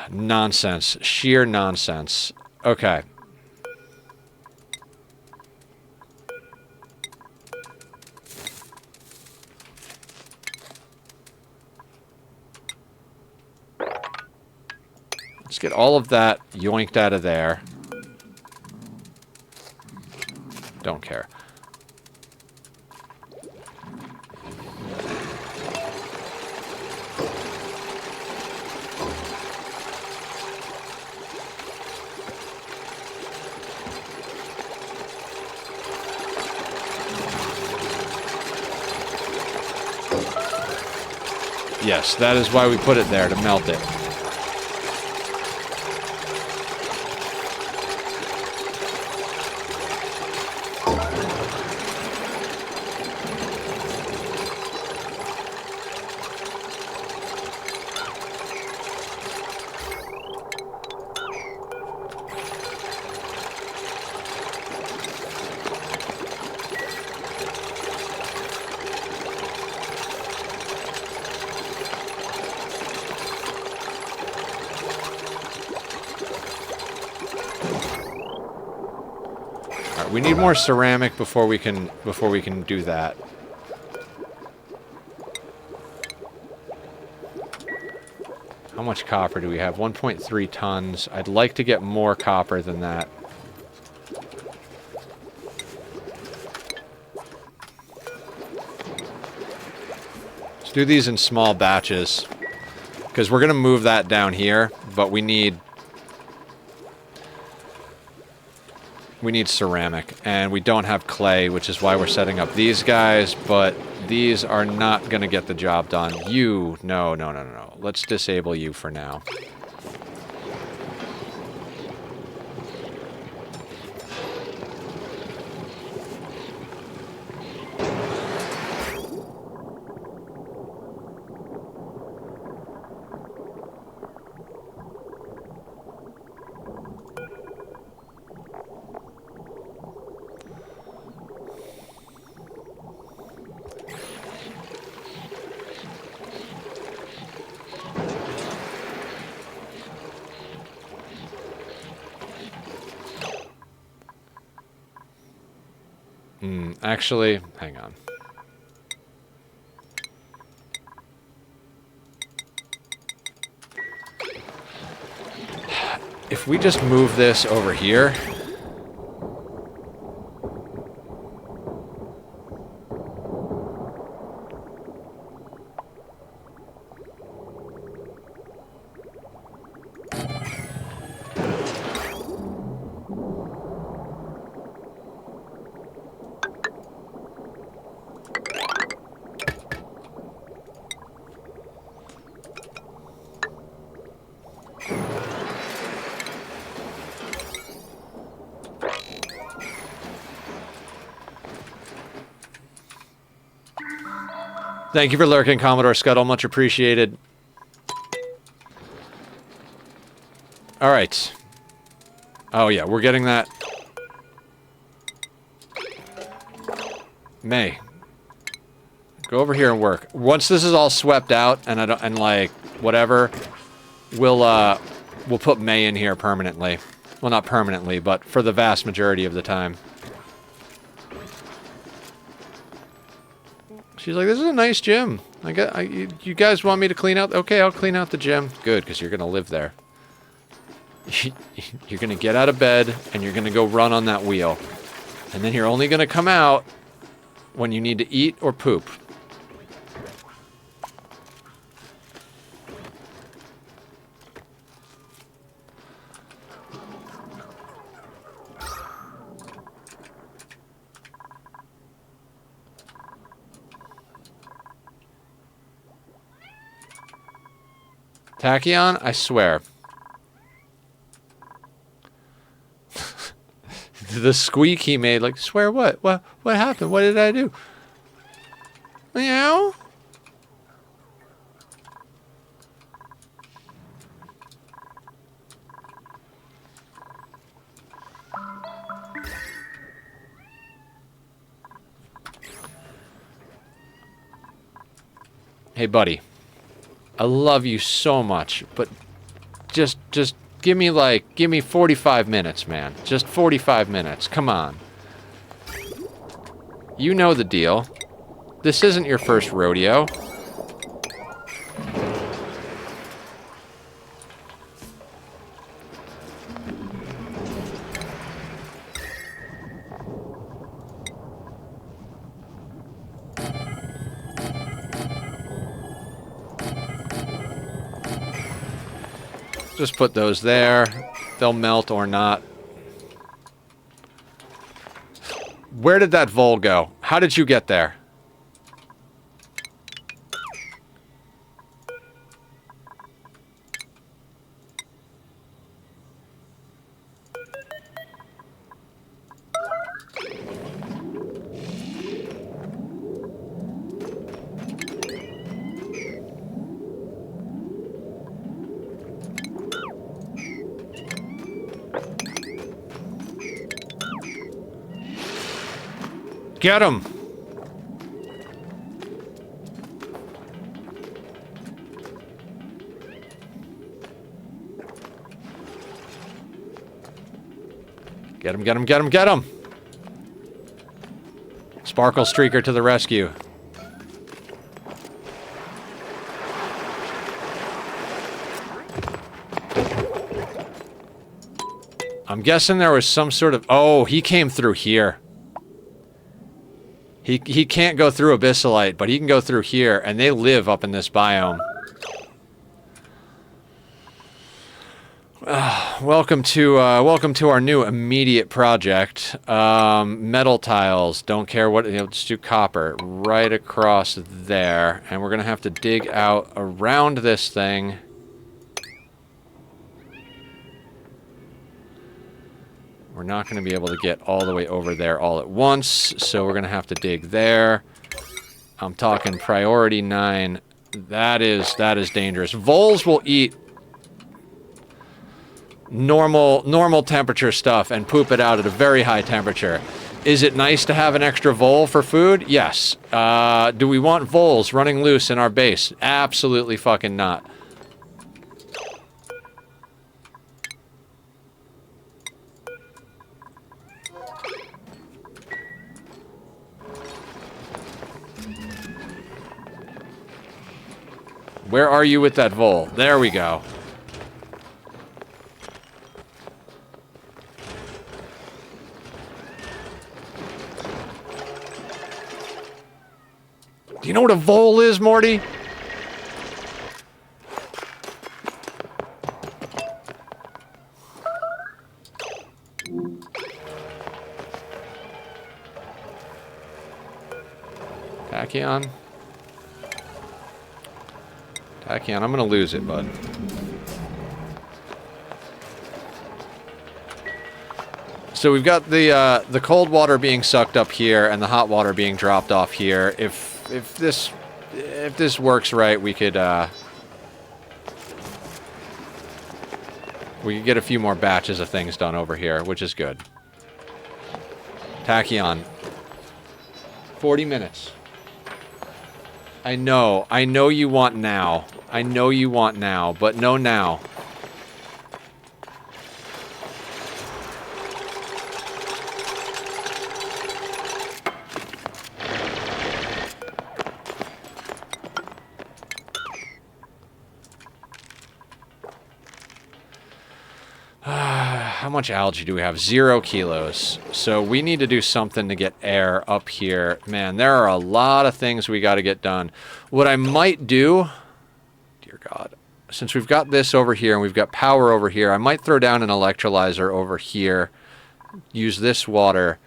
B: Nonsense. Sheer nonsense. Okay. Let's get all of that yoinked out of there. Don't care. Yes, that is why we put it there, to melt it. We need more ceramic before we can do that. How much copper do we have? 1.3 tons. I'd like to get more copper than that. Let's do these in small batches, because we're gonna move that down here, but we need ceramic, and we don't have clay, which is why we're setting up these guys, but these are not going to get the job done. You, no. Let's disable you for now. Actually, hang on. If we just move this over here... Thank you for lurking, Commodore Scuttle. Much appreciated. Alright. Oh, yeah, we're getting that. May. Go over here and work. Once this is all swept out, and like, whatever, we'll put May in here permanently. Well, not permanently, but for the vast majority of the time. She's like, this is a nice gym. You guys want me to clean out? Okay, I'll clean out the gym. Good, because you're going to live there. You're going to get out of bed, and you're going to go run on that wheel. And then you're only going to come out when you need to eat or poop. Tachyon, I swear. The squeak he made, like, swear what? What happened? What did I do? Meow? Hey, buddy. I love you so much, but just give me 45 minutes, man. Just 45 minutes. Come on. You know the deal. This isn't your first rodeo. Just put those there. They'll melt or not. Where did that vol go? How did you get there? Get him! Get him, get him, get him, get him! Sparkle Streaker to the rescue. I'm guessing there was some sort of... Oh, he came through here. He can't go through Abyssalite, but he can go through here, and they live up in this biome. Welcome to our new immediate project. Metal tiles. Don't care what... just do copper. Right across there. And we're going to have to dig out around this thing. We're not going to be able to get all the way over there all at once, so we're going to have to dig there. I'm talking priority 9. That is dangerous. Voles will eat normal temperature stuff and poop it out at a very high temperature. Is it nice to have an extra vole for food? Yes. Do we want voles running loose in our base? Absolutely fucking not. Where are you with that vole? There we go. Do you know what a vole is, Morty? Tachyon? Tachyon, I'm gonna lose it, bud. So we've got the cold water being sucked up here and the hot water being dropped off here. If this works right, we could get a few more batches of things done over here, which is good. Tachyon. 40 minutes. I know you want now. I know you want now, but no now. How much algae do we have? 0 kilos. So we need to do something to get air up here. Man, there are a lot of things we got to get done. What I might do... Dear God. Since we've got this over here and we've got power over here, I might throw down an electrolyzer over here. Use this water.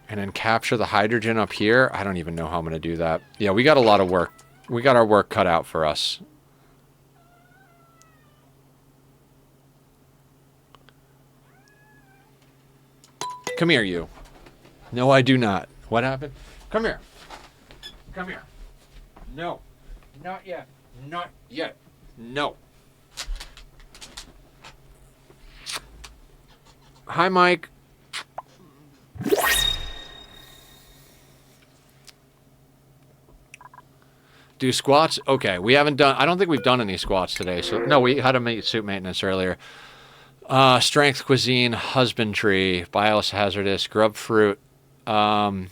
B: And then capture the hydrogen up here. I don't even know how I'm going to do that. Yeah, we got a lot of work. We got our work cut out for us. Come here, you. No, I do not. What happened? Come here. Come here. No. Not yet. Not yet. No. Hi, Mike. Do squats? Okay, we haven't done... I don't think we've done any squats today. So no, we had a suit maintenance earlier. Strength, cuisine, husbandry, biohazardous, grub fruit. I'm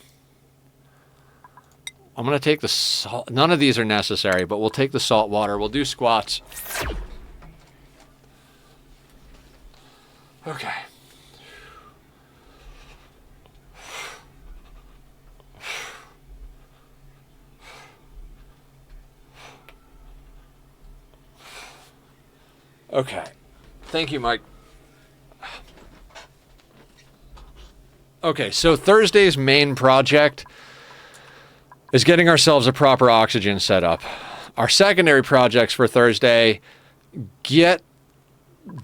B: going to take the salt. None of these are necessary, but we'll take the salt water. We'll do squats. Okay. Okay. Thank you, Mike. Okay, so Thursday's main project is getting ourselves a proper oxygen setup. Our secondary projects for Thursday, get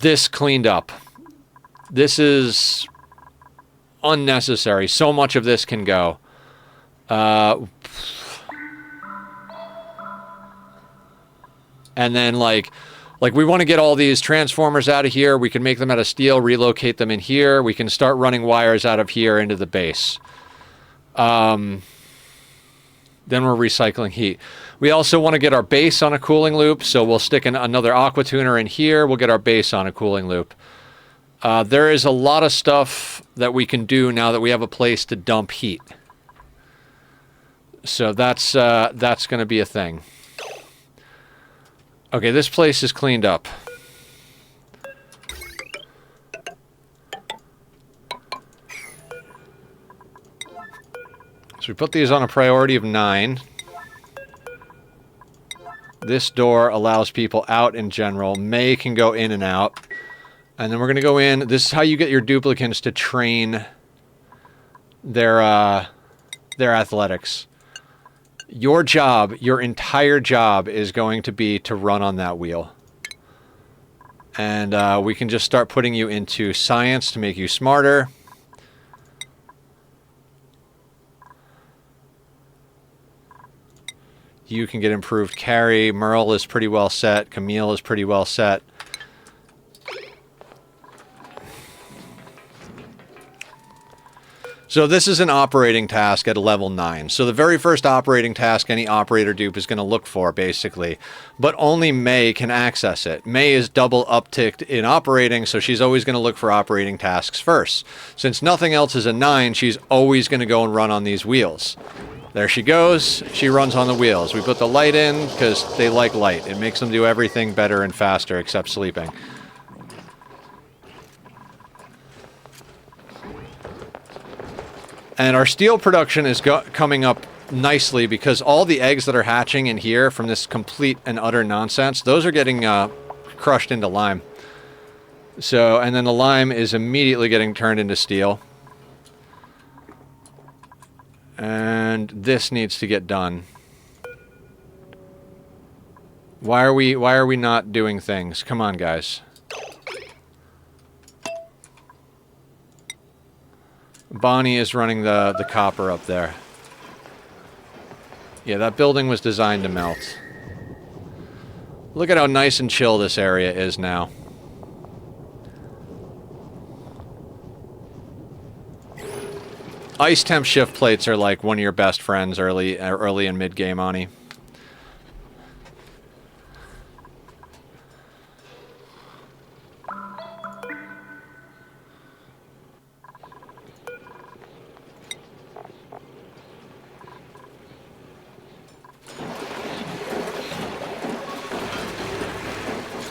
B: this cleaned up. This is unnecessary. So much of this can go. And then, like we want to get all these transformers out of here. We can make them out of steel, relocate them in here. We can start running wires out of here into the base. Then we're recycling heat. We also want to get our base on a cooling loop, so we'll stick another aqua tuner in here. We'll get our base on a cooling loop. There is a lot of stuff that we can do now that we have a place to dump heat. So that's going to be a thing. Okay, this place is cleaned up. So we put these on a priority of 9. This door allows people out in general. May can go in and out. And then we're going to go in. This is how you get your duplicants to train their athletics. Your job, your entire job, is going to be to run on that wheel. And we can just start putting you into science to make you smarter. You can get improved carry. Merle is pretty well set. Camille is pretty well set. So this is an operating task at a level 9. So the very first operating task any operator dupe is going to look for, basically. But only May can access it. May is double upticked in operating, so she's always going to look for operating tasks first. Since nothing else is a 9, she's always going to go and run on these wheels. There she goes. She runs on the wheels. We put the light in because they like light. It makes them do everything better and faster except sleeping. And our steel production is coming up nicely because all the eggs that are hatching in here from this complete and utter nonsense, those are getting crushed into lime. So, and then the lime is immediately getting turned into steel. And this needs to get done. Why are we not doing things? Come on, guys. Bonnie is running the copper up there. Yeah, that building was designed to melt. Look at how nice and chill this area is now. Ice temp shift plates are like one of your best friends early and mid game, Ani.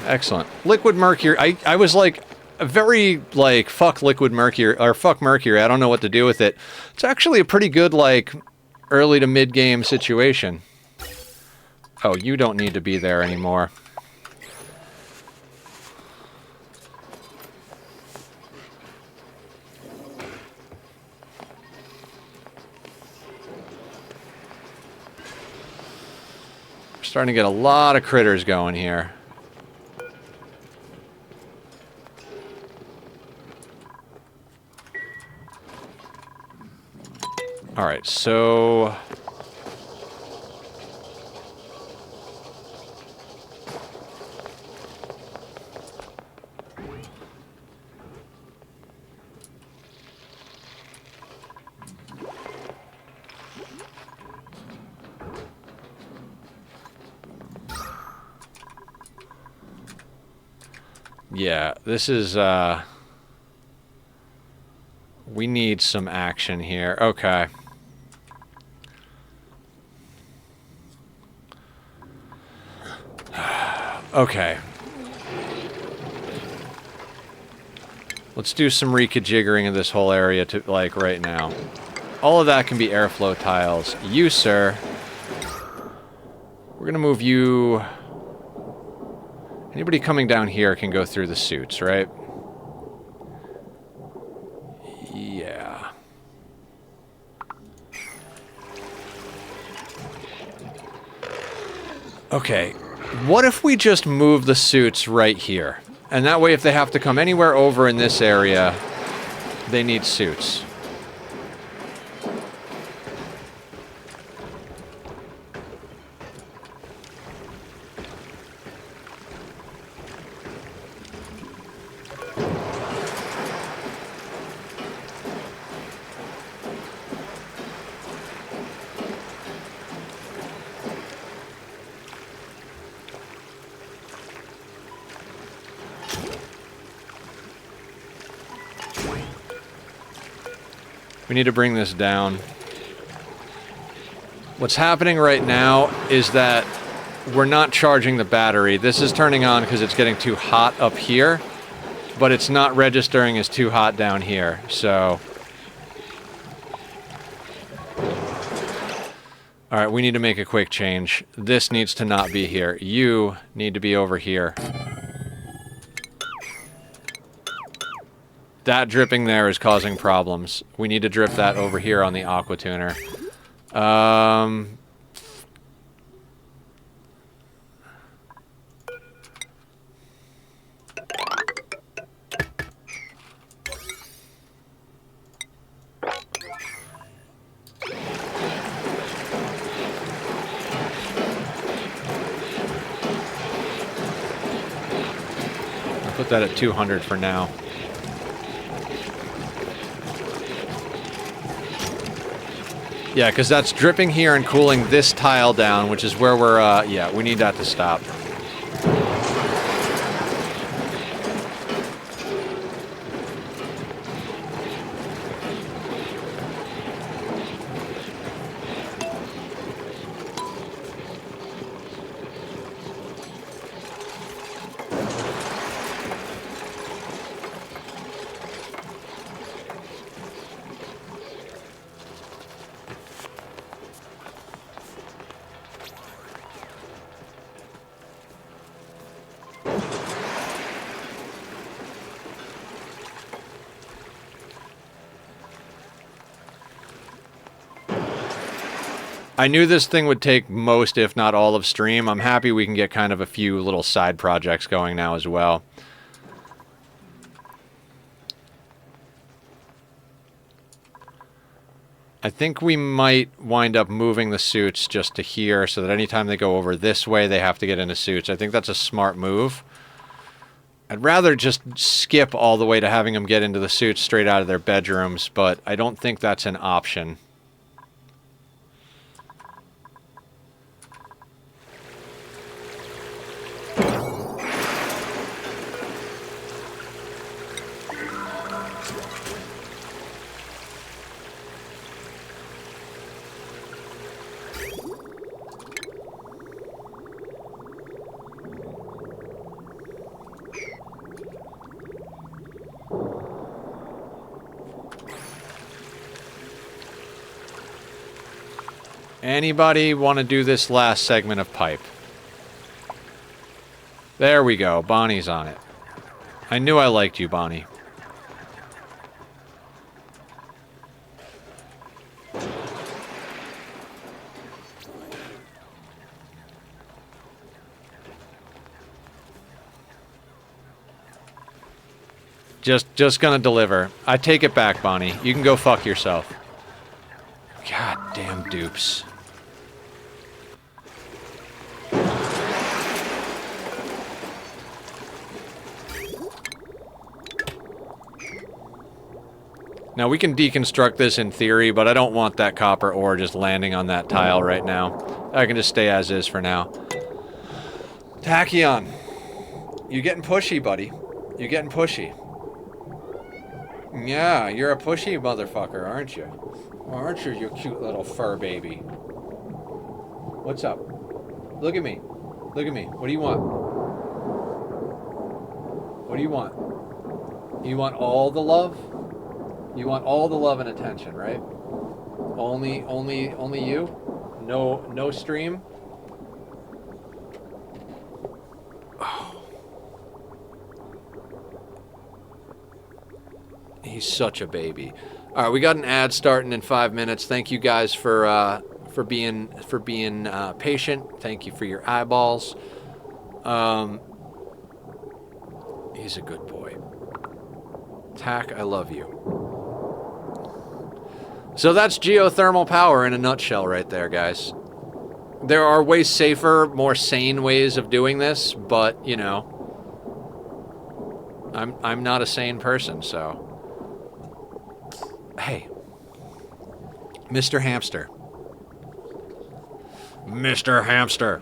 B: Excellent. Liquid mercury. I was like very like fuck liquid mercury or fuck mercury. I don't know what to do with it. It's actually a pretty good like early to mid game situation. Oh, you don't need to be there anymore. We're starting to get a lot of critters going here. All right, so yeah, this is we need some action here. Okay. Okay. Let's do some reconfiguring of this whole area to, like, right now. All of that can be airflow tiles. You, sir. We're gonna move you... Anybody coming down here can go through the suits, right? Yeah. Okay. What if we just move the suits right here? And that way, if they have to come anywhere over in this area, they need suits. We need to bring this down. What's happening right now is that we're not charging the battery. This is turning on because it's getting too hot up here, but it's not registering as too hot down here, so... Alright, we need to make a quick change. This needs to not be here. You need to be over here. That dripping there is causing problems. We need to drip that over here on the aqua tuner. Put that at 200 for now. Yeah, because that's dripping here and cooling this tile down, which is where we're, yeah, we need that to stop. I knew this thing would take most, if not all, of stream. I'm happy we can get kind of a few little side projects going now as well. I think we might wind up moving the suits just to here so that anytime they go over this way, they have to get into suits. I think that's a smart move. I'd rather just skip all the way to having them get into the suits straight out of their bedrooms, but I don't think that's an option. Anybody want to do this last segment of pipe? There we go. Bonnie's on it. I knew I liked you, Bonnie. Just gonna deliver. I take it back, Bonnie. You can go fuck yourself. God damn dupes. Now, we can deconstruct this in theory, but I don't want that copper ore just landing on that tile right now. I can just stay as is for now. Tachyon, you getting pushy, buddy. You're getting pushy. Yeah, you're a pushy motherfucker, aren't you? Aren't you, you cute little fur baby? What's up? Look at me. Look at me. What do you want? What do you want? You want all the love? You want all the love and attention, right? Only you? No stream? Oh. He's such a baby. All right, we got an ad starting in 5 minutes. Thank you guys for being patient. Thank you for your eyeballs. He's a good boy. Tack, I love you. So that's geothermal power in a nutshell right there, guys. There are way safer, more sane ways of doing this, but, you know, I'm not a sane person, so. Hey. Mr. Hamster. Mr. Hamster.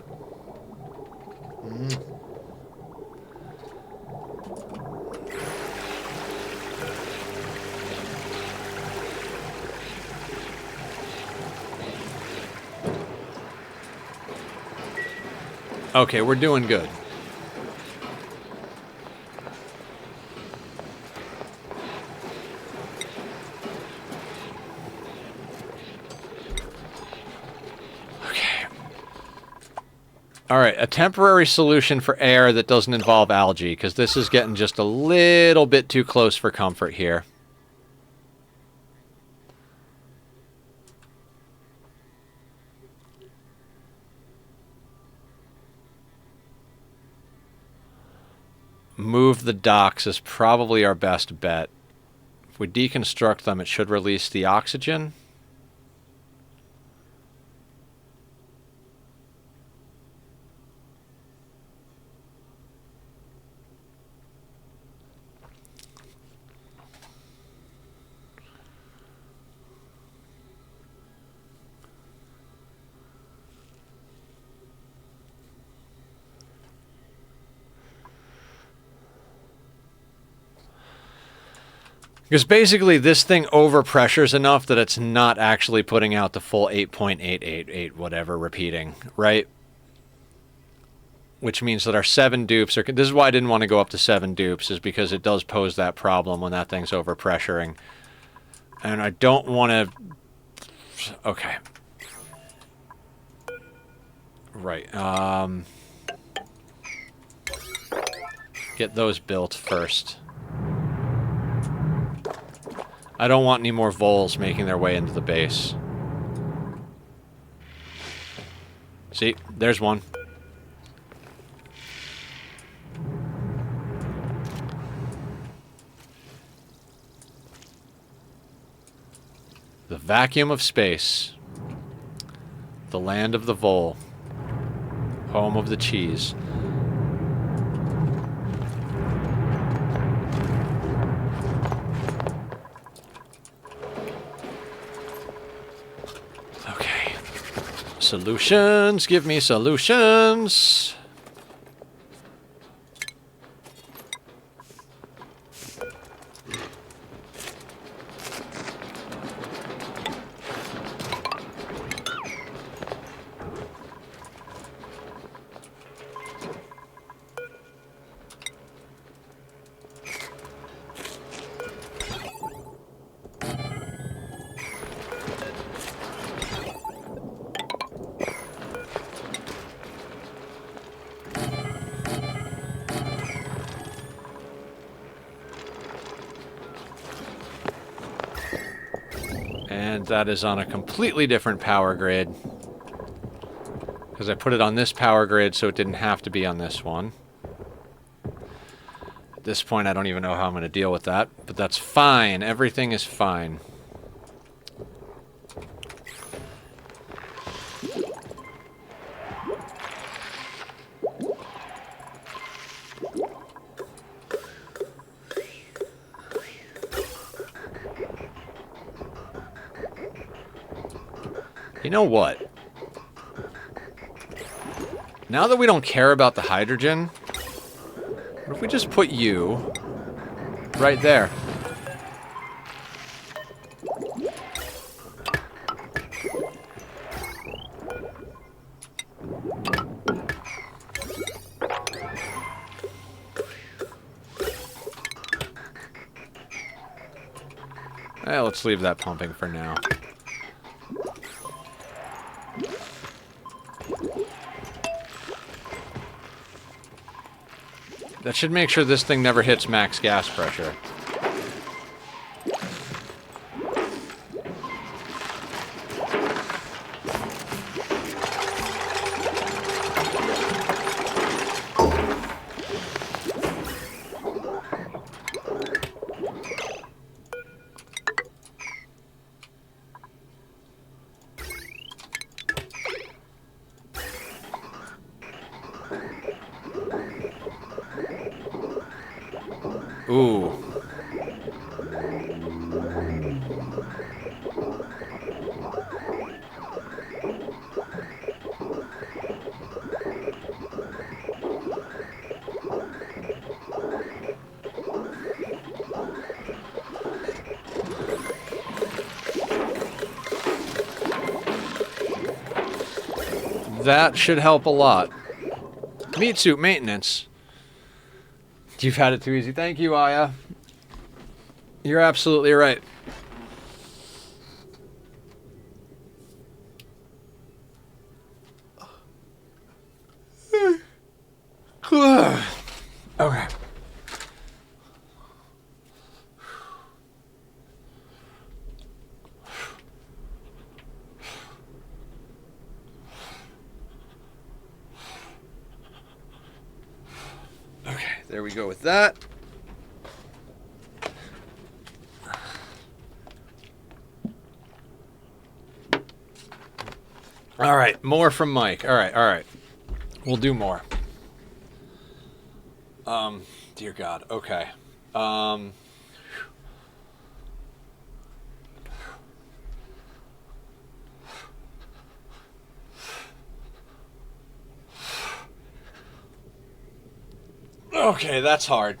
B: Okay, we're doing good. Okay. All right, a temporary solution for air that doesn't involve algae, because this is getting just a little bit too close for comfort here. Move the docks is probably our best bet. If we deconstruct them, it should release the oxygen. Because basically this thing overpressures enough that it's not actually putting out the full 8.888 whatever repeating, right? Which means that our 7 dupes are... This is why I didn't want to go up to 7 dupes, is because it does pose that problem when that thing's overpressuring. And I don't want to... Okay. Right. Get those built first. I don't want any more voles making their way into the base. See, there's one. The vacuum of space. The land of the vole. Home of the cheese. Solutions, give me solutions. And that is on a completely different power grid. Because I put it on this power grid so it didn't have to be on this one. At this point, I don't even know how I'm going to deal with that. But that's fine. Everything is fine. You know what? Now that we don't care about the hydrogen, what if we just put you right there? Let's leave that pumping for now. That should make sure this thing never hits max gas pressure. Ooh. That should help a lot. Meat suit maintenance. You've had it too easy. Thank you, Aya. You're absolutely right. Okay. Okay, there we go with that. All right, more from Mike. All right. We'll do more. Dear God. Okay. Okay, that's hard.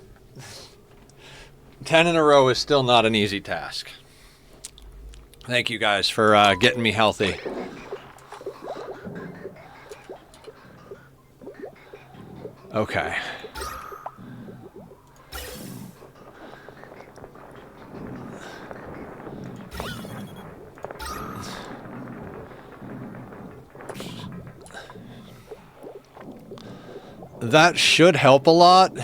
B: 10 in a row is still not an easy task. Thank you guys for getting me healthy. Okay. That should help a lot.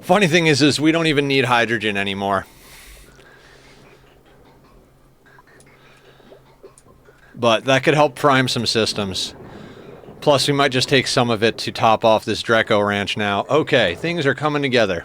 B: Funny thing is we don't even need hydrogen anymore. But that could help prime some systems. Plus, we might just take some of it to top off this Dreco ranch now. Okay, things are coming together.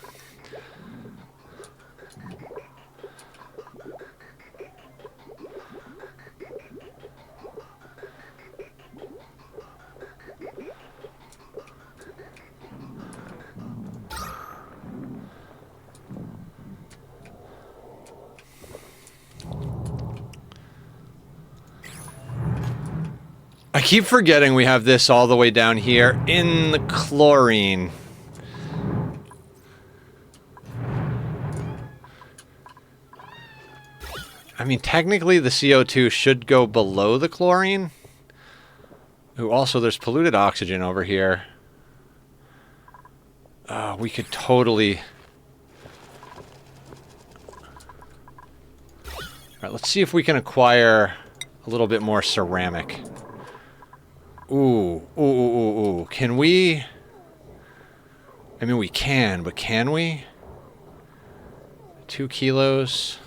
B: I keep forgetting we have this all the way down here in the chlorine. I mean, technically the CO2 should go below the chlorine. Ooh, also there's polluted oxygen over here. We could totally... Alright, let's see if we can acquire a little bit more ceramic. Ooh. Can we... I mean, we can, but can we? 2 kilos.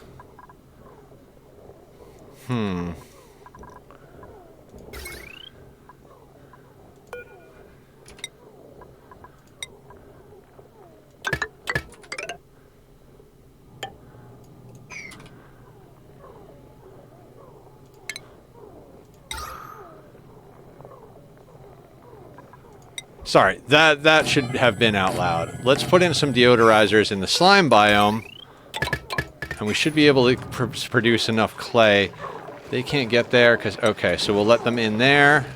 B: Sorry, that should have been out loud. Let's put in some deodorizers in the slime biome, and we should be able to produce enough clay. They can't get there because... Okay, so we'll let them in there.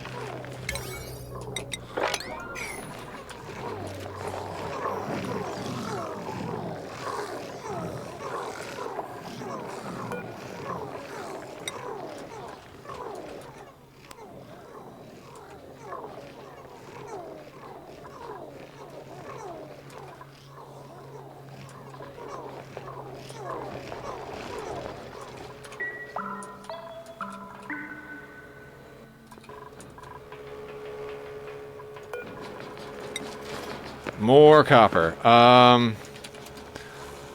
B: More copper.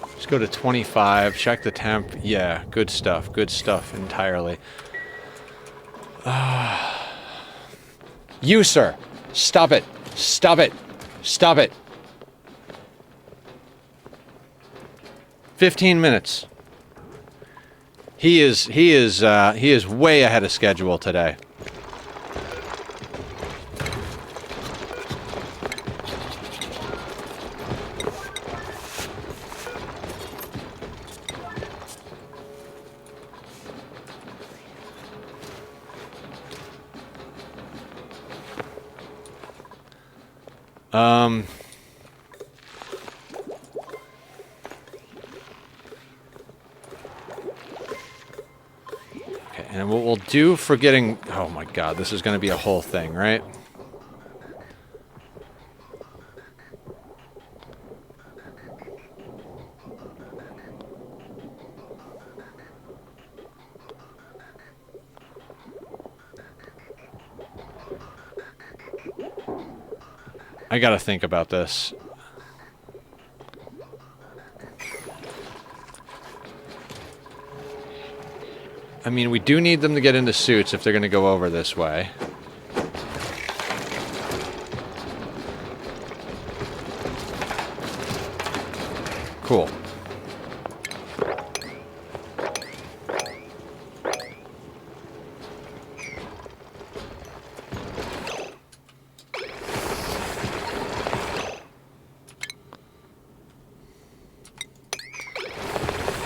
B: Let's go to 25. Check the temp. Yeah, good stuff. Good stuff entirely. You, sir. Stop it. Stop it. Stop it. 15 minutes. He is way ahead of schedule today. Okay, and what we'll do for getting... Oh my god, this is going to be a whole thing, right? I gotta think about this. I mean, we do need them to get into suits if they're gonna go over this way. Cool.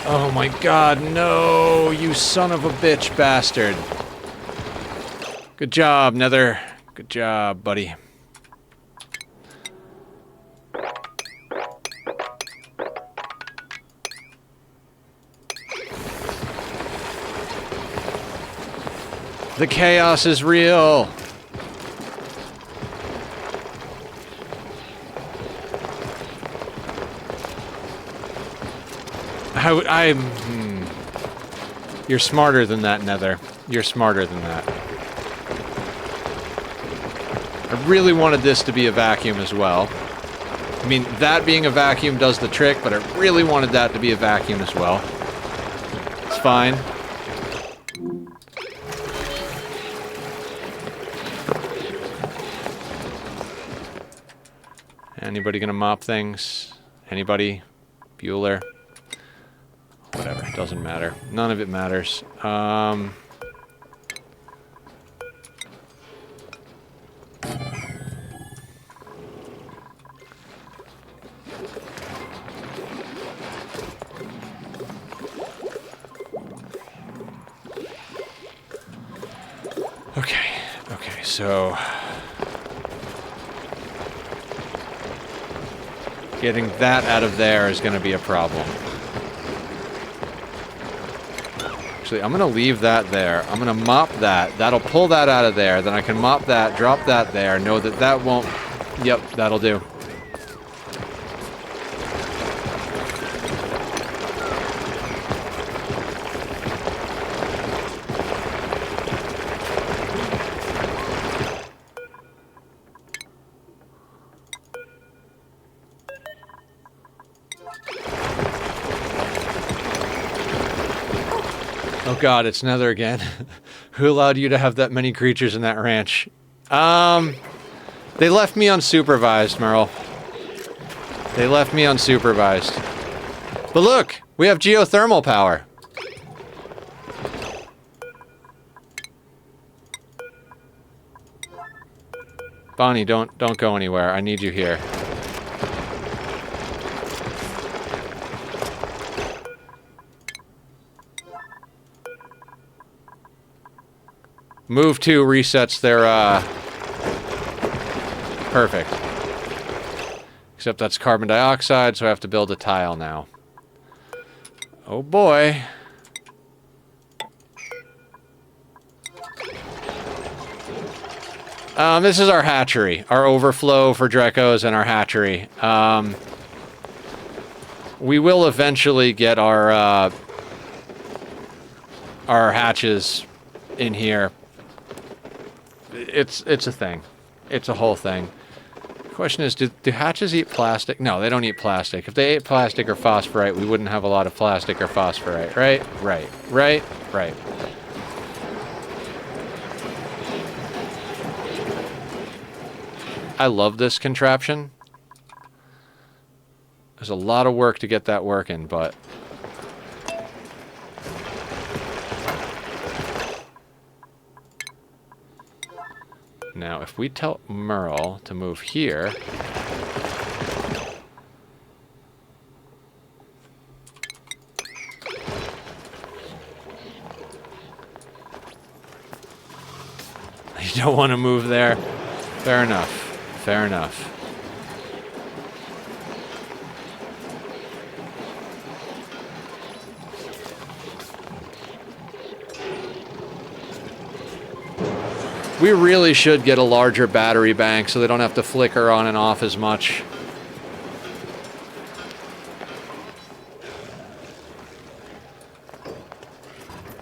B: Oh my god, no! You son of a bitch bastard. Good job, Nether. Good job, buddy. The chaos is real! You're smarter than that, Nether. You're smarter than that. I really wanted this to be a vacuum as well. I mean, that being a vacuum does the trick, but I really wanted that to be a vacuum as well. It's fine. Anybody gonna mop things? Anybody? Bueller? Whatever, doesn't matter. None of it matters. Okay, so... getting that out of there is going to be a problem. Actually, I'm going to leave that there. I'm going to mop that. That'll pull that out of there. Then I can mop that, drop that there. Know that that won't... Yep, that'll do. Oh god, it's Nether again. Who allowed you to have that many creatures in that ranch? They left me unsupervised, Merle. They left me unsupervised. But look! We have geothermal power! Bonnie, don't go anywhere. I need you here. Move 2 resets their, Perfect. Except that's carbon dioxide, so I have to build a tile now. Oh boy. This is our hatchery. Our overflow for Drekos and our hatchery. We will eventually get our hatches in here. It's a thing. It's a whole thing. The question is, do hatches eat plastic? No, they don't eat plastic. If they ate plastic or phosphorite, we wouldn't have a lot of plastic or phosphorite, right? Right. I love this contraption. There's a lot of work to get that working, but... Now, if we tell Merle to move here... You don't want to move there? Fair enough. Fair enough. We really should get a larger battery bank so they don't have to flicker on and off as much.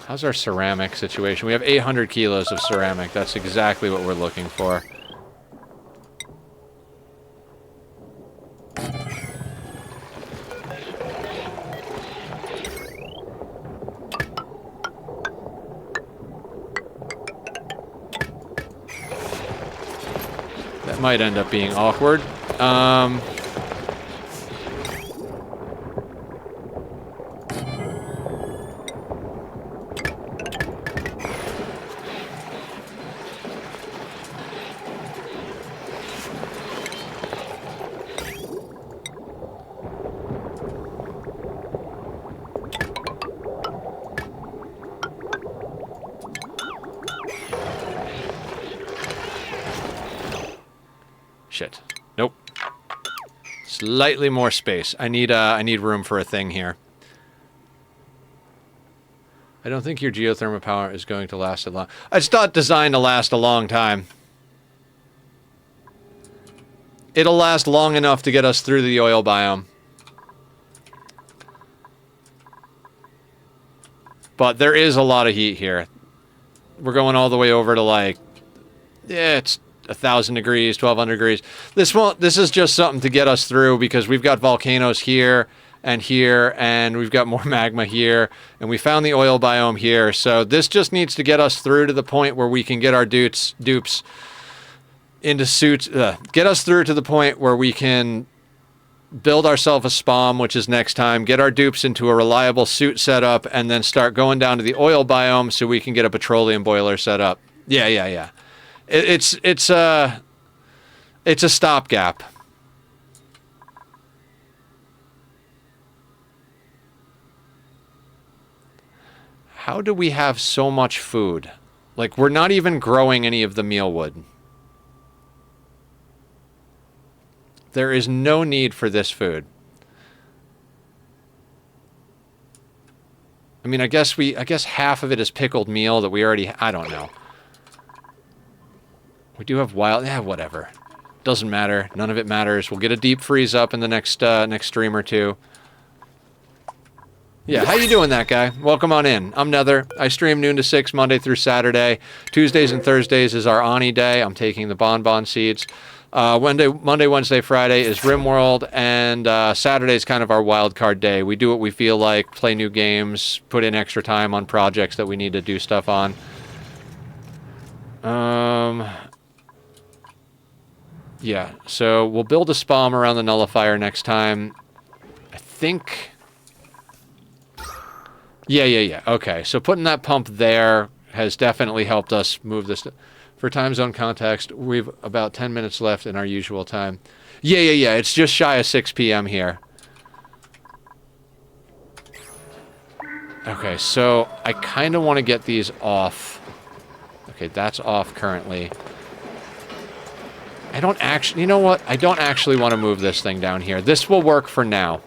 B: How's our ceramic situation? We have 800 kilos of ceramic. That's exactly what we're looking for. That might end up being awkward. Shit. Nope. Slightly more space. I need room for a thing here. I don't think your geothermal power is going to last a long... It's not designed to last a long time. It'll last long enough to get us through the oil biome. But there is a lot of heat here. We're going all the way over to like... Yeah, it's 1,000 degrees, 1,200 degrees. This is just something to get us through because we've got volcanoes here, and we've got more magma here, and we found the oil biome here. So this just needs to get us through to the point where we can get our dupes into suits. Get us through to the point where we can build ourselves a spawn, which is next time, get our dupes into a reliable suit setup, and then start going down to the oil biome so we can get a petroleum boiler set up. Yeah. It's a stopgap. How do we have so much food? Like, we're not even growing any of the mealwood. There is no need for this food. I mean, I guess half of it is pickled meal that we already... I don't know. We do have wild... Yeah, whatever. Doesn't matter. None of it matters. We'll get a deep freeze up in the next stream or two. Yeah, how you doing, that guy? Welcome on in. I'm Nether. I stream noon to 6 Monday through Saturday. Tuesdays and Thursdays is our Ani day. I'm taking the bonbon seeds. Monday, Wednesday, Friday is RimWorld, and Saturday is kind of our wild card day. We do what we feel like, play new games, put in extra time on projects that we need to do stuff on. Yeah, so we'll build a spawn around the nullifier next time. I think... Yeah. Okay, so putting that pump there has definitely helped us move this... For time zone context, we've about 10 minutes left in our usual time. Yeah. It's just shy of 6 p.m. here. Okay, so I kind of want to get these off. Okay, that's off currently. I don't actually... You know what? I don't actually want to move this thing down here. This will work for now.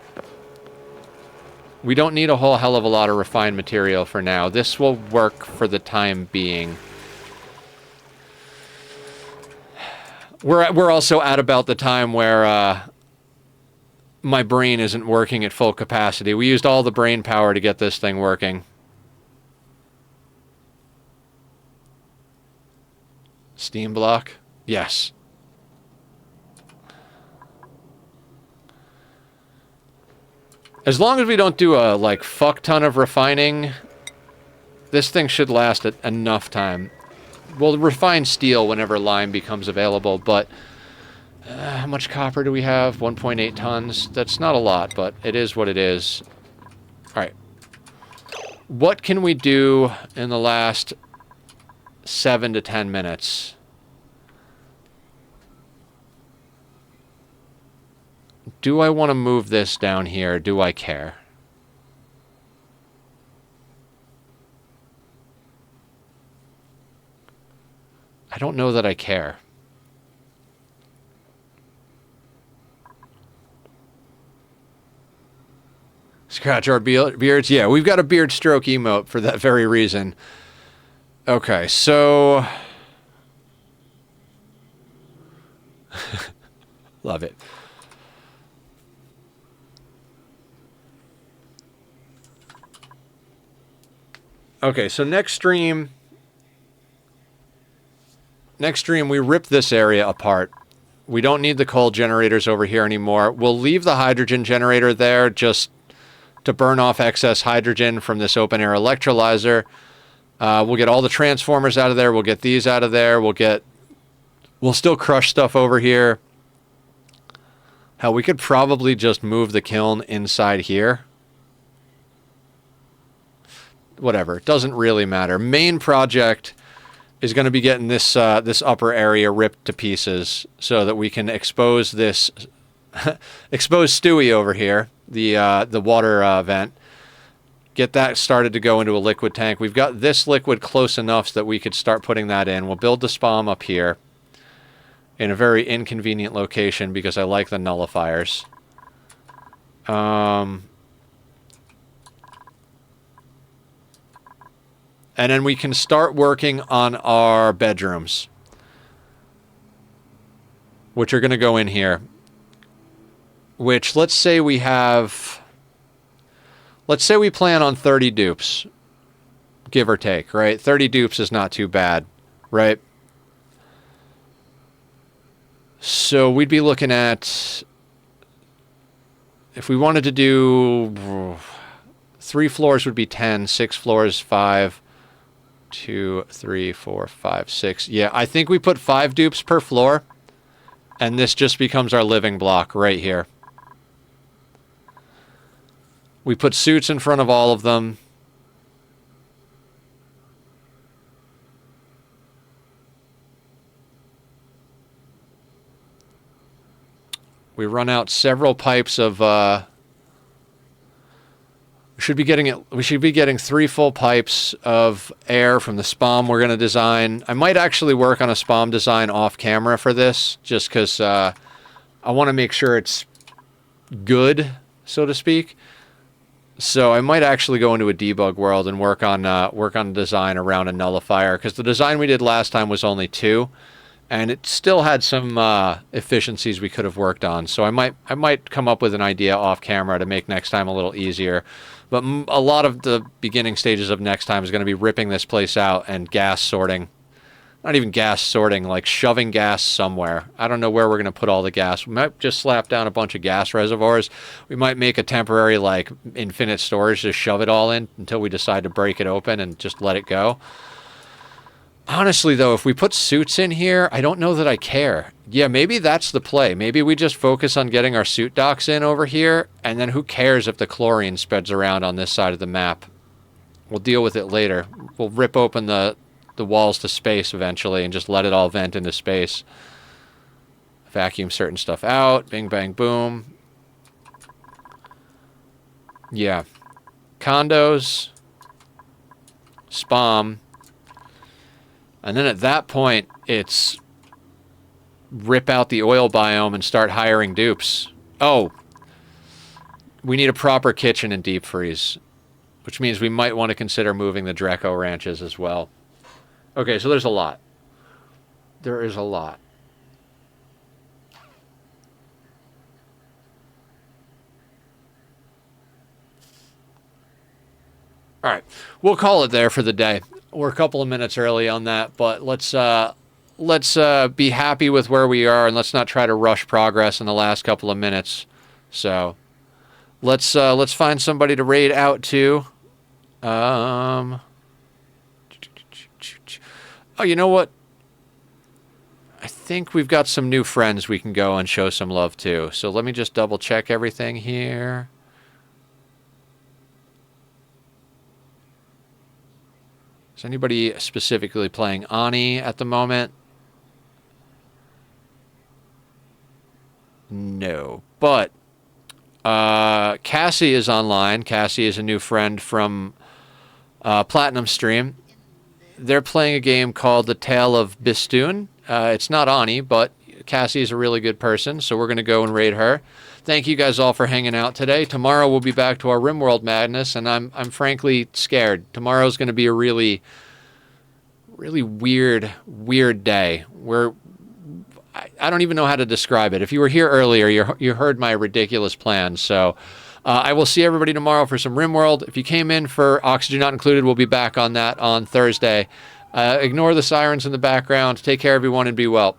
B: We don't need a whole hell of a lot of refined material for now. This will work for the time being. We're also at about the time where my brain isn't working at full capacity. We used all the brain power to get this thing working. Steam block? Yes. As long as we don't do a, like, fuck ton of refining, this thing should last enough time. We'll refine steel whenever lime becomes available, but how much copper do we have? 1.8 tons. That's not a lot, but it is what it is. All right. What can we do in the last 7 to 10 minutes? Do I want to move this down here? Do I care? I don't know that I care. Scratch our beards? Yeah, we've got a beard stroke emote for that very reason. Okay, so... Love it. Okay, so next stream we rip this area apart. We don't need the coal generators over here anymore. We'll leave the hydrogen generator there just to burn off excess hydrogen from this open air electrolyzer. We'll get all the transformers out of there. We'll get these out of there. We'll still crush stuff over here. Hell, we could probably just move the kiln inside here. Whatever, it doesn't really matter. Main project is going to be getting this this upper area ripped to pieces so that we can expose this expose Stewie over here, the water vent. Get that started to go into a liquid tank. We've got this liquid close enough so that we could start putting that in. We'll build the spam up here in a very inconvenient location because I like the nullifiers. And then we can start working on our bedrooms, which are going to go in here. Which, let's say we plan on 30 dupes, give or take, right? 30 dupes is not too bad, right? So we'd be looking at, if we wanted to do 3 floors would be 10, 6 floors, 5, 2, 3, 4, 5, 6. Yeah, I think we put 5 dupes per floor, and this just becomes our living block right here. We put suits in front of all of them. We run out several pipes of we should be getting 3 full pipes of air from the spam we're going to design. I might actually work on a spam design off camera for this, just because I want to make sure it's good, so to speak. So I might actually go into a debug world and work on a design around a nullifier, because the design we did last time was only 2, and it still had some efficiencies we could have worked on. So I might come up with an idea off camera to make next time a little easier. But a lot of the beginning stages of next time is going to be ripping this place out and gas sorting. Not even gas sorting, like shoving gas somewhere. I don't know where we're going to put all the gas. We might just slap down a bunch of gas reservoirs. We might make a temporary, like, infinite storage to shove it all in until we decide to break it open and just let it go. Honestly, though, if we put suits in here, I don't know that I care. Yeah, maybe that's the play. Maybe we just focus on getting our suit docks in over here, and then who cares if the chlorine spreads around on this side of the map. We'll deal with it later. We'll rip open the walls to space eventually and just let it all vent into space. Vacuum certain stuff out. Bing, bang, boom. Yeah. Condos. Spam. And then at that point, it's rip out the oil biome and start hiring dupes. Oh, we need a proper kitchen and deep freeze, which means we might want to consider moving the Dreco ranches as well. Okay, so there's a lot. There is a lot. All right, we'll call it there for the day. We're a couple of minutes early on that, but let's be happy with where we are, and let's not try to rush progress in the last couple of minutes. So let's find somebody to raid out to. Oh, you know what? I think we've got some new friends we can go and show some love to. So let me just double check everything here. Is anybody specifically playing Ani at the moment? No. But Cassie is online. Cassie is a new friend from Platinum Stream. They're playing a game called The Tale of Bistoon. It's not Ani, but Cassie is a really good person, so we're going to go and raid her. Thank you guys all for hanging out today. Tomorrow we'll be back to our RimWorld madness, and I'm frankly scared. Tomorrow's going to be a really weird day. I
A: I don't even know how to describe it. If you were here earlier, you heard my ridiculous plan. So I will see everybody tomorrow for some RimWorld. If you came in for Oxygen Not Included, we'll be back on that on Thursday. Ignore the sirens in the background. Take care, everyone, and be well.